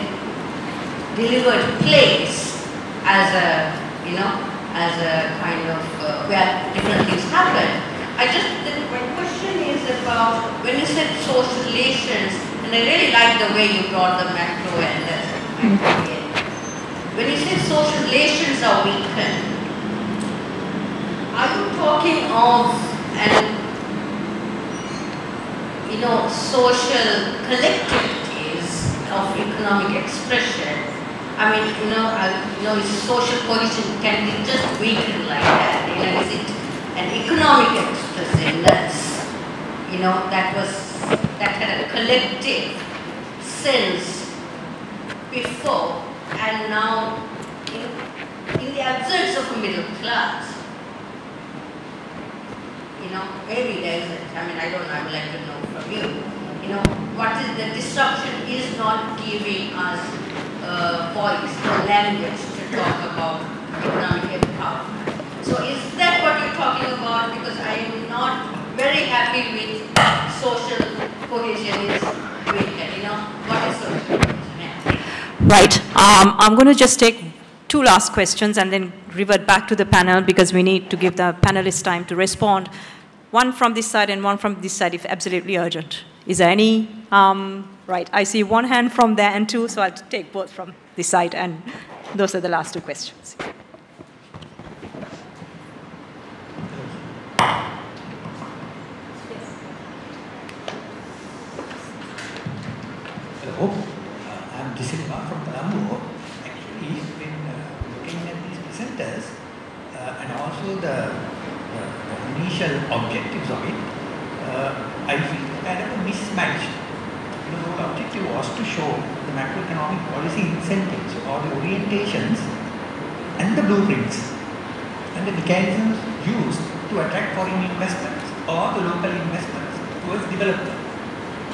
delivered place as a, as a kind of where different things happen. My question is about when you said social relations, and I really like the way you brought the macro and the micro in. When you say social relations are weakened, are you talking of social collectivities of economic expression? I mean, is social cohesion can be just weakened like that? Is it an economic expressiveness? That had a collective sense before, and now in the absence of a middle class, maybe there isn't. I mean, I don't know, I would like to know from you. What is the disruption is not giving us voice or language to talk about economic empowerment. So is that what you're talking about? Because I am not very happy with social cohesion is weaker. What is social cohesion? Right. I'm going to just take two last questions and then revert back to the panel, because we need to give the panelists time to respond. One from this side and one from this side if absolutely urgent. Is there any? Right. I see one hand from there and two, so I'll take both from this side and those are the last two questions. Hello, I'm Disilva from Colombo. Actually, when looking at these presenters and also the initial objectives of it, I feel kind of a mismatch. The whole objective was to show the macroeconomic policy incentives or the orientations and the blueprints and the mechanisms used to attract foreign investors or the local investors towards development.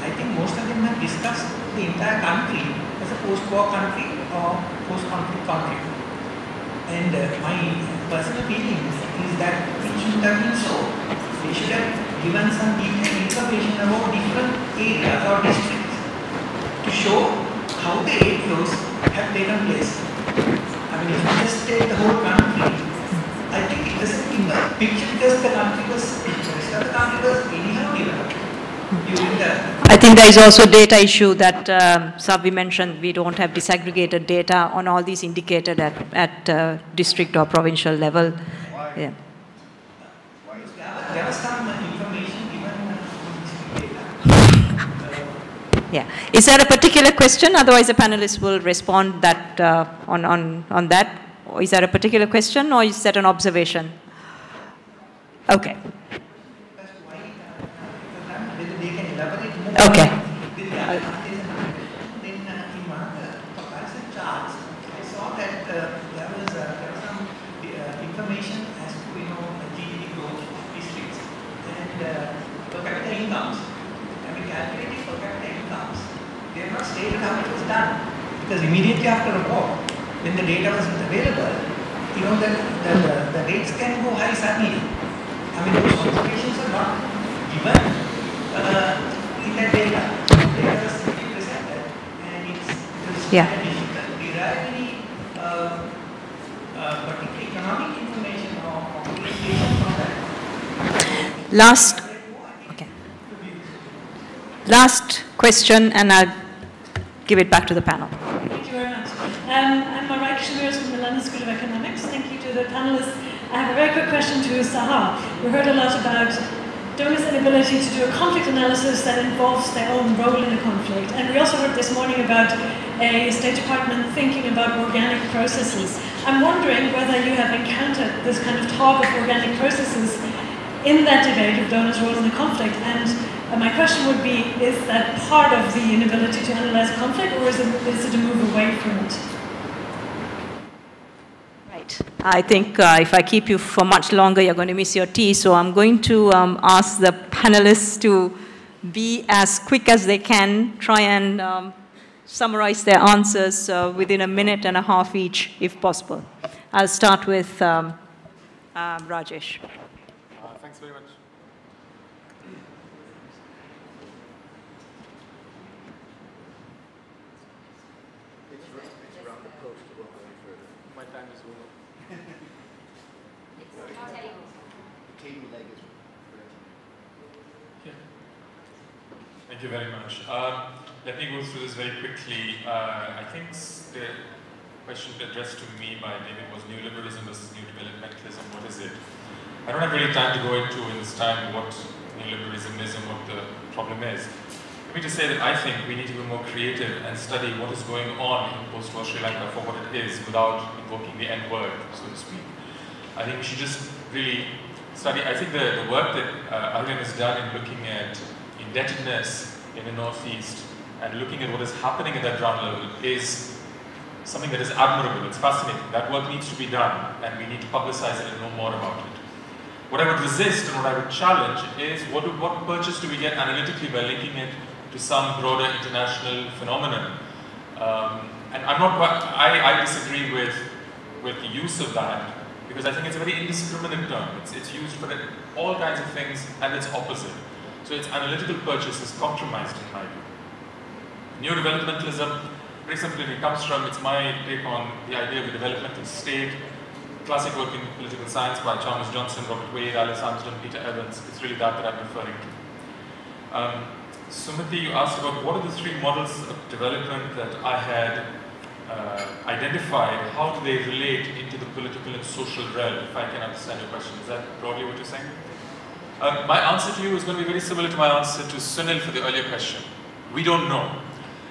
I think most of them have discussed the entire country as a post-war country or post-conflict country. And my personal feeling is that it shouldn't have been so. They should have given some detailed information about different areas or districts to show how the aid flows have taken place. I mean, if you just take the whole country, I think it doesn't give a picture because the country was, the rest of the country was anyhow developed. I think there is also a data issue that Savi mentioned. We don't have disaggregated data on all these indicated at district or provincial level. Yeah. There was some information given data. Yeah. Is there a particular question? Otherwise, the panelists will respond that on that. Or is there a particular question, or is that an observation? Okay. Okay. Then in one of the comparison charts, I saw that there was some information as to GDP growth districts and per capita incomes. I mean, calculating per capita incomes, they have not stated how it was done, because immediately after the war, when the data wasn't available, the rates can go high suddenly. I mean, those observations are not given in that data. Data is simply presented, and it's difficult to derive any particular economic information or orientation from that. Last question, and I'll give it back to the panel. Thank you very much. I'm Marai Kashmiris from the London School of Economics. Thank you to the panelists. I have a very quick question to Sahar. We heard a lot about donors' inability to do a conflict analysis that involves their own role in a conflict. And we also heard this morning about a State Department thinking about organic processes. I'm wondering whether you have encountered this kind of talk of organic processes in that debate of donors' roles in a conflict. And my question would be, is that part of the inability to analyze conflict, or is it a move away from it? Right. I think if I keep you for much longer, you're going to miss your tea. So I'm going to ask the panelists to be as quick as they can, try and summarize their answers within a minute and a half each, if possible. I'll start with Rajesh. Thanks very much. My time is over. Thank you very much. Let me go through this very quickly. I think the question addressed to me by David was neoliberalism versus new developmentalism. What is it? I don't have really time to go into in this time what neoliberalism is and what the problem is. Let me just say that I think we need to be more creative and study what is going on in post-war Sri Lanka for what it is without invoking the N-word, so to speak. I think we should just really study. I think the work that Arvind has done in looking at indebtedness in the Northeast and looking at what is happening at that ground level is something that is admirable. It's fascinating. That work needs to be done, and we need to publicize it and know more about it. What I would resist and what I would challenge is what purchase do we get analytically by linking it to some broader international phenomenon. And I'm not quite, I disagree with the use of that, because I think it's a very indiscriminate term. It's used for all kinds of things and its opposite. So its analytical purchase is compromised in my view. Neo-developmentalism, very simply, it comes from, it's my take on the idea of a developmental state, classic work in political science by Chalmers Johnson, Robert Wade, Alice Armstrong, Peter Evans. It's really that I'm referring to. Sumati, you asked about what are the three models of development that I had identify how do they relate into the political and social realm, if I can understand your question. Is that broadly what you're saying? My answer to you is going to be very similar to my answer to Sunil for the earlier question. We don't know.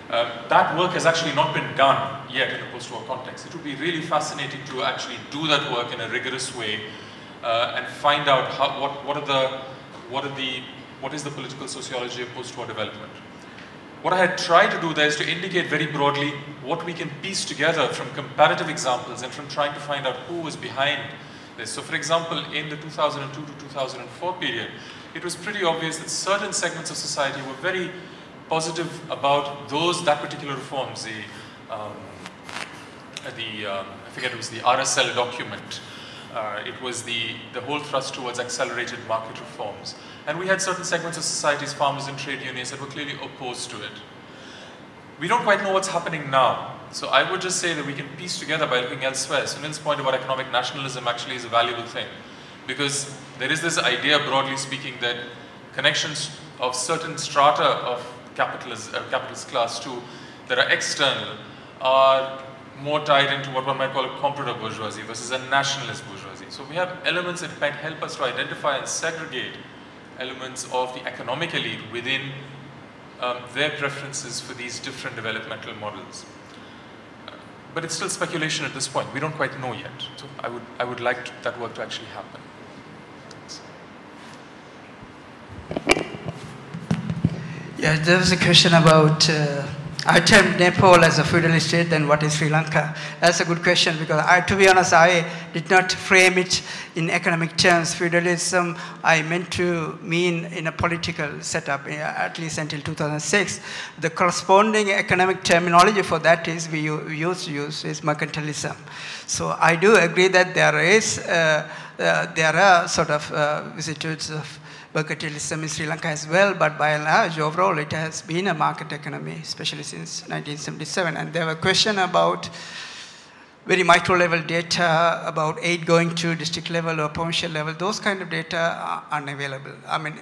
That work has actually not been done yet in a post-war context. It would be really fascinating to actually do that work in a rigorous way and find out how, what is the political sociology of post-war development. What I had tried to do there is to indicate very broadly what we can piece together from comparative examples and from trying to find out who was behind this. So for example, in the 2002 to 2004 period, it was pretty obvious that certain segments of society were very positive about that particular reforms. I forget, it was the RSL document. It was the whole thrust towards accelerated market reforms. And we had certain segments of societies, farmers and trade unions, that were clearly opposed to it. We don't quite know what's happening now. So I would just say that we can piece together by looking elsewhere. Sunil's point about economic nationalism actually is a valuable thing, because there is this idea, broadly speaking, that connections of certain strata of capitalist class too, that are external, are more tied into what one might call a comprador bourgeoisie versus a nationalist bourgeoisie. So we have elements that might help us to identify and segregate elements of the economic elite within their preferences for these different developmental models. But it's still speculation at this point. We don't quite know yet. So I would like that work to actually happen. Thanks. Yeah, there was a question about, I termed Nepal as a feudal state, then what is Sri Lanka? That's a good question, because to be honest, I did not frame it in economic terms. Feudalism, I meant to mean in a political setup, at least until 2006. The corresponding economic terminology for that is, we used to use, is mercantilism. So I do agree that there are sort of vicissitudes of mercantilism in Sri Lanka as well, but by and large, overall, it has been a market economy, especially since 1977. And there were questions about very micro-level data, about aid going to district level or provincial level. Those kind of data are unavailable. I mean,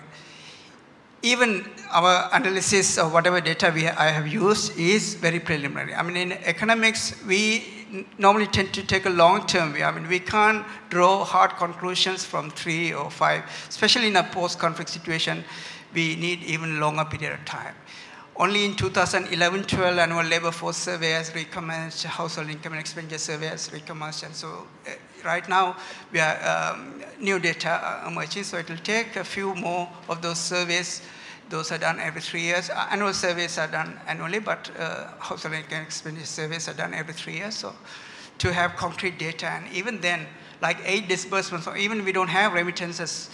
even our analysis of whatever data I have used is very preliminary. I mean, in economics, we normally tend to take a long-term view. I mean, we can't draw hard conclusions from 3 or 5, especially in a post-conflict situation. We need even longer period of time. Only in 2011-12, annual labor force survey has recommenced, household income and expenditure survey has recommenced, and so right now we are new data emerging, so it will take a few more of those surveys. Those are done every 3 years. Annual surveys are done annually, but household income expenditure surveys are done every 3 years. So to have concrete data, and even then, like aid disbursements, or even we don't have remittances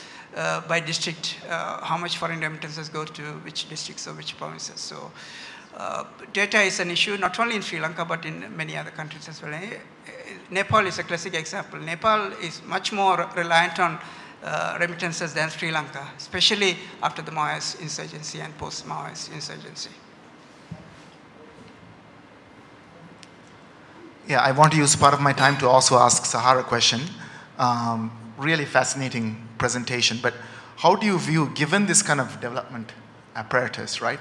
by district, how much foreign remittances go to which districts or which provinces. So data is an issue, not only in Sri Lanka, but in many other countries as well. Nepal is a classic example. Nepal is much more reliant on remittances than Sri Lanka, especially after the Maoist insurgency and post-Maoist insurgency. Yeah, I want to use part of my time to also ask Sahar a question. Really fascinating presentation, but how do you view, given this kind of development apparatus, right,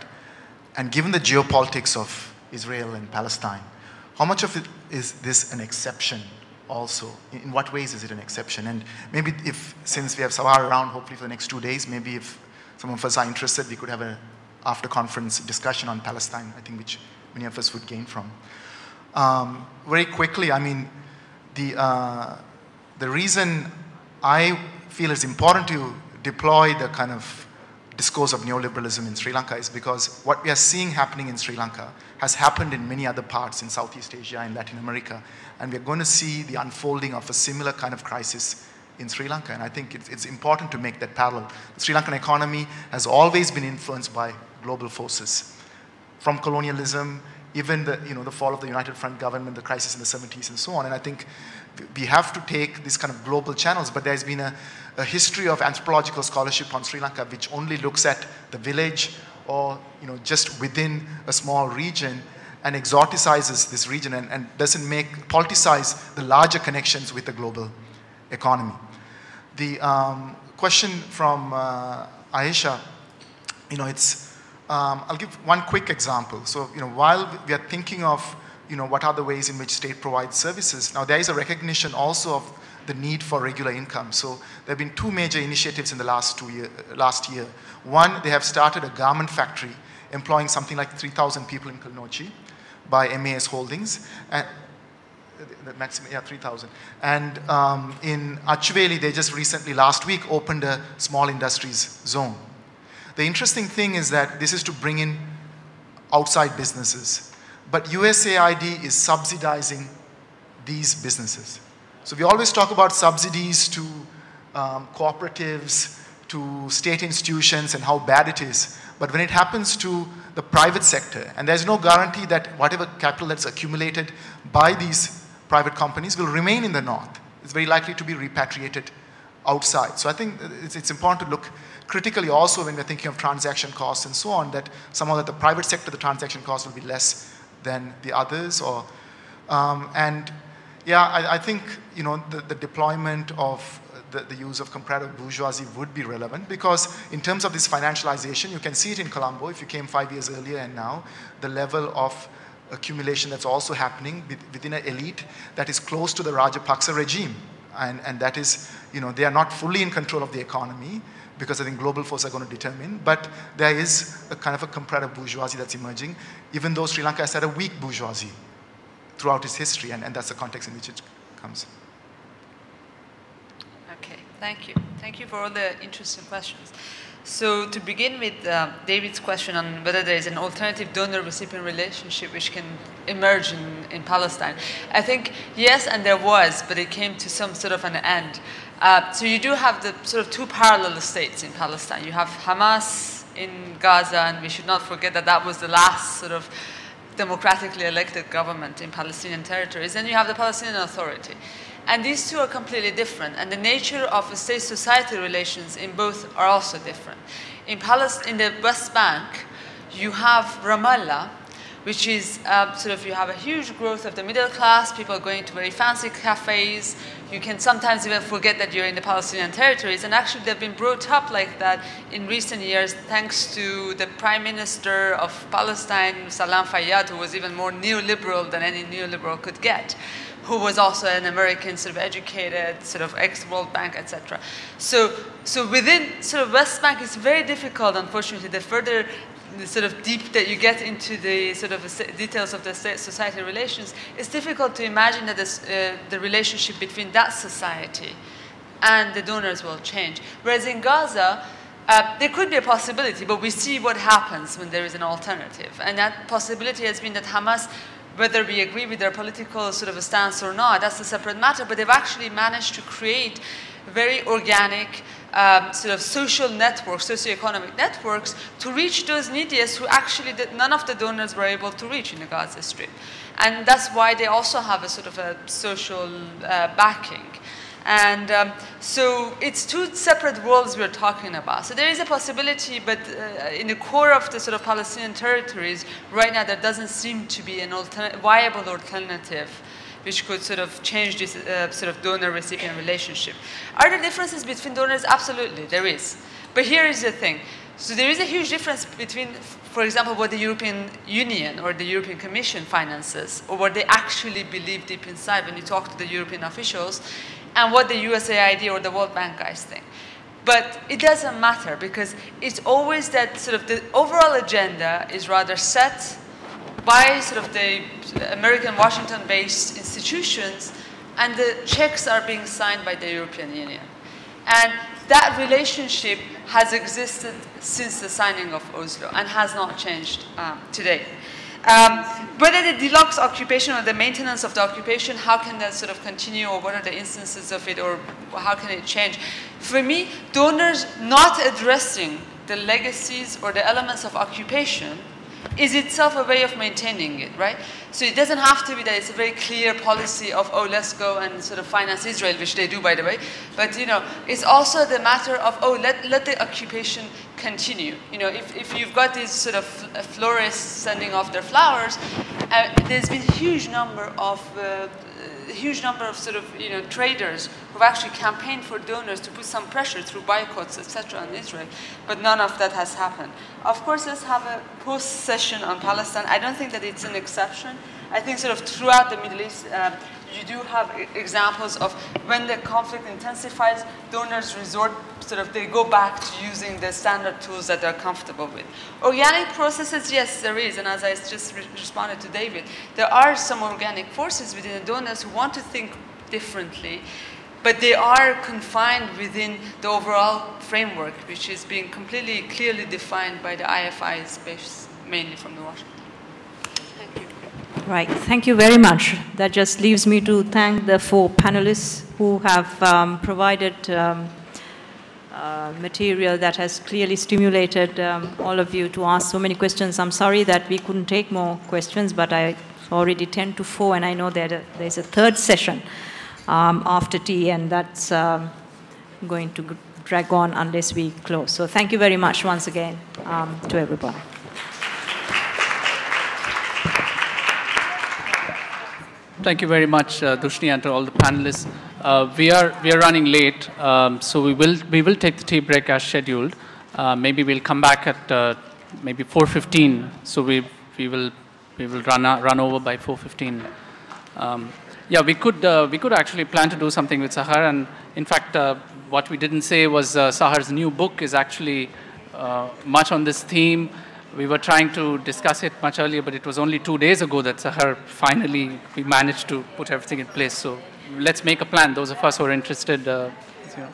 and given the geopolitics of Israel and Palestine, how much of it is this an exception also? In what ways is it an exception? And maybe since we have Sahar around, hopefully for the next 2 days, maybe if some of us are interested, we could have an after-conference discussion on Palestine, I think, which many of us would gain from. Very quickly, I mean, the reason I feel it's important to deploy the kind of discourse of neoliberalism in Sri Lanka is because what we are seeing happening in Sri Lanka has happened in many other parts in Southeast Asia and Latin America, and we're going to see the unfolding of a similar kind of crisis in Sri Lanka, and I think it's important to make that parallel. The Sri Lankan economy has always been influenced by global forces, from colonialism, even the fall of the United Front government, the crisis in the 70s and so on, and I think we have to take these kind of global channels, but there's been a history of anthropological scholarship on Sri Lanka which only looks at the village or just within a small region and exoticizes this region and doesn't politicize the larger connections with the global economy. The question from Aisha, I'll give one quick example. So, while we are thinking of, what are the ways in which state provides services. Now, there is a recognition also of the need for regular income. So there have been two major initiatives in the last year. One, they have started a garment factory employing something like 3,000 people in Kilnochi by MAS Holdings. And the maximum, 3,000. And in Achuveli, they just recently, last week, opened a small industries zone. The interesting thing is that this is to bring in outside businesses. But USAID is subsidizing these businesses. So we always talk about subsidies to cooperatives, to state institutions, and how bad it is. But when it happens to the private sector, and there's no guarantee that whatever capital that's accumulated by these private companies will remain in the north. It's very likely to be repatriated outside. So I think it's important to look critically also when we're thinking of transaction costs and so on, that somehow that the private sector, the transaction costs will be less than the others. Or, I think the deployment of the use of comparative bourgeoisie would be relevant, because in terms of this financialization, you can see it in Colombo if you came 5 years earlier and now, the level of accumulation that's also happening within an elite that is close to the Rajapaksa regime. And that is, they are not fully in control of the economy, because I think global forces are going to determine, but there is a kind of a comparative bourgeoisie that's emerging, even though Sri Lanka has had a weak bourgeoisie throughout its history, and that's the context in which it comes. Okay, thank you. Thank you for all the interesting questions. So to begin with David's question on whether there is an alternative donor-recipient relationship which can emerge in Palestine, I think yes, and there was, but it came to some sort of an end. So you do have the sort of two parallel states in Palestine. You have Hamas in Gaza, and we should not forget that that was the last sort of democratically elected government in Palestinian territories. And you have the Palestinian Authority. And these two are completely different. And the nature of state-society relations in both are also different. In the West Bank, you have Ramallah, which is you have a huge growth of the middle class, people going to very fancy cafes. You can sometimes even forget that you're in the Palestinian territories. And actually, they've been brought up like that in recent years, thanks to the Prime Minister of Palestine, Salam Fayyad, who was even more neoliberal than any neoliberal could get, who was also an American sort of educated, sort of ex-World Bank, etc. So within sort of West Bank, it's very difficult, unfortunately, the further sort of deep that you get into the sort of details of the state-society relations, it's difficult to imagine that the relationship between that society and the donors will change. Whereas in Gaza, there could be a possibility, but we see what happens when there is an alternative. And that possibility has been that Hamas, whether we agree with their political sort of a stance or not, that's a separate matter, but they've actually managed to create very organic sort of social networks, socioeconomic networks, to reach those neediest who actually none of the donors were able to reach in the Gaza Strip. And that's why they also have a sort of a social backing. And so it's two separate worlds we're talking about. So there is a possibility, but in the core of the sort of Palestinian territories, right now there doesn't seem to be an viable alternative which could sort of change this sort of donor-recipient relationship. Are there differences between donors? Absolutely, there is. But here is the thing. So there is a huge difference between, for example, what the European Union or the European Commission finances, or what they actually believe deep inside when you talk to the European officials, and what the USAID or the World Bank guys think. But it doesn't matter, because it's always that sort of the overall agenda is rather set by sort of the American Washington-based institutions, and the checks are being signed by the European Union. And that relationship has existed since the signing of Oslo and has not changed today. Whether the deluxe occupation or the maintenance of the occupation, how can that sort of continue, or what are the instances of it, or how can it change? For me, donors not addressing the legacies or the elements of occupation is itself a way of maintaining it, right? So it doesn't have to be that it's a very clear policy of, oh, let's go and sort of finance Israel, which they do, by the way. But, it's also the matter of, oh, let the occupation continue. If you've got these sort of florists sending off their flowers, there's been a huge number of sort of traders who've actually campaigned for donors to put some pressure through boycotts, etc., on Israel, but none of that has happened. Of course, let's have a post-session on Palestine. I don't think that it's an exception. I think sort of throughout the Middle East, you do have examples of when the conflict intensifies, donors resort, they go back to using the standard tools that they're comfortable with. Organic processes, yes, there is, and as I just responded to David, there are some organic forces within the donors who want to think differently, but they are confined within the overall framework, which is being completely clearly defined by the IFI space, mainly from the Washington. Thank you. Right, thank you very much. That just leaves me to thank the 4 panelists who have provided material that has clearly stimulated all of you to ask so many questions. I'm sorry that we couldn't take more questions, but I already 10 to 4, and I know that there's a third session after tea, and that's going to drag on unless we close. So thank you very much once again to everyone. Thank you very much, Dushni, and to all the panelists. We are running late, so we will take the tea break as scheduled. Maybe we'll come back at maybe 4:15. So we will run over by 4:15. Yeah, we could actually plan to do something with Sahar, and in fact, what we didn't say was Sahar's new book is actually much on this theme. We were trying to discuss it much earlier, but it was only 2 days ago that Sahar finally, we managed to put everything in place. So let's make a plan, those of us who are interested. You know.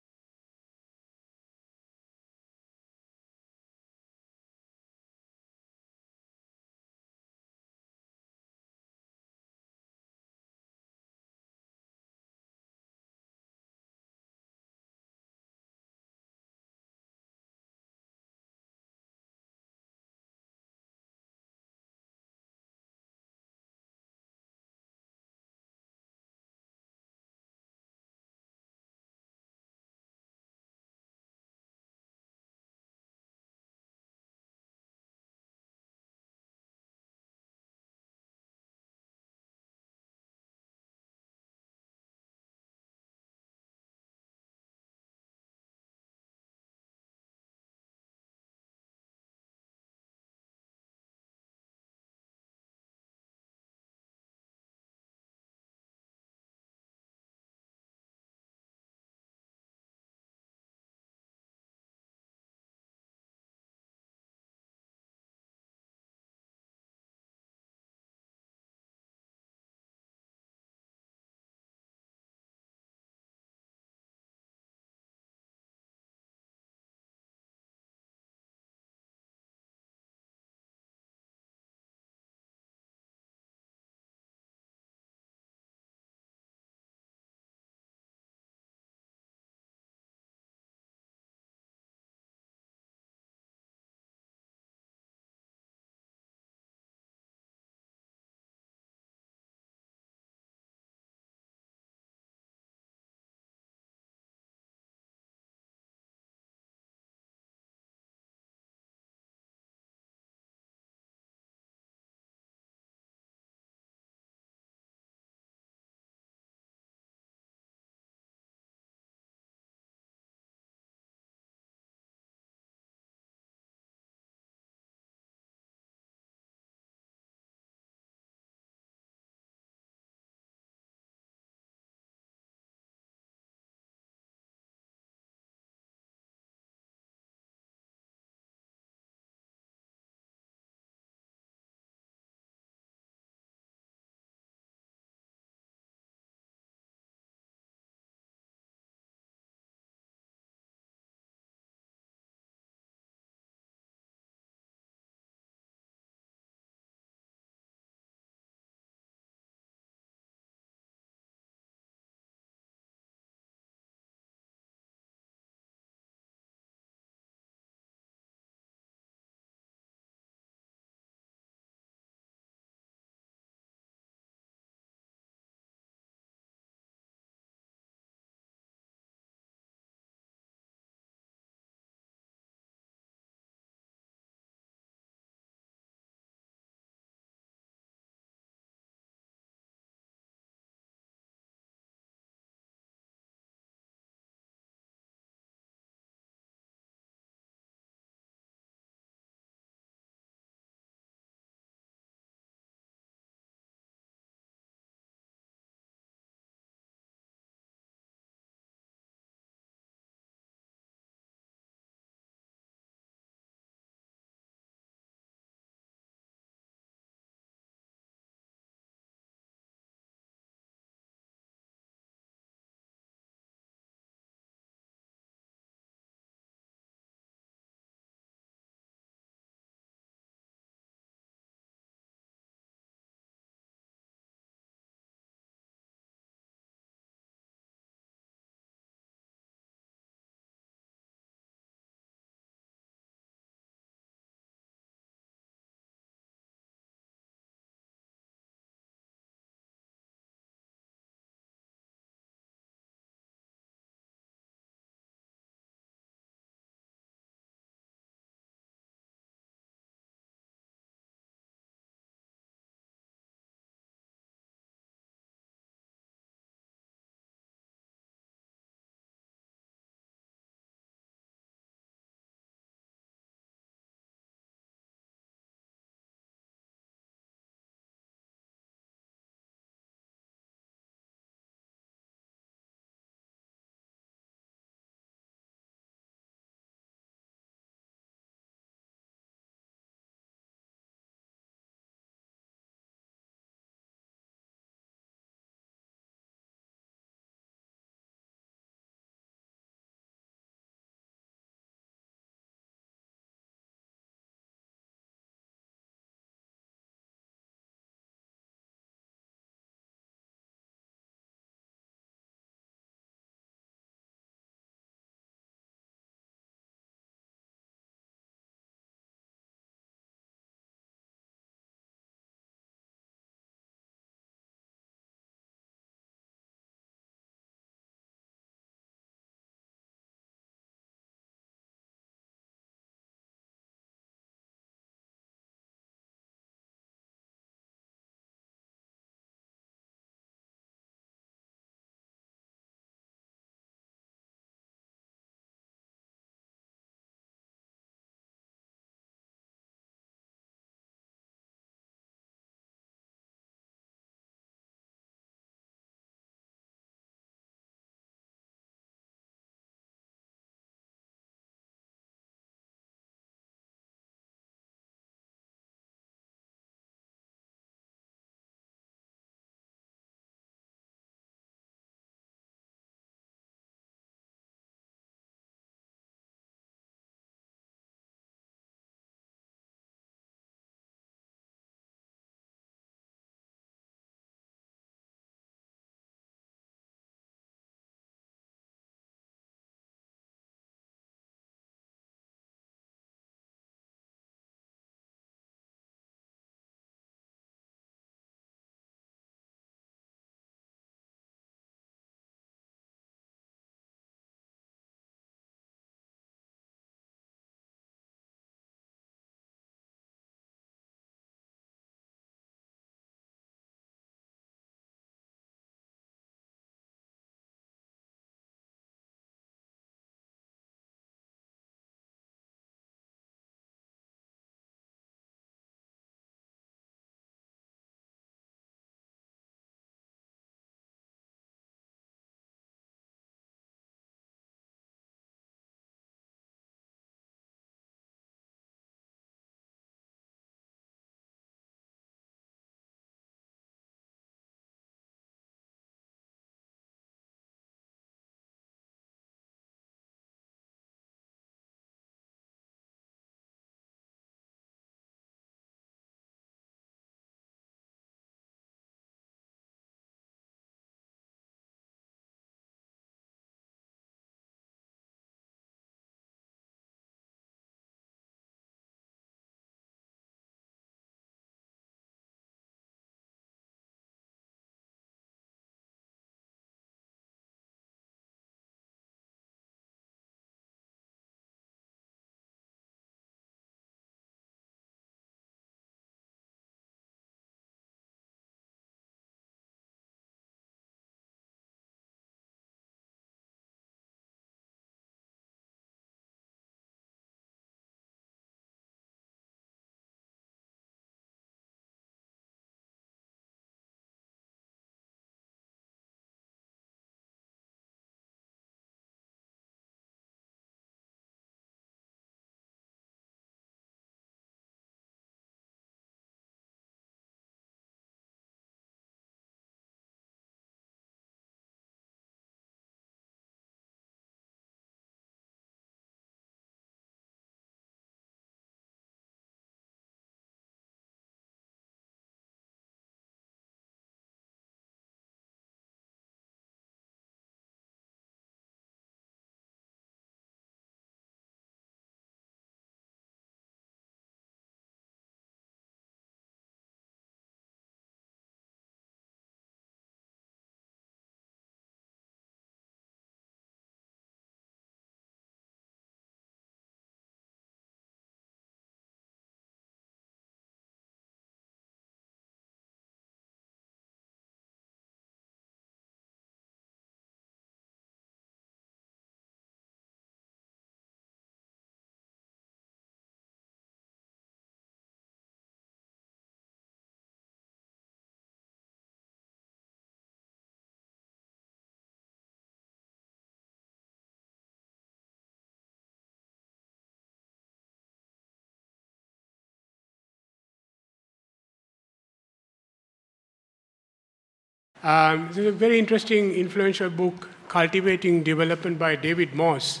This is a very interesting, influential book, Cultivating Development by David Moss,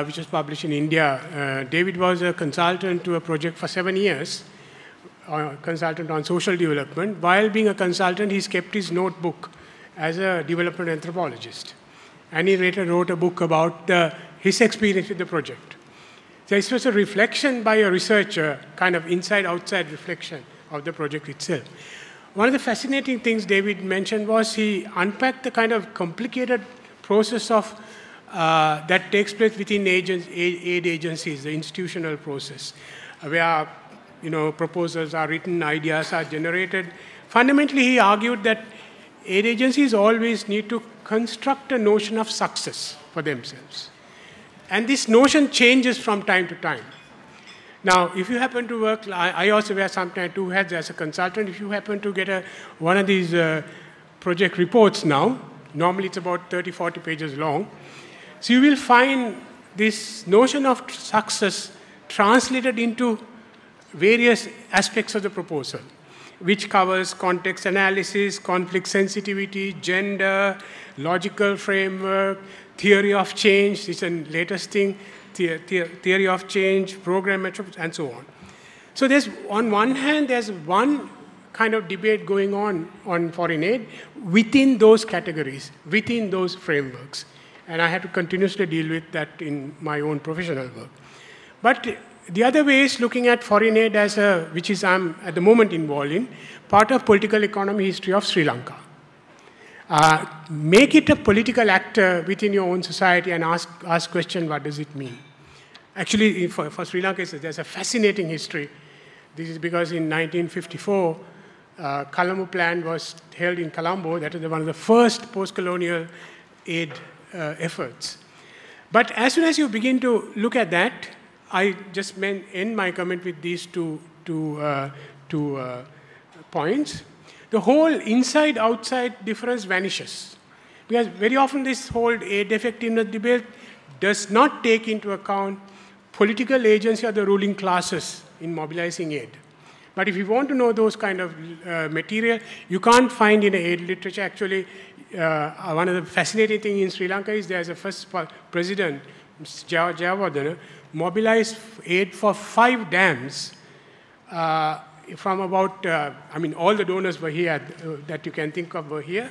which was published in India. David was a consultant to a project for 7 years, consultant on social development. While being a consultant, he's kept his notebook as a development anthropologist. And he later wrote a book about his experience with the project. So this was a reflection by a researcher, kind of inside-outside reflection of the project itself. One of the fascinating things David mentioned was he unpacked the kind of complicated process of that takes place within aid agencies, the institutional process, where proposals are written, ideas are generated. Fundamentally, he argued that aid agencies always need to construct a notion of success for themselves. And this notion changes from time to time. Now, if you happen to work, I also wear sometimes 2 hats as a consultant. If you happen to get one of these project reports now, normally it's about 30, 40 pages long. So you will find this notion of success translated into various aspects of the proposal, which covers context analysis, conflict sensitivity, gender, logical framework, theory of change, this is the latest thing, theory of change, program metrics, and so on. So there's, on one hand, there's one kind of debate going on foreign aid within those categories, within those frameworks. And I had to continuously deal with that in my own professional work. But the other way is looking at foreign aid as which is I'm at the moment involved in, part of political economy history of Sri Lanka. Make it a political actor within your own society and ask question, what does it mean? Actually, for Sri Lanka, there's a fascinating history. This is because in 1954, Colombo plan was held in Colombo. That is one of the first post-colonial aid efforts. But as soon as you begin to look at that, I just end my comment with these two points. The whole inside-outside difference vanishes. Because very often this whole aid effectiveness debate does not take into account political agency or the ruling classes in mobilizing aid. But if you want to know those kind of material, you can't find in aid literature. Actually, one of the fascinating things in Sri Lanka is there's a first president, Jayawardena, mobilized aid for 5 dams from about, all the donors were here that you can think of were here.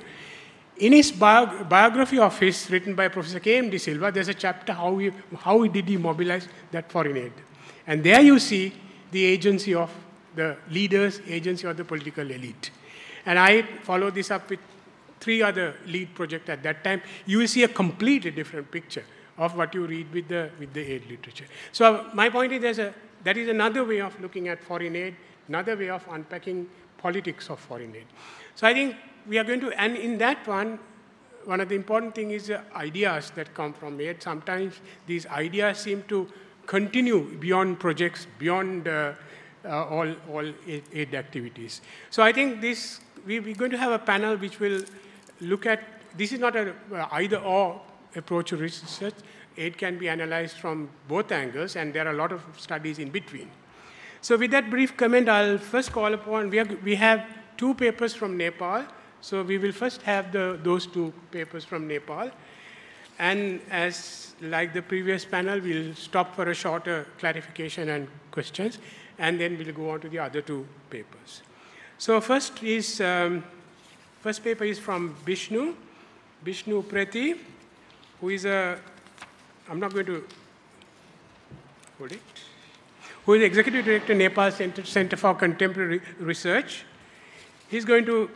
In his biography of his, written by Professor K.M. De Silva, there's a chapter how did he mobilize that foreign aid. And there you see the agency of the leaders, agency of the political elite. And I followed this up with 3 other lead projects at that time. You will see a completely different picture of what you read with the aid literature. So my point is that is another way of looking at foreign aid, another way of unpacking politics of foreign aid. So I think we are going to, and in that one of the important things is the ideas that come from aid. Sometimes these ideas seem to continue beyond projects, beyond all aid activities. So I think we're going to have a panel which will look at, this is not an either-or approach to research. Aid can be analyzed from both angles, and there are a lot of studies in between. So with that brief comment, I'll first call upon, we have 2 papers from Nepal. So we will first have those 2 papers from Nepal. And as like the previous panel, we'll stop for a shorter clarification and questions, and then we'll go on to the other 2 papers. So first paper is from Bishnu Preti, who is I'm not going to hold it, who is Executive Director, Nepal Center for Contemporary Research. He's going to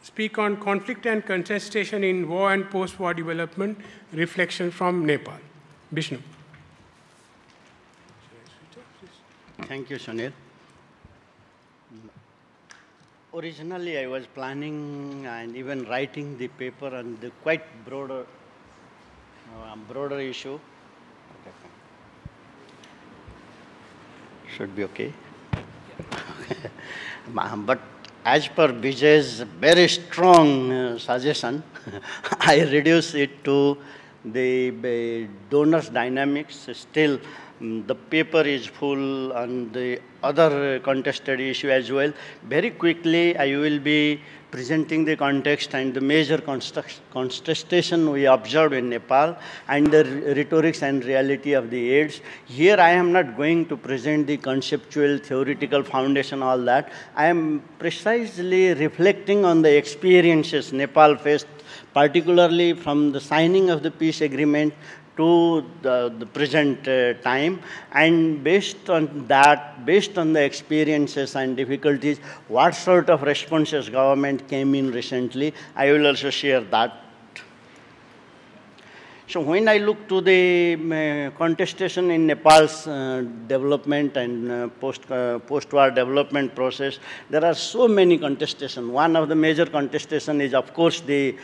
speak on conflict and contestation in war and post-war development, reflection from Nepal. Bishnu. Thank you, Sunil. Originally, I was planning and even writing the paper on the quite broader issue. Should be okay. But as per Vijay's very strong suggestion, I reduce it to the donors' dynamics. Still, the paper is full on the other contested issue as well. Very quickly, I will be presenting the context and the major contestation we observed in Nepal and the rhetorics and reality of the aids. Here I am not going to present the conceptual, theoretical foundation, all that. I am precisely reflecting on the experiences Nepal faced, particularly from the signing of the peace agreement to the present time, and based on that, based on the experiences and difficulties, what sort of responses government came in recently, I will also share that. So when I look to the contestation in Nepal's development and post-war development process, there are so many contestations. One of the major contestations is, of course, the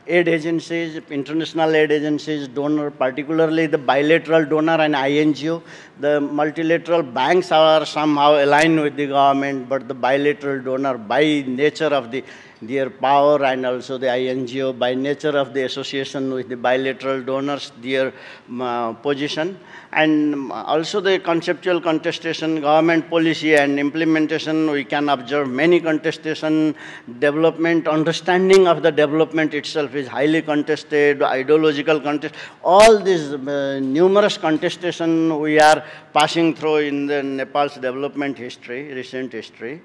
aid agencies, international aid agencies, donor, particularly the bilateral donor and INGO. The multilateral banks are somehow aligned with the government, but the bilateral donor, by nature of their power, and also the INGO, by nature of the association with the bilateral donors, their position, and also the conceptual contestation, government policy and implementation, we can observe many contestation, development, understanding of the development itself is highly contested, ideological contest, all these numerous contestation we are passing through in the Nepal's development history, recent history.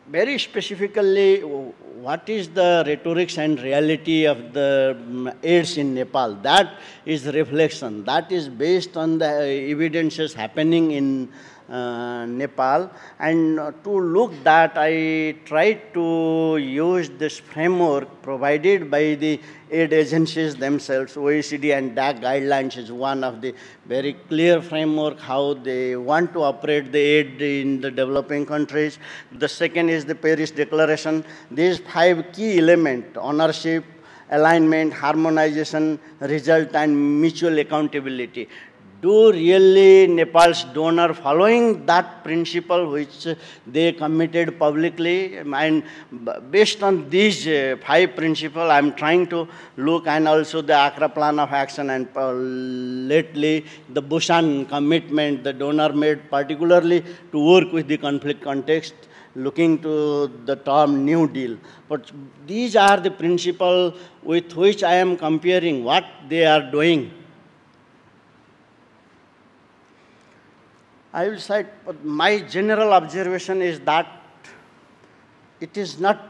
Very specifically, what is the rhetorics and reality of the aids in Nepal? That is reflection. That is based on the evidences happening in Nepal. And to look that, I tried to use this framework provided by the aid agencies themselves. OECD and DAC guidelines is one of the very clear framework how they want to operate the aid in the developing countries. The second is the Paris Declaration. These 5 key elements: ownership, alignment, harmonization, result, and mutual accountability. Do really Nepal's donor following that principle which they committed publicly? And based on these 5 principles, I'm trying to look, and also the Accra Plan of Action, and lately the Busan commitment the donor made, particularly to work with the conflict context, looking to the term New Deal. But these are the principles with which I am comparing what they are doing. I will cite, my general observation is that it is not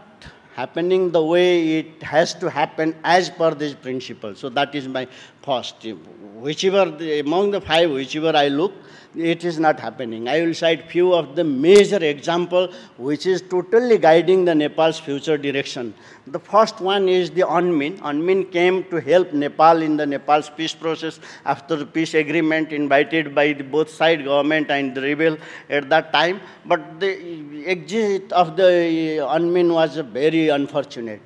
happening the way it has to happen as per these principles. So that is my first. Among the 5, whichever I look, it is not happening. I will cite few of the major examples which is totally guiding the Nepal's future direction. The first one is the UNMIN. UNMIN came to help Nepal in the Nepal's peace process after the peace agreement invited by the both side government and the rebel at that time. But the exit of the UNMIN was very unfortunate,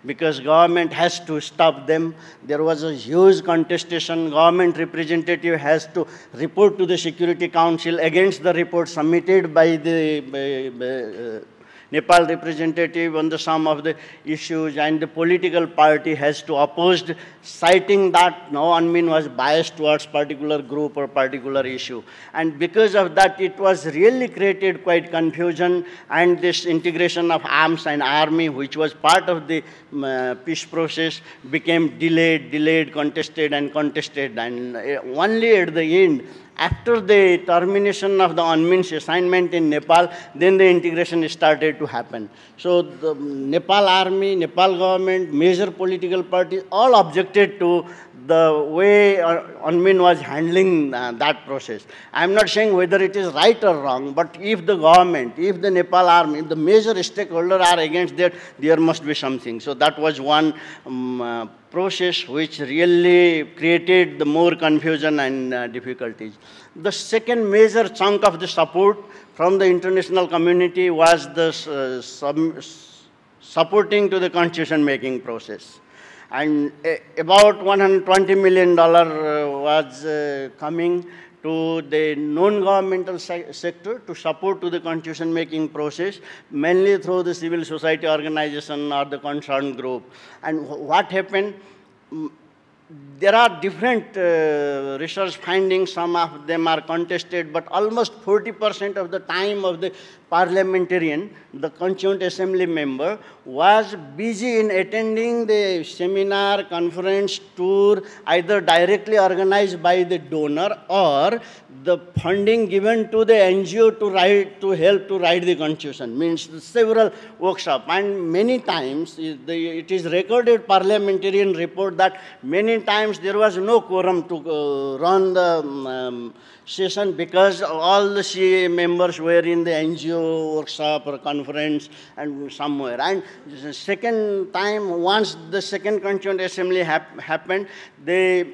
because government has to stop them. There was a huge contestation. Government representative has to report to the Security Council against the report submitted by the Nepal representative on the some of the issues, and the political party has to oppose, citing that no UNMIN was biased towards particular group or particular issue. And because of that, it was really created quite confusion, and this integration of arms and army, which was part of the peace process, became delayed, contested, and only at the end, after the termination of the UNMIN's assignment in Nepal, then the integration started to happen. So the Nepal army, Nepal government, major political parties all objected to the way UNMIN was handling that process. I'm not saying whether it is right or wrong, but if the government, if the Nepal army, if the major stakeholders are against that, there must be something. So that was one process which really created the more confusion and difficulties. The second major chunk of the support from the international community was the supporting to the constitution making process. And about $120 million was coming to the non-governmental sector to support to the constitution-making process, mainly through the civil society organization or the concerned group. And what happened? There are different research findings, some of them are contested, but almost 40% of the time of the parliamentarian, the Constituent Assembly member, was busy in attending the seminar, conference, tour, either directly organized by the donor or the funding given to the NGO to help to write the constitution, means several workshops. And many times, it is recorded parliamentarian report that many times there was no quorum to run the session because all the CA members were in the NGO workshop or conference and somewhere. And the second time, once the second Constituent Assembly happened, the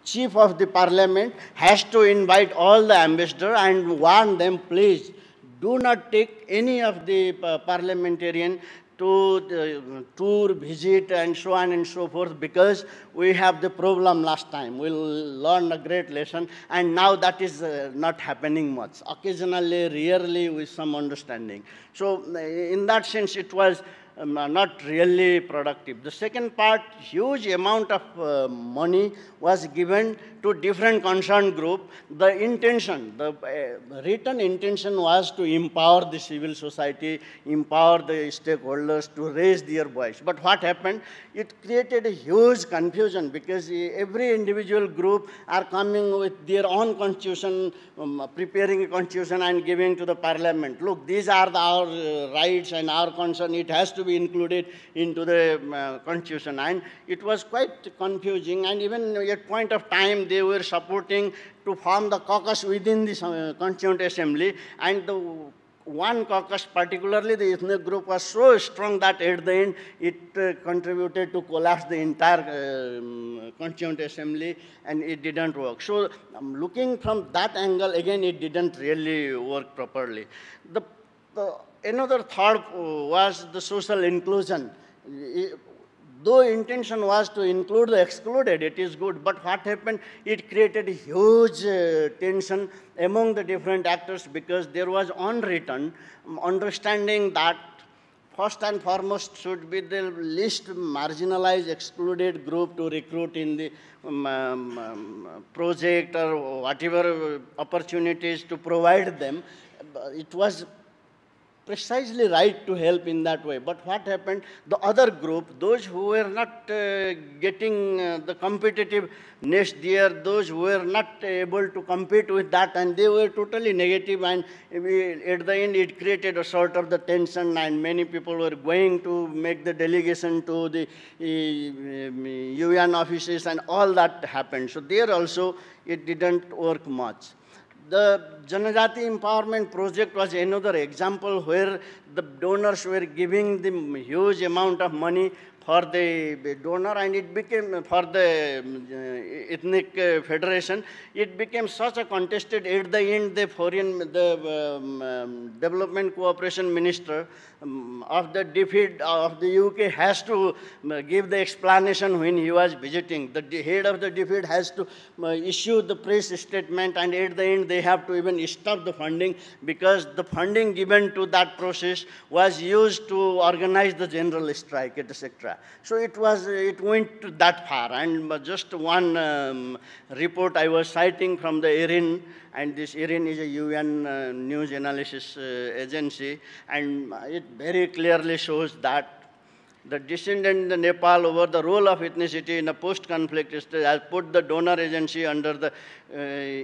Chief of the Parliament has to invite all the ambassadors and warn them, please, do not take any of the parliamentarian to tour, visit, and so on and so forth, because we have the problem last time. We'll learn a great lesson, and now that is not happening much. Occasionally, rarely, with some understanding. So in that sense, it was not really productive. The second part, huge amount of money was given to different concerned group. The intention, the written intention was to empower the civil society, empower the stakeholders to raise their voice. But what happened? It created a huge confusion because every individual group are coming with their own constitution, preparing a constitution and giving to the parliament. Look, these are our rights and our concern. It has to be included into the constitution. And it was quite confusing. And even at point of time, they were supporting to form the caucus within the Constituent Assembly. And the one caucus, particularly the ethnic group, was so strong that at the end it contributed to collapse the entire Constituent Assembly, and it didn't work. So looking from that angle, again, it didn't really work properly. Another thought was the social inclusion. Though intention was to include the excluded, it is good, but what happened? It created a huge tension among the different actors because there was unwritten understanding that first and foremost should be the least marginalized, excluded group to recruit in the project or whatever opportunities to provide them. It was precisely right to help in that way. But what happened? The other group, those who were not getting the competitiveness there, those who were not able to compete with that, and they were totally negative, and at the end it created a sort of the tension, and many people were going to make the delegation to the UN offices, and all that happened. So there also it didn't work much. The Janajati Empowerment Project was another example where the donors were giving the huge amount of money for the donor, and it became, for the ethnic federation, it became such a contested. At the end, the development cooperation minister of the defeat of the UK has to give the explanation when he was visiting. The head of the defeat has to issue the press statement, and at the end they have to even stop the funding because the funding given to that process was used to organize the general strike, etc. So it went that far. And just one report I was citing from the IRIN, and this IRIN is a UN news analysis agency, and it very clearly shows that the descendant in Nepal over the role of ethnicity in a post-conflict state has put the donor agency under the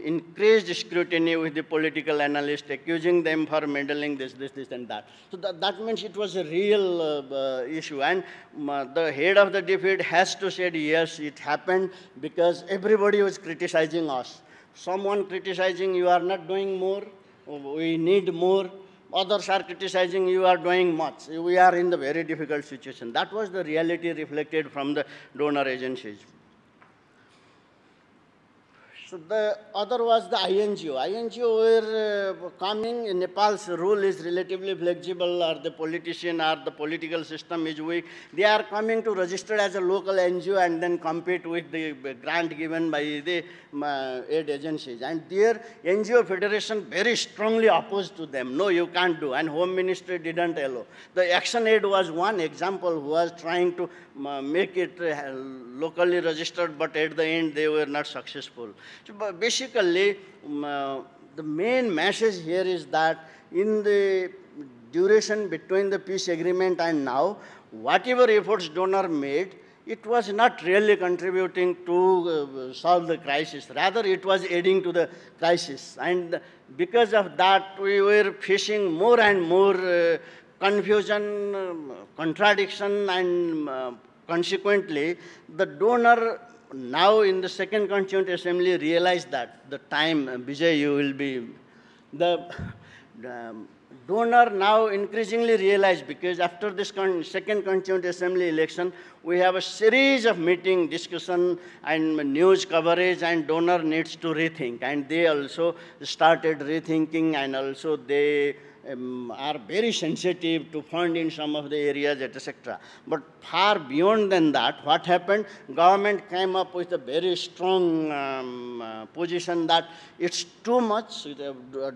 increased scrutiny with the political analysts, accusing them for meddling this, and that. So that means it was a real issue. And the head of the defeat has to say, yes, it happened because everybody was criticizing us. Someone criticizing, you are not doing more, we need more. Others are criticizing, you are doing much. We are in the very difficult situation. That was the reality reflected from the donor agencies. So the other was the INGO. INGO were coming, in Nepal's rule is relatively flexible, or the politician or the political system is weak. They are coming to register as a local NGO and then compete with the grant given by the aid agencies. And their NGO federation very strongly opposed to them. No, you can't do. And Home Ministry didn't allow. The Action Aid was one example who was trying to make it locally registered, but at the end they were not successful. So basically, the main message here is that in the duration between the peace agreement and now, whatever efforts donor made, it was not really contributing to solve the crisis. Rather, it was adding to the crisis. And because of that, we were facing more and more confusion, contradiction, and consequently, the donor now in the Second Constituent Assembly realized that the time, Vijay, you will be, the donor now increasingly realized, because after this Second Constituent Assembly election, we have a series of meeting, discussion, and news coverage, and donor needs to rethink. And they also started rethinking, and also they are very sensitive to fund in some of the areas, etc. But far beyond than that, what happened? Government came up with a very strong position that it's too much.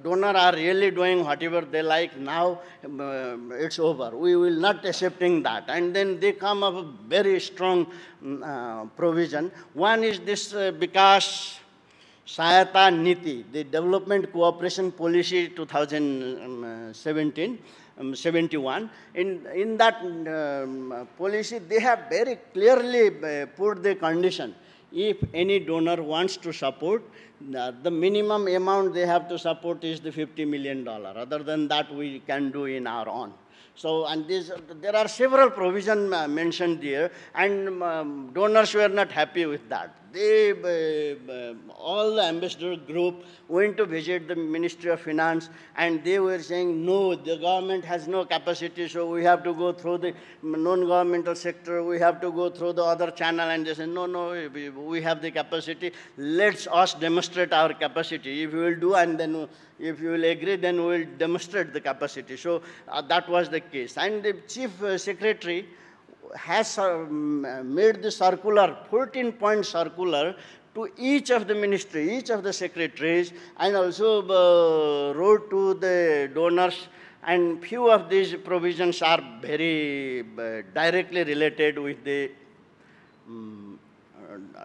Donors are really doing whatever they like. Now it's over. We will not accepting that. And then they come up with very strong provision. One is this Vikas Sahayata Niti, the Development Cooperation Policy 2071. In that policy, they have very clearly put the condition. If any donor wants to support, the minimum amount they have to support is the $50 million. Other than that, we can do in our own. So, and there are several provisions mentioned there, and donors were not happy with that. They, all the ambassador group went to visit the Ministry of Finance, and they were saying, no, the government has no capacity, so we have to go through the non-governmental sector, we have to go through the other channel, and they said, no, we have the capacity, let's us demonstrate our capacity. If you will do, and then if you will agree, then we will demonstrate the capacity. So that was the case. And the Chief Secretary has made the circular, 14-point circular, to each of the ministry, each of the secretaries, and also wrote to the donors. And few of these provisions are very directly related with the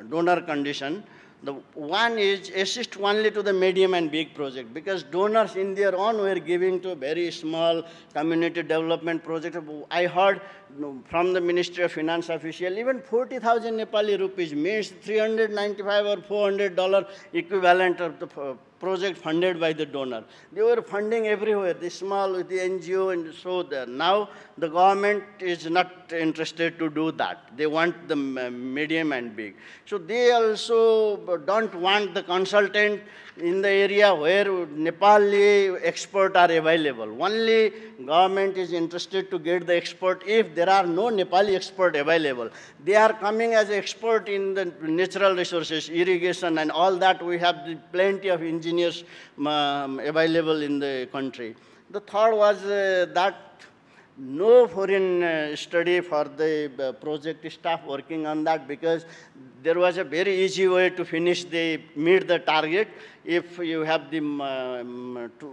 donor condition. The one is assist only to the medium and big project, because donors in their own were giving to very small community development project. I heard from the Ministry of Finance official, even 40,000 Nepali rupees means $395 or $400 equivalent of the project funded by the donor. They were funding everywhere, the small with the NGO, and so now the government is not interested to do that. They want the medium and big. So they also don't want the consultant in the area where Nepali experts are available. Only government is interested to get the expert if there are no Nepali expert available. They are coming as expert in the natural resources, irrigation, and all that. We have plenty of engineers available in the country. The third was that no foreign study for the project staff working on that, because there was a very easy way to finish meet the target if you have the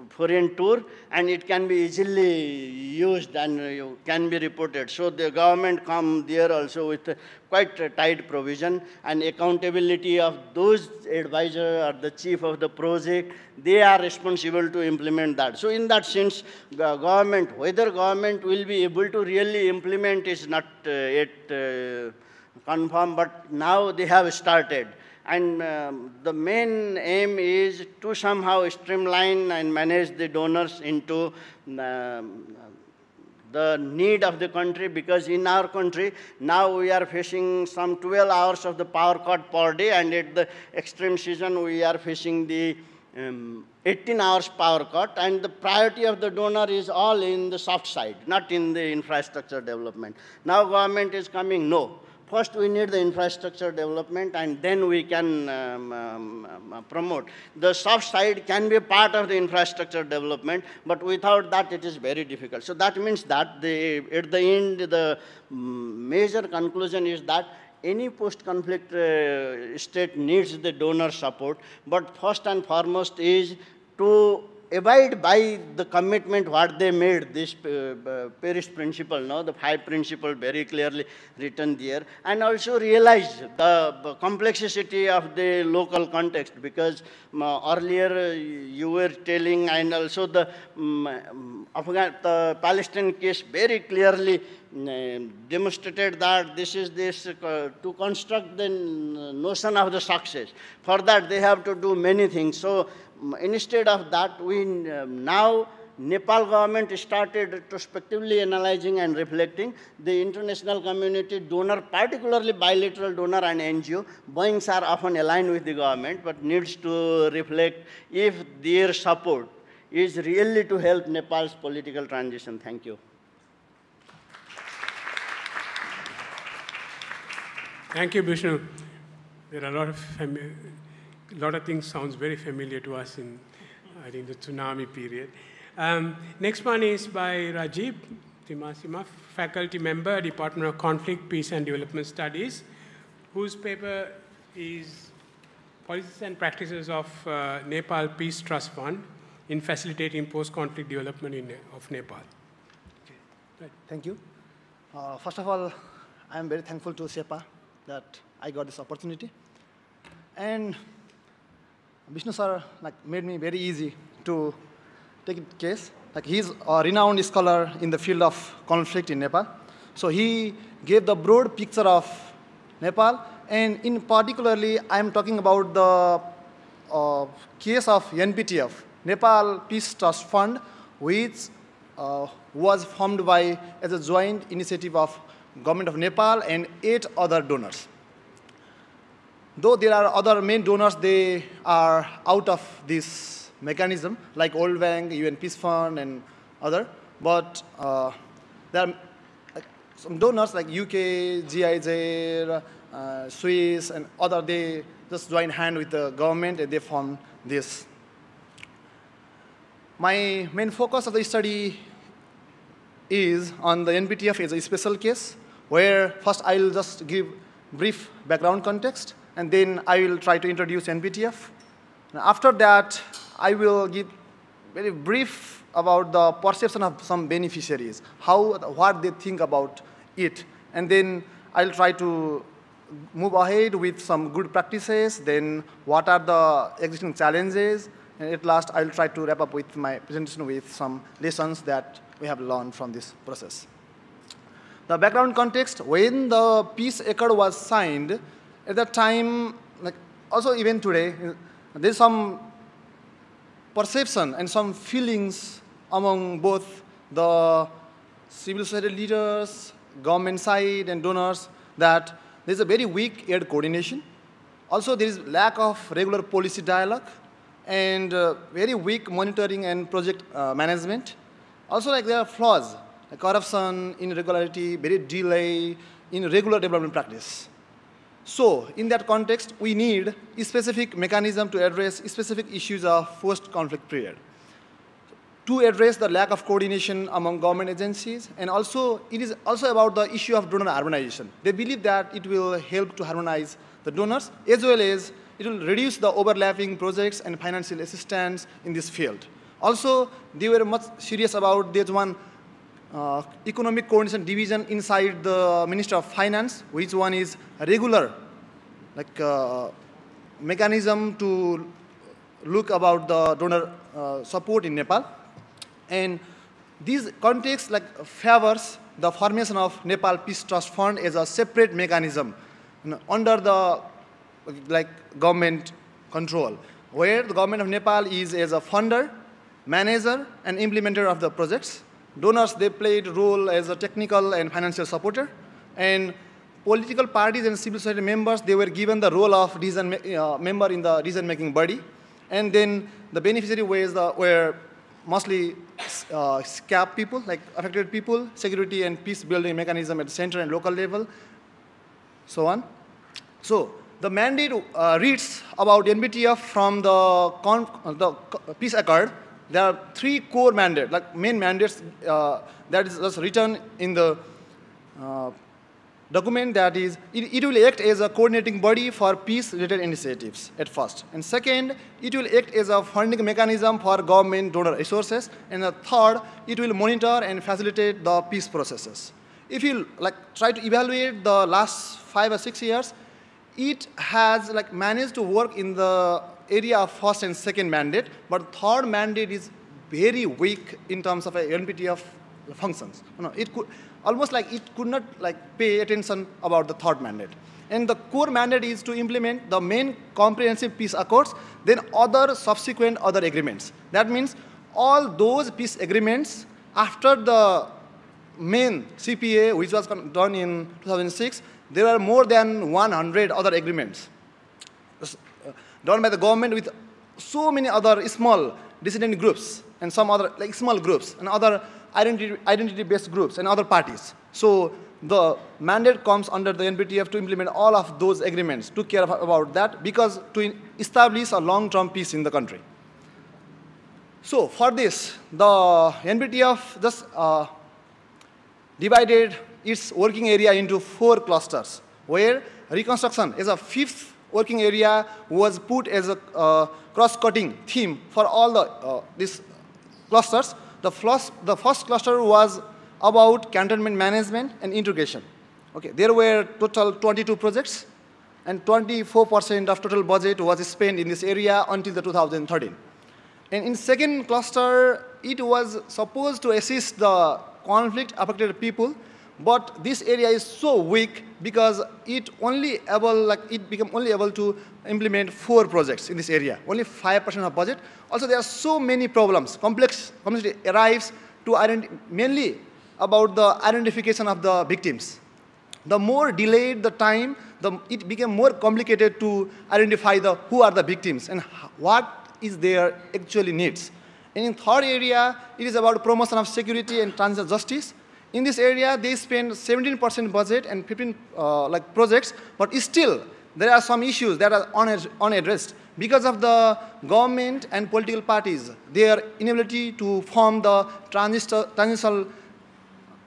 foreign tour, and it can be easily used and you can be reported. So the government come there also with quite a tight provision, and accountability of those advisors or the chief of the project, they are responsible to implement that. So in that sense, government, whether government will be able to really implement is not yet confirmed, but now they have started. And the main aim is to somehow streamline and manage the donors into the need of the country, because in our country, now we are facing some 12 hours of the power cut per day, and at the extreme season, we are facing the 18 hours power cut, and the priority of the donor is all in the soft side, not in the infrastructure development. Now government is coming, no. first we need the infrastructure development, and then we can promote. The soft side can be part of the infrastructure development, but without that it is very difficult. So that means that at the end, the major conclusion is that any post-conflict state needs the donor support, but first and foremost is to abide by the commitment what they made, this Paris principle, no? The 5 principles very clearly written there, and also realize the complexity of the local context, because earlier you were telling, and also the Palestinian case very clearly demonstrated that this is to construct the notion of the success. For that, they have to do many things. So instead of that, we now Nepal government started retrospectively analyzing and reflecting. The international community donor, particularly bilateral donor and NGO, boeings are often aligned with the government, but needs to reflect if their support is really to help Nepal's political transition. Thank you. Thank you, Vishnu. There are a lot of things sounds very familiar to us in, I think, the tsunami period. Next one is by Rajiv Timasima, faculty member, Department of Conflict, Peace and Development Studies, whose paper is Policies and Practices of Nepal Peace Trust Fund in Facilitating Post-Conflict Development of Nepal. Okay. Right. Thank you. First of all, I am very thankful to CEPA that I got this opportunity. And Vishnu sir made me very easy to take a case. He's a renowned scholar in the field of conflict in Nepal. So he gave the broad picture of Nepal, and in particularly, I'm talking about the case of NPTF, Nepal Peace Trust Fund, which was formed as a joint initiative of Government of Nepal and 8 other donors. Though there are other main donors, they are out of this mechanism, like World Bank, UN Peace Fund, and other. But there are some donors like UK, GIZ, Swiss, and other. They just join hand with the government and they form this. My main focus of the study is on the NPTF as a special case, where first I'll just give brief background context, and then I will try to introduce NPTF. And after that, I will give very brief about the perception of some beneficiaries, what they think about it. And then I'll try to move ahead with some good practices, then what are the existing challenges, and at last I'll try to wrap up with my presentation with some lessons that we have learned from this process. The background context, when the peace accord was signed, at that time, also even today, there's some perception and some feelings among both the civil society leaders, government side, and donors that there's a very weak aid coordination. Also, there is lack of regular policy dialogue and very weak monitoring and project management. Also, there are flaws, like corruption, irregularity, very delay in regular development practice. So, in that context, we need a specific mechanism to address specific issues of post-conflict period. To address the lack of coordination among government agencies, and also, it is also about the issue of donor harmonization. They believe that it will help to harmonize the donors, as well as it will reduce the overlapping projects and financial assistance in this field. Also, they were much serious about there's one economic coordination division inside the Ministry of Finance, which one is a regular mechanism to look about the donor support in Nepal. And these context favors the formation of Nepal Peace Trust Fund as a separate mechanism under the government control, where the government of Nepal is as a funder, manager, and implementer of the projects. Donors, they played a role as a technical and financial supporter. And political parties and civil society members, they were given the role of member in the decision-making body. And then the beneficiary were mostly SCAP people, like affected people, security and peace building mechanism at the center and local level. so on. So the mandate reads about NBTF from the peace accord. There are 3 core mandates, like main mandates that is just written in the document. That is, it will act as a coordinating body for peace-related initiatives at first. And second, it will act as a funding mechanism for government donor resources. And the third, it will monitor and facilitate the peace processes. If you try to evaluate the last 5 or 6 years, it has managed to work in the area of first and second mandate, but third mandate is very weak in terms of NBTF functions. It could almost it could not pay attention about the third mandate. And the core mandate is to implement the main comprehensive peace accords, then other subsequent other agreements. That means all those peace agreements after the main CPA, which was done in 2006, there are more than 100 other agreements done by the government with so many other small dissident groups and some other small groups and other identity-based groups and other parties. So the mandate comes under the NBTF to implement all of those agreements, to care about that, because to establish a long-term peace in the country. So for this, the NBTF just divided its working area into 4 clusters, where reconstruction as a 5th working area was put as a cross-cutting theme for all these clusters. The first cluster was about cantonment management and integration. Okay, there were total 22 projects, and 24% of total budget was spent in this area until the 2013. And in second cluster, it was supposed to assist the conflict-affected people, but this area is so weak because it became only able to implement 4 projects in this area, only 5% of budget. Also, there are so many problems. Complexity arrives to mainly about the identification of the victims. The more delayed the time, it became more complicated to identify who are the victims and what is their actually needs. And in third area, it is about promotion of security and transitional justice. In this area, they spend 17% budget and 15 projects, but still there are some issues that are unaddressed because of the government and political parties, their inability to form the transitional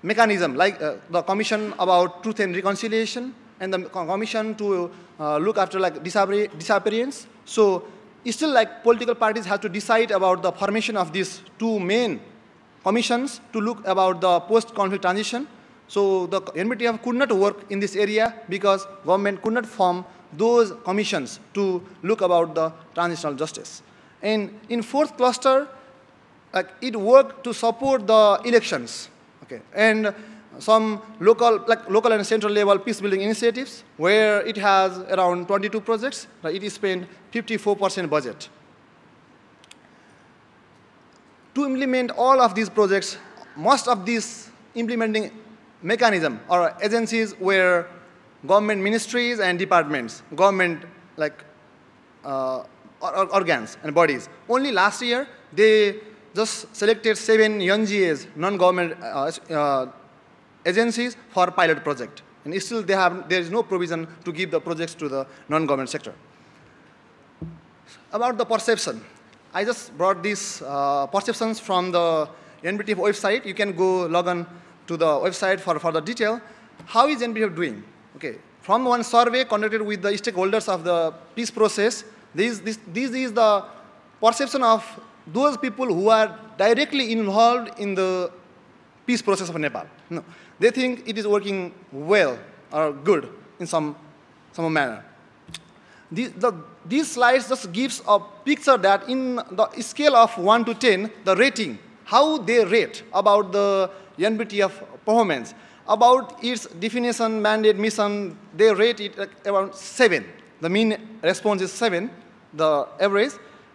mechanism, like the Commission about Truth and Reconciliation and the Commission to look after disappearance. So still political parties have to decide about the formation of these 2 main commissions to look about the post-conflict transition. So the NBTF could not work in this area because government could not form those commissions to look about the transitional justice. And in 4th cluster, it worked to support the elections, okay, and some local and central level peace building initiatives where it has around 22 projects. It spent 54% budget. To implement all of these projects, most of these implementing mechanism or agencies were government ministries and departments, government organs and bodies. Only last year, they just selected 7 NGAs, non-government agencies for pilot project. And still there is no provision to give the projects to the non-government sector. About the perception, I just brought these perceptions from the NBTF website. You can go log on to the website for further detail. How is NBTF doing? Okay, from one survey conducted with the stakeholders of the peace process, this is the perception of those people who are directly involved in the peace process of Nepal. No, they think it is working well or good in some manner. These slides just gives a picture that in the scale of 1 to 10, the rating, how they rate about the NBTF performance. About its definition, mandate, mission, they rate it around 7. The mean response is 7, the average.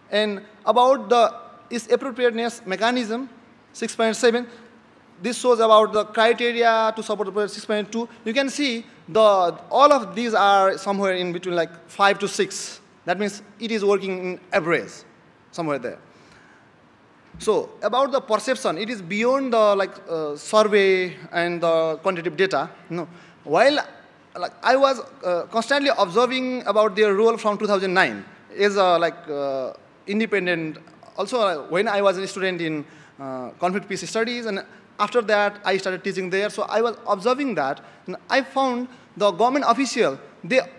And about its appropriateness mechanism, 6.7. This shows about the criteria to support the project, 6.2. You can see all of these are somewhere in between 5 to 6. That means it is working in average, somewhere there. So about the perception, it is beyond the survey and the quantitative data. No. While I was constantly observing about their role from 2009 as independent. Also, when I was a student in conflict peace studies, and after that, I started teaching there. So I was observing that, and I found the government official,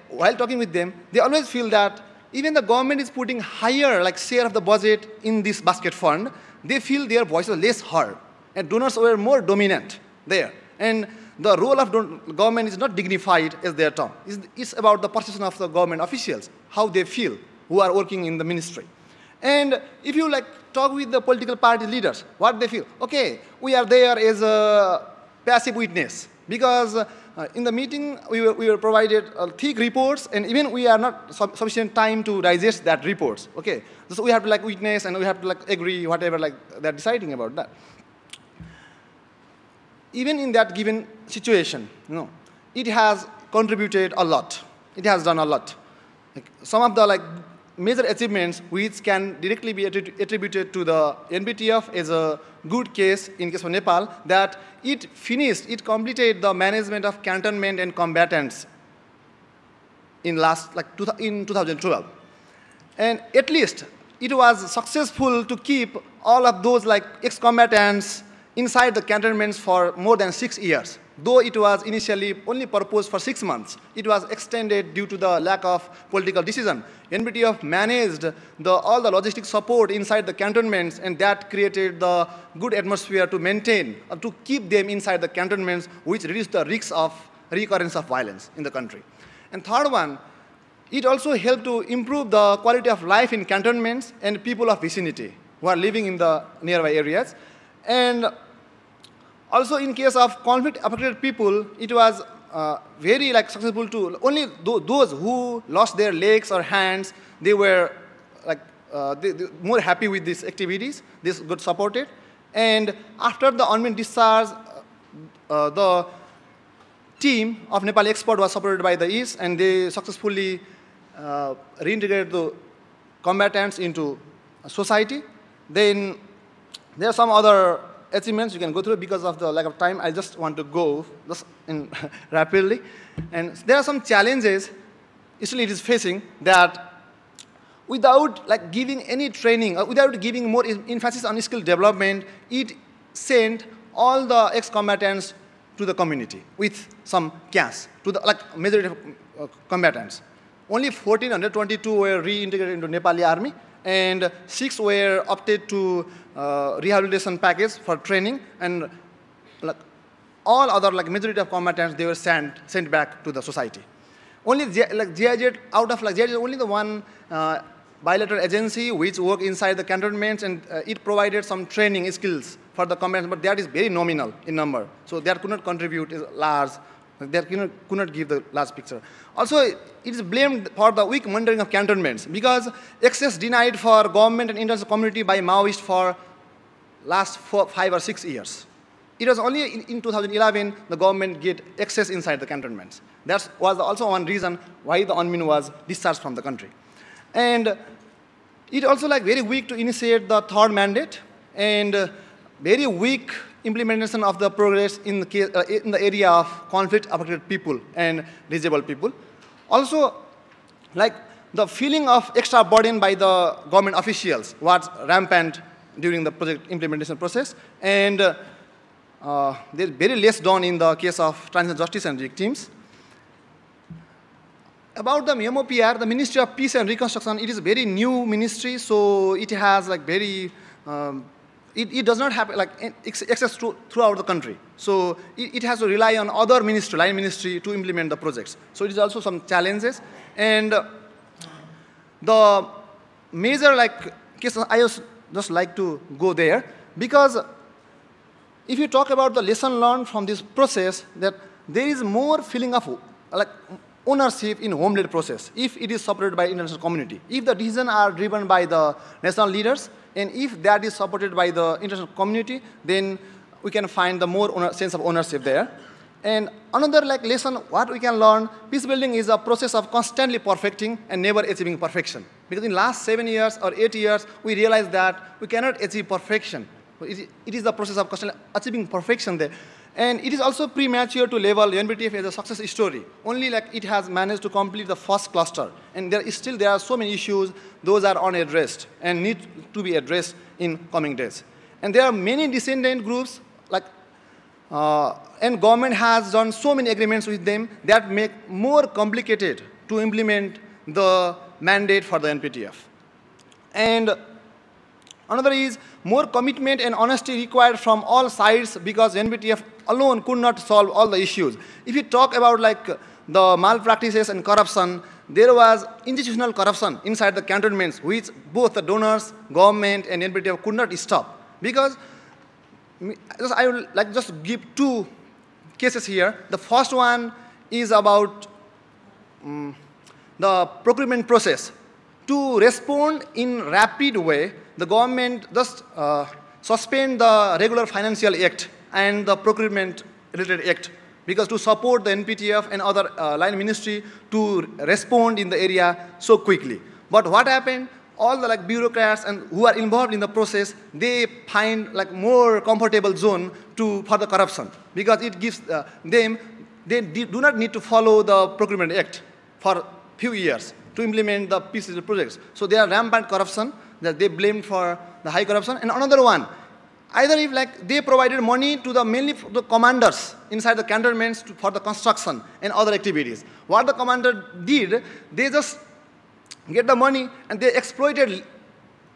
while talking with them, they always feel that even the government is putting higher share of the budget in this basket fund, they feel their voices less heard, and donors were more dominant there. And the role of government is not dignified as their term. It's about the perception of the government officials, how they feel, who are working in the ministry. And if you talk with the political party leaders, what they feel, okay, we are there as a passive witness, because in the meeting we were provided thick reports, and even we are not sufficient time to digest that reports. Okay, so we have to witness, and we have to agree whatever they're deciding about that. Even in that given situation, it has contributed a lot. It has done a lot. Some of the major achievements which can directly be attributed to the NBTF as a good case in case of Nepal, that it completed the management of cantonment and combatants in 2012. And at least it was successful to keep all of those ex-combatants inside the cantonments for more than 6 years. Though it was initially only proposed for 6 months, it was extended due to the lack of political decision. NBTF managed all the logistic support inside the cantonments, and that created the good atmosphere to maintain, to keep them inside the cantonments, which reduced the risks of recurrence of violence in the country. And third one, it also helped to improve the quality of life in cantonments and people of vicinity who are living in the nearby areas. And also in case of conflict-affected people, it was very successful to only those who lost their legs or hands, they were more happy with these activities. This got supported. And after the unmanned discharge, the team of Nepali expert was supported by the East, and they successfully reintegrated the combatants into society. Then there are some other achievements you can go through. Because of the lack of time, I just want to go rapidly. And there are some challenges Israel is facing, that without giving any training, or without giving more emphasis on skill development, it sent all the ex-combatants to the community with some cash, to the majority of combatants. Only 1,422 were reintegrated into Nepali army, and 6 were opted to rehabilitation package for training, and all other majority of combatants, they were sent back to the society. Only GIZ, out of GIZ, only the one bilateral agency which worked inside the cantonments, and it provided some training skills for the combatants, but that is very nominal in number. So that could not contribute large. They could not give the large picture. Also, it is blamed for the weak monitoring of cantonments, because access denied for government and international community by Maoists for last 5 or 6 years. It was only in 2011 the government get access inside the cantonments. That was also one reason why the UNMIN was discharged from the country. And it also very weak to initiate the third mandate, and very weak implementation of the progress in the area of conflict-affected people and disabled people. Also, the feeling of extra burden by the government officials was rampant during the project implementation process, and there's very less done in the case of transitional justice and victims. About the MOPR, the Ministry of Peace and Reconstruction, it is a very new ministry, so it has very it does not have access throughout the country. So it has to rely on other ministry, line ministry, to implement the projects. So it is also some challenges. And the major cases, I just like to go there, because if you talk about the lesson learned from this process, that there is more feeling of ownership in home-led process if it is supported by international community. If the decisions are driven by the national leaders, and if that is supported by the international community, then we can find the more sense of ownership there. And another lesson, what we can learn, peace building is a process of constantly perfecting and never achieving perfection. Because in last 7 years or 8 years, we realized that we cannot achieve perfection. It is the process of constantly achieving perfection there. And it is also premature to label NBTF as a success story. Only like it has managed to complete the first cluster. And there are so many issues, those are unaddressed and need to be addressed in coming days. And there are many descendant groups, like, and government has done so many agreements with them that make more complicated to implement the mandate for the NPTF. And another is more commitment and honesty required from all sides, because NBTF alone could not solve all the issues. If you talk about like the malpractices and corruption, there was institutional corruption inside the cantonments, which both the donors, government, and NBTF could not stop. Because I would like just give two cases here. The first one is about the procurement process. To respond in rapid way, the government just suspend the regular financial act and the procurement related act, because to support the NPTF and other line ministry to respond in the area so quickly. But what happened? All the like bureaucrats and who are involved in the process, they find like more comfortable zone for the corruption, because it gives them, they do not need to follow the procurement act for few years to implement the pieces of projects. So they are rampant corruption that they blamed for the high corruption. And another one, either if like they provided money to the mainly the commanders inside the cantonments for the construction and other activities. What the commander did, they just get the money and they exploited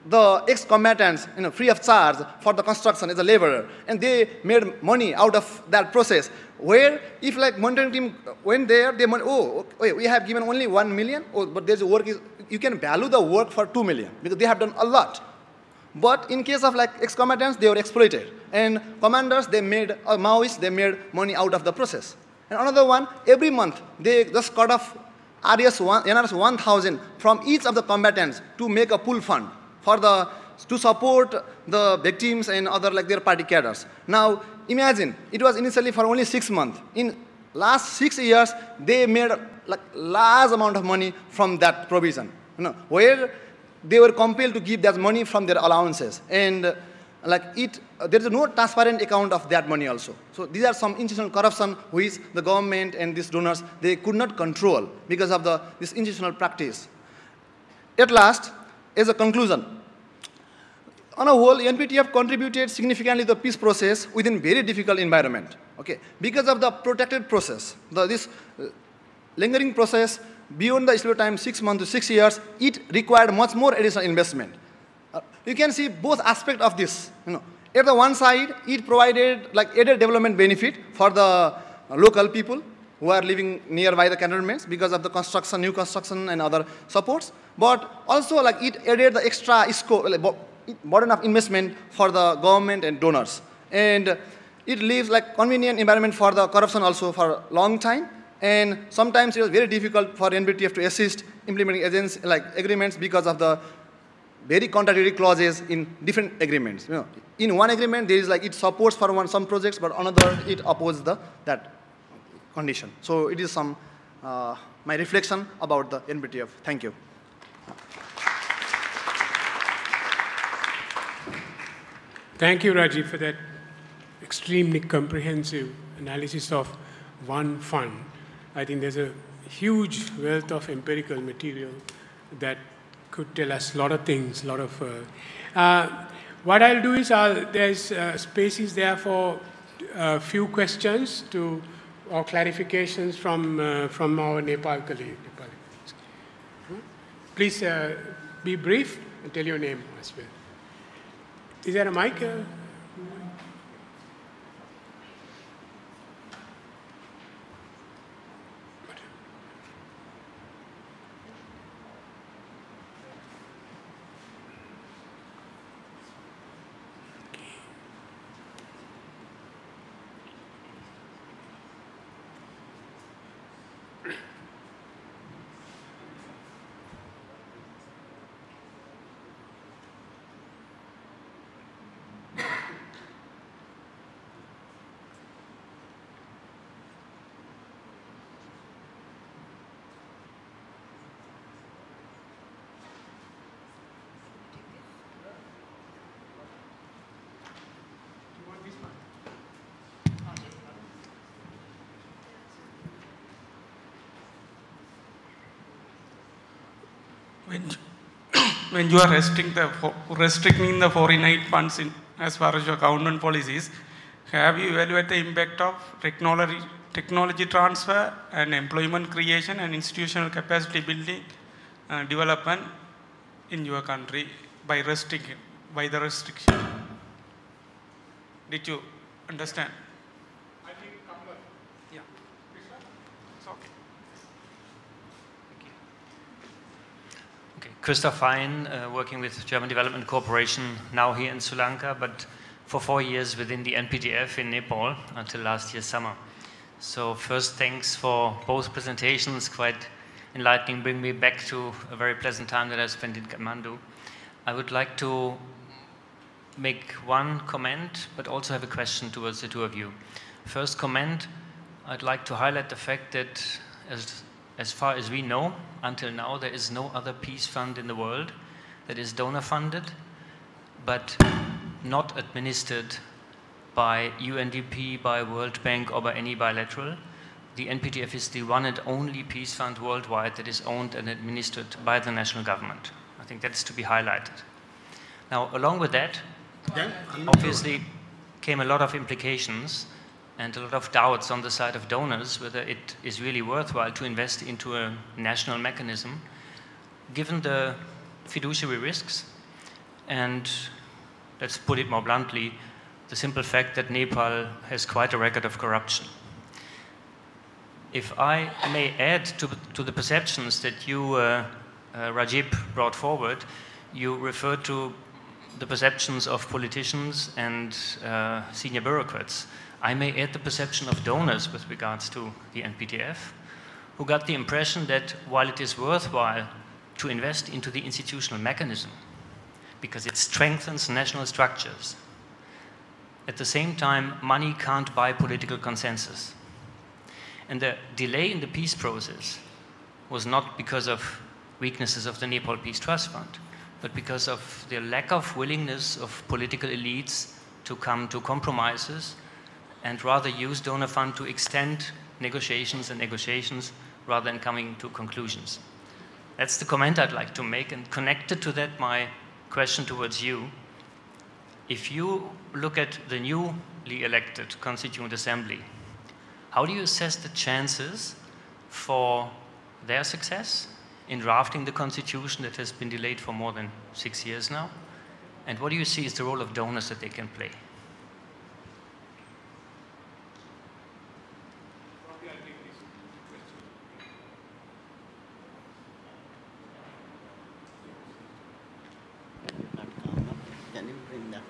the ex-combatants, free of charge for the construction as a laborer, and they made money out of that process. Where if like monitoring team went there, they went, oh, wait, we have given only 1 million, oh, but there's work is, you can value the work for 2 million because they have done a lot. But in case of like ex-combatants, they were exploited, and commanders, they made Maoists, they made money out of the process. And another one, every month they just cut off NRS 1,000 from each of the combatants to make a pool fund to support the victims and other like their party cadres. Now imagine, it was initially for only 6 months. In last 6 years, they made like large amount of money from that provision, where they were compelled to give that money from their allowances. And there is no transparent account of that money also. So these are some institutional corruption which the government and these donors, they could not control because of this institutional practice. At last, as a conclusion, on a whole, NPTF contributed significantly to the peace process within very difficult environment. Okay, because of the protected process, this lingering process beyond the estimated time 6 months to 6 years, it required much more additional investment. You can see both aspects of this. At the one side, it provided like added development benefit for the local people who are living nearby the cantonments because of the construction, new construction, and other supports. But also, like it added the extra scope, burden of investment for the government and donors, and it leaves like convenient environment for the corruption also for a long time. And sometimes it was very difficult for NBTF to assist implementing agreements because of the very contradictory clauses in different agreements. In one agreement, there is like it supports for some projects, but another it opposes that condition. So it is some my reflection about the NBTF. Thank you. Thank you, Rajiv, for that extremely comprehensive analysis of one fund. I think there's a huge wealth of empirical material that could tell us a lot of things, what I'll do is there's spaces there for a few questions or clarifications from our Nepal colleague. Please be brief and tell your name as well. Is there a mic? when you are restricting the foreign aid funds as far as your government policies, have you evaluated the impact of technology transfer and employment creation and institutional capacity building development in your country by the restriction? Did you understand? I think yeah. It's okay. Okay, Christoph Fein, working with German Development Corporation, now here in Sri Lanka, but for 4 years within the NPTF in Nepal until last year's summer. So first, thanks for both presentations, quite enlightening, bring me back to a very pleasant time that I spent in Kathmandu. I would like to make one comment, but also have a question towards the two of you. First comment, I'd like to highlight the fact that as far as we know, until now, there is no other peace fund in the world that is donor funded, but not administered by UNDP, by World Bank, or by any bilateral. The NPTF is the one and only peace fund worldwide that is owned and administered by the national government. I think that's to be highlighted. Now, along with that, obviously came a lot of implications and a lot of doubts on the side of donors whether it is really worthwhile to invest into a national mechanism, given the fiduciary risks and, let's put it more bluntly, the simple fact that Nepal has quite a record of corruption. If I may add to the perceptions that you, Rajib, brought forward, you referred to the perceptions of politicians and senior bureaucrats. I may add the perception of donors with regards to the NPTF, who got the impression that while it is worthwhile to invest into the institutional mechanism, because it strengthens national structures, at the same time, money can't buy political consensus. And the delay in the peace process was not because of weaknesses of the Nepal Peace Trust Fund, but because of the lack of willingness of political elites to come to compromises and rather use donor fund to extend negotiations rather than coming to conclusions. That's the comment I'd like to make, and connected to that, my question towards you. If you look at the newly elected Constituent Assembly, how do you assess the chances for their success in drafting the constitution that has been delayed for more than 6 years now? And what do you see is the role of donors that they can play? Can you bring that?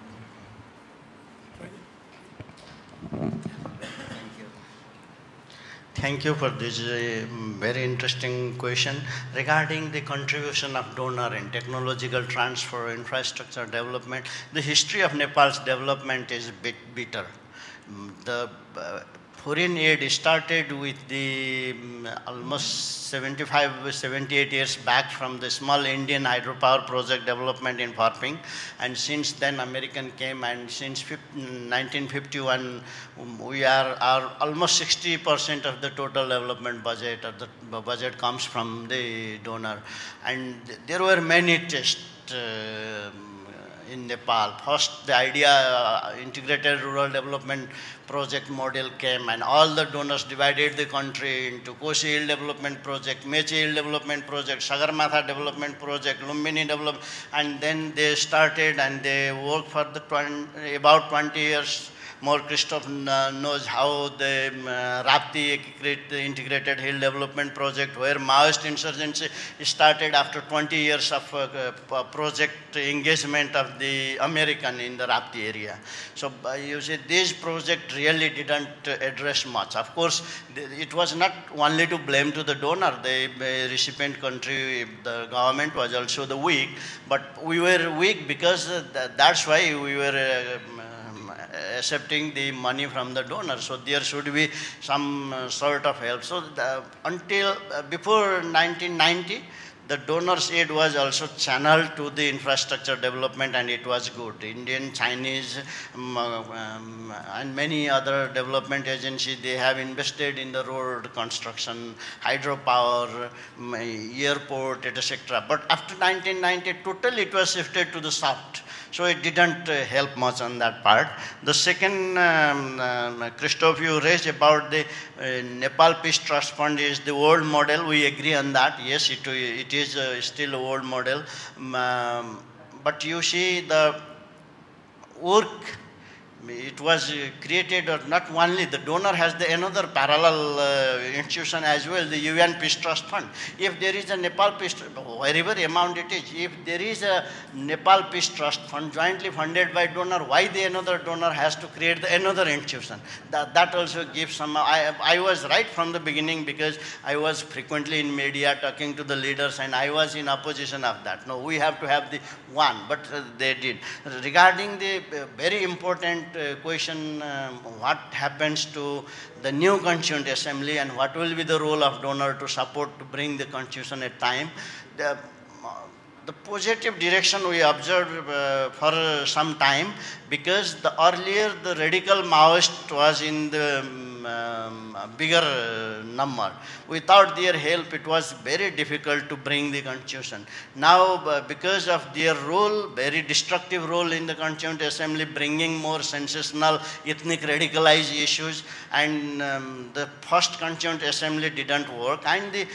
Thank you for this very interesting question regarding the contribution of donor in technological transfer, infrastructure development. The history of Nepal's development is a bit bitter. The foreign aid started with the almost 78 years back from the small Indian hydropower project development in Farping, and since then American came, and since 1951 we are almost 60% of the total development budget, or the budget comes from the donor. And there were many tests in Nepal. First, the idea integrated rural development project model came, and all the donors divided the country into Kosi Hill Development Project, Mechi Hill Development Project, Sagarmatha Development Project, Lumbini Development, and then they started and they worked for about 20 years. More Christoph knows how the Rapti Integrated Hill Development Project, where Maoist insurgency started after 20 years of project engagement of the American in the Rapti area. So you see, this project really didn't address much. Of course, it was not only to blame to the donor. The recipient country, the government was also the weak, but we were weak because that's why we were accepting the money from the donor. So there should be some sort of help. So until before 1990, the donors' aid was also channeled to the infrastructure development, and it was good. Indian, Chinese, and many other development agencies, they have invested in the road construction, hydropower, airport, etc. But after 1990, totally it was shifted to the south. So it didn't help much on that part. The second, Christophe, you raised about the Nepal Peace Trust Fund is the old model. We agree on that. Yes, it is still an old model. But you see the work, it was created, or not only, the donor has another parallel institution as well, the UN Peace Trust Fund. If there is a Nepal Peace, wherever amount it is, if there is a Nepal Peace Trust Fund jointly funded by donor, why the another donor has to create another institution? That also gives some, I was right from the beginning, because I was frequently in media talking to the leaders, and I was in opposition of that. No, we have to have the one, but they did. Regarding the very important question, what happens to the new Constituent Assembly and what will be the role of donor to support to bring the Constitution at time. The positive direction we observed for some time, because earlier the radical Maoist was in the bigger number. Without their help, it was very difficult to bring the Constitution. Now, because of their role, very destructive role in the Constituent Assembly, bringing more sensational, ethnic radicalized issues, and the first Constituent Assembly didn't work, and the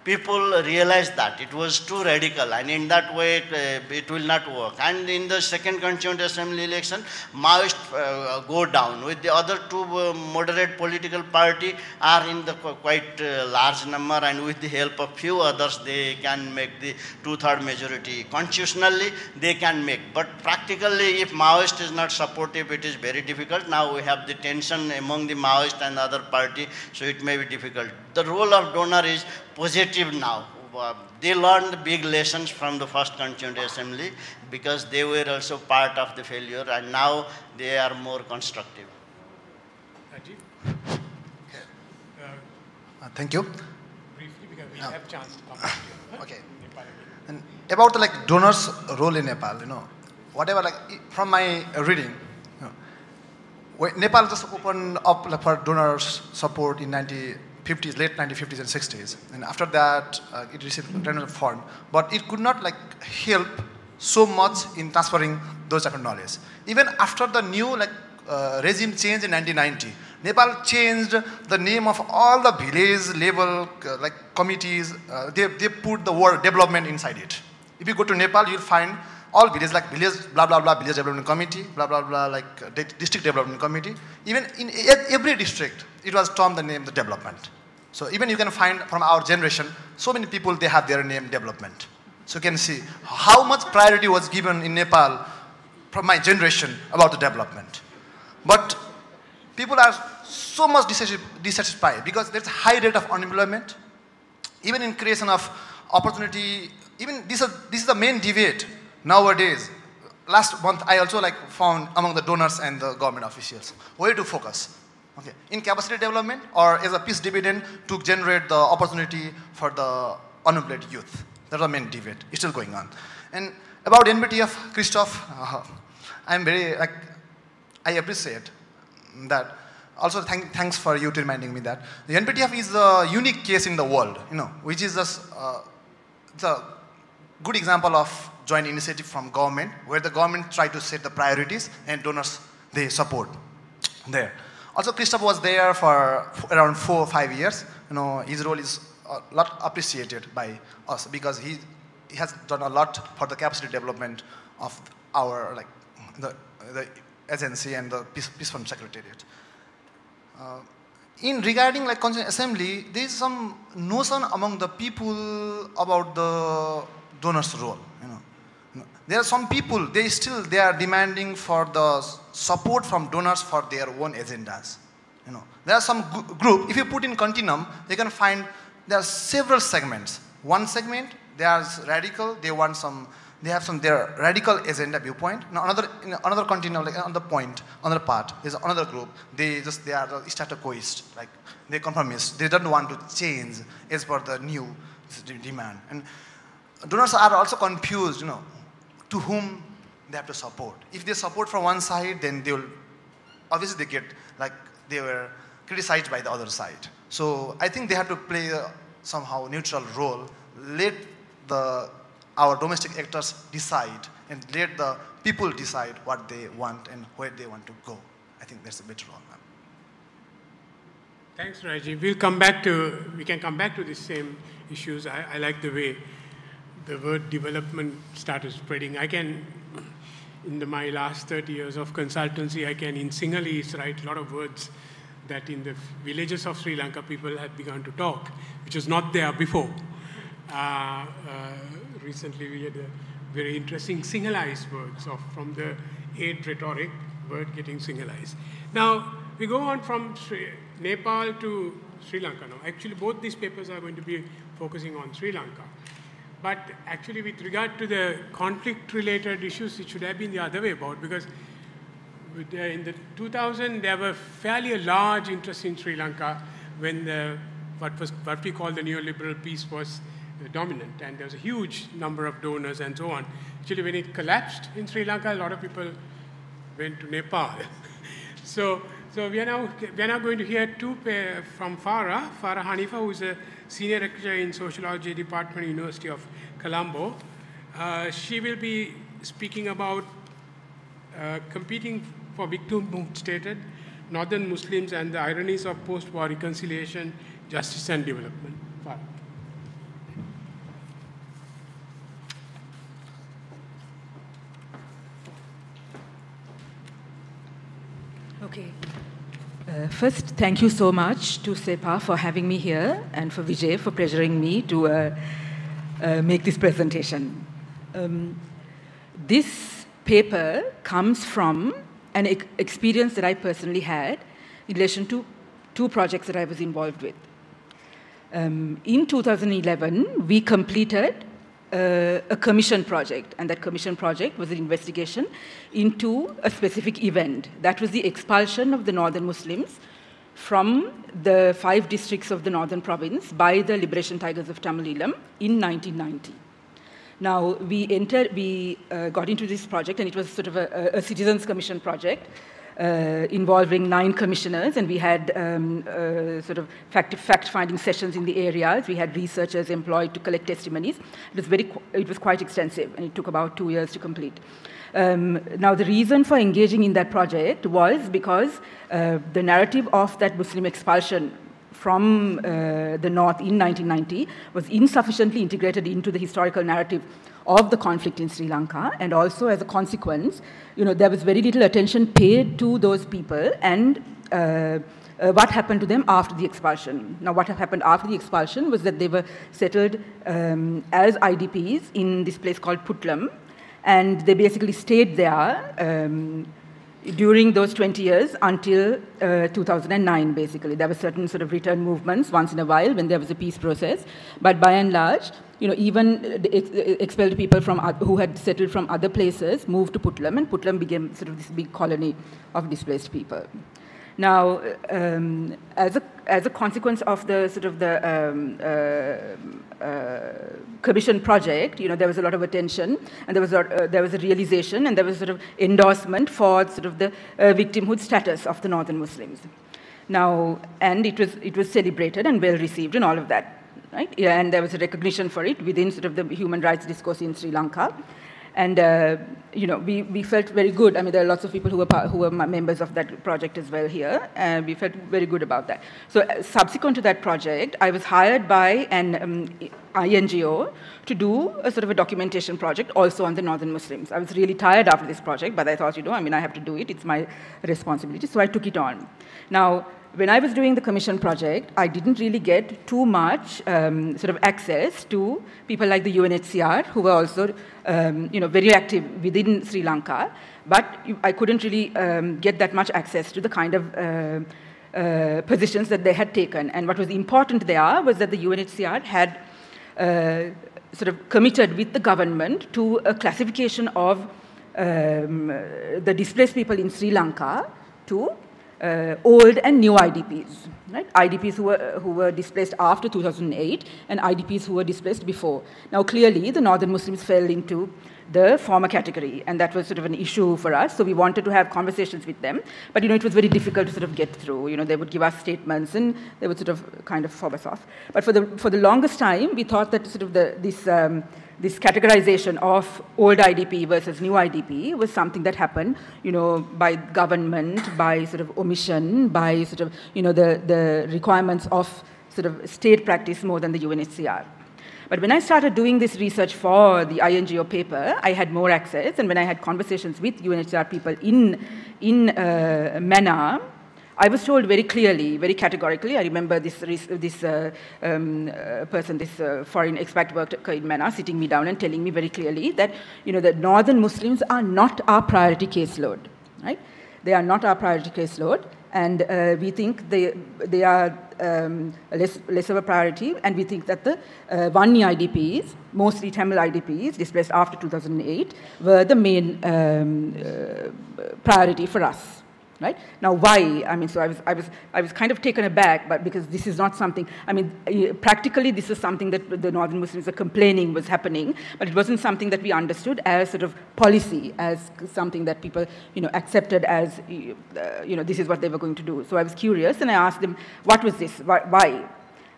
people realized that it was too radical, and in that way it will not work. And in the second Constituent Assembly election, Maoists go down. With the other two moderate political party are in the quite large number, and with the help of few others, they can make the 2/3 majority. Constitutionally, they can make, but practically, if Maoist is not supportive, it is very difficult. Now we have the tension among the Maoist and other party, so it may be difficult. The role of donor is positive now. They learned big lessons from the first Constituent Assembly, because they were also part of the failure, and now they are more constructive. Rajiv? Thank you. Briefly, because we have chance to come back to you. Okay. And about the donors' role in Nepal, whatever, from my reading, Nepal just opened up for donors' support in late 1950s and 60s, and after that it received international fund, but it could not help so much in transferring those type of knowledge. Even after the new regime change in 1990, Nepal changed the name of all the village level committees. They put the word development inside it. If you go to Nepal, you'll find all villages village blah blah blah village development committee, blah blah blah district development committee. Even in every district, it was termed the name the development. So even you can find from our generation, so many people, they have their name development. So you can see how much priority was given in Nepal from my generation about the development. But people are so much dissatisfied because there's a high rate of unemployment. Even in creation of opportunity, even this is the main debate nowadays. Last month, I also found among the donors and the government officials, where to focus. Okay, in capacity development or as a peace dividend to generate the opportunity for the unemployed youth. That's the main debate. It's still going on. And about NBTF, Christophe, I'm very I appreciate that. Also, thanks for you to reminding me that the NBTF is a unique case in the world, which is just it's a good example of joint initiative from government, where the government try to set the priorities and donors they support there. Also, Christophe was there for around 4 or 5 years. His role is a lot appreciated by us, because he has done a lot for the capacity development of our the agency and the Peace Fund Secretariat. In regarding Constituent Assembly, there is some notion among the people about the donors' role. There are some people, they are demanding for the support from donors for their own agendas. There are some group, if you put in continuum, you can find there are several segments. One segment, they are radical, they have their radical agenda viewpoint. Now another continuum, another part, is another group. They are the status quoist, they conformist. They don't want to change as per the new demand. And donors are also confused, to whom they have to support. If they support from one side, then they will, obviously they get, like they were criticized by the other side. So I think they have to play a somehow neutral role. Let our domestic actors decide, and let the people decide what they want and where they want to go. I think that's a better role. Thanks, Rajiv. We can come back to the same issues. I like the way the word development started spreading. In my last 30 years of consultancy, I can in Sinhalese write a lot of words that in the villages of Sri Lanka people had begun to talk, which was not there before. Recently we had a very interesting Sinhalese words from the aid rhetoric word getting Sinhalese. Now we go on from Nepal to Sri Lanka now. Actually both these papers are going to be focusing on Sri Lanka. But actually with regard to the conflict-related issues, it should have been the other way about, because in the 2000, there were fairly a large interest in Sri Lanka when what we call the neoliberal piece was dominant, and there was a huge number of donors and so on. Actually, when it collapsed in Sri Lanka, a lot of people went to Nepal. So we are now going to hear two from Farah Hanifa, who is a senior lecturer in sociology department, University of Colombo. She will be speaking about competing for victimhood stated Northern Muslims and the ironies of post-war reconciliation, justice and development. Farah. Okay. First, thank you so much to CEPA for having me here, and for Vijay for pressuring me to make this presentation. This paper comes from an experience that I personally had in relation to two projects that I was involved with. In 2011, we completed a commission project, and that commission project was an investigation into a specific event. That was the expulsion of the Northern Muslims from the 5 districts of the Northern Province by the Liberation Tigers of Tamil Eelam in 1990. Now, we got into this project, and it was sort of a citizens' commission project involving 9 commissioners, and we had sort of fact-finding sessions in the areas. We had researchers employed to collect testimonies. It was quite extensive, and it took about 2 years to complete. Now, the reason for engaging in that project was because the narrative of that Muslim expulsion from the north in 1990 was insufficiently integrated into the historical narrative of the conflict in Sri Lanka, and also as a consequence, there was very little attention paid to those people and what happened to them after the expulsion. Now, what happened after the expulsion was that they were settled as IDPs in this place called Putlam, and they basically stayed there during those 20 years until 2009, basically. There were certain sort of return movements once in a while when there was a peace process, but by and large, even the expelled people who had settled from other places moved to Putlam, and Putlam became sort of this big colony of displaced people. Now, as a consequence of the sort of the commission project, there was a lot of attention, and there was a realization, and there was sort of endorsement for sort of the victimhood status of the Northern Muslims. Now, and it was celebrated and well received and all of that. Right? Yeah, and there was a recognition for it within sort of the human rights discourse in Sri Lanka. And, we felt very good. I mean, there are lots of people who were members of that project as well here, and we felt very good about that. So subsequent to that project, I was hired by an INGO to do a sort of a documentation project also on the Northern Muslims. I was really tired after this project, but I thought, I have to do it. It's my responsibility. So I took it on. Now, when I was doing the commission project, I didn't really get too much sort of access to people like the UNHCR, who were also very active within Sri Lanka, but I couldn't really get that much access to the kind of positions that they had taken. And what was important there was that the UNHCR had sort of committed with the government to a classification of the displaced people in Sri Lanka to old and new IDPs, right? IDPs who were displaced after 2008 and IDPs who were displaced before. Now, clearly, the Northern Muslims fell into the former category, and that was sort of an issue for us. So we wanted to have conversations with them, but it was very difficult to sort of get through. They would give us statements, and they would sort of kind of fob us off. But for the longest time, we thought that sort of this categorization of old IDP versus new IDP was something that happened, by government, by sort of omission, by sort of, the requirements of sort of state practice more than the UNHCR. But when I started doing this research for the INGO paper, I had more access, and when I had conversations with UNHCR people in MENA, I was told very clearly, very categorically. I remember this person, this foreign expat worker in MENA, sitting me down and telling me very clearly that the Northern Muslims are not our priority caseload, right? They are not our priority caseload, and we think they are less of a priority, and we think that the Vanni IDPs, mostly Tamil IDPs, displaced after 2008, were the main priority for us. Right? Now, why? I mean, so I was kind of taken aback, but because this is not something, I mean, practically this is something that the Northern Muslims were complaining was happening, but it wasn't something that we understood as sort of policy, as something that people, accepted as, this is what they were going to do. So I was curious, and I asked them, what was this? Why?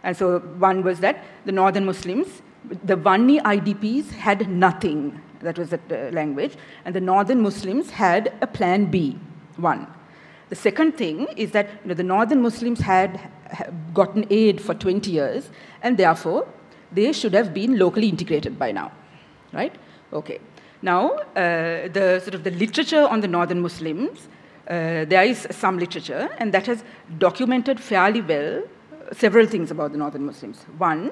And so one was that the Northern Muslims, the Vanni IDPs had nothing. That was the language. And the Northern Muslims had a plan B, one. The second thing is that the Northern Muslims had gotten aid for 20 years, and therefore they should have been locally integrated by now, right? Okay. Now, the literature on the Northern Muslims, there is some literature, and that has documented fairly well several things about the Northern Muslims. One,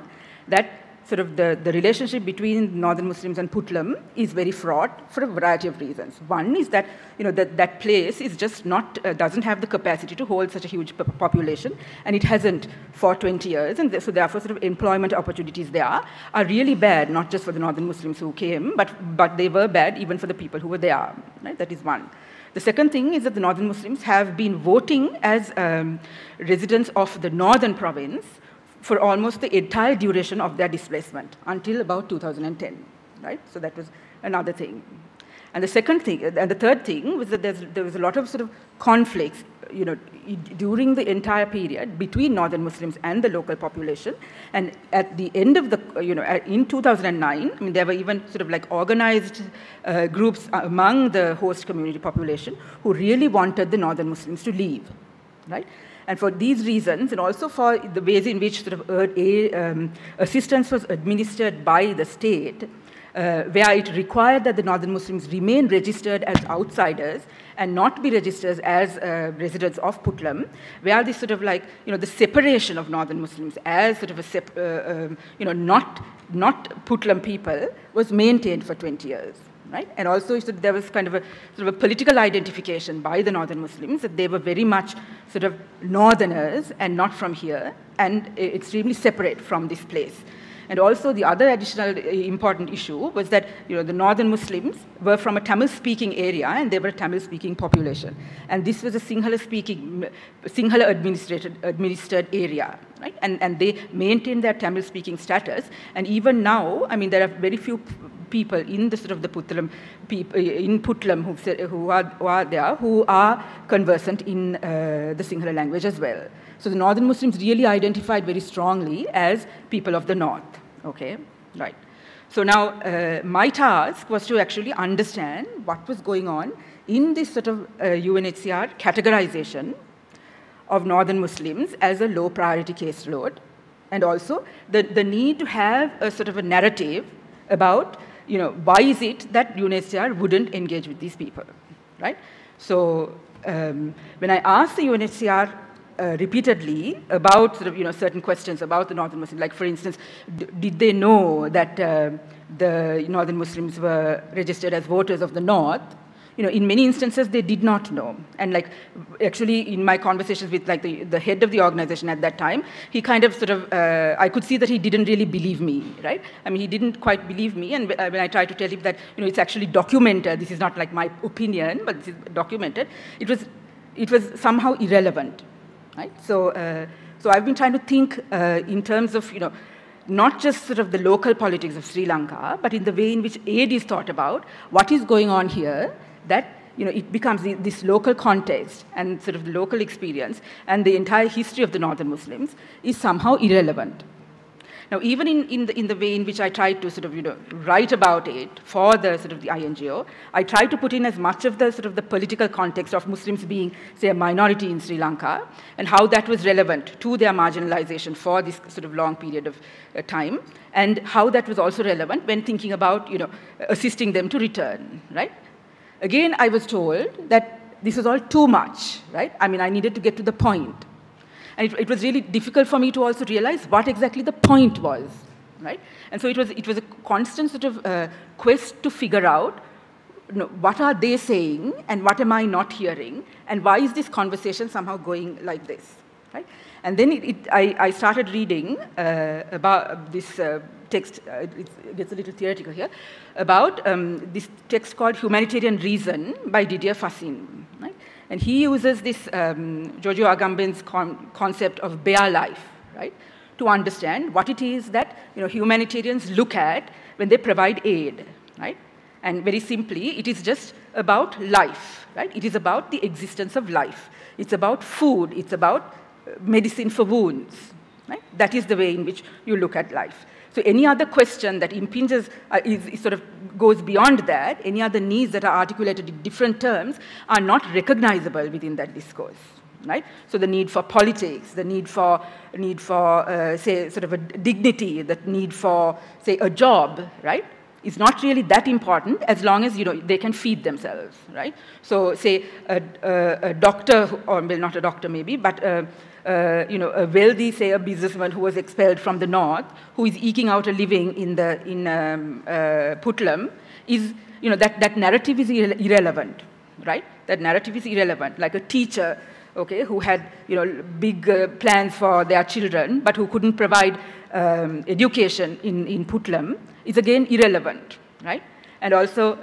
that sort of the relationship between Northern Muslims and Puntland is very fraught for a variety of reasons. One is that that place is just not doesn't have the capacity to hold such a huge population, and it hasn't for 20 years, and so therefore sort of employment opportunities there are really bad, not just for the Northern Muslims who came, but they were bad even for the people who were there. Right? That is one. The second thing is that the Northern Muslims have been voting as residents of the Northern province for almost the entire duration of their displacement, until about 2010, right? So that was another thing. And the second thing, and the third thing was that there was a lot of sort of conflicts, during the entire period between Northern Muslims and the local population. And at the end of the, in 2009, I mean, there were even sort of like organized groups among the host community population who really wanted the Northern Muslims to leave, right? And for these reasons, and also for the ways in which sort of assistance was administered by the state, where it required that the Northern Muslims remain registered as outsiders and not be registered as residents of Puntland, where this sort of like, the separation of Northern Muslims as sort of a, not Puntland people was maintained for 20 years. Right? And also there was kind of a sort of a political identification by the Northern Muslims that they were very much sort of Northerners and not from here, and extremely separate from this place. And also the other additional important issue was that the Northern Muslims were from a Tamil-speaking area, and they were a Tamil-speaking population. And this was a Sinhala-speaking, Sinhala-administered area, right? And they maintained their Tamil-speaking status. And even now, I mean, there are very few people in the sort of the Puntland in Puntland who are there who are conversant in the Sinhala language as well. So the Northern Muslims really identified very strongly as people of the North. Okay, right. So now my task was to actually understand what was going on in this sort of UNHCR categorization of Northern Muslims as a low priority caseload, and also the need to have a sort of a narrative about why is it that UNHCR wouldn't engage with these people, right? So when I asked the UNHCR repeatedly about sort of, certain questions about the Northern Muslims, like for instance, did they know that the Northern Muslims were registered as voters of the North? In many instances, they did not know. And like, actually, in my conversations with like the head of the organization at that time, he kind of sort of, I could see that he didn't really believe me, right? I mean, he didn't quite believe me. And when I tried to tell him that, it's actually documented, this is not like my opinion, but this is documented, it was it was somehow irrelevant, right? So, so I've been trying to think in terms of, not just sort of the local politics of Sri Lanka, but in the way in which aid is thought about, what is going on here, that it becomes this local context and sort of the local experience and the entire history of the Northern Muslims is somehow irrelevant. Now, even in the way in which I tried to sort of, write about it for the sort of the INGO, I tried to put in as much of the sort of the political context of Muslims being, say, a minority in Sri Lanka, and how that was relevant to their marginalization for this sort of long period of time, and how that was also relevant when thinking about, assisting them to return, right? Again, I was told that this was all too much, right? I mean, I needed to get to the point. And it was really difficult for me to also realize what exactly the point was, right? And so it was a constant sort of quest to figure out, what are they saying and what am I not hearing, and why is this conversation somehow going like this, right? And then I started reading about this text, it gets a little theoretical here, about this text called Humanitarian Reason by Didier Fassin, right? And he uses this Giorgio Agamben's concept of bare life, right, to understand what it is that humanitarians look at when they provide aid, right? And very simply, it is just about life, right? It is about the existence of life. It's about food. It's about medicine for wounds, right? That is the way in which you look at life. So any other question that impinges, sort of goes beyond that, any other needs that are articulated in different terms are not recognizable within that discourse, right? So the need for politics, the need for say, sort of a dignity, the need for, say, a job, right, is not really that important as long as, they can feed themselves, right? So say a doctor, or well, not a doctor maybe, but a wealthy, say, a businessman who was expelled from the north, who is eking out a living in Puttlam, is, that narrative is irrelevant, right? That narrative is irrelevant. Like a teacher, okay, who had, big plans for their children, but who couldn't provide education in Puttlam, is again irrelevant, right? And also,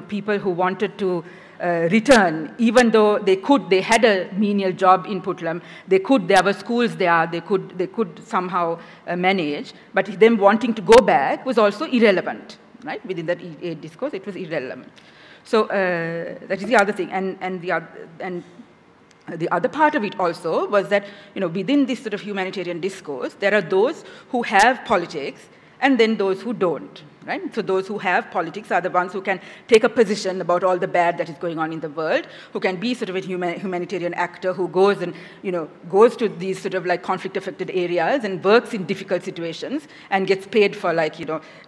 people who wanted to return, even though they had a menial job in Puttlam, there were schools there, they could somehow manage, but them wanting to go back was also irrelevant, right? Within that aid discourse, it was irrelevant. So that is the other thing, and the other part of it also was that, within this sort of humanitarian discourse, there are those who have politics and then those who don't, right? So those who have politics are the ones who can take a position about all the bad that is going on in the world, who can be sort of a humanitarian actor who goes and, goes to these sort of like conflict-affected areas and works in difficult situations and gets paid for like,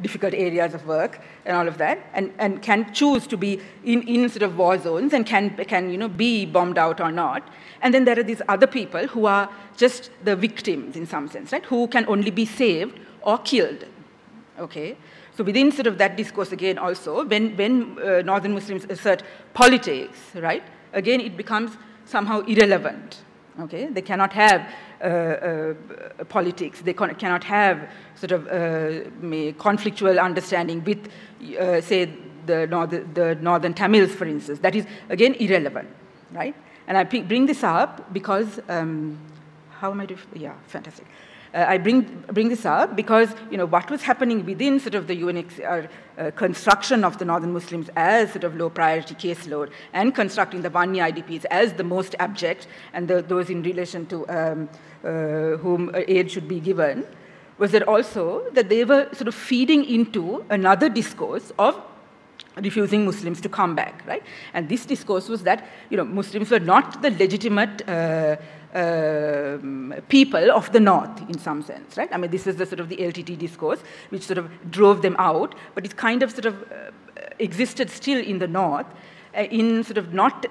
difficult areas of work and all of that, and can choose to be in sort of war zones and can be bombed out or not. And then there are these other people who are just the victims in some sense, right? Who can only be saved or killed, okay? So within sort of that discourse again also, when Northern Muslims assert politics, right, again it becomes somehow irrelevant, okay? They cannot have politics, they cannot have sort of conflictual understanding with, say, the Northern Tamils, for instance. That is, again, irrelevant, right? And I bring this up because, how am I doing? Yeah, fantastic. I bring this up because, what was happening within sort of the UNHCR construction of the Northern Muslims as sort of low priority caseload and constructing the one-year IDPs as the most abject and those in relation to whom aid should be given, was that also that they were sort of feeding into another discourse of refusing Muslims to come back, right? And this discourse was that, Muslims were not the legitimate people of the North in some sense, right? I mean, this is the sort of the LTT discourse which sort of drove them out, but it kind of sort of existed still in the North in sort of not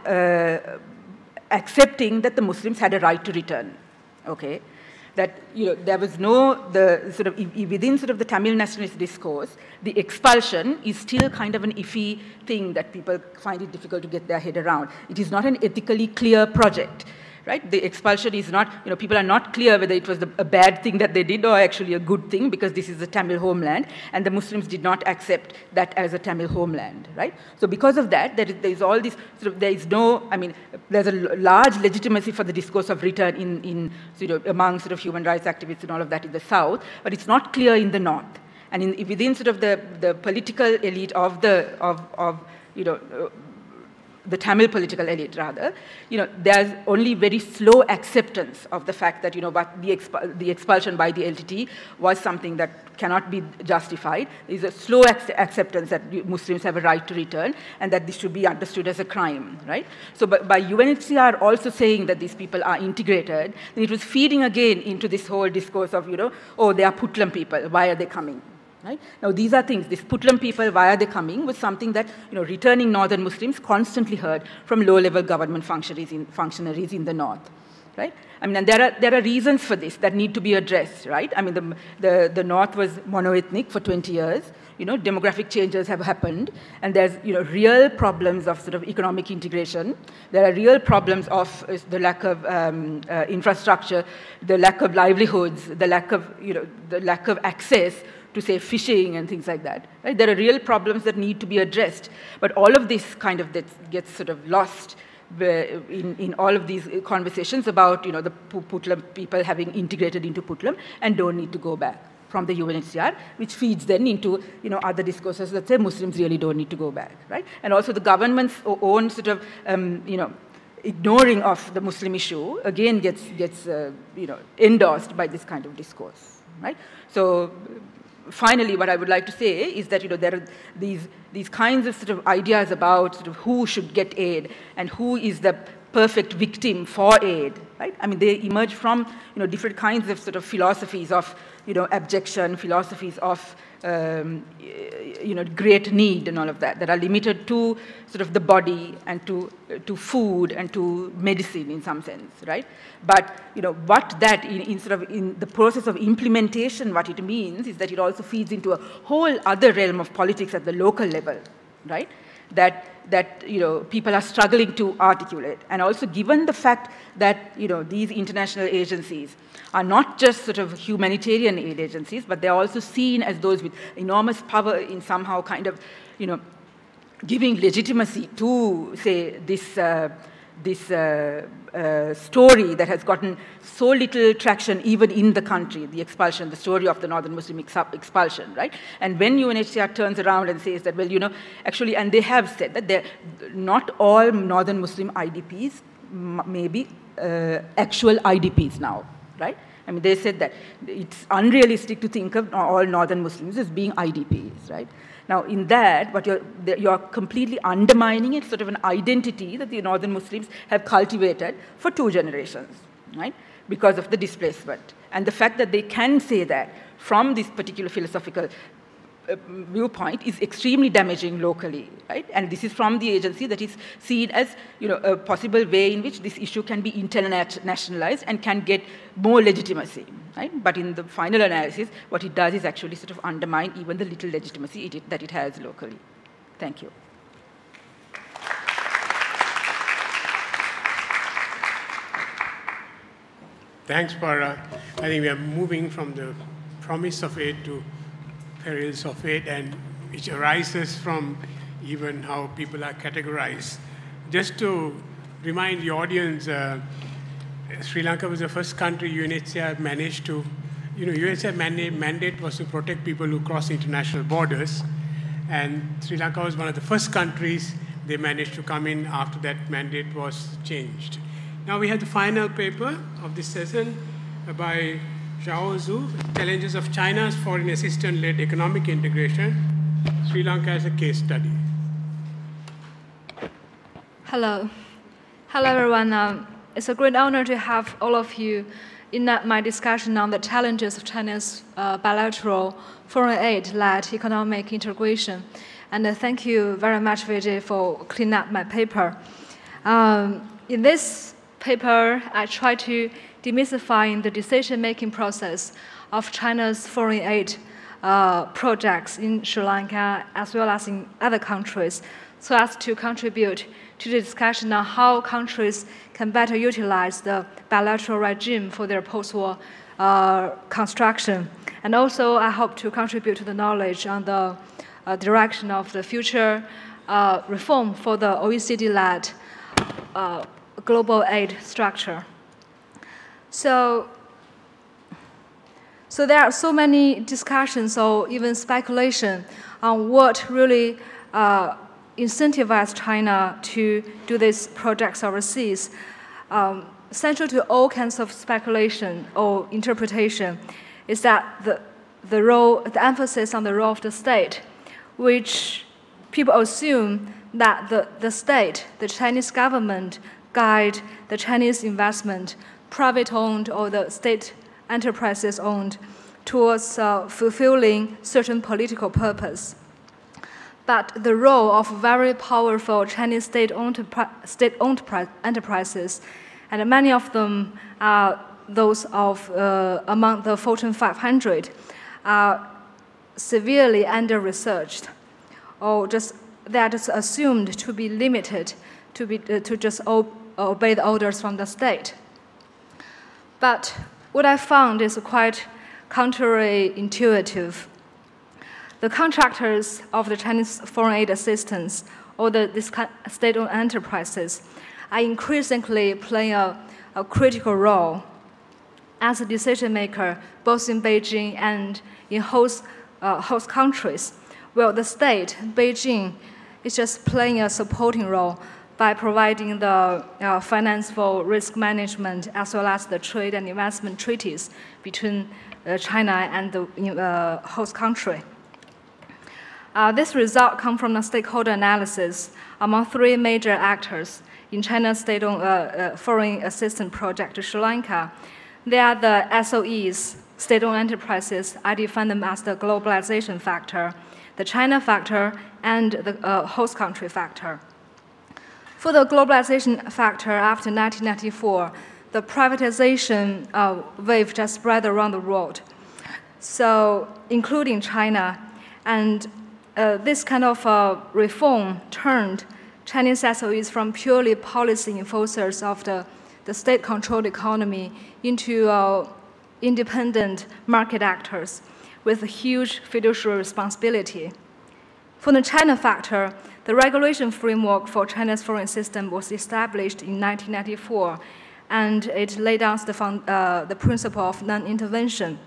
accepting that the Muslims had a right to return, okay? That, there was within sort of the Tamil nationalist discourse, the expulsion is still kind of an iffy thing that people find it difficult to get their head around. It is not an ethically clear project, right? The expulsion is not, people are not clear whether it was a bad thing that they did or actually a good thing, because this is the Tamil homeland, and the Muslims did not accept that as a Tamil homeland, right? So because of that, there is all this, there is no, there's a large legitimacy for the discourse of return in among human rights activists and all of that in the South, but it's not clear in the North. And within the political elite of the Tamil political elite, rather, there's only very slow acceptance of the fact that, what the expulsion by the LTT was something that cannot be justified. There's a slow acceptance that Muslims have a right to return and that this should be understood as a crime, right? So by UNHCR also saying that these people are integrated, then it was feeding again into this whole discourse of, oh, they are Putlam people, why are they coming? Right? Now, these are things, this Putlam people, why are they coming, was something that returning Northern Muslims constantly heard from low-level government functionaries in the North. Right? And there are reasons for this that need to be addressed. Right? The North was monoethnic for 20 years. Demographic changes have happened, and there's real problems of economic integration. There are real problems of the lack of infrastructure, the lack of livelihoods, the lack of access to, say, fishing and things like that. Right? There are real problems that need to be addressed, but all of this kind of gets lost in all of these conversations about the Putlam people having integrated into Putlam and don't need to go back from the UNHCR, which feeds then into other discourses that say Muslims really don't need to go back, right? And also the government's own ignoring of the Muslim issue again gets endorsed by this kind of discourse, right? So finally, what I would like to say is that there are these kinds of ideas about who should get aid and who is the perfect victim for aid, right? They emerge from different kinds of philosophies of abjection, philosophies of great need and all of that are limited to the body and to food and to medicine in some sense, right? But what that in the process of implementation, what it means is that it also feeds into a whole other realm of politics at the local level, right? That people are struggling to articulate. And also given the fact that these international agencies are not just humanitarian aid agencies, but they're also seen as those with enormous power in somehow kind of giving legitimacy to, say, this story that has gotten so little traction even in the country, the expulsion, the story of the Northern Muslim expulsion, right? And when UNHCR turns around and says that, well, actually, and they have said that not all Northern Muslim IDPs may be actual IDPs now, right? They said that it's unrealistic to think of all Northern Muslims as being IDPs, right? Now, in that, what you're completely undermining it, an identity that the Northern Muslims have cultivated for 2 generations, right? Because of the displacement. And the fact that they can say that from this particular philosophical viewpoint is extremely damaging locally, right? And this is from the agency that is seen as, a possible way in which this issue can be internationalized and can get more legitimacy, right? But in the final analysis, what it does is actually undermine even the little legitimacy that it has locally. Thank you. Thanks, Para. I think we are moving from the promise of aid to perils of aid, and which arises from even how people are categorized. Just to remind the audience, Sri Lanka was the first country UNHCR managed to, UNHCR mandate was to protect people who cross international borders, and Sri Lanka was one of the first countries they managed to come in after that mandate was changed. Now we have the final paper of this session by Zhao Zhu, Challenges of China's Foreign Assistance-Led Economic Integration, Sri Lanka as a Case Study. Hello. Hello, everyone. It's a great honor to have all of you in my discussion on the challenges of China's bilateral foreign aid-led economic integration. And thank you very much, Vijay, for cleaning up my paper. In this paper, I try to demystify the decision-making process of China's foreign aid projects in Sri Lanka as well as in other countries so as to contribute to the discussion on how countries can better utilize the bilateral regime for their post-war construction. And also, I hope to contribute to the knowledge on the direction of the future reform for the OECD-led global aid structure. So there are so many discussions or even speculation on what really incentivized China to do these projects overseas. Central to all kinds of speculation or interpretation is that the emphasis on the role of the state, which people assume that the state, the Chinese government, guide the Chinese investment, private-owned or the state enterprises owned, towards fulfilling certain political purpose. But the role of very powerful Chinese state-owned enterprises, and many of them are those of among the Fortune 500, are severely under-researched, or they are just assumed to be limited to just obey the orders from the state. But what I found is quite counterintuitive. The contractors of the Chinese foreign aid assistance or the state-owned enterprises are increasingly playing a critical role as a decision maker, both in Beijing and in host countries. Well, the state, Beijing, is just playing a supporting role by providing the finance for risk management as well as the trade and investment treaties between China and the host country. This result comes from a stakeholder analysis among 3 major actors in China's state-owned foreign assistance project to Sri Lanka. They are the SOEs, state-owned enterprises. I define them as the globalization factor, the China factor, and the host country factor. For the globalization factor after 1994, the privatization wave just spread around the world, so including China. And this kind of reform turned Chinese SOEs from purely policy enforcers of the state-controlled economy into independent market actors with a huge fiduciary responsibility. For the China factor, the regulation framework for China's foreign system was established in 1994, and it laid down the principle of non-intervention.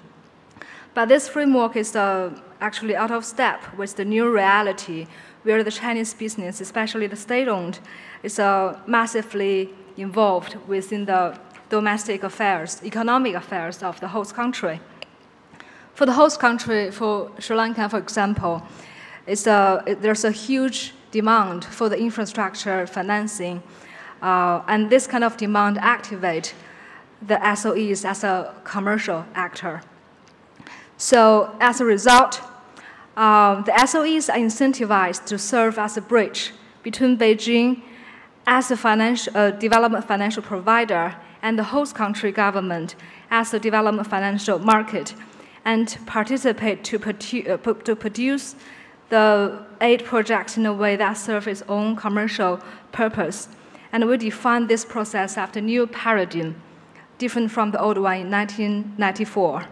But this framework is actually out of step with the new reality where the Chinese business, especially the state-owned, is massively involved within the domestic affairs, economic affairs of the host country. For the host country, for Sri Lanka, for example, there's a huge demand for the infrastructure financing, and this kind of demand activates the SOEs as a commercial actor. So as a result, the SOEs are incentivized to serve as a bridge between Beijing as a development financial provider and the host country government as a development financial market, and participate to produce the aid projects in a way that serves its own commercial purpose. And we define this process after a new paradigm, different from the old one in 1994.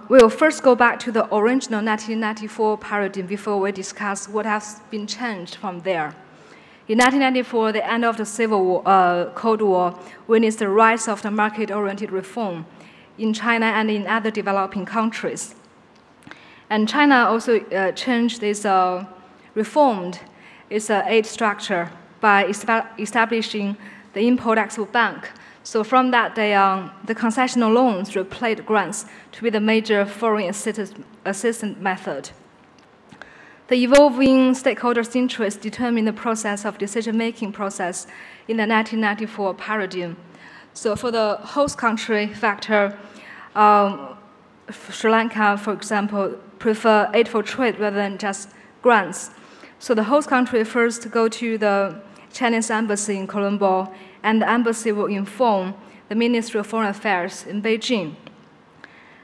We'll first go back to the original 1994 paradigm before we discuss what has been changed from there. In 1994, the end of the Cold War witnessed the rise of the market-oriented reform in China and in other developing countries. And China also changed its reformed its aid structure by establishing the Import-Export Bank. So from that day on, the concessional loans replaced grants to be the major foreign assistance method. The evolving stakeholders' interests determine the process of decision-making process in the 1994 paradigm. So for the host country factor, Sri Lanka, for example, prefer aid for trade rather than just grants. So the host country first go to the Chinese embassy in Colombo, and the embassy will inform the Ministry of Foreign Affairs in Beijing.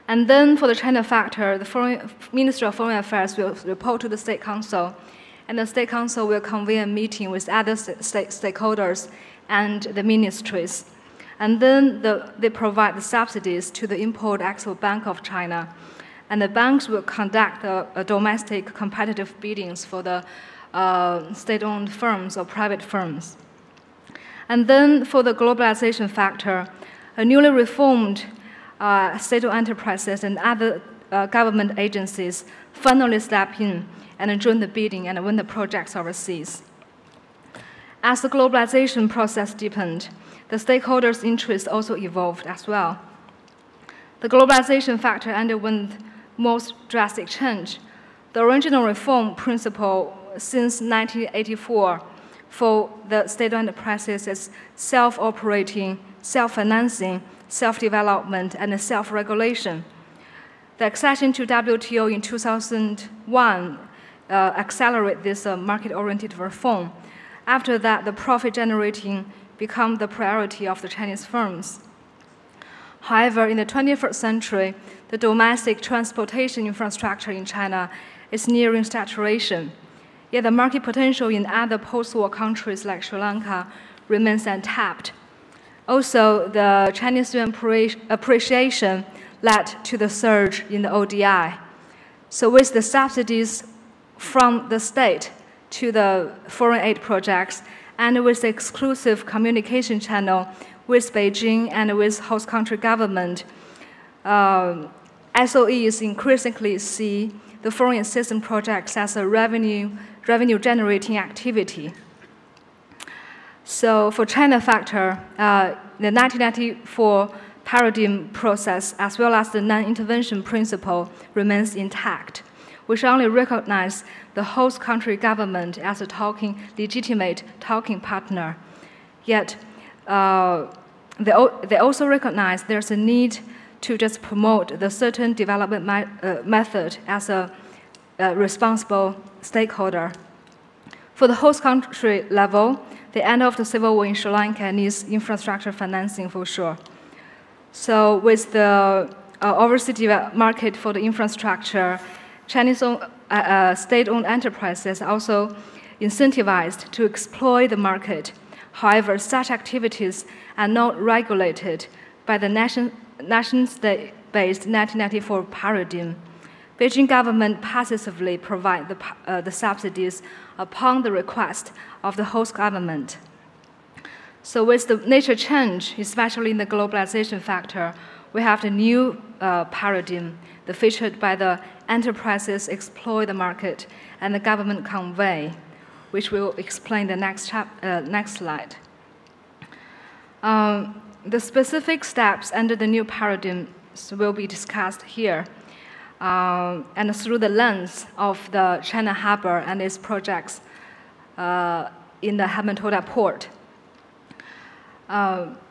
And then for the China factor, the Ministry of Foreign Affairs will report to the State Council, and the State Council will convene a meeting with other stakeholders and the ministries. And then they provide the subsidies to the Import-Export Bank of China. And the banks will conduct domestic competitive biddings for the state-owned firms or private firms. And then for the globalization factor, a newly reformed state-owned enterprises and other government agencies finally step in and join the bidding and win the projects overseas. As the globalization process deepened, the stakeholders' interests also evolved as well. The globalization factor underwent most drastic change. The original reform principle since 1984 for the state-owned enterprises is self-operating, self-financing, self-development, and self-regulation. The accession to WTO in 2001 accelerated this market-oriented reform. After that, the profit generating became the priority of the Chinese firms. However, in the 21st century, the domestic transportation infrastructure in China is nearing saturation. Yet the market potential in other post-war countries like Sri Lanka remains untapped. Also, the Chinese yuan appreciation led to the surge in the ODI. So with the subsidies from the state to the foreign aid projects, and with the exclusive communication channel with Beijing and with host country government, SOEs increasingly see the foreign assistance projects as a revenue-generating activity. So for China factor, the 1994 paradigm process as well as the non-intervention principle remains intact. We should only recognize the host country government as a legitimate talking partner. Yet, they also recognize there's a need to just promote the certain development method as a responsible stakeholder. For the host country level, the end of the civil war in Sri Lanka needs infrastructure financing for sure. So with the overseas market for the infrastructure, Chinese state-owned enterprises are also incentivized to exploit the market. However, such activities are not regulated by the nation-state-based 1994 paradigm. Beijing government passively provide the subsidies upon the request of the host government. So with the nature change, especially in the globalization factor, we have the new paradigm, featured by the enterprises exploit the market and the government convey, which we'll explain the next slide. The specific steps under the new paradigm will be discussed here, and through the lens of the China Harbor and its projects in the Hambantota port.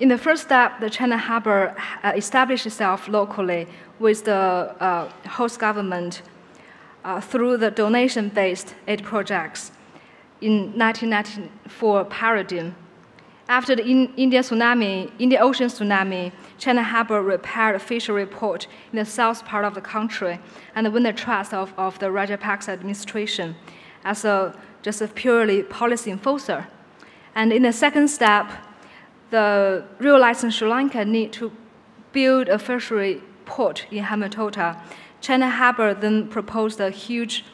In the first step, the China Harbor established itself locally with the host government through the donation-based aid projects in 1994 paradigm. After the Indian Ocean tsunami, China Harbor repaired a fishery port in the south part of the country and won the trust of the Rajapaksa administration as just a purely policy enforcer. And in the second step, the realizing Sri Lanka need to build a fishery port in Hambantota. China Harbor then proposed a huge,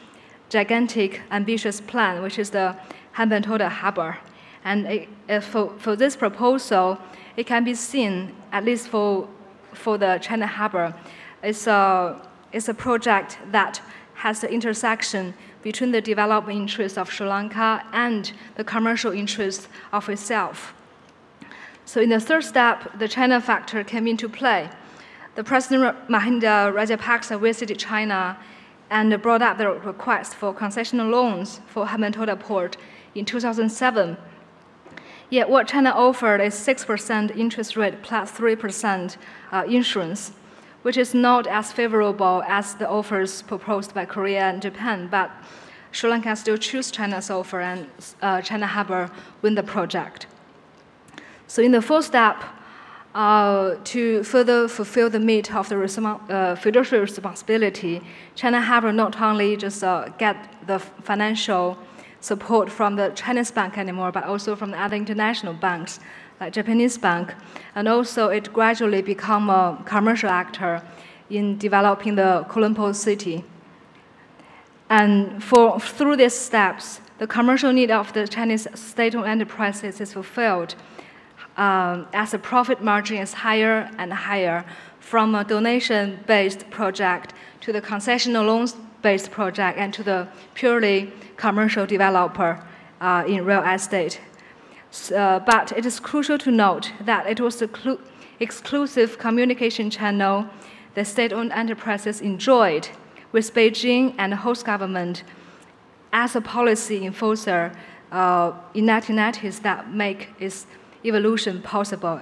gigantic, ambitious plan, which is the Hambantota Harbor. And for this proposal, it can be seen, at least for the China Harbor, it's a project that has the intersection between the development interests of Sri Lanka and the commercial interests of itself. So in the third step, the China factor came into play. The President Mahinda Rajapaksa visited China and brought up the request for concessional loans for Hambantota port in 2007. Yet what China offered is 6% interest rate plus 3% insurance, which is not as favorable as the offers proposed by Korea and Japan, but Sri Lanka still chose China's offer and China Harbor win the project. So in the fourth step, to further fulfill the meat of the fiduciary responsibility, China Harbour not only just get the financial support from the Chinese bank anymore, but also from the other international banks, like Japanese bank, and also it gradually become a commercial actor in developing the Colombo city. And through these steps, the commercial need of the Chinese state-owned enterprises is fulfilled as the profit margin is higher and higher, from a donation-based project to the concessional loans-based project and to the purely commercial developer in real estate. But it is crucial to note that it was the exclusive communication channel the state-owned enterprises enjoyed with Beijing and the host government as a policy enforcer in 1990s that make its evolution possible.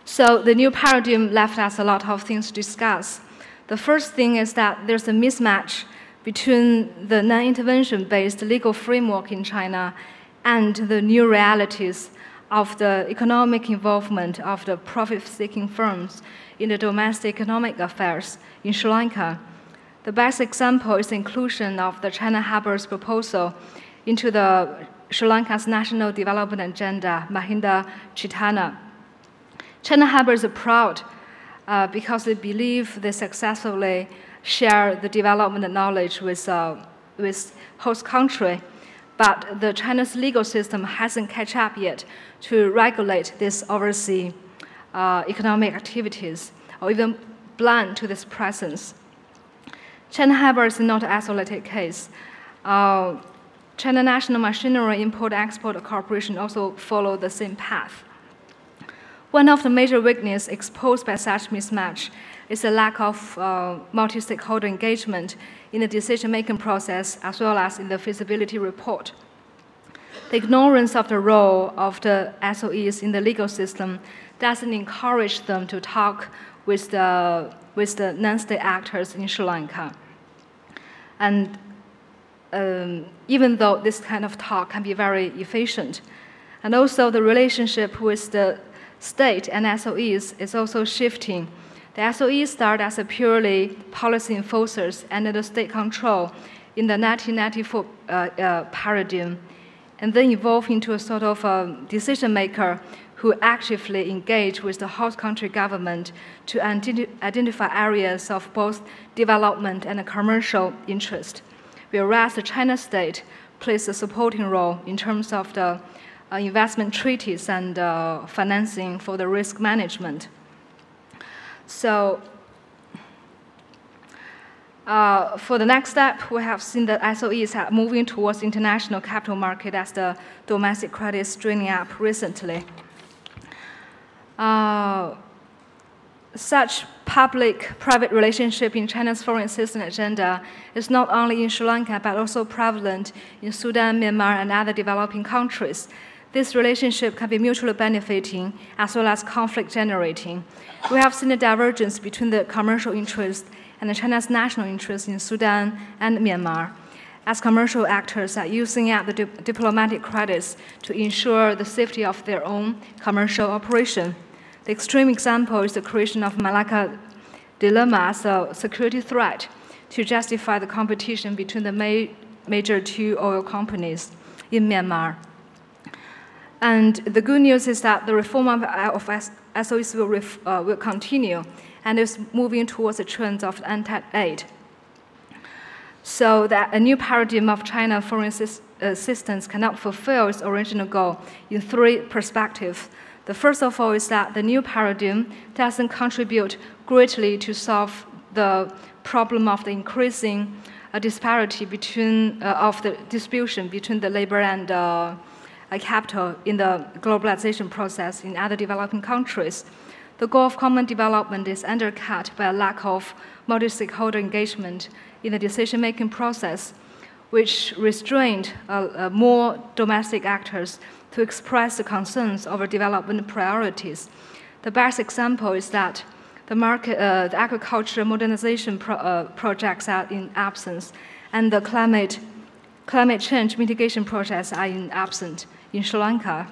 So the new paradigm left us a lot of things to discuss. The first thing is that there's a mismatch between the non-intervention-based legal framework in China and the new realities of the economic involvement of the profit-seeking firms in the domestic economic affairs in Sri Lanka. The best example is the inclusion of the China Harbour's proposal into the Sri Lanka's national development agenda, Mahinda Chitana. China Harbour is proud because they believe they successfully share the development knowledge with host country, but the China's legal system hasn't catch up yet to regulate this overseas economic activities or even blind to this presence. China Harbour is not an isolated case. China National Machinery Import-Export Corporation also followed the same path. One of the major weaknesses exposed by such mismatch is the lack of multi-stakeholder engagement in the decision-making process as well as in the feasibility report. The ignorance of the role of the SOEs in the legal system doesn't encourage them to talk with the non-state actors in Sri Lanka. And even though this kind of talk can be very efficient, and also the relationship with the state and SOEs is also shifting. The SOEs start as a purely policy enforcers under the state control in the 1994 paradigm, and then evolve into a sort of decision maker who actively engage with the host country government to identify areas of both development and commercial interest, whereas the China state plays a supporting role in terms of the investment treaties and financing for the risk management. So for the next step, we have seen that SOEs are moving towards international capital market as the domestic credit is draining up recently. Such public-private relationship in China's foreign assistance agenda is not only in Sri Lanka, but also prevalent in Sudan, Myanmar, and other developing countries. This relationship can be mutually benefiting as well as conflict generating. We have seen a divergence between the commercial interest and China's national interest in Sudan and Myanmar, as commercial actors are using up the diplomatic credits to ensure the safety of their own commercial operation. The extreme example is the creation of Malacca dilemma as a security threat to justify the competition between the major two oil companies in Myanmar. And the good news is that the reform of SOEs will continue and is moving towards a trend of anti-aid. So that a new paradigm of China foreign assistance cannot fulfill its original goal in three perspectives. The first of all is that the new paradigm doesn't contribute greatly to solve the problem of the increasing disparity between, of the distribution between the labor and capital in the globalization process in other developing countries. The goal of common development is undercut by a lack of multi-stakeholder engagement in the decision-making process, which restrained more domestic actors to express the concerns over development priorities. The best example is that the agriculture modernization projects are in absence, and the climate change mitigation projects are absent in Sri Lanka.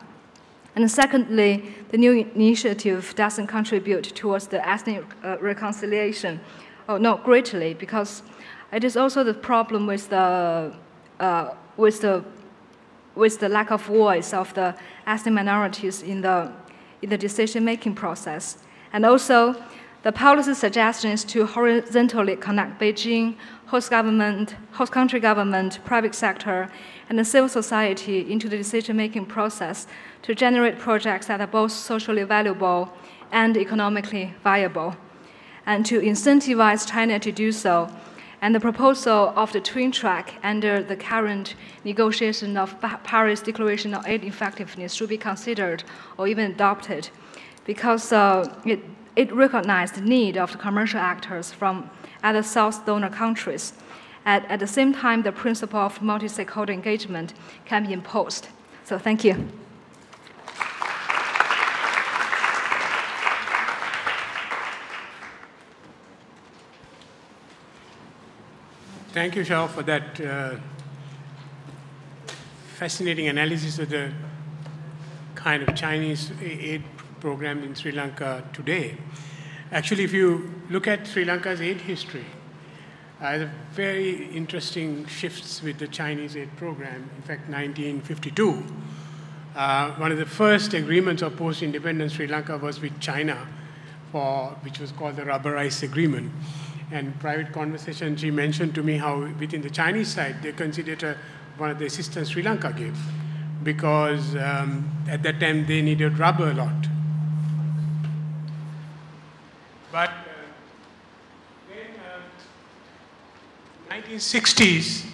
And secondly, the new initiative doesn't contribute towards the ethnic reconciliation, not greatly, because it is also the problem with the lack of voice of the ethnic minorities in the decision-making process. And also, the policy suggestion is to horizontally connect Beijing, host country government, private sector, and the civil society into the decision-making process to generate projects that are both socially valuable and economically viable, and to incentivize China to do so. And the proposal of the twin track under the current negotiation of Paris Declaration on Aid Effectiveness should be considered or even adopted, because it recognized the need of the commercial actors from other South donor countries. At the same time, the principle of multi-stakeholder engagement can be imposed. So thank you. Thank you, Shao, for that fascinating analysis of the kind of Chinese aid program in Sri Lanka today. Actually, if you look at Sri Lanka's aid history, there are very interesting shifts with the Chinese aid program. In fact, 1952, one of the first agreements of post-independence Sri Lanka was with China, which was called the Rubber Ice Agreement. And private conversation, she mentioned to me how within the Chinese side, they considered one of the assistance Sri Lanka gave, because at that time they needed rubber a lot. But then 1960s,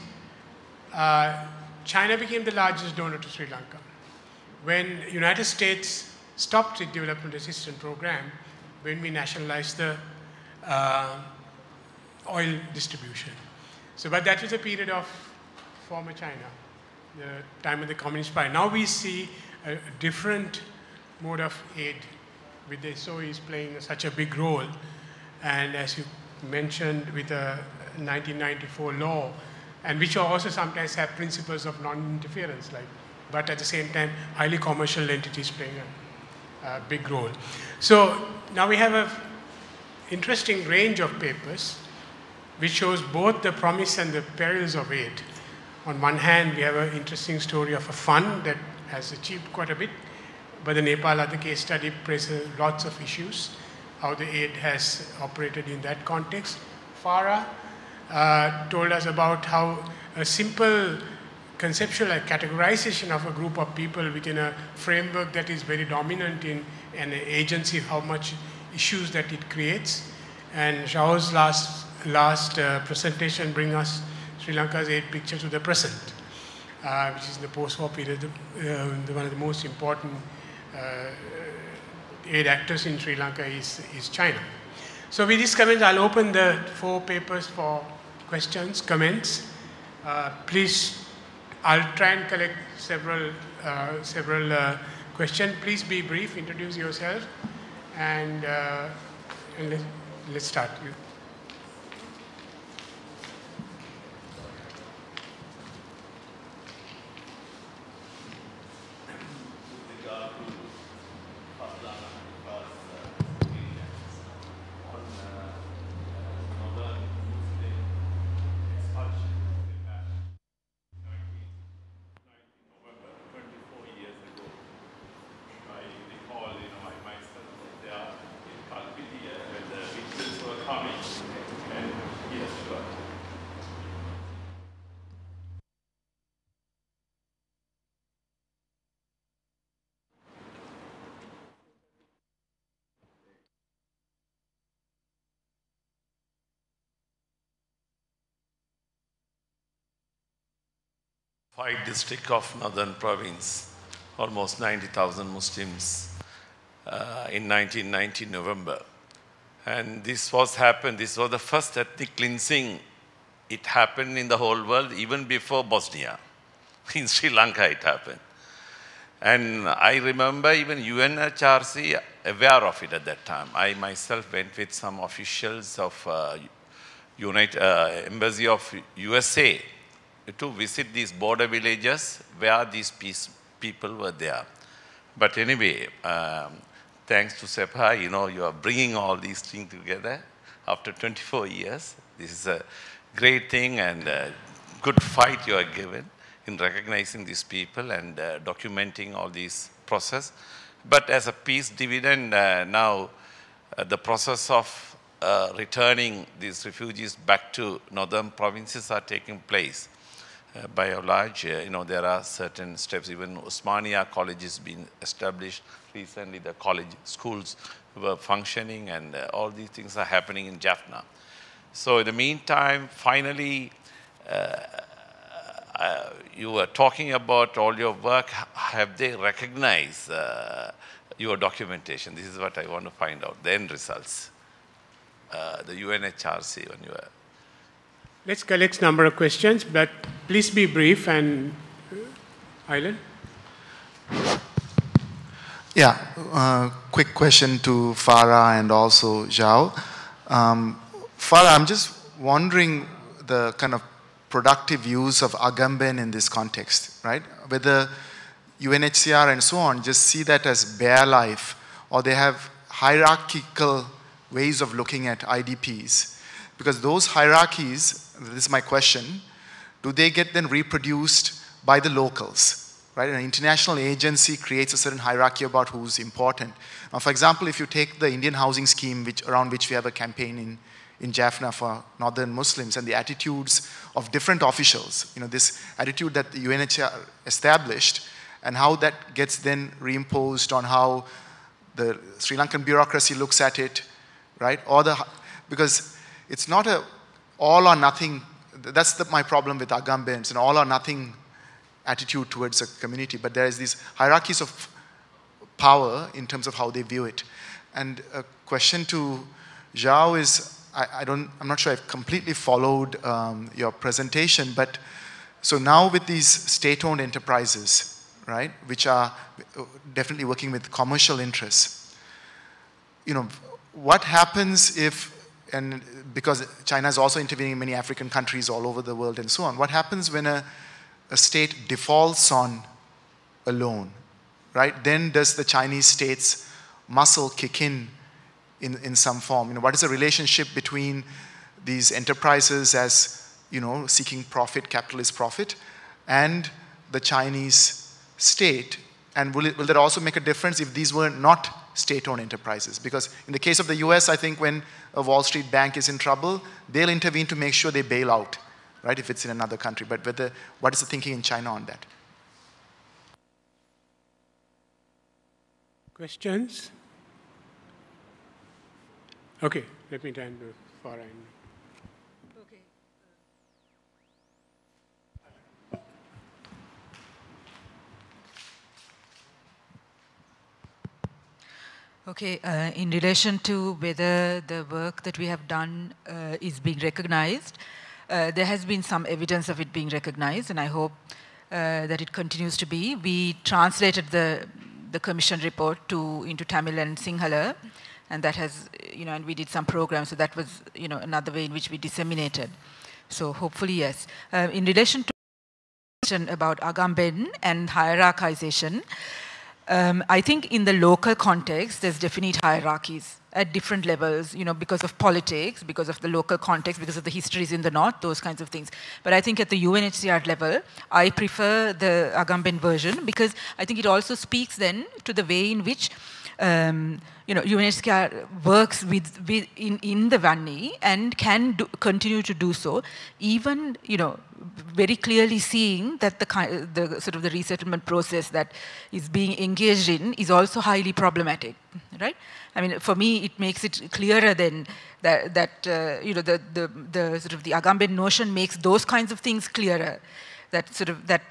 China became the largest donor to Sri Lanka. When the United States stopped its development assistance program, when we nationalized the oil distribution. So, but that was a period of former China, the time of the Communist Party. Now we see a different mode of aid, with the SOEs playing such a big role. And as you mentioned, with the 1994 law, and which also sometimes have principles of non-interference, but at the same time, highly commercial entities playing a big role. So now we have an interesting range of papers which shows both the promise and the perils of aid. On one hand, we have an interesting story of a fund that has achieved quite a bit, but the Nepal other case study presents lots of issues, how the aid has operated in that context. Farah told us about how a simple conceptual categorization of a group of people within a framework that is very dominant in an agency, how much issues that it creates. And Shao's last presentation brings us Sri Lanka's aid picture to the present, which is in the post-war period, one of the most important aid actors in Sri Lanka is China. So with these comments, I'll open the 4 papers for questions, comments. Please, I'll try and collect several questions. Please be brief, introduce yourself, and let's start. District of Northern Province, almost 90,000 Muslims in 1990 November. And this was the first ethnic cleansing. It happened in the whole world, even before Bosnia. In Sri Lanka it happened. And I remember even UNHRC aware of it at that time. I myself went with some officials of Embassy of USA to visit these border villages where these people were there. But anyway, thanks to CEPA, you are bringing all these things together after 24 years. This is a great thing and a good fight you are given in recognizing these people and documenting all these process. But as a peace dividend, now the process of returning these refugees back to northern provinces are taking place. By and large, there are certain steps. Even Osmania College has been established recently. The college schools were functioning, and all these things are happening in Jaffna. So in the meantime, finally, you were talking about all your work. Have they recognized your documentation? This is what I want to find out, the end results. The UNHRC, when you were... Let's collect a number of questions, but please be brief. And Aylan? Yeah, quick question to Farah and also Zhao. Farah, I'm just wondering the kind of productive use of Agamben in this context, right? Whether UNHCR and so on just see that as bare life, or they have hierarchical ways of looking at IDPs. Because those hierarchies, this is my question, do they get then reproduced by the locals, right? An international agency creates a certain hierarchy about who's important. Now, for example, if you take the Indian housing scheme around which we have a campaign in Jaffna for northern Muslims, and the attitudes of different officials, this attitude that the UNHCR established, and how that gets then reimposed on how the Sri Lankan bureaucracy looks at it, right? Because it's not a all or nothing. That's my problem with Agamben. It's an all or nothing attitude towards a community, but there is these hierarchies of power in terms of how they view it. And a question to Zhao is, I'm not sure I've completely followed your presentation, but so now with these state-owned enterprises, right, which are definitely working with commercial interests, what happens if, and because China is also intervening in many African countries all over the world and so on, what happens when a state defaults on a loan, right? Then does the Chinese state's muscle kick in some form? What is the relationship between these enterprises as, seeking profit, capitalist profit, and the Chinese state? And will that also make a difference if these were not state-owned enterprises? Because in the case of the US, I think when a Wall Street bank is in trouble, they'll intervene to make sure they bail out, right, if it's in another country. But what is the thinking in China on that? Questions? Okay, let me turn to Farah. Okay, in relation to whether the work that we have done is being recognized, there has been some evidence of it being recognized, and I hope that it continues to be. We translated the commission report into Tamil and Sinhala, and that has, and we did some programs, so that was, another way in which we disseminated. So hopefully, yes. In relation to the question about Agamben and hierarchization, I think in the local context, there's definite hierarchies at different levels, because of politics, because of the local context, because of the histories in the north, those kinds of things. But I think at the UNHCR level, I prefer the Agamben version because I think it also speaks then to the way in which UNHCR works in the Vanni and can continue to do so, even very clearly seeing that the sort of the resettlement process that is being engaged in is also highly problematic, right? I mean, for me, it makes it clearer then that the sort of the Agamben notion makes those kinds of things clearer. That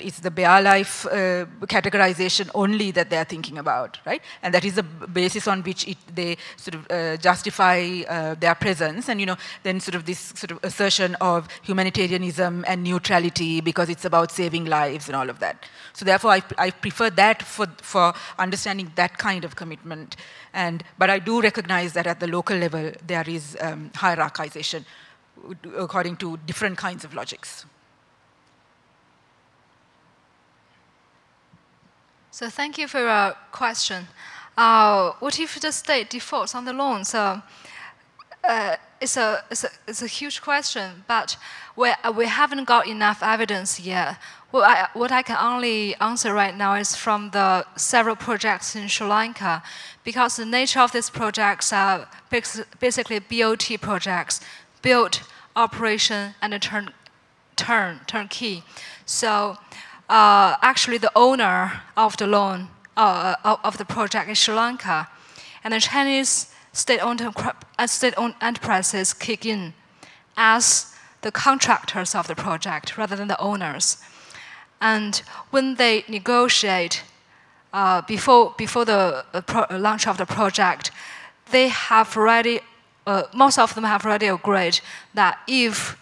it's the bare life categorization only that they are thinking about, right? And that is the basis on which they sort of justify their presence, and then sort of this sort of assertion of humanitarianism and neutrality because it's about saving lives and all of that. So therefore, I prefer that for understanding that kind of commitment. But I do recognize that at the local level there is hierarchization according to different kinds of logics. So thank you for your question. What if the state defaults on the loans? It's a huge question, but we haven't got enough evidence yet. What I can only answer right now is from the several projects in Sri Lanka, because the nature of these projects are basically BOT projects, build, operation, and turnkey. So actually the owner of the loan, of the project is Sri Lanka, and the Chinese state-owned enterprises kick in as the contractors of the project rather than the owners. And when they negotiate before the launch of the project, they have already, most of them have already agreed that if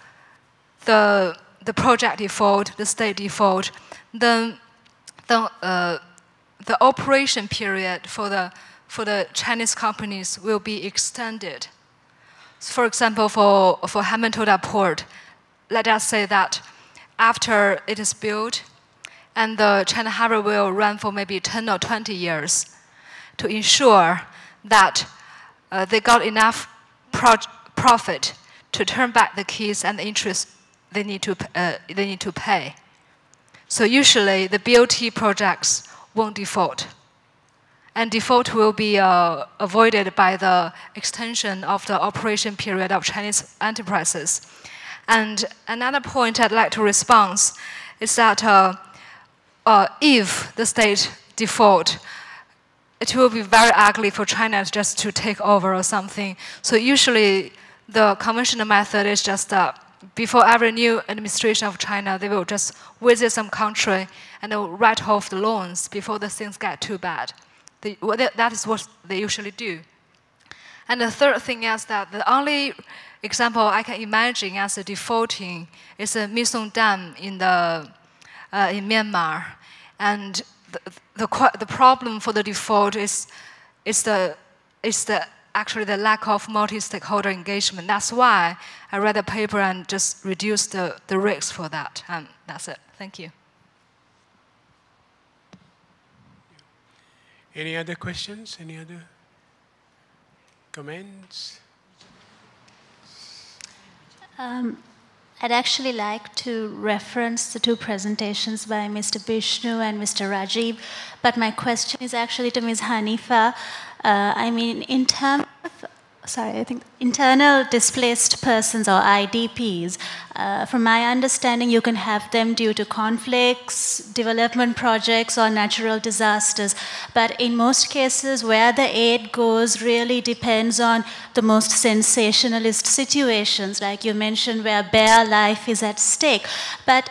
the project default, the state default, then the operation period for the Chinese companies will be extended. So for example, for Hambantota Port, let us say that after it is built, and the China Harbor will run for maybe 10 or 20 years to ensure that they got enough profit to turn back the keys and the interest they need to pay. So usually the BOT projects won't default. And default will be avoided by the extension of the operation period of Chinese enterprises. And another point I'd like to respond is that if the state default, it will be very ugly for China just to take over or something. So usually the conventional method is just before every new administration of China, they will just visit some country and they will write off the loans before the things get too bad. That is what they usually do. And the third thing is that the only example I can imagine as a defaulting is the Misong Dam in Myanmar. And the problem for the default is actually the lack of multi-stakeholder engagement. That's why I read the paper and just reduced the risks for that. And that's it. Thank you. Any other questions? Any other comments? I'd actually like to reference the two presentations by Mr. Bishnu and Mr. Rajiv, but my question is actually to Ms. Hanifa. I mean, in terms of, I think internal displaced persons or IDPs, from my understanding, you can have them due to conflicts, development projects, or natural disasters. But in most cases, where the aid goes really depends on the most sensationalist situations, like you mentioned, where bare life is at stake. But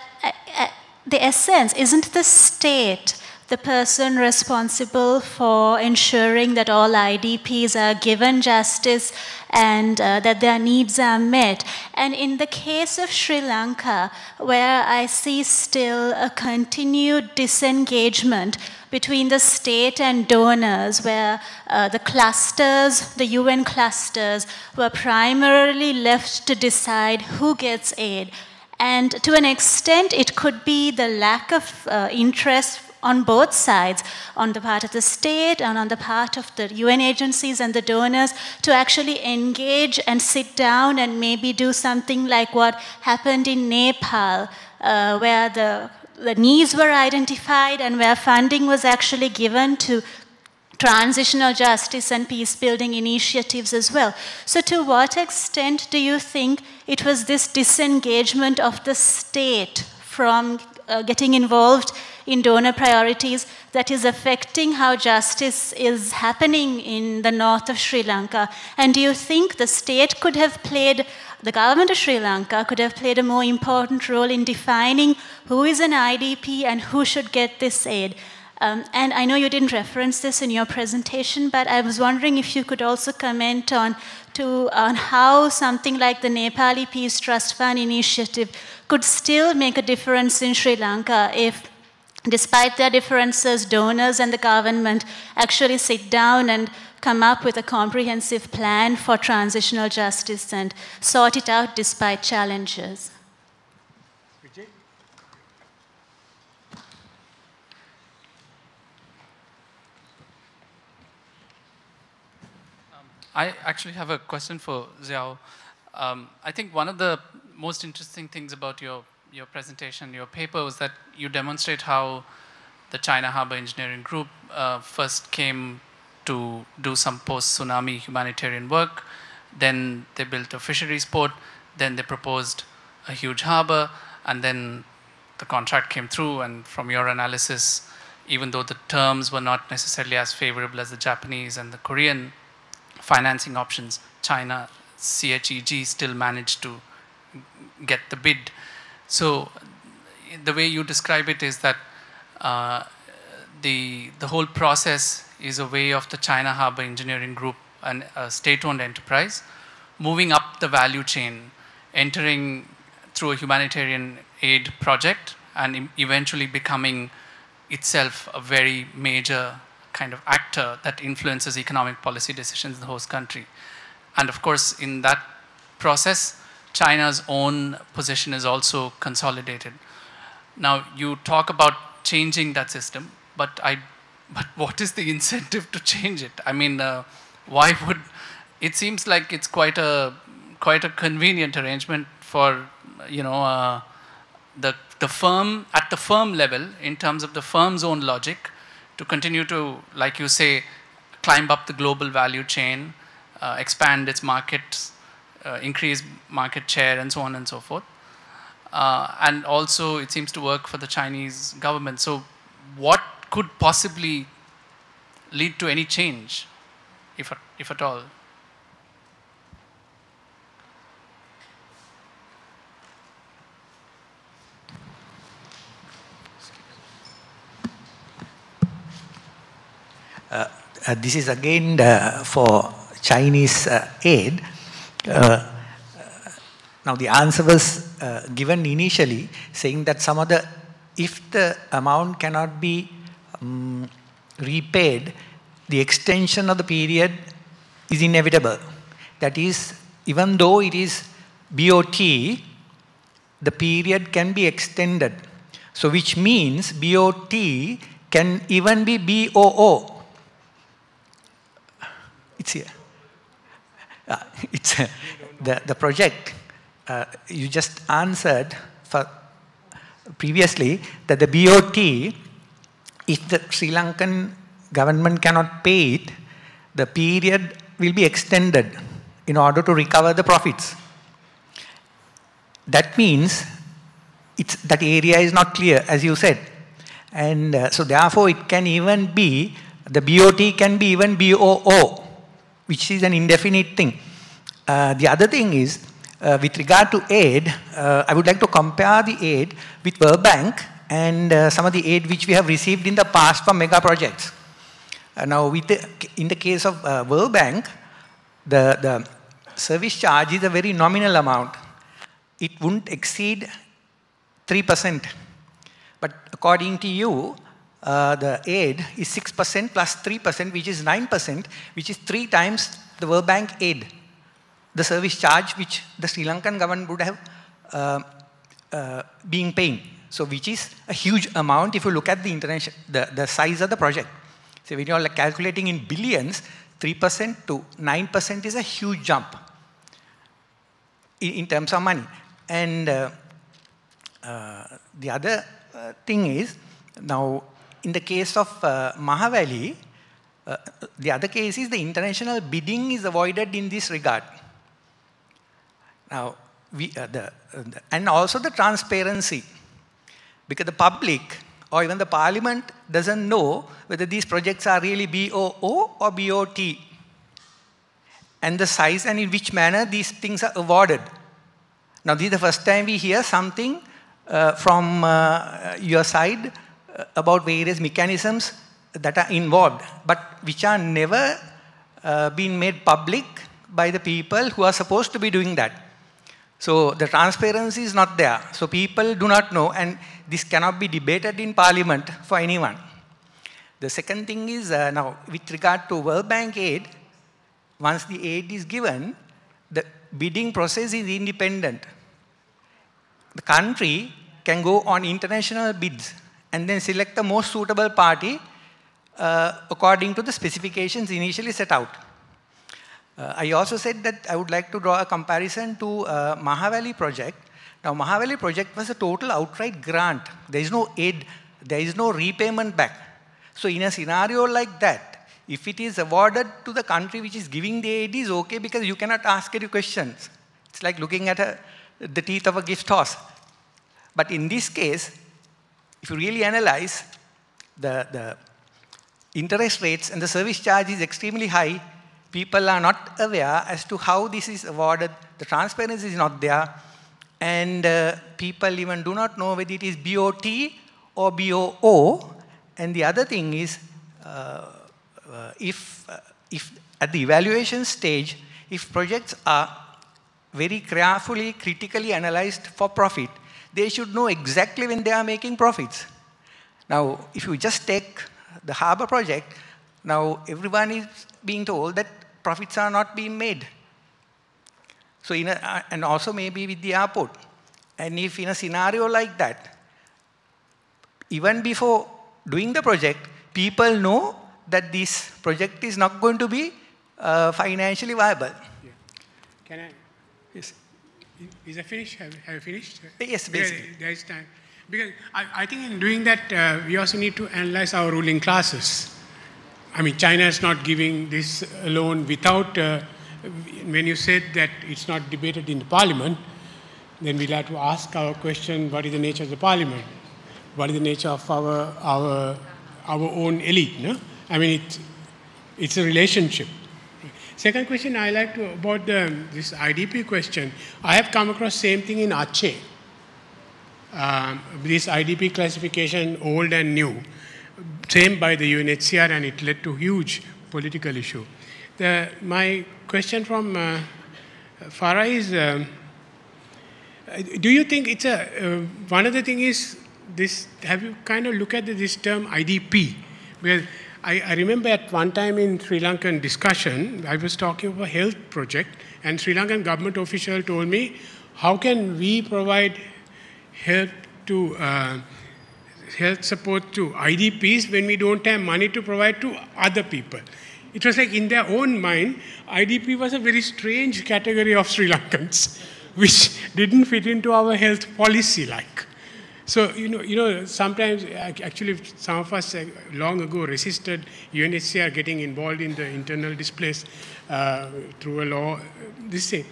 the essence, isn't the state the person responsible for ensuring that all IDPs are given justice and that their needs are met? And in the case of Sri Lanka, where I see still a continued disengagement between the state and donors, where the clusters, the UN clusters, were primarily left to decide who gets aid. And to an extent, it could be the lack of interest on both sides, on the part of the state and on the part of the UN agencies and the donors, to actually engage and sit down and maybe do something like what happened in Nepal, where the needs were identified and where funding was actually given to transitional justice and peace-building initiatives as well. So to what extent do you think it was this disengagement of the state from getting involved in donor priorities that is affecting how justice is happening in the north of Sri Lanka? And do you think the state could have played, the government of Sri Lanka could have played a more important role in defining who is an IDP and who should get this aid? And I know you didn't reference this in your presentation, but I was wondering if you could also comment on how something like the Nepali Peace Trust Fund initiative could still make a difference in Sri Lanka if, despite their differences, donors and the government actually sit down and come up with a comprehensive plan for transitional justice and sort it out despite challenges. I actually have a question for Xiao. I think one of the most interesting things about your presentation, your paper, was that you demonstrate how the China Harbor Engineering Group first came to do some post-tsunami humanitarian work. Then they built a fisheries port. Then they proposed a huge harbor. And then the contract came through. And from your analysis, even though the terms were not necessarily as favorable as the Japanese and the Korean financing options, China, CHEG, still managed to get the bid. So the way you describe it is that the whole process is a way of the China Harbor Engineering Group, and a state-owned enterprise, moving up the value chain, entering through a humanitarian aid project, and eventually becoming itself a very major kind of actor that influences economic policy decisions in the host country. And of course, in that process, China's own position is also consolidated. Now, you talk about changing that system, but what is the incentive to change it? I mean, why would, it seems like it's quite a convenient arrangement for, you know, the firm, at the firm level, in terms of the firm's own logic, to continue to, like you say, climb up the global value chain, expand its markets, increase market share, and so on and so forth. And also, it seems to work for the Chinese government. So what could possibly lead to any change, if at all? This is again for Chinese aid. Now the answer was given initially, saying that some of the, if the amount cannot be repaid, the extension of the period is inevitable. That is, even though it is BOT, the period can be extended. So which means BOT can even be BOO. It's here. It's the project. You just answered for previously that the BOT, if the Sri Lankan government cannot pay it, the period will be extended in order to recover the profits. That means that area is not clear, as you said. And so therefore it can even be, the BOT can be even BOO, which is an indefinite thing. The other thing is, with regard to aid, I would like to compare the aid with World Bank and some of the aid which we have received in the past for mega projects. Now, in the case of World Bank, the service charge is a very nominal amount. It wouldn't exceed 3%. But according to you, the aid is 6% plus 3%, which is 9%, which is 3 times the World Bank aid, the service charge which the Sri Lankan government would have been paying. So which is a huge amount if you look at the size of the project. So when you're calculating in billions, 3% to 9% is a huge jump in terms of money. And the other thing is, now in the case of Mahavali, the other case is the international bidding is avoided in this regard. Now, and also the transparency, because the public or even the parliament doesn't know whether these projects are really BOO or BOT, and the size and in which manner these things are awarded. Now, this is the first time we hear something from your side about various mechanisms that are involved, but which are never been made public by the people who are supposed to be doing that. So the transparency is not there. So people do not know, and this cannot be debated in parliament for anyone. The second thing is, now with regard to World Bank aid, once the aid is given, the bidding process is independent. The country can go on international bids and then select the most suitable party according to the specifications initially set out. I also said that I would like to draw a comparison to Mahavali project. Now, Mahavali project was a total outright grant. There is no aid, there is no repayment back. So in a scenario like that, if it is awarded to the country which is giving the aid is okay because you cannot ask any questions. It's like looking at the teeth of a gift horse. But in this case, if you really analyze, the interest rates and the service charge is extremely high. People are not aware as to how this is awarded. The transparency is not there. And people even do not know whether it is BOT or BOO. And the other thing is, if at the evaluation stage, if projects are very carefully, critically analyzed for profit, they should know exactly when they are making profits. Now, if you just take the harbor project, now everyone is being told that profits are not being made. So and also maybe with the airport. And if in a scenario like that, even before doing the project, people know that this project is not going to be financially viable. Yeah. Can I? Yes. Is I finished? Have I finished? Yes, basically. There is time. Because I think in doing that, we also need to analyze our ruling classes. I mean, China is not giving this alone without, when you said that it's not debated in the parliament, then we'll have to ask our question, what is the nature of the parliament? What is the nature of our own elite? No? I mean, it's a relationship. Second question I like to, about this IDP question. I have come across same thing in Aceh. This IDP classification, old and new, same by the UNHCR, and it led to huge political issue. My question from Farah is, do you think it's one of the things is this, have you kind of looked at this term IDP? Because I remember at one time in Sri Lankan discussion, I was talking about a health project, and Sri Lankan government official told me, how can we provide help to health support to IDPs when we don't have money to provide to other people? It was like in their own mind, IDP was a very strange category of Sri Lankans, which didn't fit into our health policy like. So, you know, sometimes actually some of us long ago resisted UNHCR getting involved in the internal displaced through a law, this thing.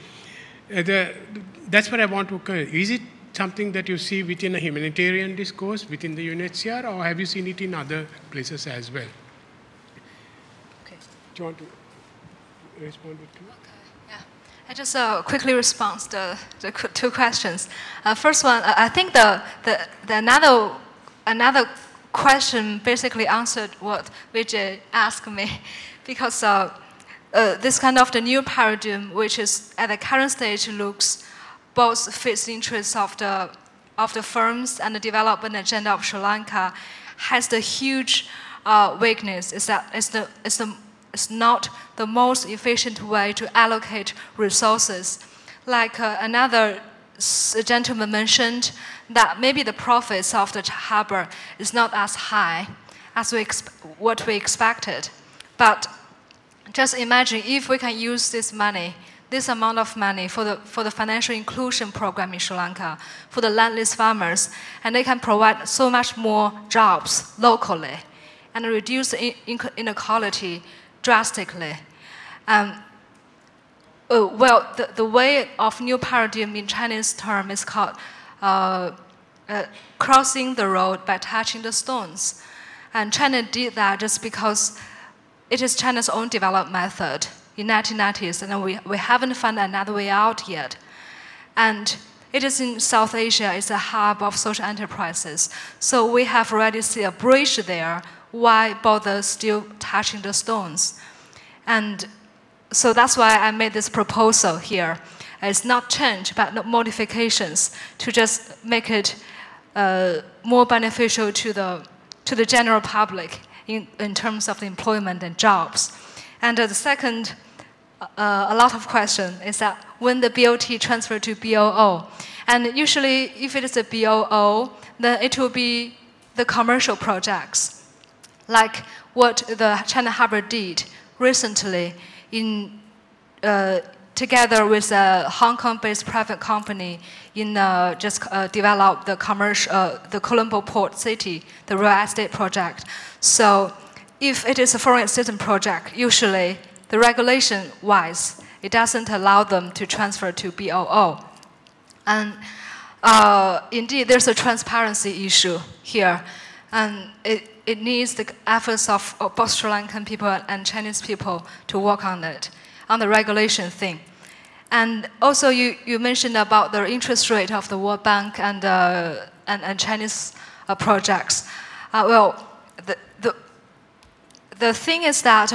That's what I want to, is it something that you see within a humanitarian discourse within the UNHCR, or have you seen it in other places as well? Okay. Do you want to respond to it? I just quickly respond to the two questions. First one, I think another question basically answered what Vijay asked me, because this kind of the new paradigm, which is at the current stage looks both fits the interests of the firms and the development agenda of Sri Lanka, has the huge weakness is that it's not the most efficient way to allocate resources. Like another gentleman mentioned, that maybe the profits of the harbor is not as high as what we expected. But just imagine if we can use this money, this amount of money for the financial inclusion program in Sri Lanka, for the landless farmers, and they can provide so much more jobs locally and reduce inequality drastically. Well, the way of new paradigm in Chinese term is called crossing the road by touching the stones. And China did that just because it is China's own developed method in 1990s, and we haven't found another way out yet. And it is in South Asia, it's a hub of social enterprises. So we have already seen a bridge there. Why bother still touching the stones? And so that's why I made this proposal here. It's not change, but modifications to just make it more beneficial to the general public in terms of the employment and jobs. And the second, a lot of question is that when the BOT transfer to BOO, and usually if it is a BOO, then it will be the commercial projects, like what the China Harbour did recently in together with a Hong Kong-based private company in just develop the the Colombo port city, the real estate project. So if it is a foreign citizen project, usually the regulation-wise, it doesn't allow them to transfer to BOO. And indeed, there's a transparency issue here. And it needs the efforts of both Sri Lankan people and Chinese people to work on it, on the regulation thing. And also, you mentioned about the interest rate of the World Bank and Chinese projects. Well, the thing is that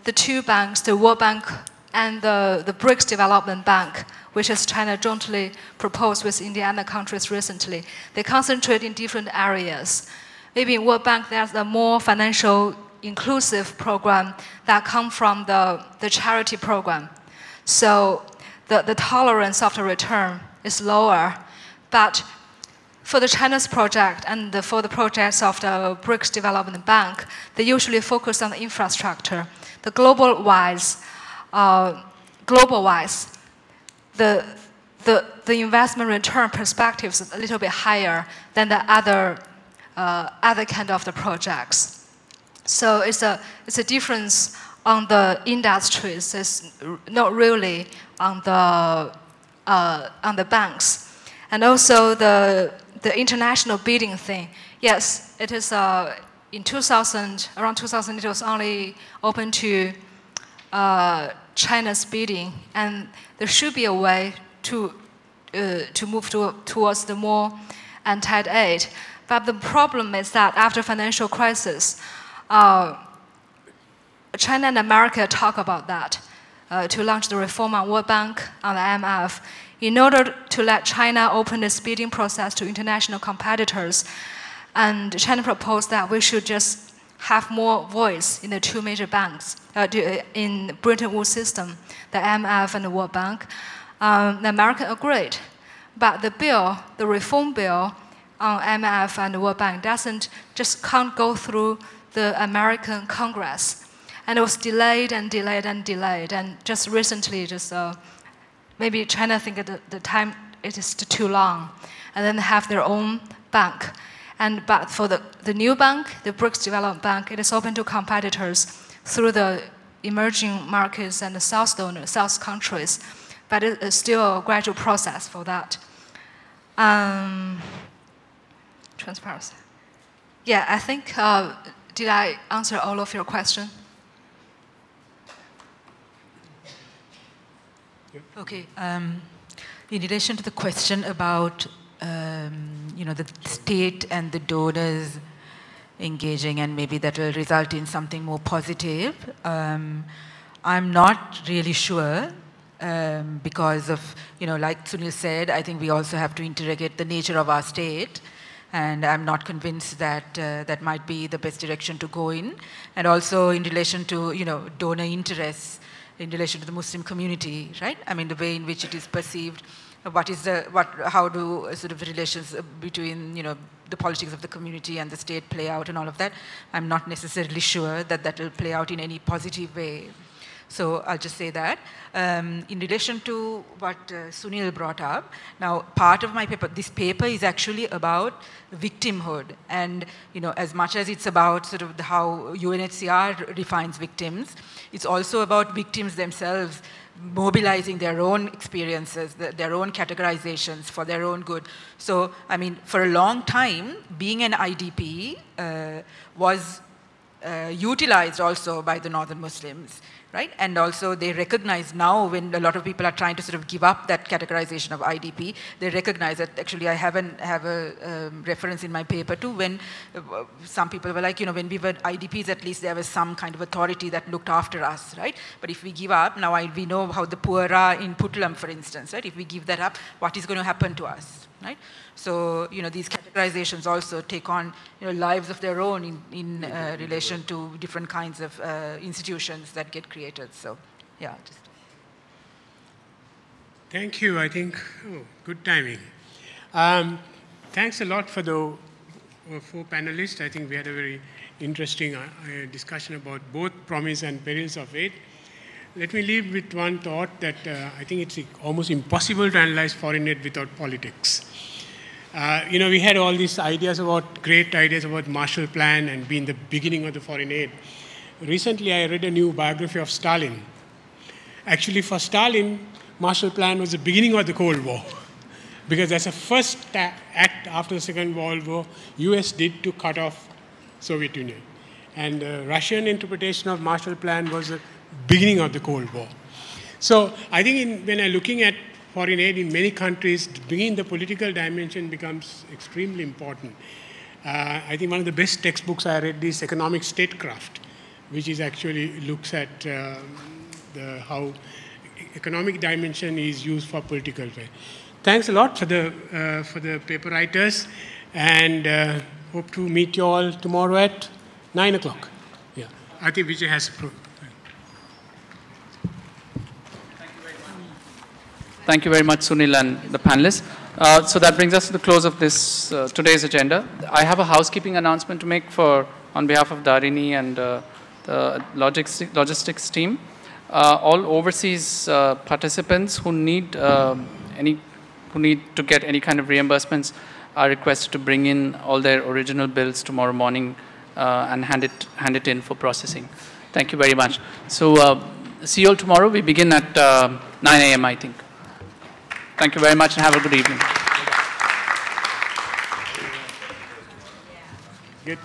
the two banks, the World Bank and the BRICS Development Bank, which is China jointly proposed with India and the countries recently, they concentrate in different areas. Maybe in World Bank, there's a more financial inclusive program that come from the charity program. So the tolerance of the return is lower. But for the China's project and for the projects of the BRICS Development Bank, they usually focus on the infrastructure. The global-wise, the investment return perspectives is a little bit higher than the other kind of the projects. So it's a difference on the industries. It's not really on the banks. And also the international bidding thing. Yes, it is in 2000, around 2000, it was only open to China's bidding, and there should be a way to move towards the more anti-aid. But the problem is that after financial crisis, China and America talk about that to launch the reform on World Bank, on the IMF, in order to let China open its bidding process to international competitors. And China proposed that we should just have more voice in the two major banks, in Bretton Woods system, the IMF and the World Bank. The American agreed. But the bill, the reform bill on IMF and the World Bank can't go through the American Congress. And it was delayed and delayed and delayed. And just recently, maybe China think at the time it is too long. And then they have their own bank. But for the new bank, the BRICS Development Bank, it is open to competitors through the emerging markets and the South countries. But it is still a gradual process for that. Transparency. Yeah, I think, did I answer all of your questions? Okay. In relation to the question about the state and the donors engaging, and maybe that will result in something more positive, I'm not really sure because of, like Sunil said, I think we also have to interrogate the nature of our state. And I'm not convinced that that might be the best direction to go in. And also in relation to, donor interests, in relation to the Muslim community, right? I mean, the way in which it is perceived, how do sort of relations between, the politics of the community and the state play out and all of that. I'm not necessarily sure that that will play out in any positive way. So I'll just say that. In relation to what Sunil brought up, now part of my paper, this paper is actually about victimhood. And as much as it's about sort of how UNHCR defines victims, it's also about victims themselves mobilizing their own experiences, their own categorizations for their own good. So, I mean, for a long time, being an IDP was utilized also by the Northern Muslims, right? And also they recognize now, when a lot of people are trying to sort of give up that categorization of IDP, they recognize that. Actually, I have a reference in my paper too, when some people were like, when we were IDPs, at least there was some kind of authority that looked after us, right? But if we give up, now we know how the poor are in Puttalam, for instance, right? If we give that up, what is going to happen to us, right? So, these categorizations also take on, lives of their own in relation to different kinds of institutions that get created. So, yeah. Thank you. I think, good timing. Thanks a lot for the 4 panelists. I think we had a very interesting discussion about both promise and perils of aid. let me leave with one thought that I think it's almost impossible to analyze foreign aid without politics. We had all these great ideas about Marshall Plan and being the beginning of the foreign aid. Recently, I read a new biography of Stalin. Actually, for Stalin, Marshall Plan was the beginning of the Cold War, because that's the first act after the Second World War US did to cut off Soviet Union. And the Russian interpretation of Marshall Plan was the beginning of the Cold War. So I think when I'm looking at foreign aid in many countries, bringing the political dimension becomes extremely important. I think one of the best textbooks I read is Economic Statecraft, which is actually looks at how economic dimension is used for political way. Thanks a lot for the paper writers, and hope to meet you all tomorrow at 9 o'clock. Yeah, I think Vijay has. Thank you very much, Sunil and the panelists. So that brings us to the close of this today's agenda. I have a housekeeping announcement to make on behalf of Darini and the logistics team. All overseas participants who need to get any kind of reimbursements are requested to bring in all their original bills tomorrow morning and hand it in for processing. Thank you very much. So see you all tomorrow. We begin at 9 a.m. I think. Thank you very much and have a good evening. Good.